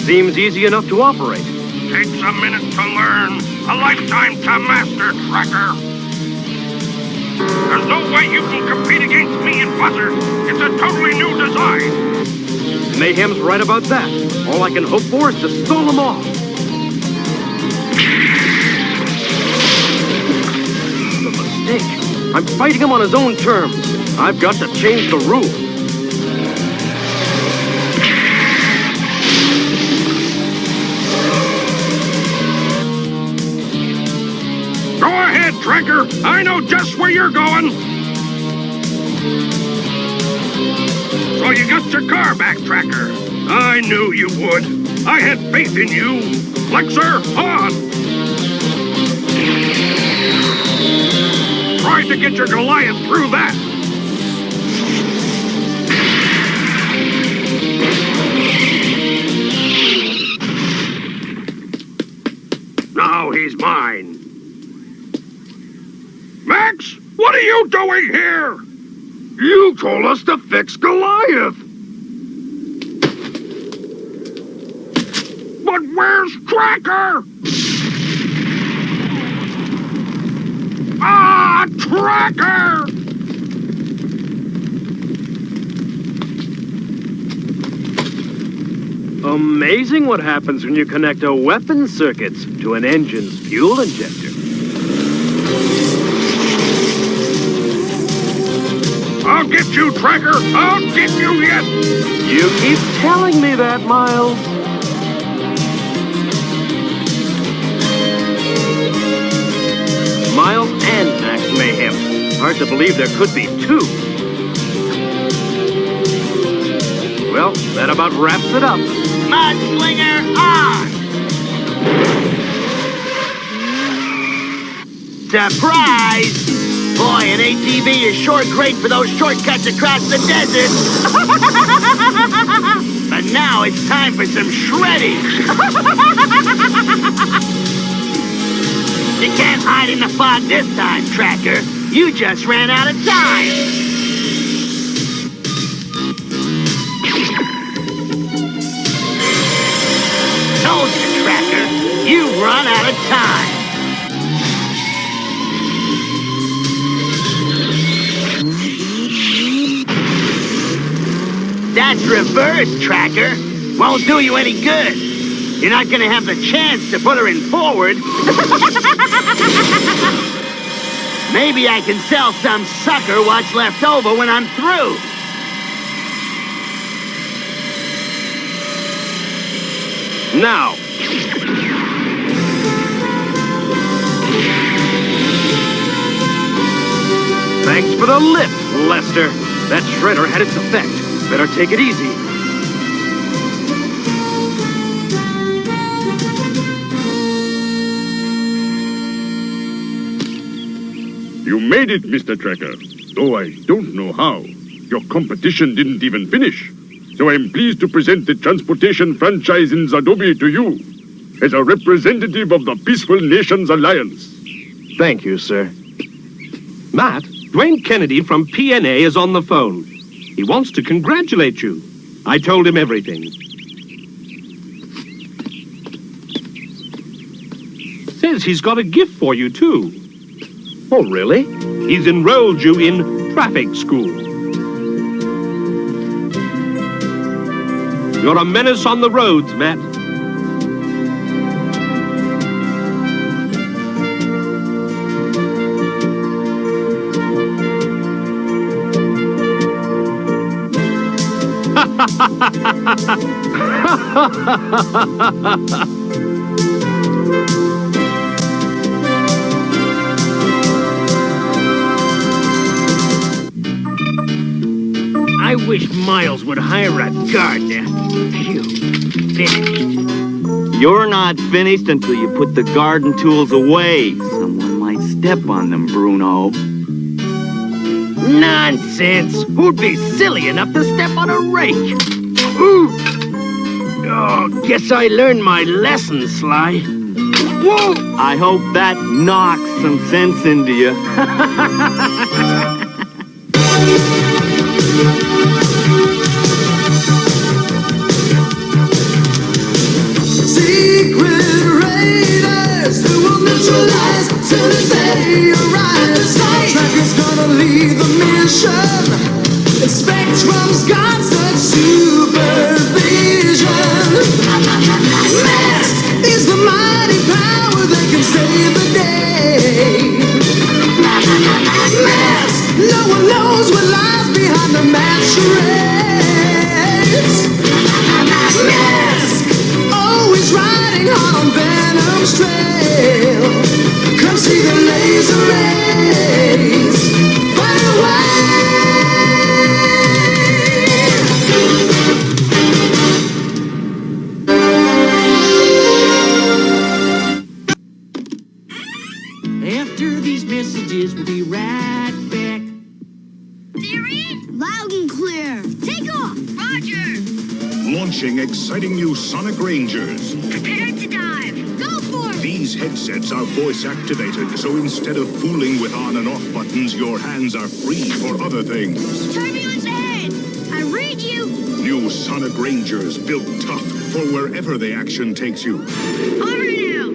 Seems easy enough to operate. Takes a minute to learn, a lifetime to master, Tracker. There's no way you can compete against me and Buzzard. It's a totally new design. Mayhem's right about that. All I can hope for is to stall him off. The mistake. I'm fighting him on his own terms. I've got to change the rules. Go ahead, Tracker. I know just where you're going. So you got your car back, Tracker. I knew you would. I had faith in you. Flexor, on. Tried to get your Goliath through that. Now he's mine. Max, what are you doing here? You told us to fix Goliath. But where's Tracker? Ah, Tracker! Amazing what happens when you connect a weapon circuit to an engine's fuel injector. I'll get you, Tracker! I'll get you yet! You keep telling me that, Miles. Miles and Max Mayhem. Hard to believe there could be two. Well, that about wraps it up. Mudslinger on! Surprise! Boy, an ATV is sure great for those shortcuts across the desert. But now it's time for some shredding. You can't hide in the fog this time, Tracker. You just ran out of time. Told you, Tracker. You've run out of time. That's reverse, Tracker. Won't do you any good. You're not gonna have the chance to put her in forward. Maybe I can sell some sucker what's left over when I'm through. Now. Thanks for the lift, Lester. That shredder had its effect. Better take it easy. You made it, Mr. Tracker. Though I don't know how. Your competition didn't even finish. So I'm pleased to present the transportation franchise in Zadobi to you as a representative of the Peaceful Nations Alliance. Thank you, sir. Matt, Dwayne Kennedy from PNA is on the phone. He wants to congratulate you. I told him everything. Says he's got a gift for you, too. Oh, really? He's enrolled you in traffic school. You're a menace on the roads, Matt. I wish Miles would hire a gardener. Phew, finished. You're not finished until you put the garden tools away. Someone might step on them, Bruno. Nonsense! Who'd be silly enough to step on a rake? Ooh. Oh, guess I learned my lesson, Sly. Whoa! I hope that knocks some sense into you. Secret raiders who will neutralize soon as they arrive at sight. Tracker's gonna lead the mission. And Spectrum's got such supervision. Mask is the mighty power that can save the day. Mask, no one knows what lies behind the mask charades. Mask, always riding hard on Venom's trail. Come see the laser rays. Fire away. After these messages, we'll be right back. They're in. Loud and clear. Take off. Roger. Launching exciting new Sonic Rangers. Prepare to dive. Go for it. These headsets are voice activated, so instead of fooling with on and off buttons, your hands are free for other things. Turbulence ahead. I read you. New Sonic Rangers built tough for wherever the action takes you. Over now.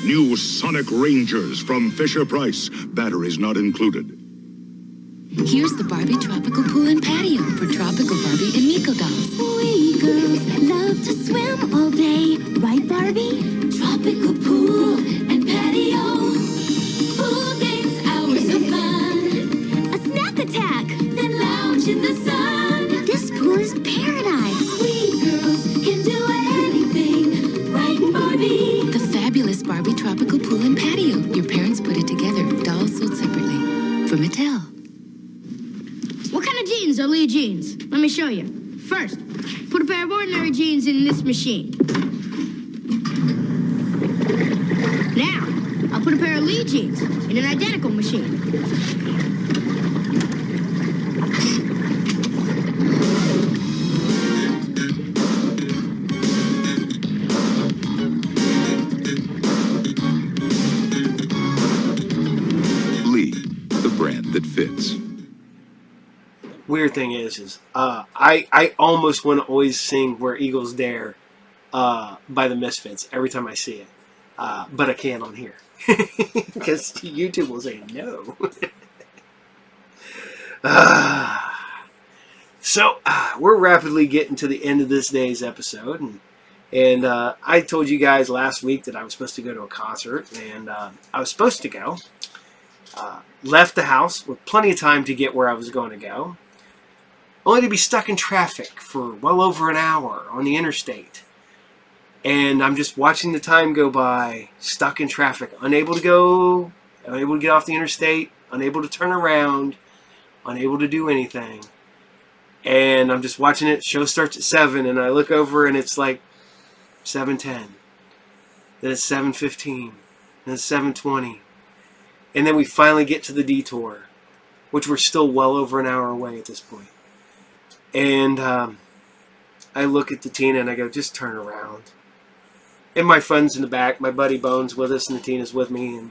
New Sonic Rangers from Fisher-Price. Batteries not included. Here's the Barbie Tropical Pool and Patio for Tropical Barbie and Miko dolls. We girls love to swim all day, right, Barbie? Tropical Pool and Patio. Pool games, hours of fun. A snack attack! Then lounge in the sun. This pool is paradise. We girls can do anything, right, Barbie? The fabulous Barbie Tropical Pool and Patio. Your parents put it together. Dolls sold separately. From Mattel. What kind of jeans are Lee jeans? Let me show you. First, put a pair of ordinary jeans in this machine. Now, I'll put a pair of Lee jeans in an identical machine. Lee, the brand that fits. Weird thing is I almost want to always sing Where Eagles Dare by the Misfits every time I see it. But I can't on here. Because YouTube will say no. So, we're rapidly getting to the end of this day's episode. And I told you guys last week that I was supposed to go to a concert. And I was supposed to go. Left the house with plenty of time to get where I was going to go. Only to be stuck in traffic for well over an hour on the interstate. And I'm just watching the time go by, stuck in traffic, unable to go, unable to get off the interstate, unable to turn around, unable to do anything. And I'm just watching it. Show starts at 7, and I look over, and it's like 7:10. Then it's 7:15. Then it's 7:20. And then we finally get to the detour, which we're still well over an hour away at this point. And I look at the Tina, and I go, just turn around. And my friend's in the back. My buddy Bones with us, and the Tina's with me. And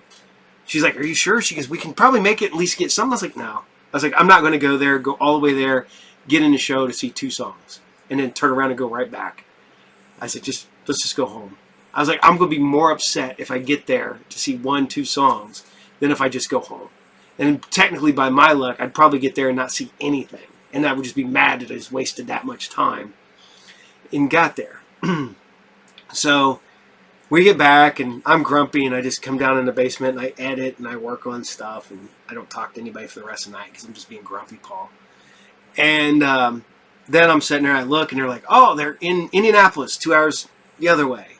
she's like, are you sure? She goes, we can probably make it, at least get some. I was like, no. I was like, I'm not going to go there, go all the way there, get in the show to see 2 songs, and then turn around and go right back. I said, let's just go home. I was like, I'm going to be more upset if I get there to see 1, 2 songs than if I just go home. And technically, by my luck, I'd probably get there and not see anything. And I would just be mad that I just wasted that much time and got there. So we get back, and I'm grumpy, and I just come down in the basement, and I edit, and I work on stuff, and I don't talk to anybody for the rest of the night because I'm just being grumpy Paul. And then I'm sitting there, I look, and they're like, oh, they're in Indianapolis, 2 hours the other way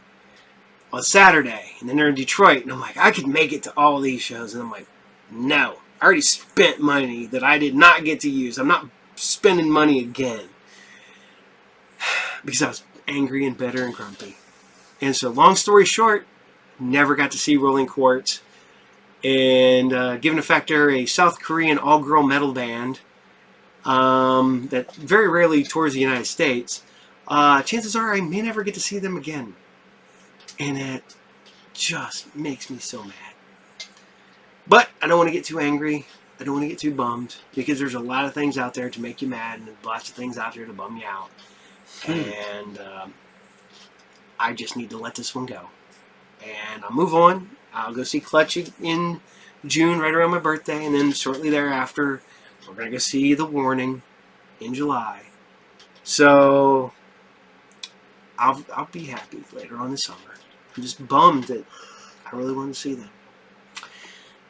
on Saturday. And then they're in Detroit, and I'm like, I could make it to all these shows. And I'm like, no, I already spent money that I did not get to use. I'm not spending money again because I was angry and bitter and grumpy. And so, long story short, never got to see Rolling Quartz. And given the fact they're a South Korean all-girl metal band that very rarely tours the United States, chances are I may never get to see them again. And it just makes me so mad. But I don't want to get too angry. I don't want to get too bummed, because there's a lot of things out there to make you mad, and lots of things out there to bum you out. And I just need to let this one go. And I'll move on. I'll go see Clutch in June, right around my birthday, and then shortly thereafter, we're going to go see The Warning in July. So I'll be happy later on this summer. I'm just bummed that I really want to see them.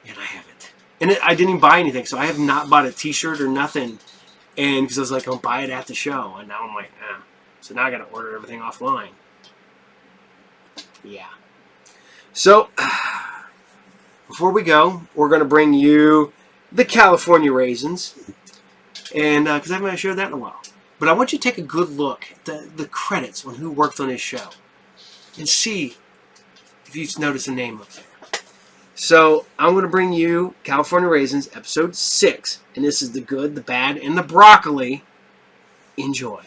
And I haven't. And I didn't even buy anything, so I have not bought a t-shirt or nothing. And because I was like, I'll buy it at the show. And now I'm like, eh. So now I got to order everything offline. Yeah. So, before we go, we're going to bring you the California Raisins. And, because I haven't showed that in a while. But I want you to take a good look at the credits on who worked on this show. And see if you notice a name up there. So, I'm going to bring you California Raisins, episode 6. And this is the good, the bad, and the broccoli. Enjoy.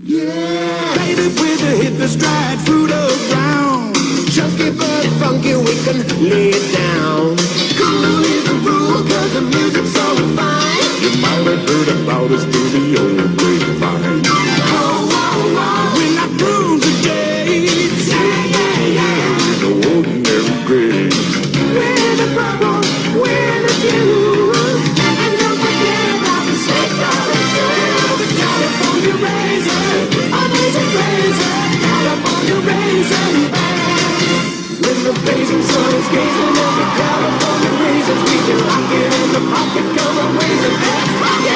Yeah, baby, with a hippest dried fruit around. Chunky but funky, we can lay it down. Cool is the rule, cause the music's so refined. You might have heard about us through the old grapevine. Oh, oh, oh, we're not rules of days. Yeah, yeah, yeah. No ordinary grade. We're the bubble, we're the blue. And don't forget about the sweet California, the California raisin. Amazing raisin, California raisin. When the blazing sun is gazing at the California raisins, we can lock it in the pocket, come on, raisin, let's rock it!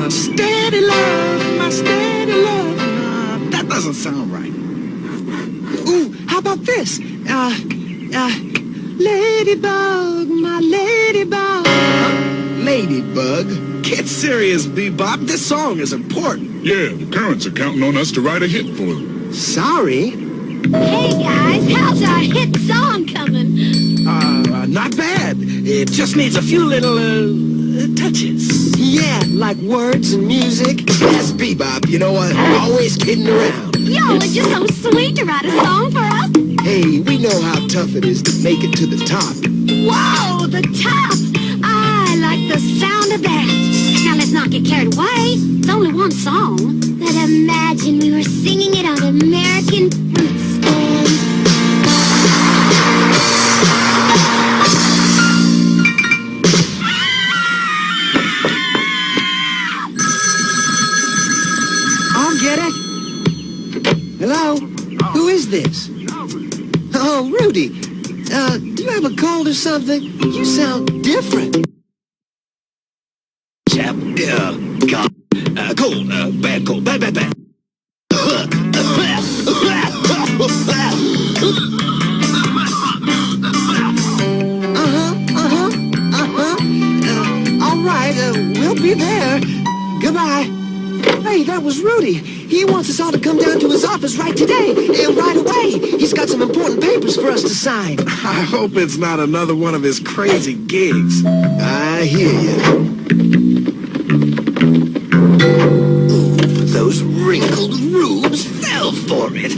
Steady love, my steady love. That doesn't sound right. Ooh, how about this? Ladybug, my ladybug. Ladybug? Get serious, Bebop. This song is important. Yeah, the parents are counting on us to write a hit for them. Sorry? Hey guys, how's our hit song coming? Not bad. It just needs a few little, touches. Yeah, like words and music. Yes, Bebop, you know what? Always kidding around. Y'all are just so sweet to write a song for us. Hey, we know how tough it is to make it to the top. Whoa, the top! I like the sound of that. Now let's not get carried away. It's only one song. But imagine we were singing it on American fruit stands. I'll get it. Hello? Who is this? Oh, Rudy. Do you have a cold or something? You sound different. Chap, God. Cold, bad cold, bad. All right, we'll be there. Goodbye. Hey, that was Rudy. He wants us all to come down to his office right today, right away. He's got some important papers for us to sign. I hope it's not another one of his crazy gigs. I hear you. Ooh, those wrinkled rubes fell for it.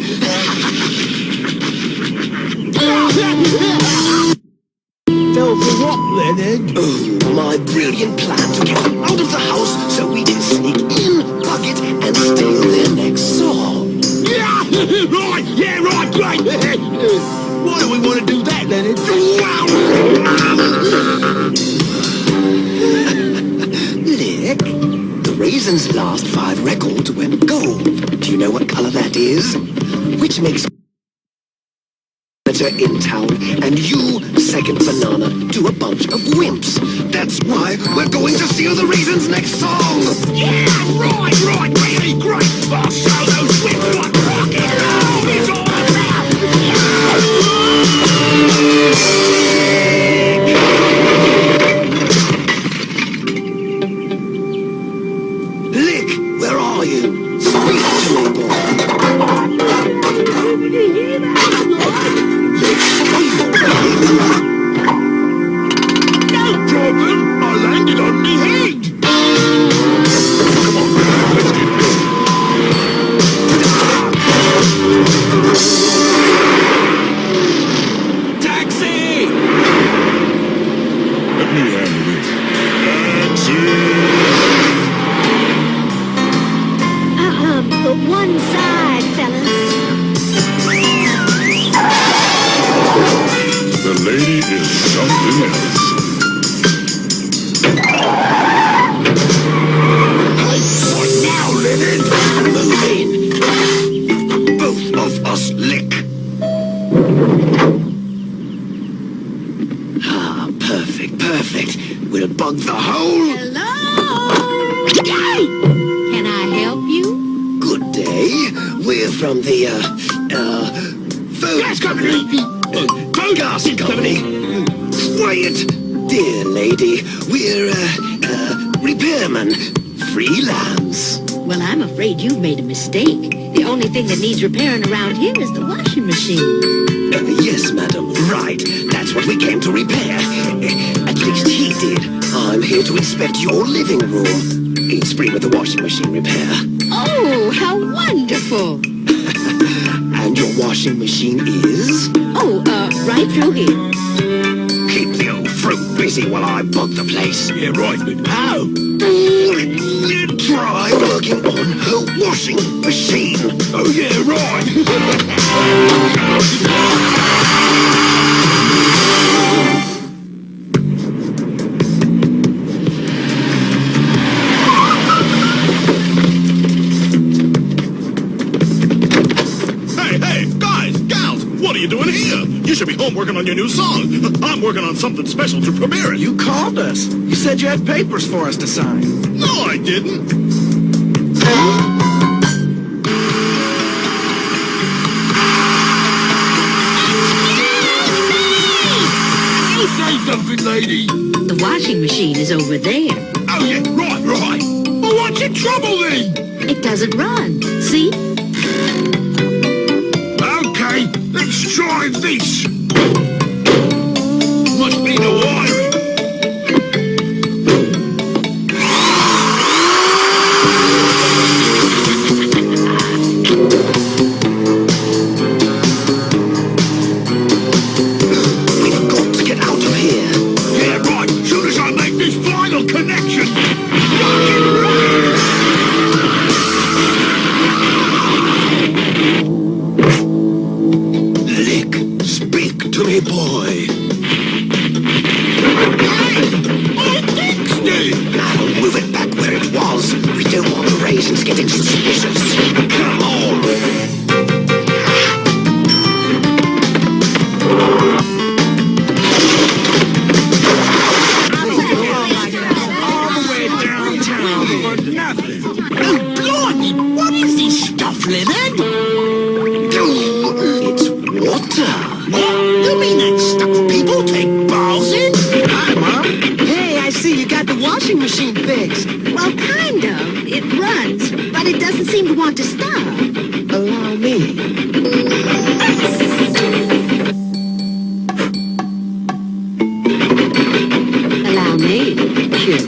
Fell for what, Leonard? Oh, my brilliant plan to get them out of the house so we can sneak in, pocket, and steal their next song. Yeah, right, great. Why do we want to do that, Leonard? Lick, the Rasins' last 5 records went gold. Do you know what color that is? Which makes in town, and you, second banana, to a bunch of wimps. That's why we're going to steal the Rasins' next song. Yeah, right, really great. I'll show those wimps what rock and roll is all about. Lick, where are you? Speak to me, boy. No problem. I landed on me head. Come on, let's get going. Taxi! Let me handle this. One side, fellas. The lady is something else. What now, Leonard? Move in. Both of us, Lick. Ah, perfect. We'll bug the hole. Hello? Can I help you? Good day. We're from the, Gas company! Gas company. Quiet. Dear lady, we're, repairmen. Freelance. Well, I'm afraid you've made a mistake. The only thing that needs repairing around here is the washing machine. Yes, madam. Right. That's what we came to repair. At least he did. I'm here to inspect your living room. He's free with the washing machine repair. Oh, how wonderful. And your washing machine is? Oh, right through here. Keep the old fruit busy while I bug the place. Yeah, right, but how? Try working on her washing machine. Oh, yeah, right. Hey, guys, gals, what are you doing here? You should be home working on your new song. I'm working on something special to premiere it. You called us. You said you had papers for us to sign. No, I didn't. You say something, lady. The washing machine is over there. Oh, yeah, right. Well, what's your trouble, then? It doesn't run. See? Okay, let's try this. Must be the wiring. off-limit? It's water. What? You mean that stuff people take baths in? Hi, Mom. Hey, I see you got the washing machine fixed. Well, kind of. It runs, but it doesn't seem to want to stop. Allow me. Allow me. Curious.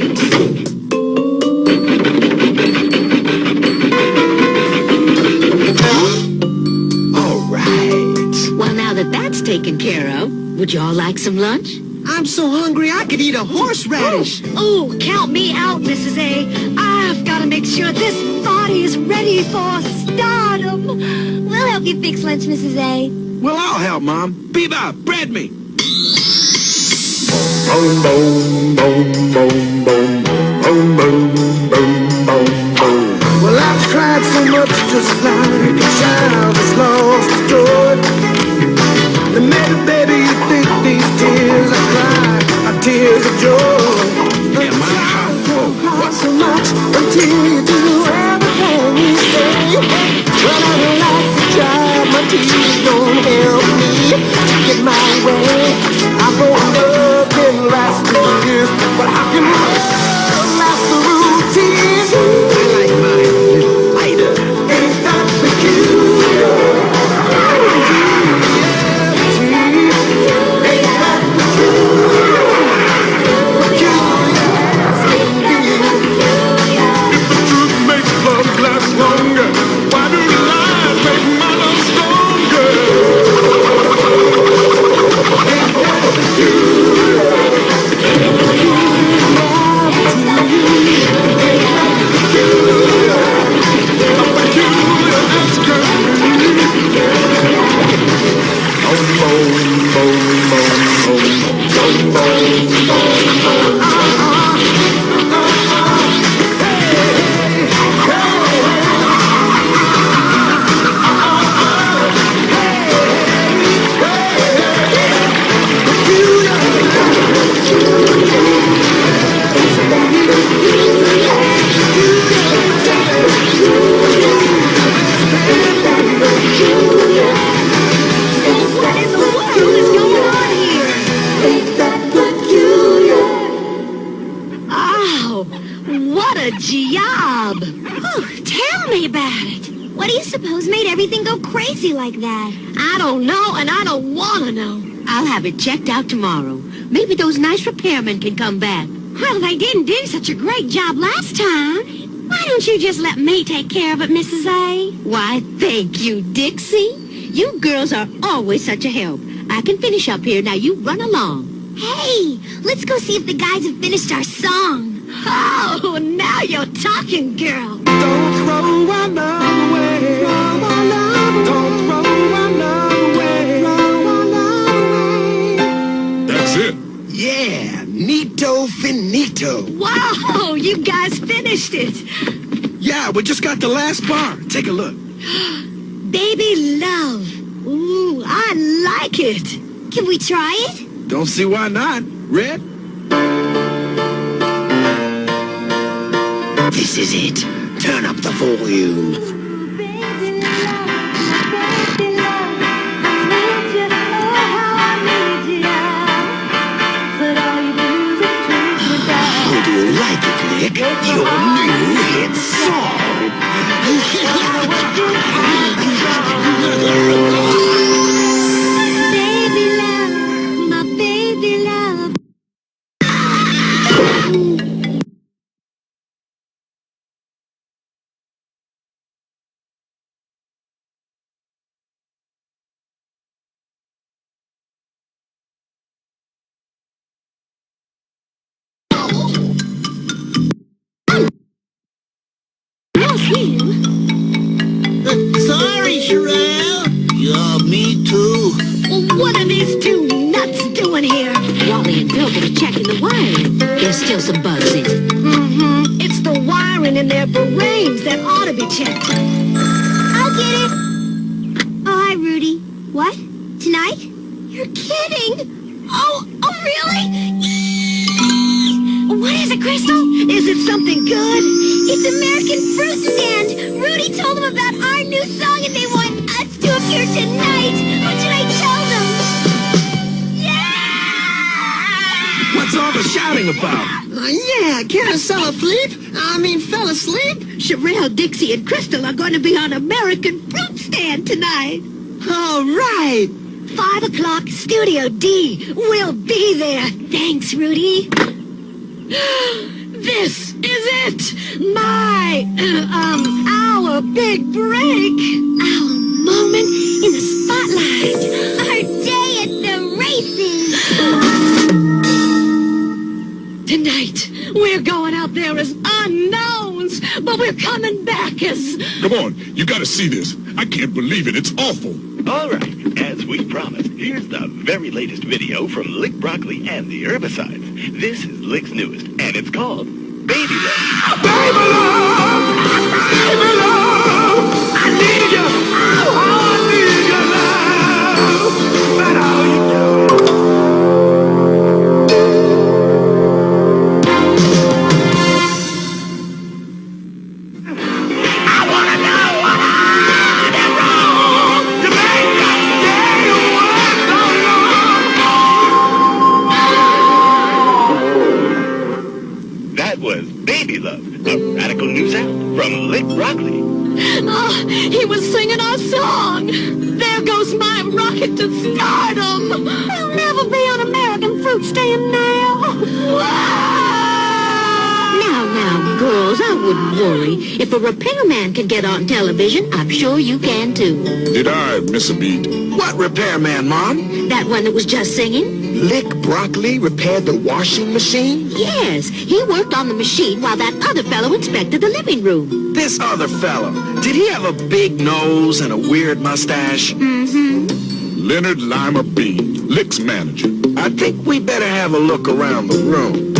All right. Well, now that that's taken care of, would you all like some lunch? I'm so hungry I could eat a horseradish. Oh, count me out, Mrs. A. I've got to make sure this body is ready for stardom. We'll help you fix lunch, Mrs. A. Well, I'll help, Mom. Bebop, bread me. Boom, boom, boom, boom, boom, boom, boom, boom, boom, boom. Well, I've tried so much just like a child that's lost its joy. And maybe, baby, you think these tears I cry are tears of joy. Am I not so much until you do everything you say. Well, I don't like to try, my tears don't help me to get my way. I've grown up in the last few years, but how can last the routine? I like mine a little lighter. Ain't that peculiar? Like that. I don't know, and I don't want to know. I'll have it checked out tomorrow. Maybe those nice repairmen can come back. Well, they didn't do such a great job last time. Why don't you just let me take care of it, Mrs. A? Why, thank you, Dixie. You girls are always such a help. I can finish up here. Now you run along. Hey, let's go see if the guys have finished our song. Oh, now you're talking, girl. Don't throw our love away. Throw our love away. Don't throw our love away. Throw our love away. That's it. Yeah, neato finito. Wow, you guys finished it. Yeah, we just got the last bar. Take a look. Baby love. Ooh, I like it. Can we try it? Don't see why not. Red? This is it. Turn up the volume. How do you like it, Nick? Your new hit song. Baby love, my baby love. Sorry, Sherelle. Yeah, me too. Well, what are these two nuts doing here? Wally and Bill are checking the wiring. There's still some bugs in it. Mm-hmm. It's the wiring in their brains that ought to be checked. I'll get it. Oh, hi, Rudy. What? Tonight? You're kidding. Oh, really? What is it it, Crystal? Is it something good? It's American Fruit Stand. Rudy told them about our new song and they want us to appear tonight. What should I tell them? What's all the shouting about? Yeah, carousel asleep. Fell asleep. Sherelle, Dixie, and Crystal are going to be on American Fruit Stand tonight. All right. 5 o'clock, Studio D. We'll be there. Thanks, Rudy. This is it. Our big break. Our moment in the spotlight. Our day at the races. Tonight, we're going out there as unknowns, but we're coming back as... Come on, you gotta see this. I can't believe it. It's awful. All right, as we promised, here's the very latest video from Lick Broccoli and the Herbicides. This is Lick's newest, and it's called Baby Love. Baby love! Baby love! I need you! Oh, I need your love! But how you do? Baby Love, a radical new sound from Lick Broccoli. Oh, he was singing our song. There goes my rocket to stardom. We'll never be on American Fruit Stand now. Now, girls, I wouldn't worry. If a repairman can get on television, I'm sure you can too. Did I miss a beat? What repairman, Mom? That one that was just singing? Lick Broccoli repaired the washing machine? Yes, he worked on the machine while that other fellow inspected the living room. This other fellow, did he have a big nose and a weird mustache? Mm-hmm. Leonard Lima Bean, Lick's manager. I think we better have a look around the room.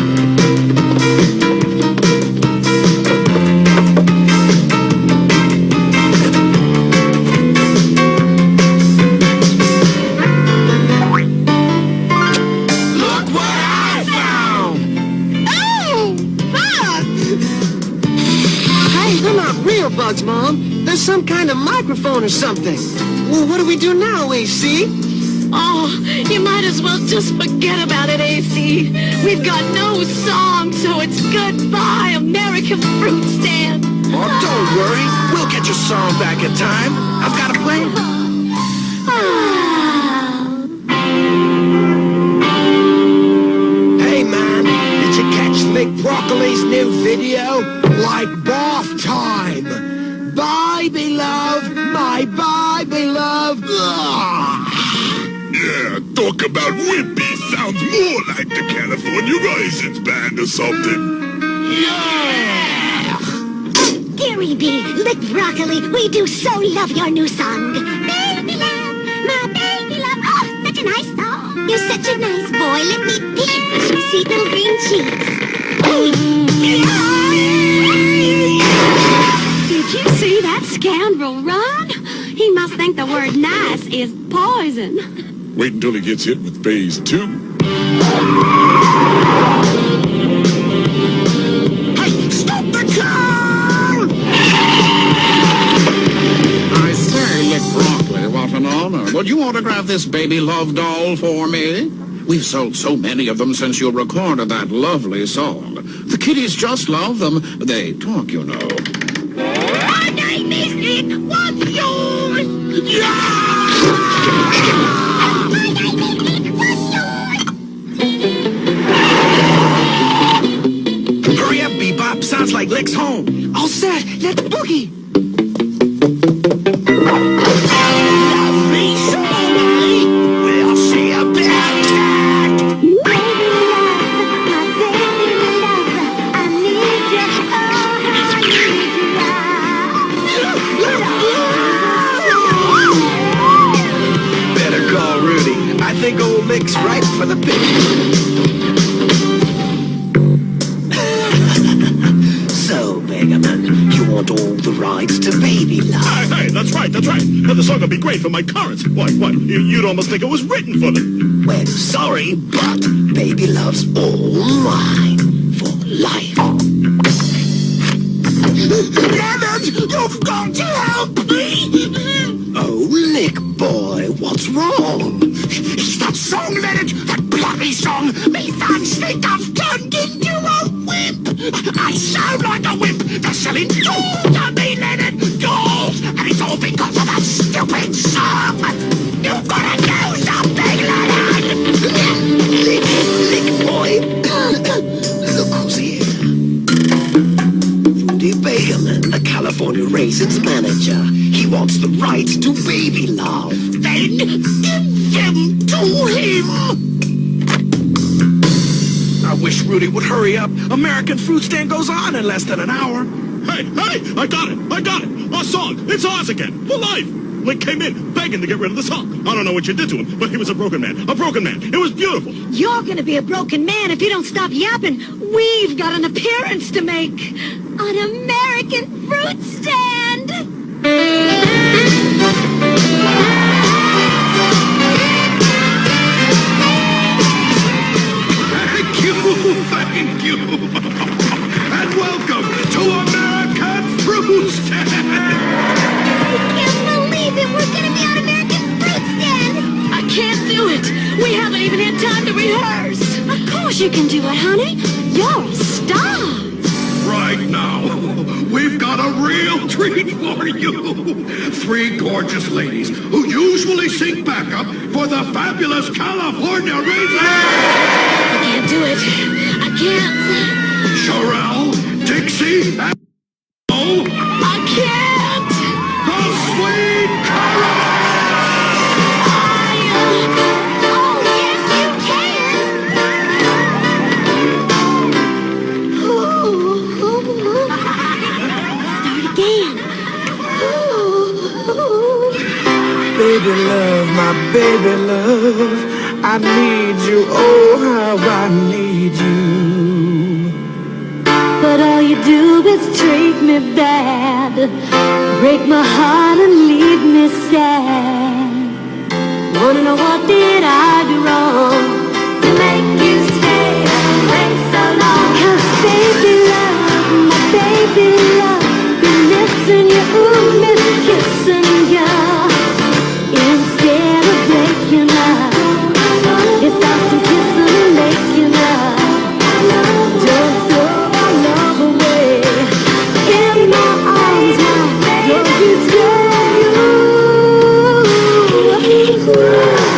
Bugs, Mom. There's some kind of microphone or something. Well, what do we do now, AC? Oh, you might as well just forget about it, AC. We've got no song, so it's goodbye, American Fruit Stand. Oh, don't worry. We'll get your song back in time. I've got a plan. Hey, man, did you catch Lick Broccoli's new video? Like bath time. Baby love, my baby love. Yeah, talk about wimpy. Sounds more like the California Rasins band or something. Yeah! Dearie B, Lick Broccoli, we do so love your new song. Baby love, my baby love. Oh, such a nice song. You're such a nice boy. Let me pinch your sweet little green cheeks. Did you see that scoundrel run? He must think the word nice is poison. Wait until he gets hit with phase 2. Hey, stop the car! I say, Lick Broccoli, what an honor. Would you autograph this baby love doll for me? We've sold so many of them since you recorded that lovely song. The kiddies just love them. They talk, you know. My name is Lick. What's yours? Yeah! My name is Lick. What's yours? Hurry up, Bebop. Sounds like Lick's home. All set. Let's boogie. We'll see about that. Better call Rudy. I think old Lick's right for the pick. So, Megaman, you want all the rights to Baby Love? Hey, that's right. But the song would be great for my chorus. What? You'd almost think it was written for them. Well, sorry, but Baby Love's all mine for life. Leonard, you've got to help me! Oh, Lick boy, what's wrong? It's that song, Leonard! That bloody song! Me fans think I've turned into a wimp! I sound like a wimp! They're selling dolls at me, Leonard! Dolls! And it's all because of that stupid song! You've got to do something, Leonard! Lick boy! Look who's here. Rudy Begaman, the California Rasins manager. He wants the rights to Baby Love. Then give them to him! I wish Rudy would hurry up. American Fruit Stand goes on in less than an hour. Hey, I got it! Our song! It's ours again! For life! Link came in, begging to get rid of the song. I don't know what you did to him, but he was a broken man. A broken man. It was beautiful. You're gonna be a broken man if you don't stop yapping. We've got an appearance to make on American Fruit Stand. Thank you. And welcome to American Fruit Stand. I can't believe it. We're gonna be on American Fruit Stand. I can't do it. We haven't even had time to rehearse. Of course you can do it, honey. You're a star. Right now, we've got a real treat for you. 3 gorgeous ladies who usually sing backup for the fabulous California Rasins. I can't do it. I can't. Sherelle, Dixie, and I can't. The Sweet Carol. Oh, yes, you can. Start again. Baby love, my baby love, I need you, oh how I need you. But all you do is treat me bad, break my heart and leave me sad. Wanna know what did I do wrong to make you stay away so long? 'Cause baby love, my baby love, be missing you, ooh, miss kissing you. Instead of breaking up, it's got some kissing and making up. Don't throw my love away. In my arms now, don't you stay.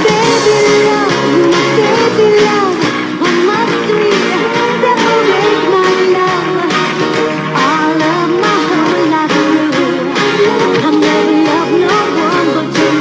Baby love, my baby love, I must separate my love. All of my whole life through, I've never loved no one but you.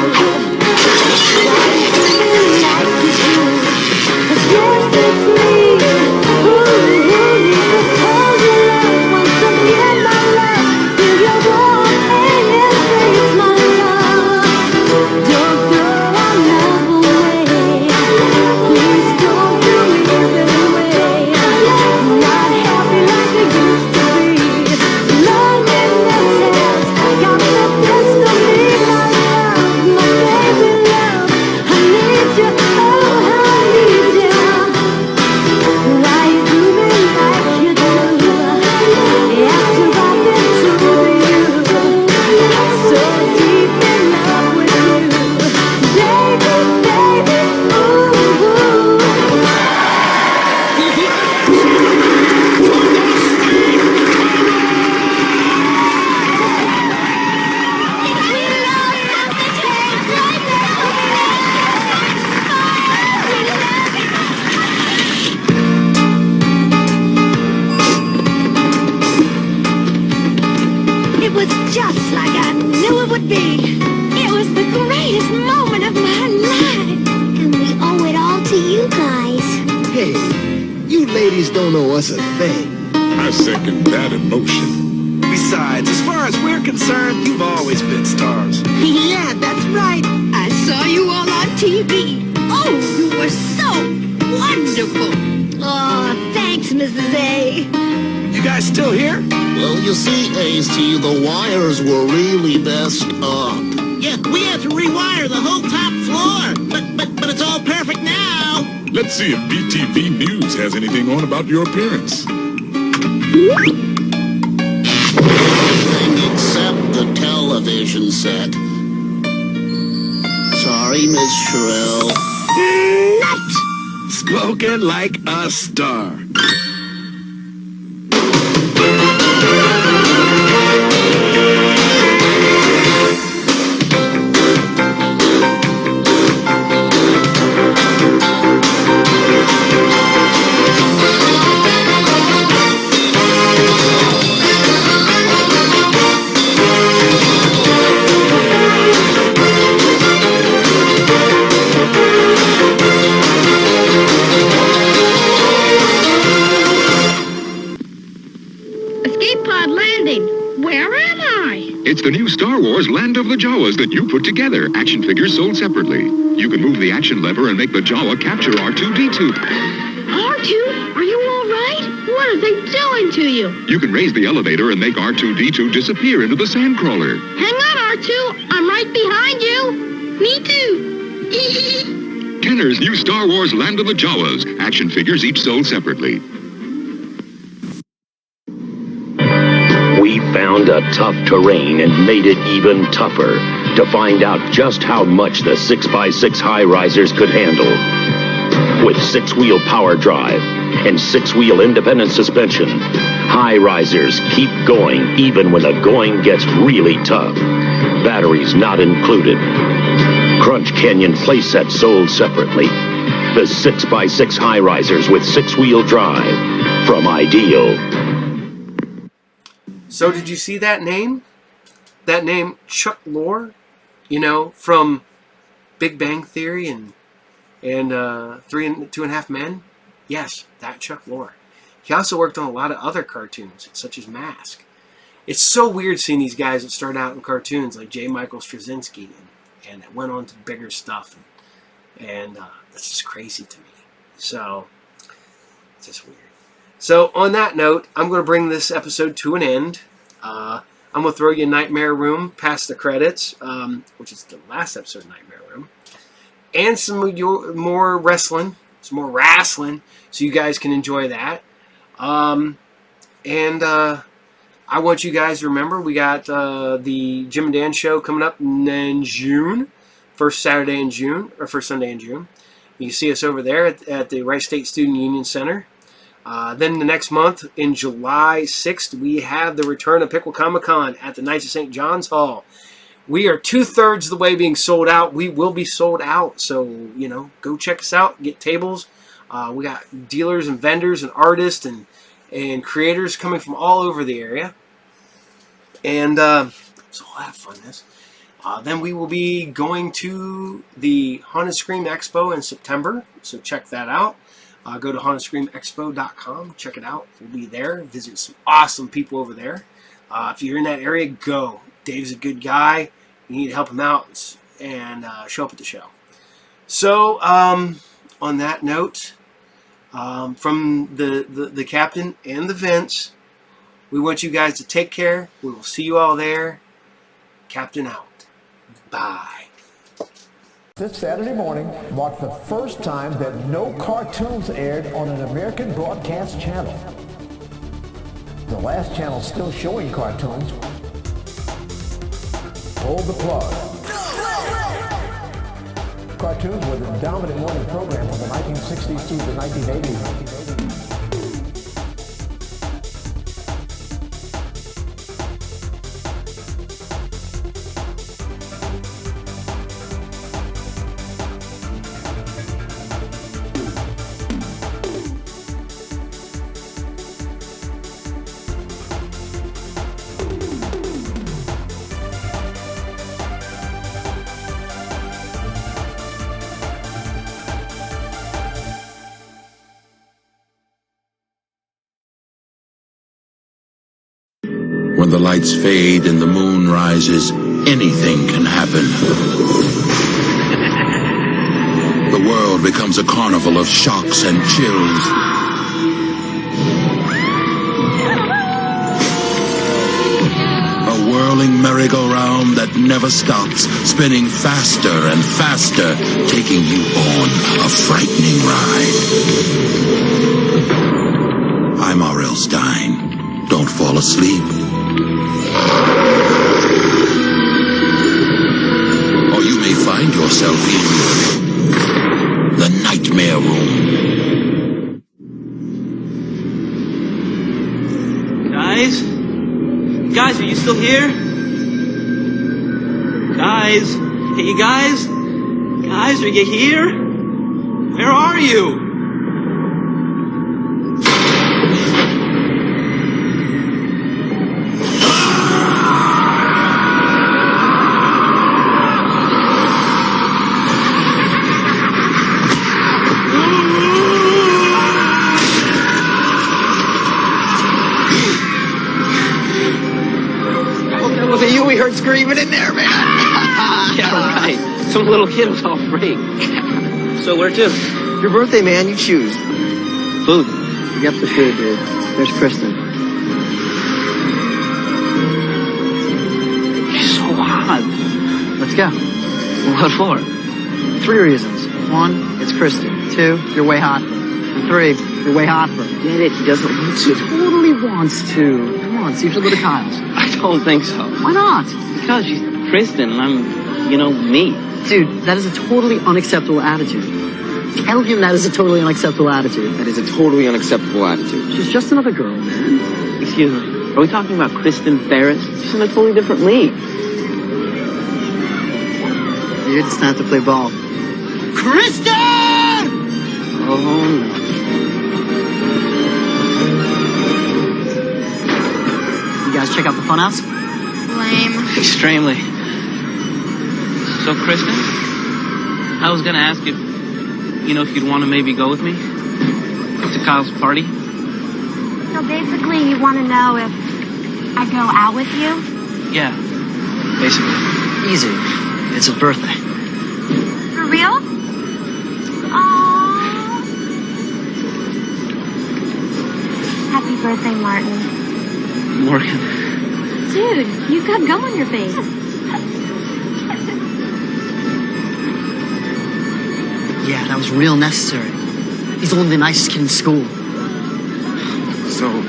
Don't know us a thing. I second that emotion. Besides, as far as we're concerned, you've always been stars. Yeah, that's right. I saw you all on TV. Oh, you were so wonderful. Oh, thanks, Mrs. A. You guys still here? Well, you see, AC, the wires were really messed up. Yeah, we had to rewire the whole top floor. But it's all perfect now. Let's see if BTV News has anything on about your appearance. Everything except the television set. Sorry, Miss Shrill. Nut! Spoken like a star. It's the new Star Wars Land of the Jawas that you put together. Action figures sold separately. You can move the action lever and make the Jawa capture R2-D2. R2? Are you all right? What are they doing to you? You can raise the elevator and make R2-D2 disappear into the sandcrawler. Hang on, R2. I'm right behind you. Me too. Kenner's new Star Wars Land of the Jawas. Action figures each sold separately. We found a tough terrain and made it even tougher to find out just how much the 6x6 high-risers could handle. With 6-wheel power drive and 6-wheel independent suspension, high-risers keep going even when the going gets really tough. Batteries not included. Crunch Canyon playset sold separately. The 6x6 high-risers with 6-wheel drive from Ideal. So did you see that name? That name, Chuck Lorre, you know, from Big Bang Theory and 3 and 2.5 Men? Yes, that Chuck Lorre. He also worked on a lot of other cartoons, such as Mask. It's so weird seeing these guys that start out in cartoons like J. Michael Straczynski and that went on to bigger stuff. And that's just crazy to me. So, it's just weird. So, on that note, I'm going to bring this episode to an end. I'm going to throw you Nightmare Room past the credits, which is the last episode of Nightmare Room, and some more wrestling, so you guys can enjoy that. I want you guys to remember, we got the Jim and Dan show coming up in June, first Sunday in June. You can see us over there at the Wright State Student Union Center. Then the next month, in July 6th, we have the return of Pickle Comic-Con at the Knights of St. John's Hall. We are 2/3 of the way being sold out. We will be sold out, so, you know, go check us out, get tables. We got dealers and vendors and artists and creators coming from all over the area. And so we'll have fun this. Then we will be going to the Haunted Scream Expo in September, so check that out. Go to HauntedScreamExpo.com. Check it out. We'll be there. Visit some awesome people over there. If you're in that area, go. Dave's a good guy. You need to help him out and show up at the show. So, on that note, from the captain and the Vince, we want you guys to take care. We will see you all there. Captain out. Bye. This Saturday morning marked the first time that no cartoons aired on an American broadcast channel. The last channel still showing cartoons pulled the plug. Cartoons were the dominant morning program from the 1960s through the 1980s. When the lights fade and the moon rises, anything can happen. The world becomes a carnival of shocks and chills. A whirling merry-go-round that never stops, spinning faster and faster, taking you on a frightening ride. I'm R.L. Stine. fall asleep. Or you may find yourself in the nightmare room. Guys? Guys, are you still here? Guys? Hey, you guys? Guys, are you here? Where are you? Screaming in there, man. Yeah, right. Some little kid was all freaked. So where to? Your birthday, man. You choose. Food. Forget the food, dude. There's Kristen. She's so hot. Let's go. What for? 3 reasons. 1, it's Kristen. 2, you're way hot. And 3, you're way hot for him. Get it? He doesn't want He to. totally wants to. Come on, see if you go to Kyle's. I don't think so. Why not? Because she's Kristen and I'm, me. Dude, that is a totally unacceptable attitude. Tell him that is a totally unacceptable attitude. That is a totally unacceptable attitude. She's just another girl, man. Excuse me. Are we talking about Kristen Ferris? She's in a totally different league. Dude, it's time to play ball. Kristen! Oh, no. You guys check out the funhouse? Lame. Extremely. So, Kristen, I was gonna ask if you'd want to maybe go with me to Kyle's party. So basically, you want to know if I go out with you? Yeah, basically. Easy. It's his birthday. For real? Aww. Happy birthday, Martin. Morgan. Dude, you've got gum on your face. Yeah, that was real necessary. He's only the nicest kid in school. So,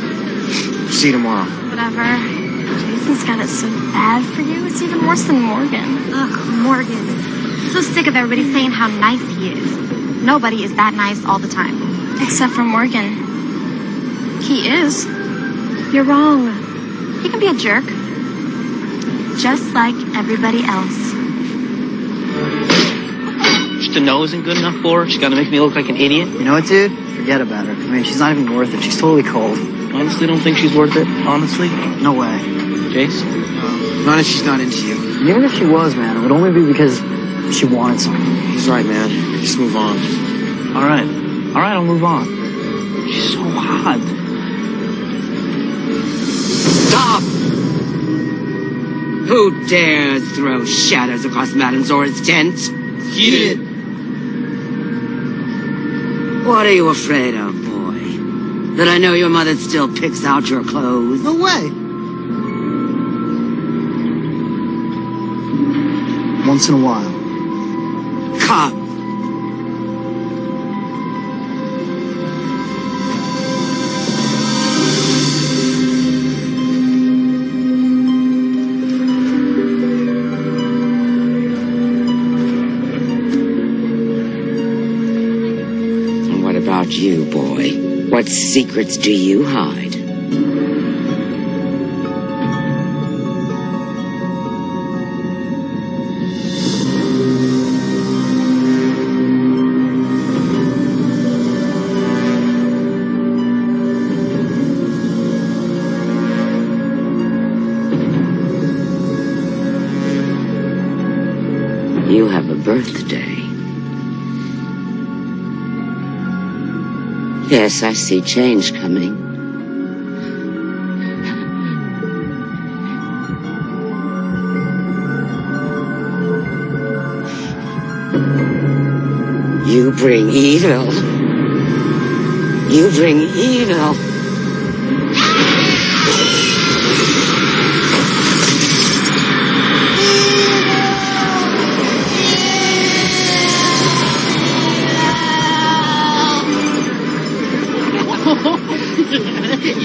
see you tomorrow. Whatever. Jason's got it so bad for you. It's even worse than Morgan. Ugh, Morgan. So sick of everybody saying how nice he is. Nobody is that nice all the time. Except for Morgan. He is. You're wrong. He can be a jerk. Just like everybody else. Just a no isn't good enough for her? She's got to make me look like an idiot? You know what, dude? Forget about her. I mean, she's not even worth it. She's totally cold. Honestly, don't think she's worth it? Honestly? No way. Jayce? Not if she's not into you. And even if she was, man, it would only be because she wanted something. He's right, man. Just move on. All right, I'll move on. She's so hot. Stop! Who dares throw shadows across Madame Zora's tent? He did. What are you afraid of, boy? That I know your mother still picks out your clothes? No way. Once in a while. Come. About you, boy. What secrets do you hide? You have a birthday. Yes, I see change coming. You bring evil. You bring evil.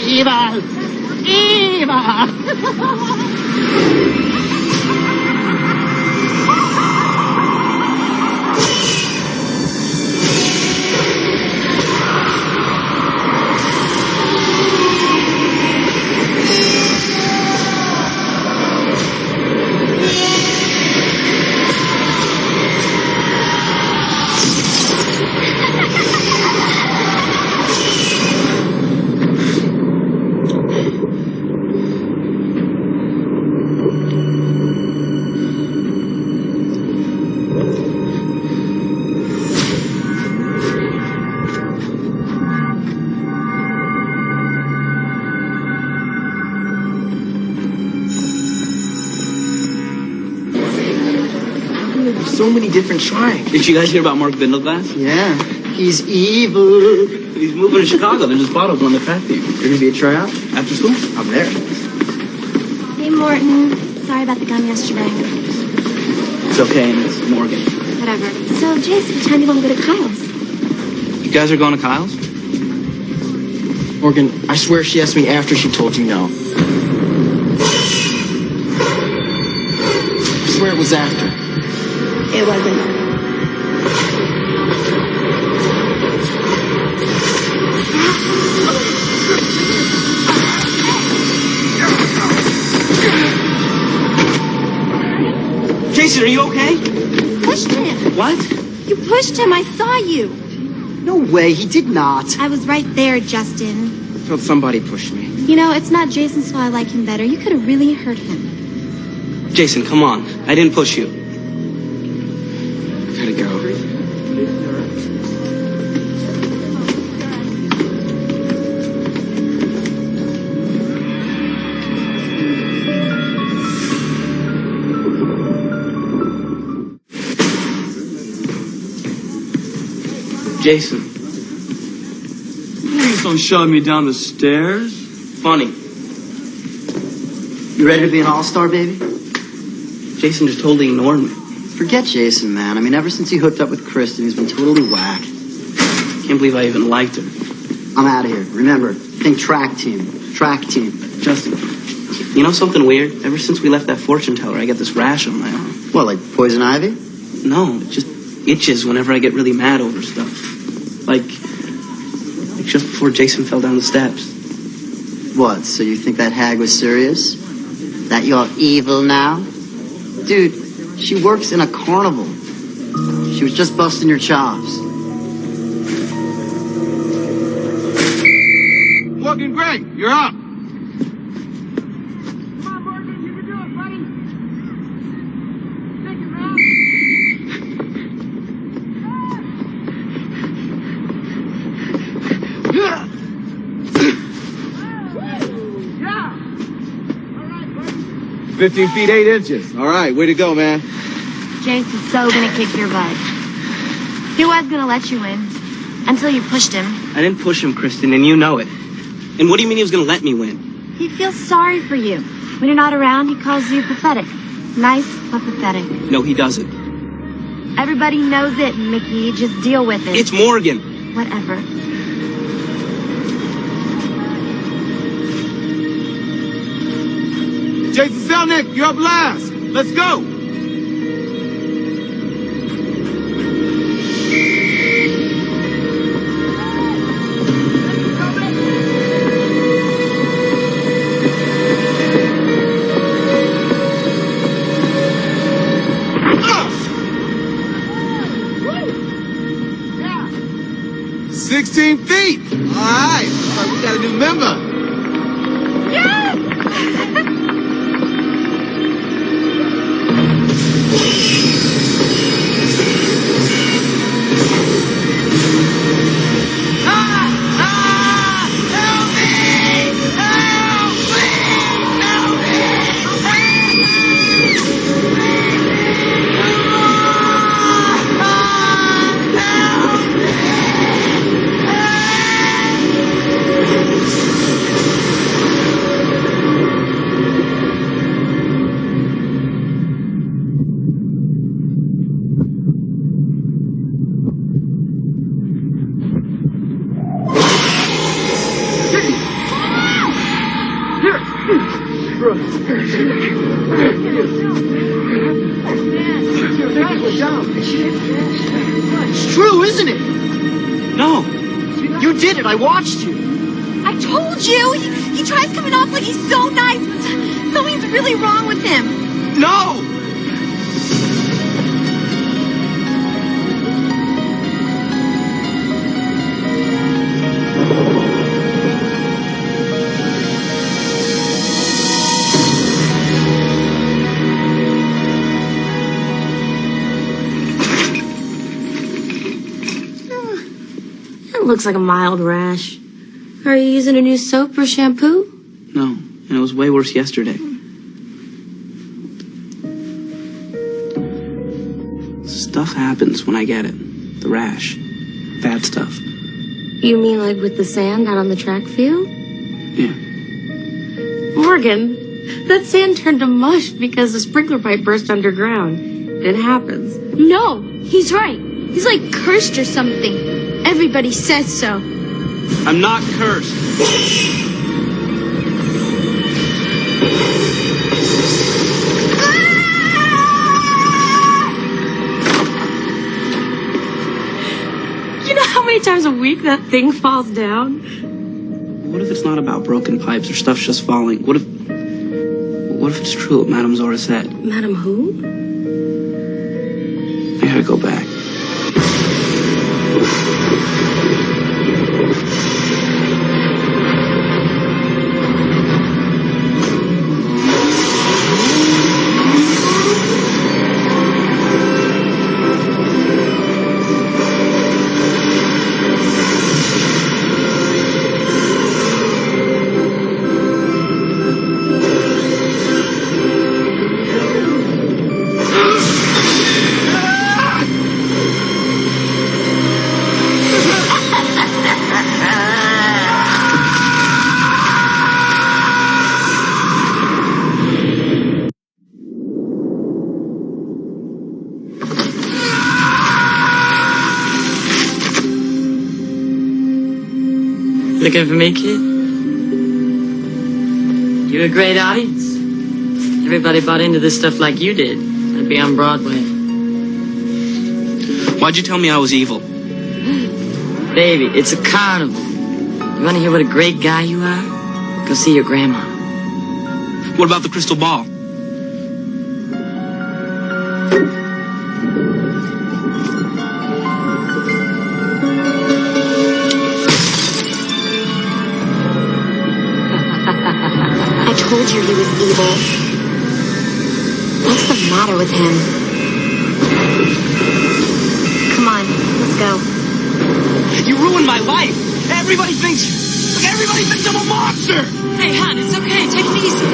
Evil! Evil! So many different shrines. Did you guys hear about Mark Vindelglass? Yeah. He's evil. He's moving to Chicago. There's just bottles on the track team. You're gonna be a tryout? After school? I'm there. Hey, Morton. Sorry about the gun yesterday. It's okay, and it's Morgan. Whatever. So, Jayce, what time do you want to go to Kyle's? You guys are going to Kyle's? Morgan, I swear she asked me after she told you no. I swear it was after. It wasn't. Jason, are you okay? Pushed him. What? You pushed him. I saw you. No way, he did not. I was right there, Justin. I felt somebody pushed me. You know, it's not Jason's fault I like him better. You could have really hurt him. Jason, come on. I didn't push you. Gotta go. Jason. Please don't shove me down the stairs. Funny. You ready to be an all-star, baby? Jason just totally ignored me. Forget Jason, man. I mean, ever since he hooked up with Kristen, he's been totally whack. Can't believe I even liked her. I'm out of here. Remember, think track team. Track team. Justin, you know something weird? Ever since we left that fortune teller, I get this rash on my arm. What, like poison ivy? No, it just itches whenever I get really mad over stuff. Like just before Jason fell down the steps. What, so you think that hag was serious? That you're evil now? Dude, she works in a carnival. She was just busting your chops. Morgan Gray, you're up. Come on, Morgan, you can do it, buddy. Take it, man. 15 feet 8 inches. All right, way to go, man. Jayce is so gonna kick your butt. He was gonna let you win. Until you pushed him. I didn't push him, Kristen, and you know it. And what do you mean he was going to let me win? He feels sorry for you. When you're not around, he calls you pathetic. Nice, but pathetic. No, he doesn't. Everybody knows it, Mickey. Just deal with it. It's Morgan. Whatever. Jason Selnick, you're up last. Let's go. Yeah. 16 feet. All right. Looks like we got a new member. Yes! It's true, isn't it? No. You did it. I watched you. I told you! He tries coming off like he's so nice, but something's really wrong with him. No! That looks like a mild rash. Are you using a new soap or shampoo? No, and it was way worse yesterday. Stuff happens when I get it. The rash. Bad stuff. You mean like with the sand out on the track field? Yeah. Morgan, that sand turned to mush because the sprinkler pipe burst underground. It happens. No, he's right. He's like cursed or something. Everybody says so. I'm not cursed. You know how many times a week that thing falls down? What if it's not about broken pipes or stuff just falling? What if it's true what Madame Zora said? Madam who? I gotta go back. Looking for me, kid? You're a great audience. Everybody bought into this stuff like you did. I'd be on Broadway. Why'd you tell me I was evil? Baby, it's a carnival. You want to hear what a great guy you are? Go see your grandma. What about the crystal ball? I told you he was evil. What's the matter with him? Come on, let's go. You ruined my life. Everybody thinks I'm a monster. Hey, hon, it's okay. Take it easy.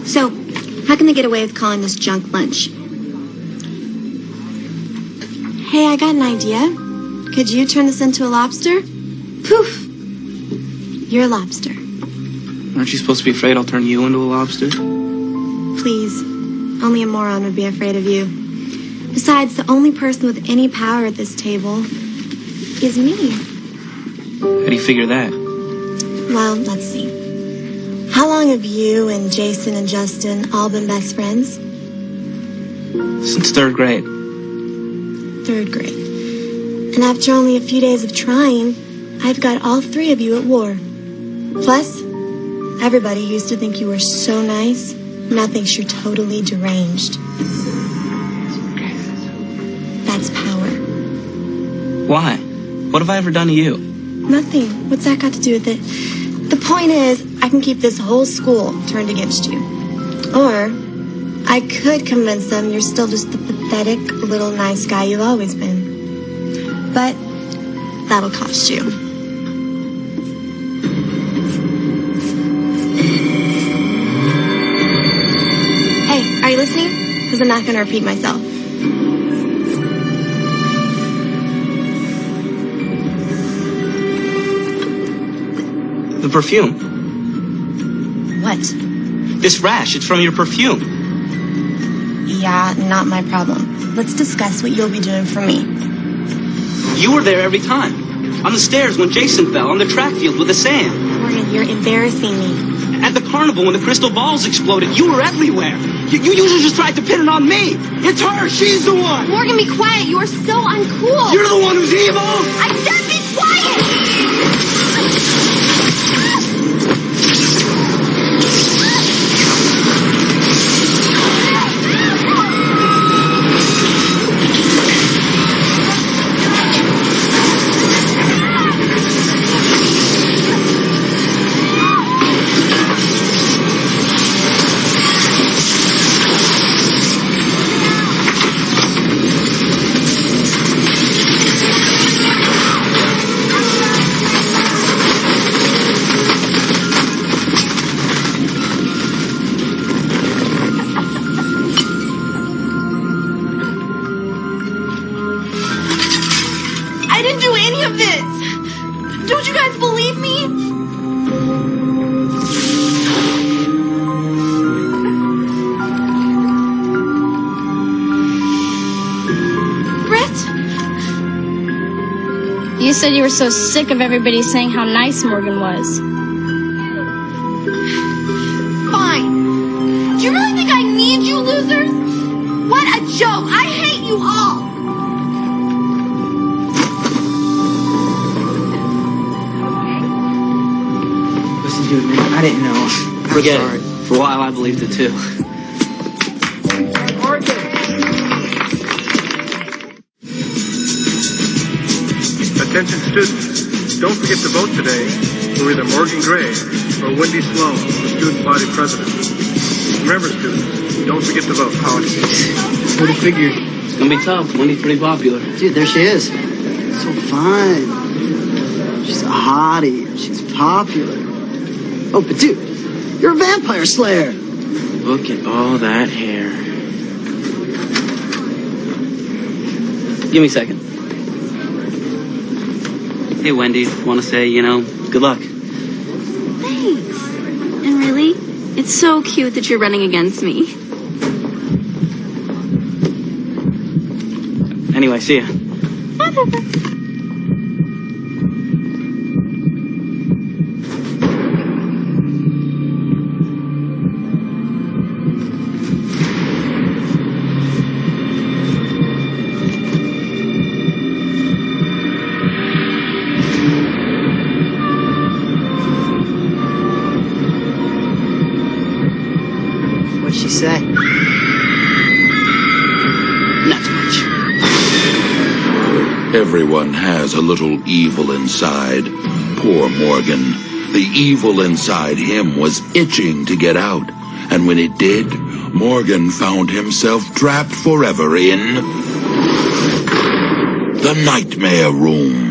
So, how can they get away with calling this junk lunch? Hey, I got an idea. Could you turn this into a lobster? Poof! You're a lobster. Aren't you supposed to be afraid I'll turn you into a lobster? Please. Only a moron would be afraid of you. Besides, the only person with any power at this table is me. How do you figure that? Well, let's see. How long have you and Jason and Justin all been best friends? Since 3rd grade. 3rd grade. And after only a few days of trying, I've got all three of you at war. Plus, everybody used to think you were so nice, now thinks you're totally deranged. That's power. Why? What have I ever done to you? Nothing. What's that got to do with it? The point is, I can keep this whole school turned against you. Or, I could convince them you're still just the pathetic little nice guy you've always been. But that'll cost you. Hey, are you listening? Because I'm not going to repeat myself. The perfume. What? This rash, it's from your perfume. Yeah, not my problem. Let's discuss what you'll be doing for me. You were there every time. On the stairs when Jason fell, on the track field with the sand. Morgan, you're embarrassing me. At the carnival when the crystal balls exploded, you were everywhere. You usually just tried to pin it on me. It's her, she's the one. Morgan, be quiet. You are so uncool. You're the one who's evil. I said be quiet. You said you were so sick of everybody saying how nice Morgan was. Fine. Do you really think I need you losers? What a joke. I hate you all. Listen, dude, man, I didn't know. Forget it. For a while, I believed it, too. Attention students, don't forget to vote today for either Morgan Gray or Wendy Sloan, the student body president. Remember, students, don't forget to vote. Would have figured. It's gonna be tough. Wendy's pretty popular. Dude, there she is. So fine. She's a hottie. She's popular. Oh, but dude, you're a vampire slayer. Look at all that hair. Give me a second. Hey, Wendy, want to say, good luck. Thanks. And really, it's so cute that you're running against me. Anyway, see ya. Say? Not much. Everyone has a little evil inside. Poor Morgan. The evil inside him was itching to get out. And when it did, Morgan found himself trapped forever in the nightmare room.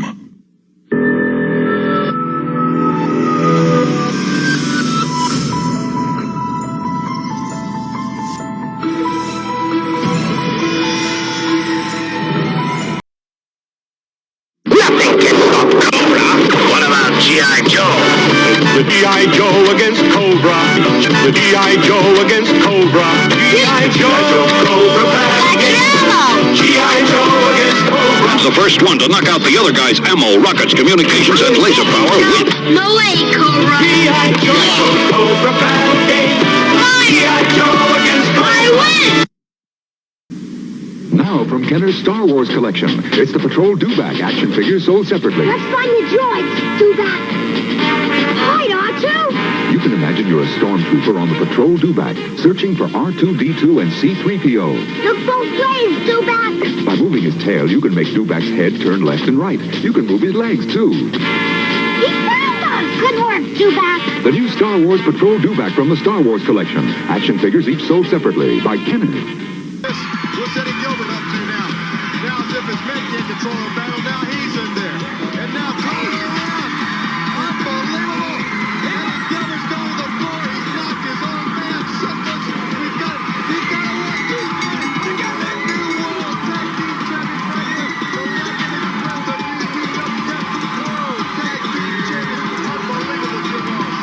The G.I. Joe against Cobra. The G.I. Joe against Cobra. G.I. Joe, Cobra Package. G.I. Joe against Cobra. The first one to knock out the other guy's ammo, rockets, communications, and laser power wins. No way, Cobra. G.I. Joe, Cobra Package. G.I. Joe against Cobra. I win. Now now from Kenner's Star Wars collection. It's the Patrol Dewback action figures sold separately. Let's find the droids, Dewback. Hi, R2. You can imagine you're a stormtrooper on the Patrol Dewback, searching for R2-D2 and C-3PO. Look both ways, Dewback. By moving his tail, you can make Dewback's head turn left and right. You can move his legs, too. He found us. Good work, Dewback. The new Star Wars Patrol Dewback from the Star Wars collection. Action figures each sold separately by Kenner. What's Eddie Gilbert up to now? Now as if his men can't control the battle, now he's in there. And now turning around. Unbelievable. Eddie Gilbert's going to the floor. He's knocked his own man senseless. He's got it. He's got a 1-2 to get that new World Tag Team Champions right here. The Legend Express of UWF World Tag Team Champions. Unbelievable, Jim Ross.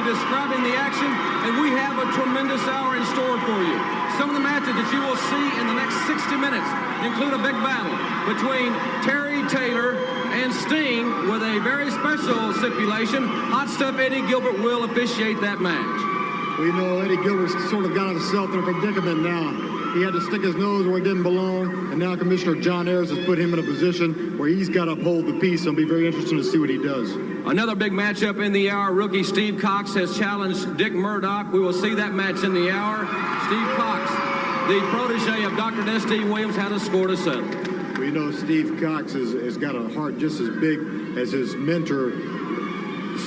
Describing the action, and we have a tremendous hour in store for you. Some of the matches that you will see in the next 60 minutes include a big battle between Terry Taylor and Sting with a very special stipulation. Hot Stuff Eddie Gilbert will officiate that match. Well, you know, Eddie Gilbert's sort of got himself in a predicament now. He had to stick his nose where it didn't belong, and now Commissioner John Ayers has put him in a position where he's got to uphold the peace. It'll be very interesting to see what he does. Another big matchup in the hour. Rookie Steve Cox has challenged Dick Murdoch. We will see that match in the hour. Steve Cox, the protege of Dr. S.D. Williams, had a score to settle. We know Steve Cox has got a heart just as big as his mentor,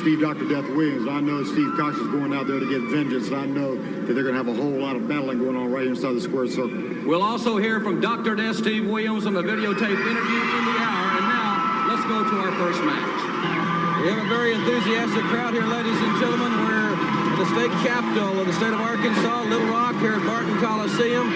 Steve Dr. Death Williams. I know Steve Cox is going out there to get vengeance, and I know that they're going to have a whole lot of battling going on right inside the square circle. We'll also hear from Dr. Death Steve Williams on the videotape interview in the hour. And now, let's go to our first match. We have a very enthusiastic crowd here, ladies and gentlemen. We're at the state capitol of the state of Arkansas, Little Rock, here at Barton Coliseum.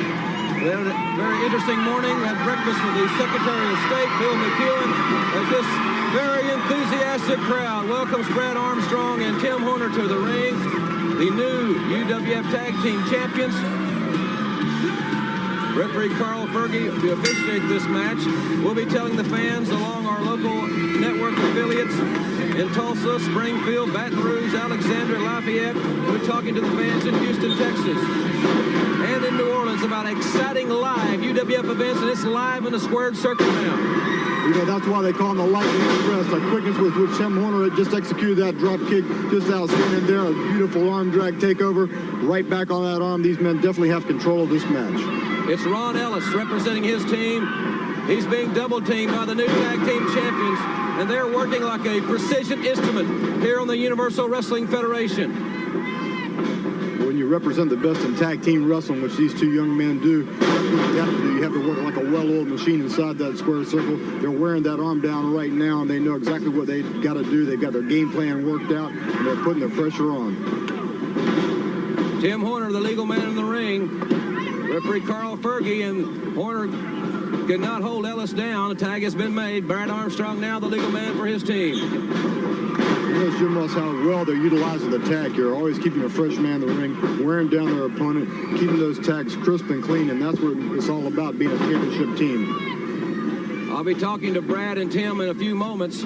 We had a very interesting morning. We had breakfast with the Secretary of State, Bill McEwen, as this very enthusiastic crowd welcomes Brad Armstrong and Tim Horner to the ring, the new UWF Tag Team Champions. Referee Carl Fergie to officiate this match. We'll be telling the fans along our local network affiliates in Tulsa, Springfield, Baton Rouge, Alexandria, Lafayette. We're talking to the fans in Houston, Texas, and in New Orleans about exciting live UWF events, and it's live in the squared circle now. You know, that's why they call him the Lightning Express. The quickness with which Tim Horner had just executed that drop kick, just outstanding there. A beautiful arm drag takeover. Right back on that arm. These men definitely have control of this match. It's Ron Ellis representing his team. He's being double-teamed by the new tag team champions, and they're working like a precision instrument here on the Universal Wrestling Federation. When you represent the best in tag team wrestling, which these two young men do, that's what you have to do. You have to work like a well-oiled machine inside that square circle. They're wearing that arm down right now, and they know exactly what they got to do. They've got their game plan worked out, and they're putting the pressure on. Tim Horner, the legal man in the ring. Referee Carl Fergie, and Horner could not hold Ellis down. A tag has been made. Brad Armstrong now the legal man for his team. You know, Jim Ross, how well they're utilizing the tag here. Always keeping a fresh man in the ring, wearing down their opponent, keeping those tags crisp and clean, and that's what it's all about, being a championship team. I'll be talking to Brad and Tim in a few moments.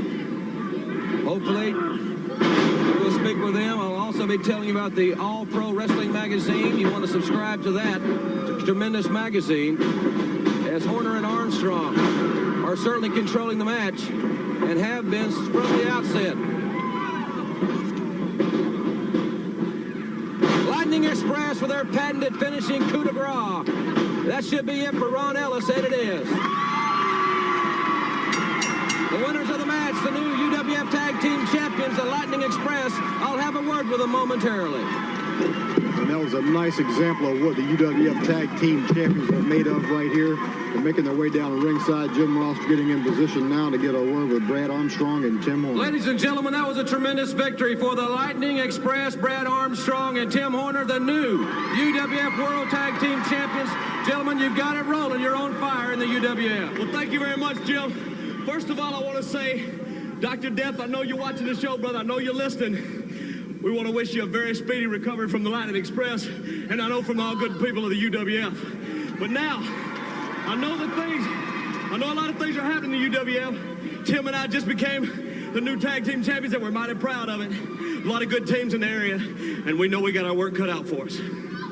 Hopefully, we'll speak with them. I'll also be telling you about the All Pro Wrestling magazine. You want to subscribe to that. It's a tremendous magazine. As Horner and Armstrong are certainly controlling the match and have been from the outset. Lightning Express with their patented finishing coup de grace. That should be it for Ron Ellis, and it is. The winners of the match, the new UWF Tag Team Champions, the Lightning Express. I'll have a word with them momentarily. And that was a nice example of what the UWF Tag Team Champions are made of right here. They're making their way down the ringside. Jim Ross getting in position now to get a word with Brad Armstrong and Tim Horner. Ladies and gentlemen, that was a tremendous victory for the Lightning Express, Brad Armstrong and Tim Horner, the new UWF World Tag Team Champions. Gentlemen, you've got it rolling. You're on fire in the UWF. Well, thank you very much, Jim. First of all, I want to say, Dr. Death, I know you're watching the show, brother. I know you're listening. We want to wish you a very speedy recovery from the Lightning Express, and I know from all good people of the UWF. But now, I know I know a lot of things are happening to UWF. Tim and I just became the new tag team champions, and we're mighty proud of it. A lot of good teams in the area, and we know we got our work cut out for us.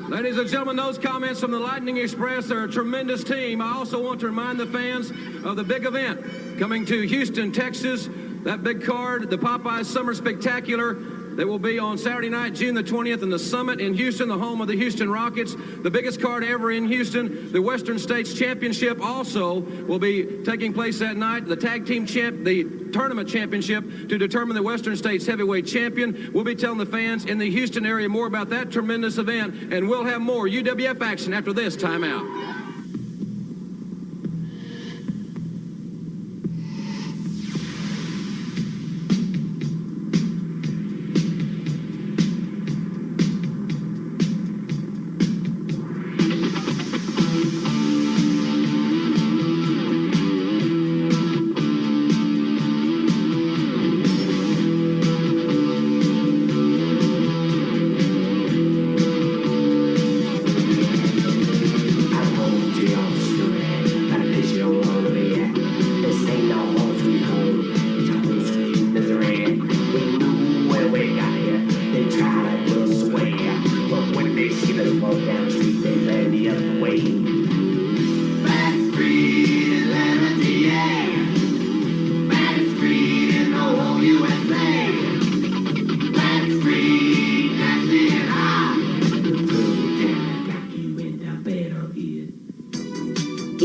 Ladies and gentlemen, those comments from the Lightning Express are a tremendous team. I also want to remind the fans of the big event coming to Houston, Texas. That big card, the Popeyes Summer Spectacular, that will be on Saturday night, June the 20th, in the Summit in Houston, the home of the Houston Rockets. The biggest card ever in Houston. The Western States Championship also will be taking place that night. The tag team the tournament championship to determine the Western States heavyweight champion. We'll be telling the fans in the Houston area more about that tremendous event, and we'll have more UWF action after this timeout.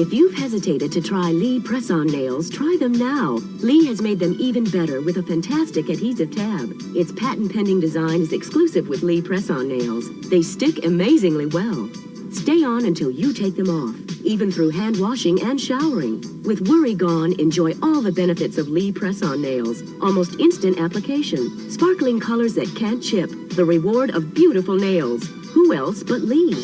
If you've hesitated to try Lee press-on nails, try them now. Lee has made them even better with a fantastic adhesive tab. Its patent-pending design is exclusive with Lee press-on nails. They stick amazingly well. Stay on until you take them off, even through hand washing and showering. With worry gone, enjoy all the benefits of Lee press-on nails. Almost instant application, sparkling colors that can't chip, the reward of beautiful nails. Who else but Lee?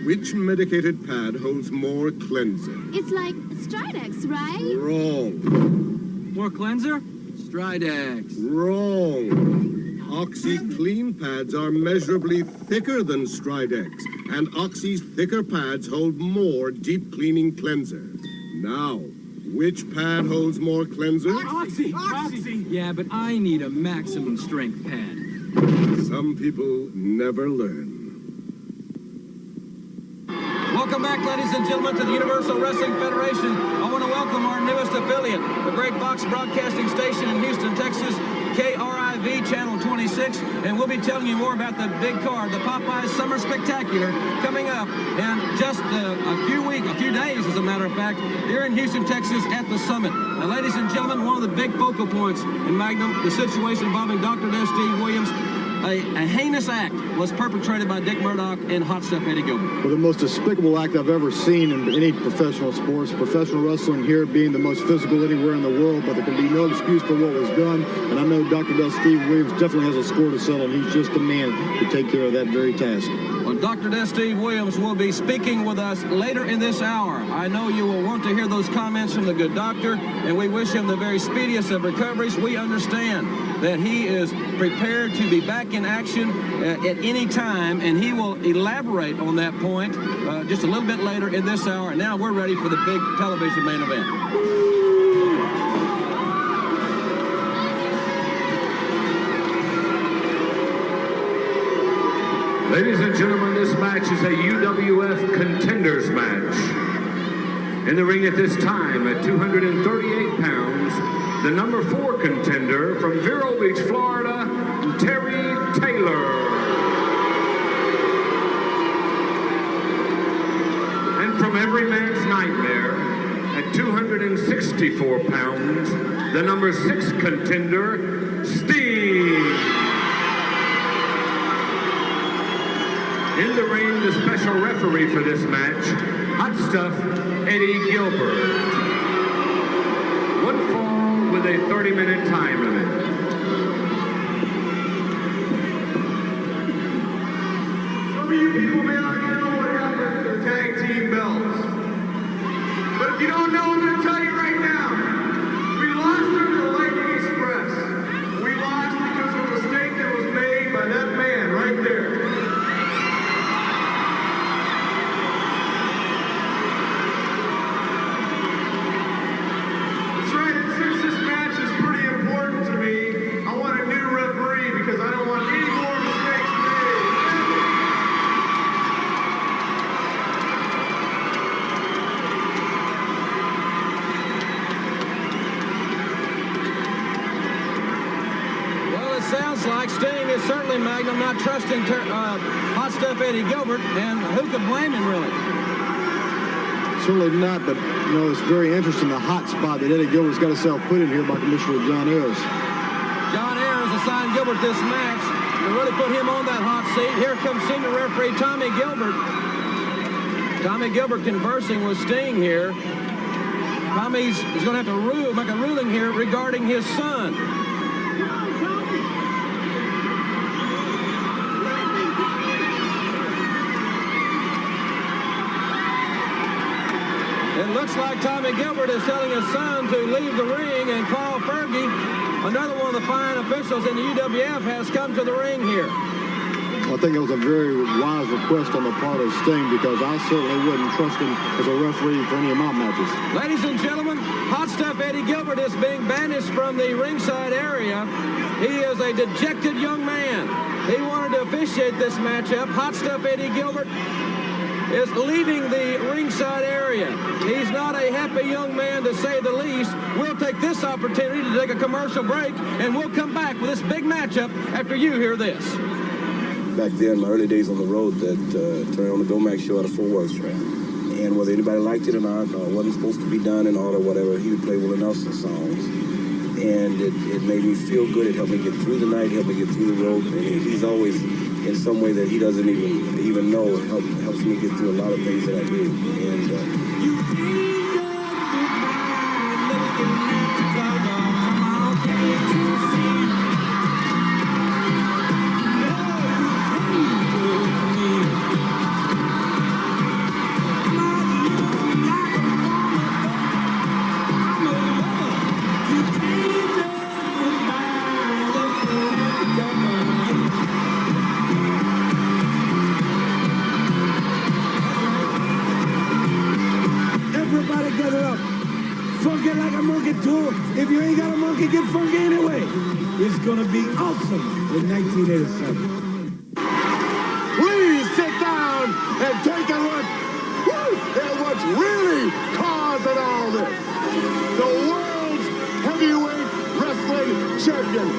Which medicated pad holds more cleanser? It's like Stridex, right? Wrong. More cleanser? Stridex. Wrong. Oxy Clean pads are measurably thicker than Stridex, and Oxy's thicker pads hold more deep cleaning cleanser. Now, which pad holds more cleanser? Oxy! Yeah, but I need a maximum strength pad. Some people never learn. Welcome back, ladies and gentlemen, to the Universal Wrestling Federation. I want to welcome our newest affiliate, the great Fox Broadcasting Station in Houston, Texas, KRIV Channel 26, and we'll be telling you more about the big card, the Popeyes Summer Spectacular, coming up in just a few days, as a matter of fact, here in Houston, Texas, at the Summit. Now, ladies and gentlemen, one of the big focal points in Magnum, the situation involving Dr. Steve Williams. A heinous act was perpetrated by Dick Murdoch and Hot Stuff Eddie Gilbert. Well, the most despicable act I've ever seen in any professional sports. Professional wrestling here being the most physical anywhere in the world, but there can be no excuse for what was done. And I know Dr. Steve Williams definitely has a score to settle, and he's just the man to take care of that very task. Well, Dr. Steve Williams will be speaking with us later in this hour. I know you will want to hear those comments from the good doctor, and we wish him the very speediest of recoveries. We understand that he is prepared to be back in action at any time, and he will elaborate on that point just a little bit later in this hour. And now we're ready for the big television main event. Ladies and gentlemen, this match is a UWF Contenders match. In the ring at this time, at 238 pounds, the number 4 contender from Vero Beach, Florida, Terry Taylor. And from every man's nightmare, at 264 pounds, the number 6 contender, Steve. In the ring, the special referee for this match, Hot Stuff Eddie Gilbert. One fall with a 30-minute time limit. Some of you people may not know what happened to the tag team belts. But if you don't know, I'm going to tell you right now. We lost them to the Lightning Express. We lost because of a mistake that was made by that man right there. looks like Sting is certainly Magnum not trusting Hot Stuff Eddie Gilbert, and who could blame him, really? Certainly not, but, you know, it's very interesting, the hot spot that Eddie Gilbert's got himself put in here by Commissioner John Ayers. John Ayers assigned Gilbert this match to really put him on that hot seat. Here comes senior referee Tommy Gilbert. Tommy Gilbert conversing with Sting here. Tommy's is going to have to make a ruling here regarding his son. It looks like Tommy Gilbert is telling his son to leave the ring, and Carl Fergie, another one of the fine officials in the UWF, has come to the ring here. I think it was a very wise request on the part of Sting, because I certainly wouldn't trust him as a referee for any of my matches. Ladies and gentlemen, Hot Stuff Eddie Gilbert is being banished from the ringside area. He is a dejected young man. He wanted to officiate this matchup. Hot Stuff Eddie Gilbert is leaving the ringside area. He's not a happy young man, to say the least. We'll take this opportunity to take a commercial break, and we'll come back with this big matchup after you hear this. Back then, my early days on the road, that turned on the Domac show at a Fort Worth track. And whether anybody liked it or not, or wasn't supposed to be done and all or whatever, he would play Willie Nelson songs. And it made me feel good. It helped me get through the night, helped me get through the road. And he's always, in some way that he doesn't even know, it helps me get through a lot of things that I do. And if you ain't got a monkey, get funky anyway. It's gonna be awesome in 1987. Please sit down and take a look at what's really causing all this. The world's heavyweight wrestling champion.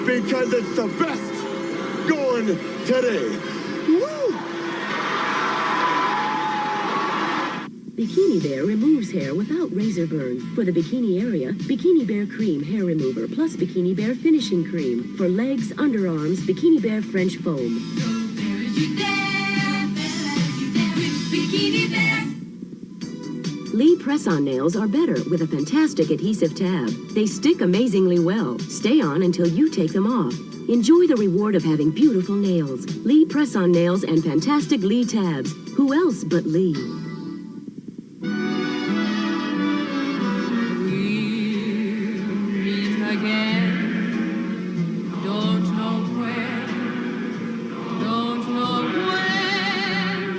Because it's the best going today. Woo! Bikini Bear removes hair without razor burn. For the bikini area, Bikini Bear Cream Hair Remover plus Bikini Bear Finishing Cream. For legs, underarms, Bikini Bear French Foam. Lee press-on nails are better with a fantastic adhesive tab. They stick amazingly well. Stay on until you take them off. Enjoy the reward of having beautiful nails. Lee press-on nails and fantastic Lee tabs. Who else but Lee?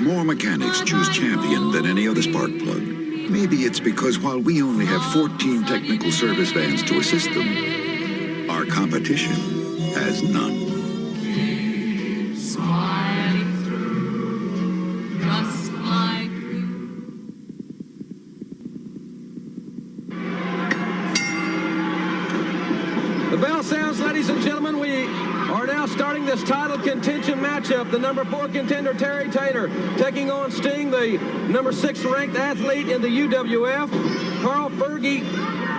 More mechanics choose Champion than any other spark plug. Maybe it's because while we only have 14 technical service vans to assist them, our competition has none. Smiling through, just like The bell sounds, ladies and gentlemen. We are now starting this title contention matchup. The number 4 contender, Terry Taylor, taking on Sting, the number 6 ranked athlete in the UWF. Carl Fergie,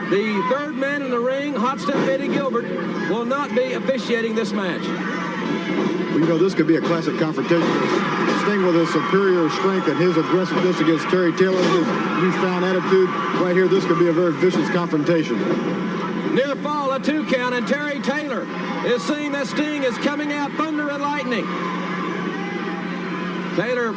the third man in the ring, Hot Stuff Eddie Gilbert, will not be officiating this match. Well, you know, this could be a classic confrontation. Sting with his superior strength and his aggressiveness against Terry Taylor, his newfound attitude. Right here, this could be a very vicious confrontation. Near fall, a 2 count, and Terry Taylor is seeing that Sting is coming out thunder and lightning. Taylor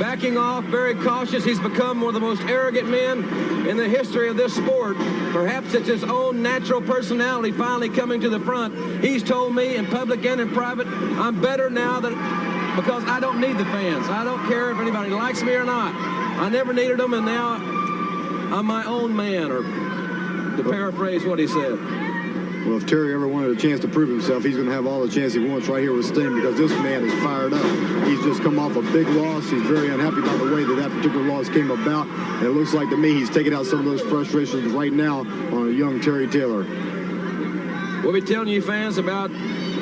backing off, very cautious. He's become one of the most arrogant men in the history of this sport. Perhaps it's his own natural personality finally coming to the front. He's told me in public and in private, I'm better now because I don't need the fans. I don't care if anybody likes me or not. I never needed them, and now I'm my own man, or to paraphrase what he said. Well, if Terry ever wanted a chance to prove himself, he's going to have all the chance he wants right here with Sting, because this man is fired up. He's just come off a big loss. He's very unhappy about the way that particular loss came about. And it looks like to me he's taking out some of those frustrations right now on a young Terry Taylor. We'll be telling you fans about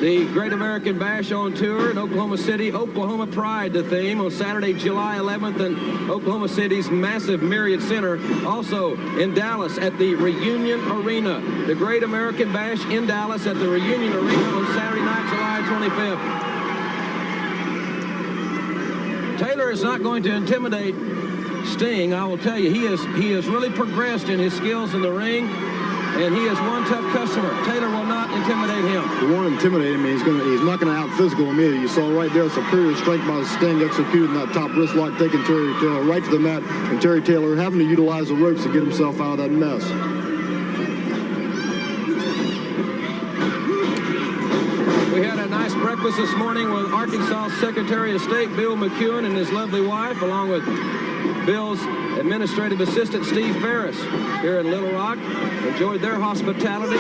the Great American Bash on tour in Oklahoma City. Oklahoma Pride, the theme, on Saturday, July 11th in Oklahoma City's massive Myriad Center. Also in Dallas at the Reunion Arena. The Great American Bash in Dallas at the Reunion Arena on Saturday night, July 25th. Taylor is not going to intimidate Sting. I will tell you, he has really progressed in his skills in the ring. And he is one tough customer. Taylor will not intimidate him. He won't intimidate him. He's not going to out-physical him either. You saw right there superior strength by Sting executing that top wrist lock, taking Terry Taylor right to the mat, and Terry Taylor having to utilize the ropes to get himself out of that mess. We had a nice breakfast this morning with Arkansas Secretary of State Bill McEwen and his lovely wife, along with Bill's administrative assistant Steve Ferris here in Little Rock. Enjoyed their hospitality.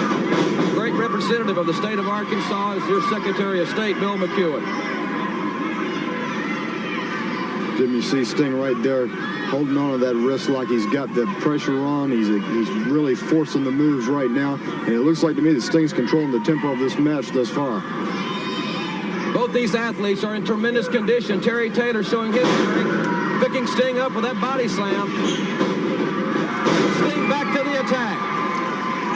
Great representative of the state of Arkansas is your Secretary of State, Bill McEwen. Jim, you see Sting right there holding on to that wrist like he's got the pressure on. He's really forcing the moves right now. And it looks like to me that Sting's controlling the tempo of this match thus far. Both these athletes are in tremendous condition. Terry Taylor showing his strength, picking Sting up with that body slam. Sting back to the attack.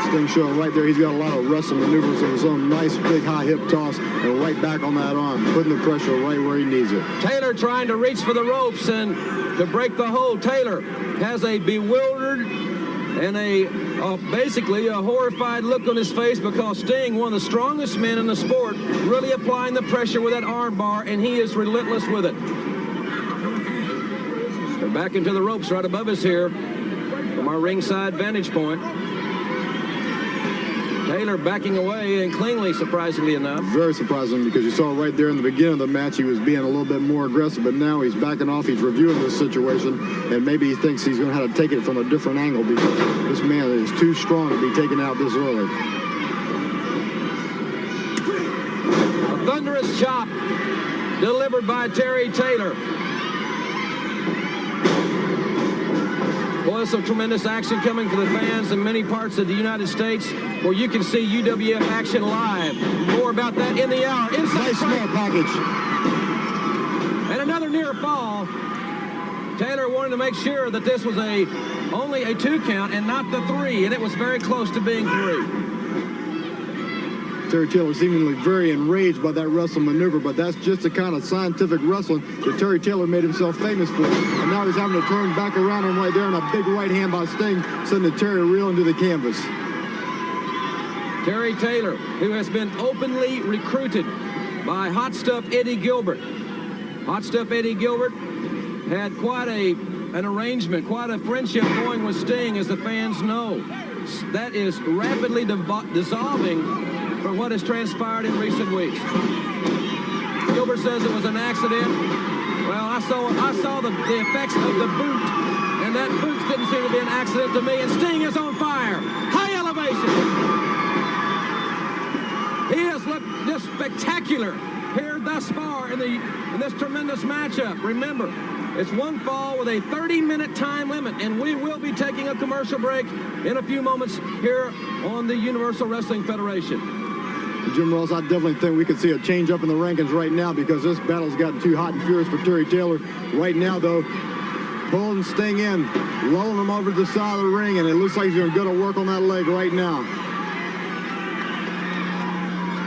Sting showing right there he's got a lot of wrestling maneuvers of his own. Nice big high hip toss and right back on that arm, putting the pressure right where he needs it. Taylor trying to reach for the ropes and to break the hold. Taylor has a bewildered and basically a horrified look on his face, because Sting, one of the strongest men in the sport, really applying the pressure with that arm bar, and he is relentless with it. They're back into the ropes right above us here from our ringside vantage point. Taylor backing away, and cleanly, surprisingly enough. Very surprising, because you saw right there in the beginning of the match he was being a little bit more aggressive, but now he's backing off. He's reviewing this situation, and maybe he thinks he's going to have to take it from a different angle, because this man is too strong to be taken out this early. A thunderous chop delivered by Terry Taylor. Boy, some tremendous action coming for the fans in many parts of the United States, where you can see UWF action live. More about that in the hour. Inside nice small package. And another near fall. Taylor wanted to make sure that this was only a 2 count and not the 3, and it was very close to being 3. Terry Taylor seemingly very enraged by that wrestling maneuver, but that's just the kind of scientific wrestling that Terry Taylor made himself famous for. And now he's having to turn back around him right there, and a big right hand by Sting sending Terry reeling to the canvas. Terry Taylor, who has been openly recruited by Hot Stuff Eddie Gilbert. Hot Stuff Eddie Gilbert had quite an arrangement, quite a friendship going with Sting, as the fans know. That is rapidly dissolving from what has transpired in recent weeks. Gilbert says it was an accident. Well, I saw the effects of the boot, and that boot didn't seem to be an accident to me. And Sting is on fire. High elevation. He has looked just spectacular here thus far in this tremendous matchup. Remember, it's one fall with a 30-minute time limit, and we will be taking a commercial break in a few moments here on the Universal Wrestling Federation. Jim Ross, I definitely think we could see a change up in the rankings right now, because this battle's gotten too hot and furious for Terry Taylor. Right now, though, pulling Sting in, lulling him over to the side of the ring, and it looks like he's going to go to work on that leg right now.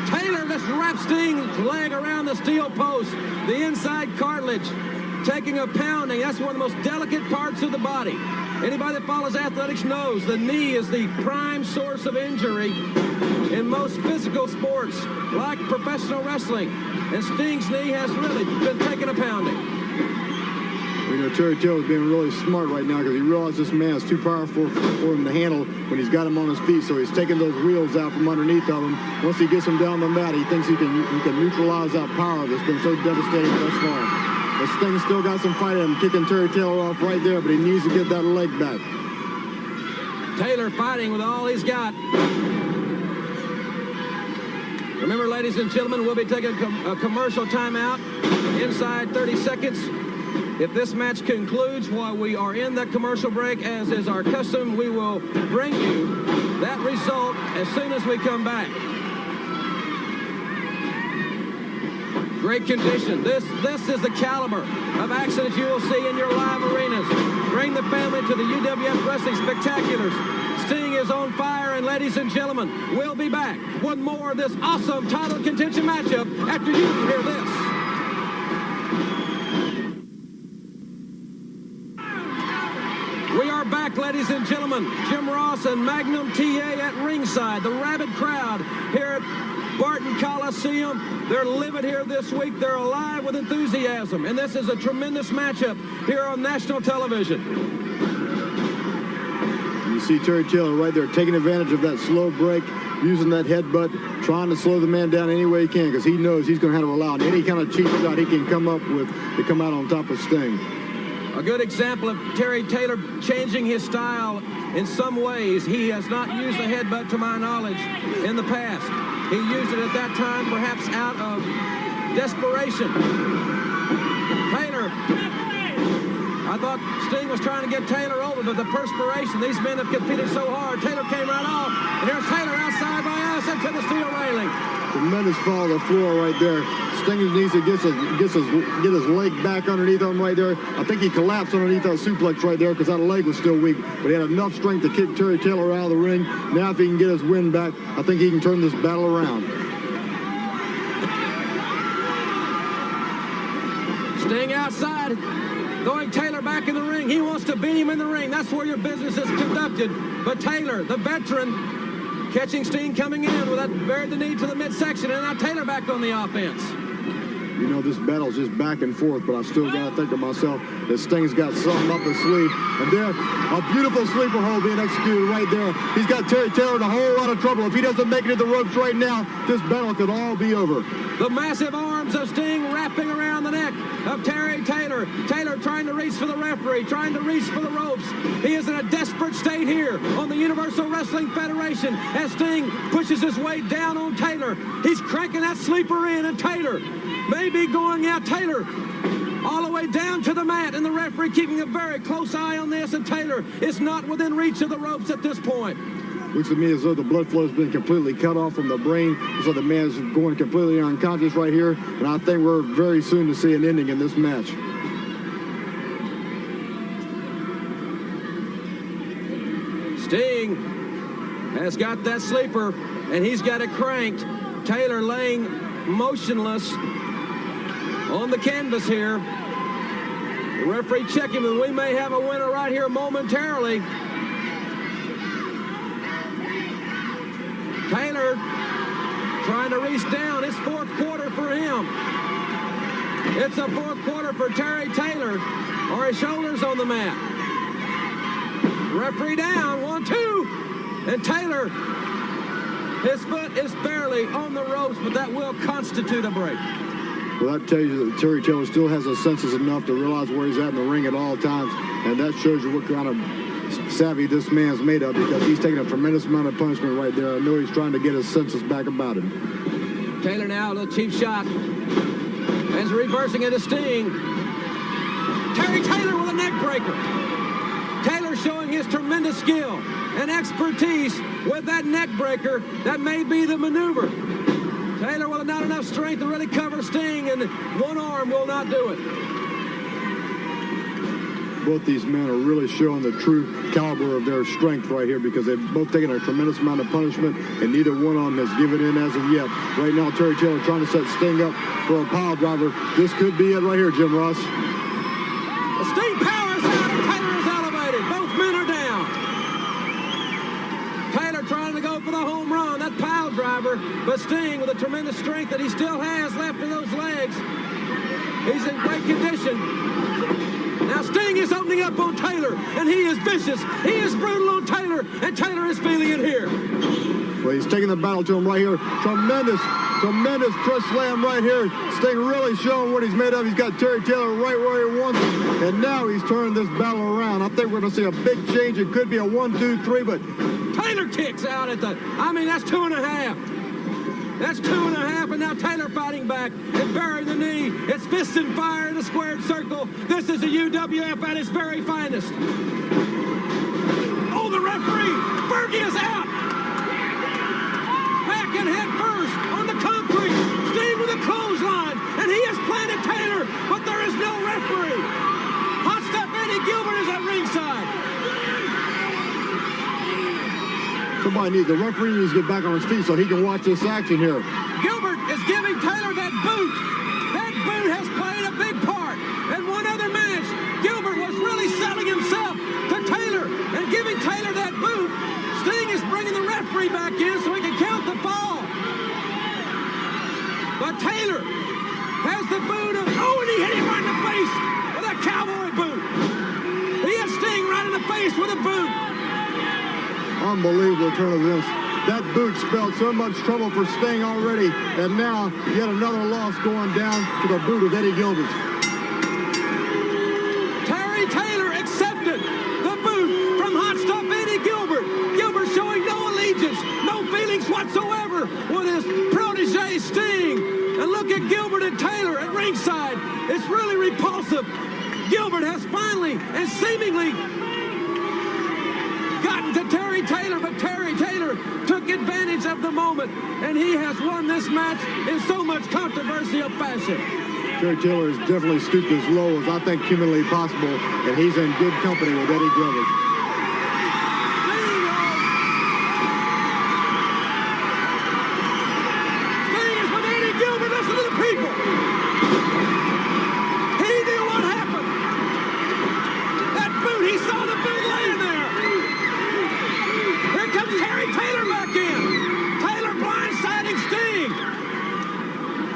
Taylor just wraps Sting's leg around the steel post, the inside cartilage, taking a pounding. That's one of the most delicate parts of the body. Anybody that follows athletics knows the knee is the prime source of injury in most physical sports, like professional wrestling. And Sting's knee has really been taking a pounding. We You know, Terry Taylor's being really smart right now because he realizes this man is too powerful for him to handle when he's got him on his feet. So he's taking those wheels out from underneath of him. Once he gets him down the mat, he thinks he can neutralize that power that's been so devastating thus far. But Sting's still got some fight in him, kicking Terry Taylor off right there, but he needs to get that leg back. Taylor fighting with all he's got. Remember, ladies and gentlemen, we'll be taking a commercial timeout inside 30 seconds. If this match concludes while we are in that commercial break, as is our custom, we will bring you that result as soon as we come back. Great condition. This is the caliber of action that you will see in your live arenas. Bring the family to the UWF Wrestling Spectaculars. Sting is on fire, and ladies and gentlemen, we'll be back. One more of this awesome title contention matchup after you hear this. We are back, ladies and gentlemen. Jim Ross and Magnum TA at ringside. The rabid crowd here at Barton Coliseum. They're livid here this week. They're alive with enthusiasm. And this is a tremendous matchup here on national television. You see Terry Taylor right there taking advantage of that slow break, using that headbutt, trying to slow the man down any way he can because he knows he's going to have to rely on any kind of cheap shot he can come up with to come out on top of Sting. A good example of Terry Taylor changing his style in some ways. He has not used the headbutt, to my knowledge, in the past. He used it at that time perhaps out of desperation. Taylor, I thought Sting was trying to get Taylor over, but the perspiration, these men have competed so hard. Taylor came right off, and here's Taylor outside by us into the steel railing. Tremendous fall to the floor right there. Sting needs to get his leg back underneath him right there. I think he collapsed underneath that suplex right there because that leg was still weak, but he had enough strength to kick Terry Taylor out of the ring. Now if he can get his wind back, I think he can turn this battle around. Sting outside, throwing Taylor back in the ring. He wants to beat him in the ring. That's where your business is conducted. But Taylor, the veteran, catching Sting coming in with that buried the knee to the midsection, and now Taylor back on the offense. You know, this battle's just back and forth, but I still got to think to myself that Sting's got something up his sleeve. And there, a beautiful sleeper hold being executed right there. He's got Terry Taylor in a whole lot of trouble. If he doesn't make it to the ropes right now, this battle could all be over. The massive arms of Sting wrapping around the neck of Terry Taylor. Taylor trying to reach for the referee, trying to reach for the ropes. He is in a desperate state here on the Universal Wrestling Federation as Sting pushes his way down on Taylor. He's cranking that sleeper in, and Taylor may be going out. Taylor all the way down to the mat, and the referee keeping a very close eye on this, and Taylor is not within reach of the ropes at this point. Looks to me as though the blood flow has been completely cut off from the brain. So the man's going completely unconscious right here, and I think we're very soon to see an ending in this match. Sting has got that sleeper, and he's got it cranked. Taylor laying motionless on the canvas here. The referee checking, and we may have a winner right here momentarily. Taylor trying to reach down. It's fourth quarter for him. It's a fourth quarter for Terry Taylor. Are his shoulders on the mat? Referee down, 1-2. And Taylor, his foot is barely on the ropes, but that will constitute a break. Well, that tells you that Terry Taylor still has his senses enough to realize where he's at in the ring at all times. And that shows you what kind of savvy this man's made of, because he's taking a tremendous amount of punishment right there. I know he's trying to get his senses back about him. Taylor now, a little cheap shot. And he's reversing it to Sting. Terry Taylor with a neck breaker. Taylor showing his tremendous skill and expertise with that neck breaker. That may be the maneuver. Taylor with not enough strength to really cover Sting, and one arm will not do it. Both these men are really showing the true caliber of their strength right here, because they've both taken a tremendous amount of punishment, and neither one of them has given in as of yet. Right now, Terry Taylor trying to set Sting up for a pile driver. This could be it right here, Jim Ross. The Sting powers out, and Taylor is elevated. Both men are down. Taylor trying to go for the home run, that pile driver, but Sting with the tremendous strength that he still has left in those legs. He's in great condition. Now Sting is opening up on Taylor, and he is vicious. He is brutal on Taylor, and Taylor is feeling it here. Well, he's taking the battle to him right here. Tremendous press slam right here. Sting really showing what he's made of. He's got Terry Taylor right where he wants him. And now he's turning this battle around. I think we're going to see a big change. It could be a 1, 2, 3, but Taylor kicks out at the, that's 2.5. That's 2.5, and now Taylor fighting back and burying the knee. It's fist and fire in a squared circle. This is the UWF at its very finest. Oh, the referee! Fergie is out! Back and head first on the concrete. Sting with a clothesline, and he has planted Taylor, but there is no referee. Hot Stuff Eddie Gilbert is at ringside. the referee needs to get back on his feet so he can watch this action here. Gilbert is giving Taylor that boot. That boot has played a big part. In one other match, Gilbert was really selling himself to Taylor and giving Taylor that boot. Sting is bringing the referee back in so he can count the fall. But Taylor has the boot of, and he hit him right in the face with a cowboy boot. He hit Sting right in the face with a boot. Unbelievable turn of this. That boot spelled so much trouble for Sting already, and now yet another loss going down to the boot of Eddie Gilbert. Terry Taylor accepted the boot from Hot Stuff Eddie Gilbert. Gilbert showing no allegiance, no feelings whatsoever with his protege Sting. And look at Gilbert and Taylor at ringside. It's really repulsive. Gilbert has finally and seemingly gotten to Terry Taylor, but Terry Taylor took advantage of the moment, and he has won this match in so much controversial fashion. Terry Taylor has definitely stooped as low as I think humanly possible, and he's in good company with Eddie Gilbert. Sting is with Eddie Gilbert. Listen to the people. He knew what happened. That boot, he saw the boot laying there. Here comes Terry Taylor back in. Taylor blindsiding Sting.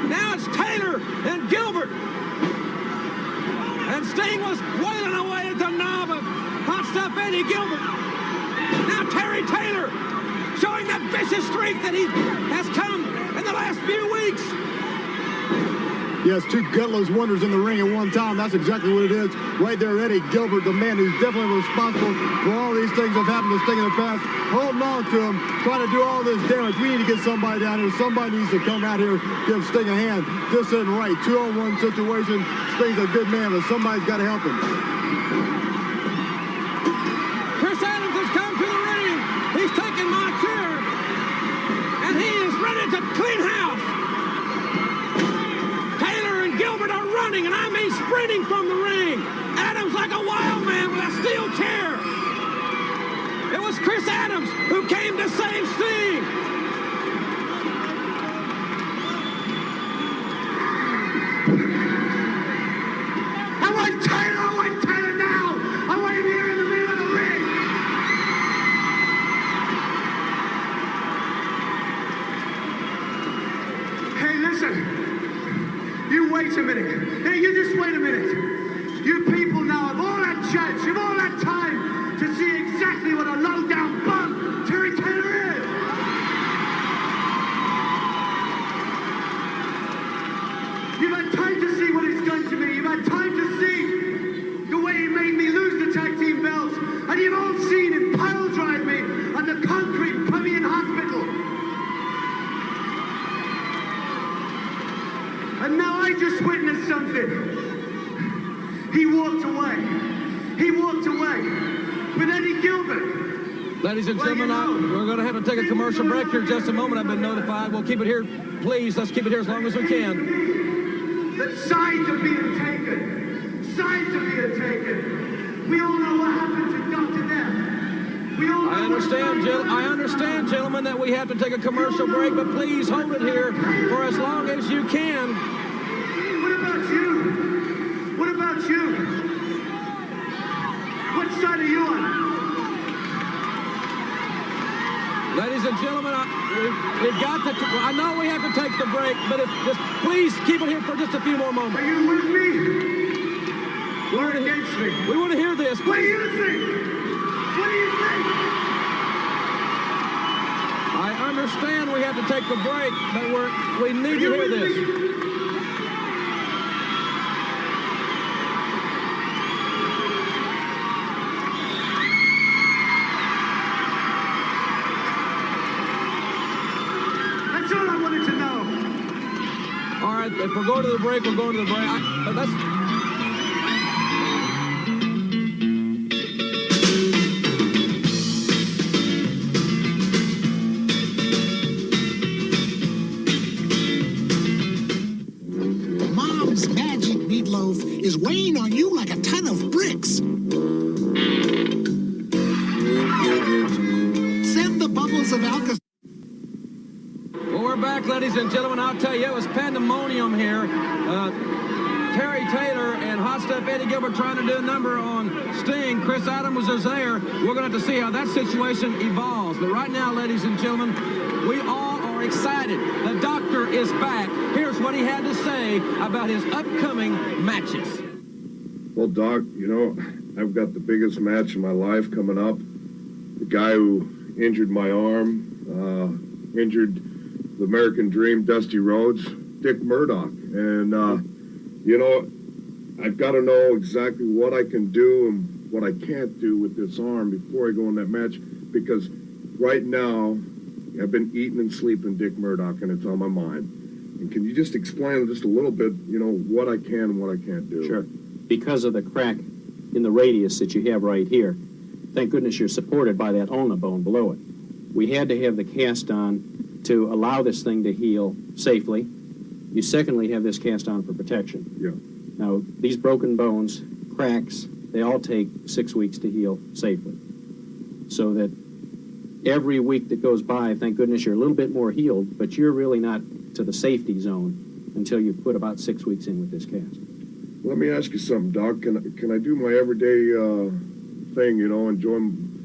Now it's Taylor and Gilbert. And Sting was wailing away at the knob of Hot Stuff Eddie Gilbert. Now Terry Taylor showing that vicious streak that he has come in the last few weeks. Yes, two gutless wonders in the ring at one time. That's exactly what it is. Right there, Eddie Gilbert, the man who's definitely responsible for all these things that have happened to Sting in the past, holding on to him, trying to do all this damage. We need to get somebody down here. Somebody needs to come out here, give Sting a hand. This isn't right. 2-on-1 situation. Sting's a good man, but somebody's got to help him. Chris Adams has come to the ring. He's taking my chair, and he is ready to clean house. Gilbert are running, and I mean sprinting from the ring. Adams like a wild man with a steel chair. It was Chris Adams who came to save Sting. I want Taylor now. I want him here in the middle of the ring. Hey, listen. You wait a minute. Hey, you just wait a minute. You people now have all that chance, you've all that time to see exactly what a low-down bum Terry Taylor is. You've had time to see what he's done to me. You've had time to see the way he made me lose the tag team belts. And you've all seen him pile drive me on the concrete Plebeian Hospital. And now I just witnessed something. He walked away. He walked away with Eddie Gilbert. Ladies and gentlemen, we're going to have to take a commercial break here in just a moment. I've been notified. We'll keep it here. Please, let's keep it here as long as we can. That sides are being taken. Sides are being taken. We all know what happened to Dr. Death. We all know I understand, gentlemen, that we have to take a commercial break, but please hold it here for as long as you can. What about you? What about you? What side are you on? Ladies and gentlemen, we've got to. I know we have to take the break, but just please keep it here for just a few more moments. Are you with me? Or against me? We want to hear this. What do you think? What do you think? I understand we have to take a break, but we need to hear this. That's all I wanted to know. All right, if we're going to the break, we're going to the break. Mom's magic meatloaf is weighing on you like a ton of bricks. Send the bubbles of alcohol. Well, we're back, ladies and gentlemen. I'll tell you, it was pandemonium here. Terry Taylor and Hot Stuff Eddie Gilbert trying to do a number on Sting. Chris Adams was there. We're going to have to see how that situation evolves. But right now, ladies and gentlemen, we all are excited. The doctor is back. Here's what he had to say about his upcoming matches. Well, Doc, you know, I've got the biggest match in my life coming up. The guy who injured my arm, injured the American Dream, Dusty Rhodes, Dick Murdoch. And, you know, I've got to know exactly what I can do and what I can't do with this arm before I go in that match, because right now I've been eating and sleeping Dick Murdoch, and it's on my mind. And can you just explain just a little bit, you know, what I can and what I can't do? Sure. Because of the crack in the radius that you have right here, thank goodness you're supported by that ulna bone below it. We had to have the cast on to allow this thing to heal safely. You secondly have this cast on for protection. Yeah. Now, these broken bones, cracks, they all take 6 weeks to heal safely. So that every week that goes by, thank goodness you're a little bit more healed, but you're really not to the safety zone until you've put about 6 weeks in with this cast. Let me ask you something, Doc. Can I do my everyday thing, you know, enjoy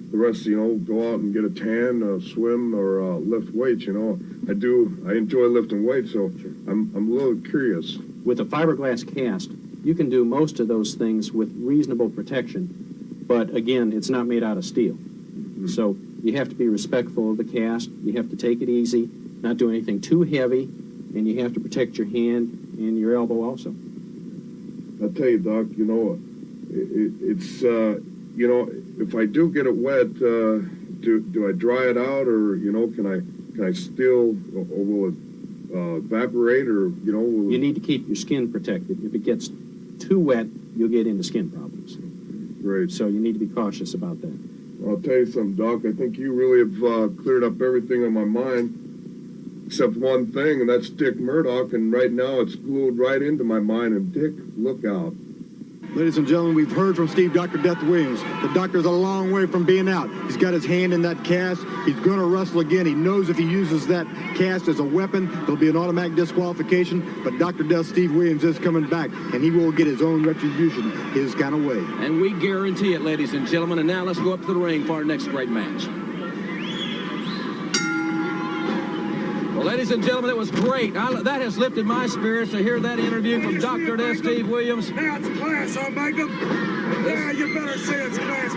the rest, you know, go out and get a tan, swim, or lift weights, you know? I enjoy lifting weights, so I'm a little curious. With a fiberglass cast, you can do most of those things with reasonable protection, but again, it's not made out of steel. Mm-hmm. So you have to be respectful of the cast, you have to take it easy, not do anything too heavy, and you have to protect your hand and your elbow also. I'll tell you, Doc, you know, it's, you know, if I do get it wet, do I dry it out, or, you know, can I still, or will it evaporate, or, you know? You need to keep your skin protected. If it gets too wet, you'll get into skin problems. Great. So you need to be cautious about that. I'll tell you something, Doc. I think you really have cleared up everything on my mind, except one thing, and that's Dick Murdoch, and right now it's glued right into my mind, and Dick, look out. Ladies and gentlemen, we've heard from Steve Dr. Death Williams. The doctor's a long way from being out. He's got his hand in that cast. He's going to wrestle again. He knows if he uses that cast as a weapon, there'll be an automatic disqualification. But Dr. Death Steve Williams is coming back, and he will get his own retribution his kind of way. And we guarantee it, ladies and gentlemen. And now let's go up to the ring for our next great match. Well, ladies and gentlemen, it was great. That has lifted my spirits to hear that interview from Dr. Death Steve Williams. Now it's class, huh, Magnum? Yeah, you better say it's class.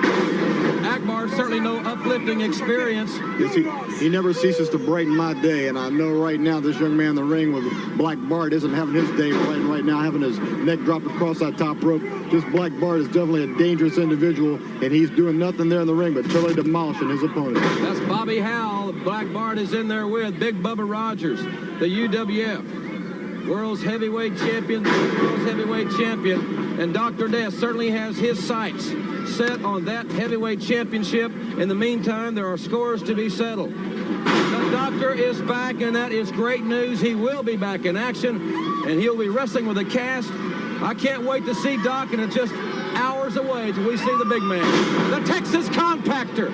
Akbar, certainly no uplifting experience. Yes, he never ceases to brighten my day, and I know right now this young man in the ring with Black Bart isn't having his day right now, having his neck dropped across that top rope. This Black Bart is definitely a dangerous individual, and he's doing nothing there in the ring but totally demolishing his opponent. That's Bobby Howell. Black Bart is in there with Big Bubba Rogers, the UWF world's heavyweight champion, and Dr. Death certainly has his sights set on that heavyweight championship. In the meantime, there are scores to be settled. The doctor is back, and that is great news. He will be back in action, and he'll be wrestling with a cast. I can't wait to see Doc, and it's just hours away till we see the big man, the Texas Compactor.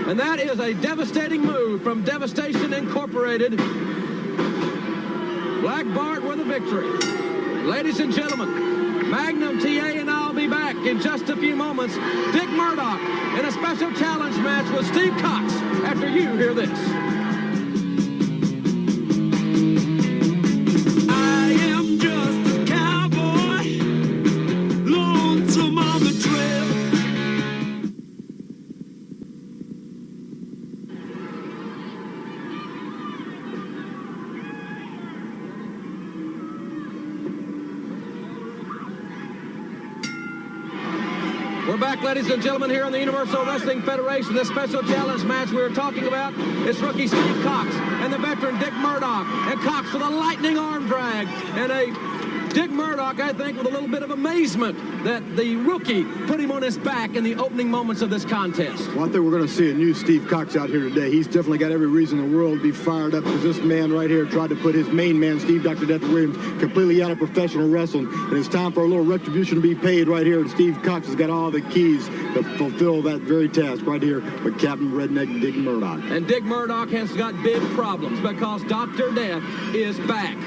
And that is a devastating move from Devastation Incorporated. Black Bart with a victory. Ladies and gentlemen, Magnum TA and I'll be back in just a few moments. Dick Murdoch in a special challenge match with Steve Cox after you hear this. I am just a cowboy, lone back, ladies and gentlemen, here on the Universal Wrestling Federation. The special challenge match we were talking about is rookie Steve Cox and the veteran Dick Murdoch. And Cox with a lightning arm drag. And a Dick Murdoch, I think, with a little bit of amazement that the rookie put him on his back in the opening moments of this contest. Well, I think we're going to see a new Steve Cox out here today. He's definitely got every reason in the world to be fired up because this man right here tried to put his main man, Steve Dr. Death Williams, completely out of professional wrestling. And it's time for a little retribution to be paid right here. And Steve Cox has got all the keys to fulfill that very task right here with Captain Redneck Dick Murdoch. And Dick Murdoch has got big problems because Dr. Death is back.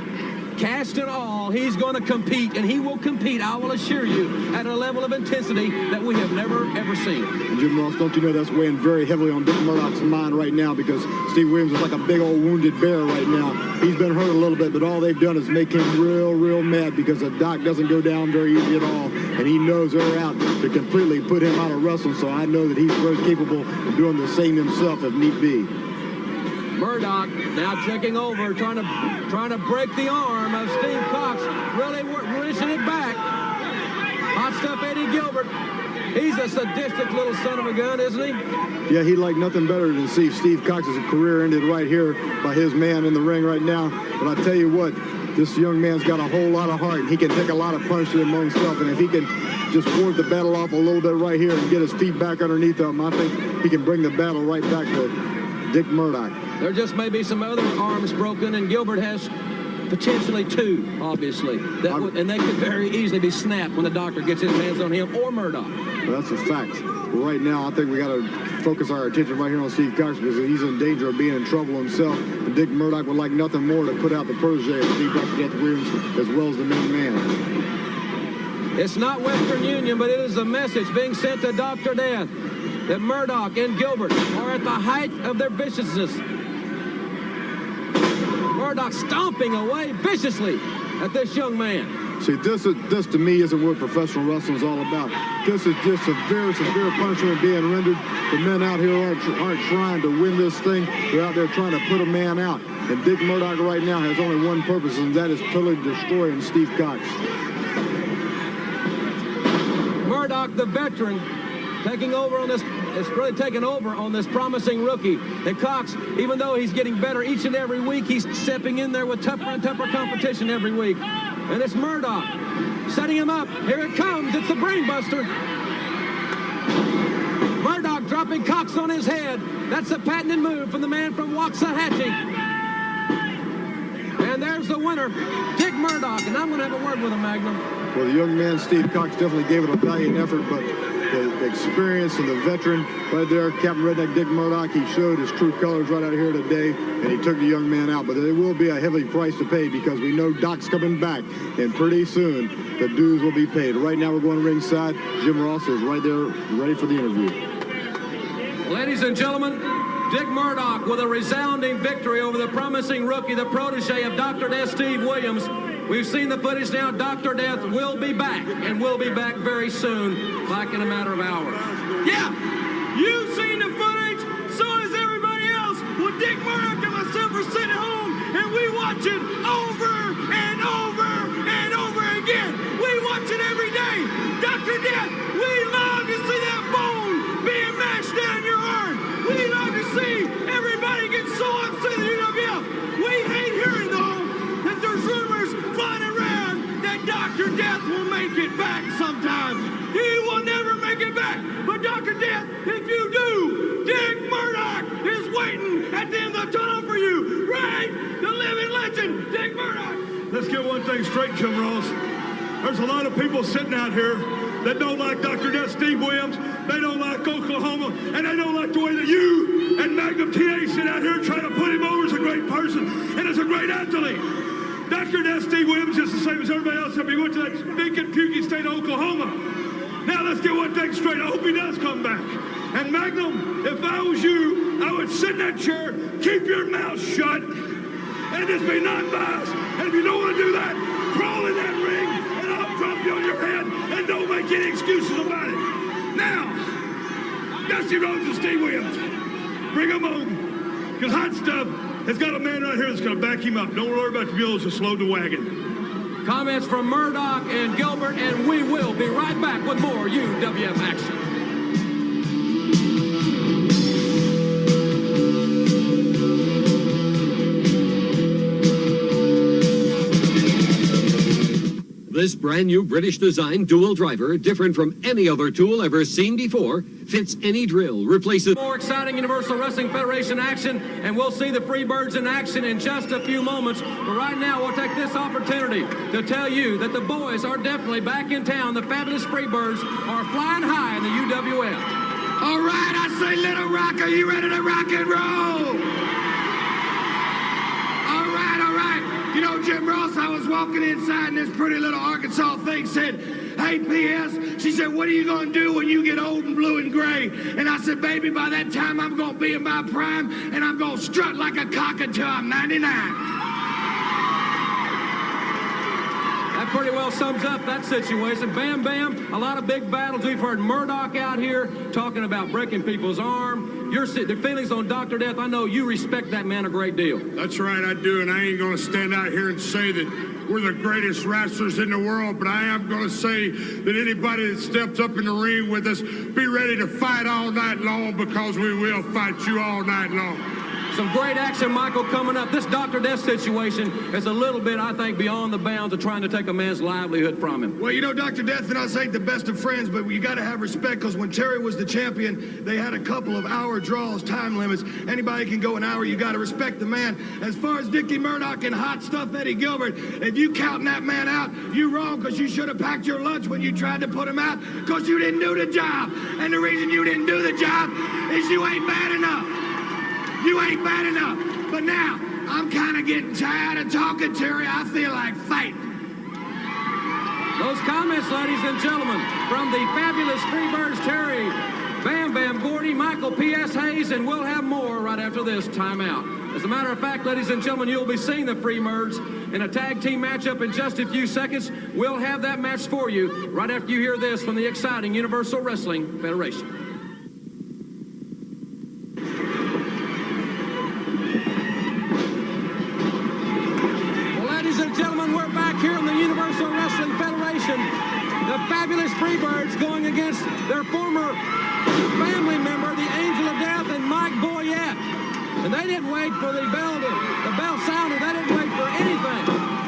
Cast and all, he's going to compete, and he will compete, I will assure you, at a level of intensity that we have never, ever seen. And Jim Ross, don't you know that's weighing very heavily on Dick Murdoch's mind right now because Steve Williams is like a big old wounded bear right now. He's been hurt a little bit, but all they've done is make him real, real mad because the doc doesn't go down very easy at all, and he knows they're out to completely put him out of wrestling, so I know that he's very capable of doing the same himself if need be. Murdoch now checking over, trying to break the arm of Steve Cox, really wrenching it back. Hot stuff Eddie Gilbert. He's a sadistic little son of a gun, isn't he? Yeah, he'd like nothing better than to see Steve Cox's career ended right here by his man in the ring right now. But I tell you what, this young man's got a whole lot of heart, and he can take a lot of punches among himself. And if he can just ward the battle off a little bit right here and get his feet back underneath him, I think he can bring the battle right back to Dick Murdoch. There just may be some other arms broken, and Gilbert has potentially two, obviously. And they could very easily be snapped when the doctor gets his hands on him or Murdoch. Well, that's a fact. But right now, I think we got to focus our attention right here on Steve Cox because he's in danger of being in trouble himself. And Dick Murdoch would like nothing more to put out the protege of Steve Dr. Death Williams as well as the main man. It's not Western Union, but it is a message being sent to Dr. Death that Murdoch and Gilbert are at the height of their viciousness. Murdoch stomping away viciously at this young man. See, this to me isn't what professional wrestling is all about. This is just severe punishment being rendered. The men out here aren't trying to win this thing. They're out there trying to put a man out. And Dick Murdoch right now has only one purpose, and that is totally destroying Steve Cox. Murdoch, the veteran, taking over on this. It's really taken over on this promising rookie. And Cox, even though he's getting better each and every week, he's stepping in there with tougher and tougher competition every week. And it's Murdoch setting him up. Here it comes. It's the brainbuster. Murdoch dropping Cox on his head. That's a patented move from the man from Waxahachie. And there's the winner, Dick Murdoch. And I'm going to have a word with him, Magnum. Well, the young man, Steve Cox, definitely gave it a valiant effort, but the experience and the veteran right there, Captain Redneck Dick Murdoch, he showed his true colors right out here today, and he took the young man out. But there will be a heavy price to pay because we know Doc's coming back, and pretty soon the dues will be paid. Right now we're going to ringside. Jim Ross is right there ready for the interview. Ladies and gentlemen, Dick Murdoch with a resounding victory over the promising rookie, the protege of Dr. Death Steve Williams. We've seen the footage now. Dr. Death will be back, and will be back very soon, like in a matter of hours. Yeah, you've seen the footage, so has everybody else. Well, Dick Murdoch and myself are sitting home, and we watch it over and over and over again. We watch it every day. Dr. Death, we love to see that bone being mashed down your arm. We love to see everybody get so upset at the UWF. We hate hearing, though, that there's rumors flying around that Dr. Death will make it back sometime. He will never make it back. But Dr. Death, if you do, Dick Murdoch is waiting at the end of the tunnel for you. Right? The living legend, Dick Murdoch. Let's get one thing straight, Jim Ross. There's a lot of people sitting out here that don't like Dr. Death Steve Williams. They don't like Oklahoma, and they don't like the way that you and Magnum TA sit out here trying to put him over as a great person and as a great athlete. Dr. Death Steve Williams is the same as everybody else if he went to that stinking pukey state of Oklahoma. Now let's get one thing straight. I hope he does come back. And Magnum, if I was you, I would sit in that chair, keep your mouth shut, and just be non-biased. And if you don't want to do that, crawl in that ring, and I'll drop you on your head, and don't make any excuses about it. Now, Dusty Rhodes and Steve Williams, bring them on, because Hot Stuff has got a man right here that's going to back him up. Don't worry about the mules, just slow the wagon. comments from Murdoch and Gilbert, and we will be right back with more UWF action. This brand new British design dual driver, different from any other tool ever seen before, fits any drill, replaces more exciting Universal Wrestling Federation action, and we'll see the Freebirds in action in just a few moments. But right now, we'll take this opportunity to tell you that the boys are definitely back in town. The fabulous Freebirds are flying high in the UWF. All right, I say, Little Rock, are you ready to rock and roll? All right, all right. You know, Jim Ross, I was walking inside and this pretty little Arkansas thing said, hey, P.S., she said, what are you going to do when you get old and blue and gray? And I said, baby, by that time I'm going to be in my prime and I'm going to strut like a cock until I'm 99. That pretty well sums up that situation. Bam Bam, a lot of big battles. We've heard Murdoch out here talking about breaking people's arm. The feelings on Dr. Death, I know you respect that man a great deal. That's right, I do, and I ain't going to stand out here and say that we're the greatest wrestlers in the world, but I am going to say that anybody that steps up in the ring with us, be ready to fight all night long, because we will fight you all night long. Some great action, Michael, coming up. This Dr. Death situation is a little bit, I think, beyond the bounds of trying to take a man's livelihood from him. Well, you know, Dr. Death and us ain't the best of friends, but you got to have respect, because when Terry was the champion, they had a couple of hour draws, time limits. Anybody can go an hour. You got to respect the man. As far as Dickie Murdoch and hot stuff Eddie Gilbert, if you counting that man out, you wrong, because you should have packed your lunch when you tried to put him out, because you didn't do the job. And the reason you didn't do the job is you ain't bad enough. You ain't bad enough. But now, I'm kind of getting tired of talking, Terry. I feel like fighting. Those comments, ladies and gentlemen, from the fabulous Freebirds, Terry, Bam Bam Gordy, Michael P.S. Hayes, and we'll have more right after this timeout. As a matter of fact, ladies and gentlemen, you'll be seeing the Freebirds in a tag team matchup in just a few seconds. We'll have that match for you right after you hear this from the exciting Universal Wrestling Federation. Gentlemen, we're back here in the Universal Wrestling Federation. The fabulous Freebirds going against their former family member, the Angel of Death, and Mike Boyette. And they didn't wait for the bell sounded. They didn't wait for anything.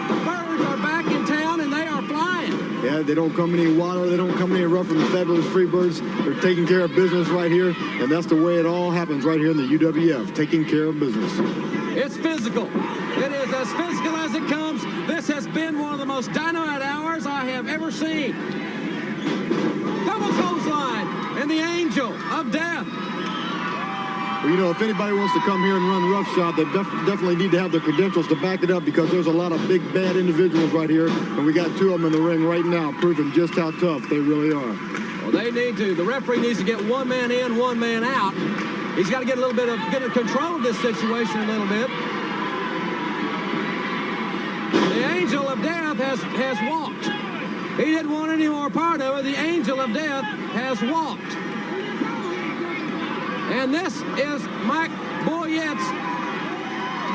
The Birds are back in town, and they are flying. Yeah, they don't come any water. They don't come any rough from the fabulous Freebirds. They're taking care of business right here, and that's the way it all happens right here in the UWF, taking care of business. It's physical. It is as physical as it comes. This has been one of the most dynamite hours I have ever seen. Double clothesline and the Angel of Death. Well, you know, if anybody wants to come here and run roughshod, they definitely need to have the credentials to back it up, because there's a lot of big, bad individuals right here, and we got two of them in the ring right now proving just how tough they really are. Well, they need to. The referee needs to get one man in, one man out. He's got to get a little bit of control of this situation a little bit. The Angel of Death has walked. He didn't want any more part of it. The Angel of Death has walked. And this is Mike Boyette's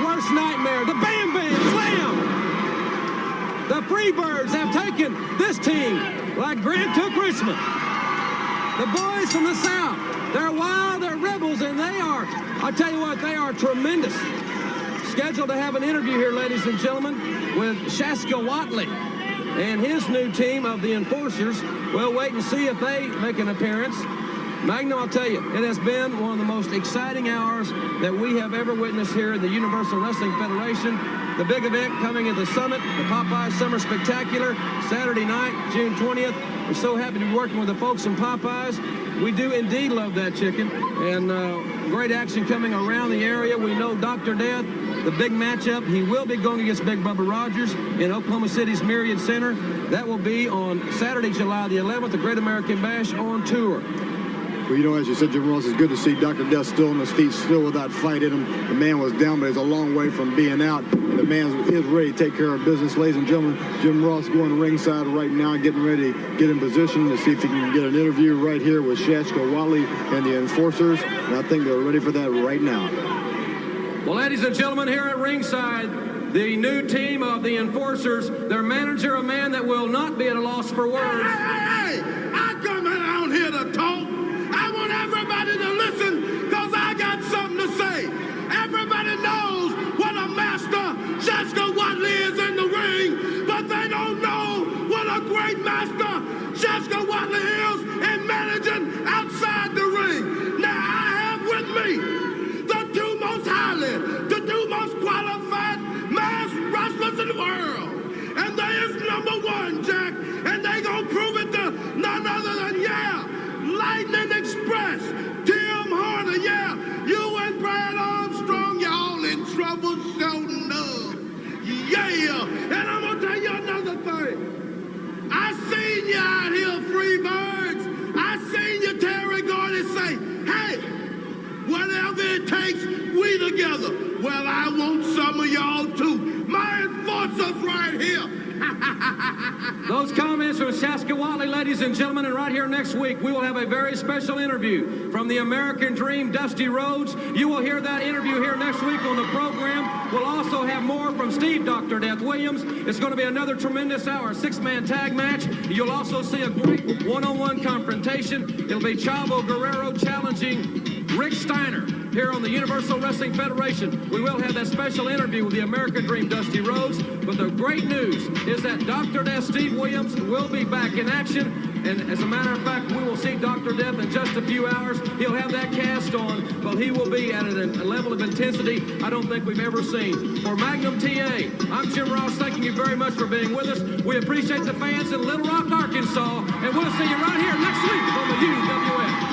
worst nightmare. The Bam Bam Slam! The Freebirds have taken this team like Grant took Richmond. The boys from the South, they're wild, they're rebels, and they are, I tell you what, they are tremendous. Scheduled to have an interview here, ladies and gentlemen, with Shaska Watley and his new team of the Enforcers. We'll wait and see if they make an appearance. Magnum, I'll tell you, it has been one of the most exciting hours that we have ever witnessed here in the Universal Wrestling Federation. The big event coming at the Summit, the Popeyes Summer Spectacular, Saturday night, June 20th. We're so happy to be working with the folks from Popeyes. We do indeed love that chicken, and great action coming around the area. We know Dr. Death, the big matchup, he will be going against Big Bubba Rogers in Oklahoma City's Myriad Center. That will be on Saturday, July the 11th, the Great American Bash on tour. Well, you know, as you said, Jim Ross, it's good to see Dr. Death still on his feet, still with that fight in him. The man was down, but he's a long way from being out. And the man is ready to take care of business. Ladies and gentlemen, Jim Ross going ringside right now, getting ready to get in position to see if he can get an interview right here with Shaska Watley and the Enforcers. And I think they're ready for that right now. Well, ladies and gentlemen, here at ringside, the new team of the Enforcers, their manager, a man that will not be at a loss for words. Hey, I come down here to talk. I want everybody to listen because I got something to say. Everybody knows what a master Jessica Watley is in the ring, but they don't know what a great master Jessica Watley is in managing outside the ring. Now, I have with me the two most qualified masked wrestlers in the world. And they is #1, Jack. And they gonna prove it to none other than, Lightning Express, Tim Horner, you and Brad Armstrong, y'all in trouble, shouldn't up. And I'm gonna tell you another thing. I seen you out here, free birds. I seen you, Terry Gordy, say, hey, whatever it takes, we together. Well, I want some of y'all too. My enforcers right here. Those comments from Jessica Watley, ladies and gentlemen, and right here next week, we will have a very special interview from the American Dream, Dusty Rhodes. You will hear that interview here next week on the program. We'll also have more from Steve Dr. Death Williams. It's going to be another tremendous hour, 6-man tag match. You'll also see a great one-on-one confrontation. It'll be Chavo Guerrero challenging Rick Steiner here on the Universal Wrestling Federation. We will have that special interview with the American Dream, Dusty Rhodes. But the great news is that Dr. Death Steve Williams will be back in action. And as a matter of fact, we will see Dr. Death in just a few hours. He'll have that cast on, but he will be at a level of intensity I don't think we've ever seen. For Magnum TA, I'm Jim Ross, thanking you very much for being with us. We appreciate the fans in Little Rock, Arkansas, and we'll see you right here next week on the UWF.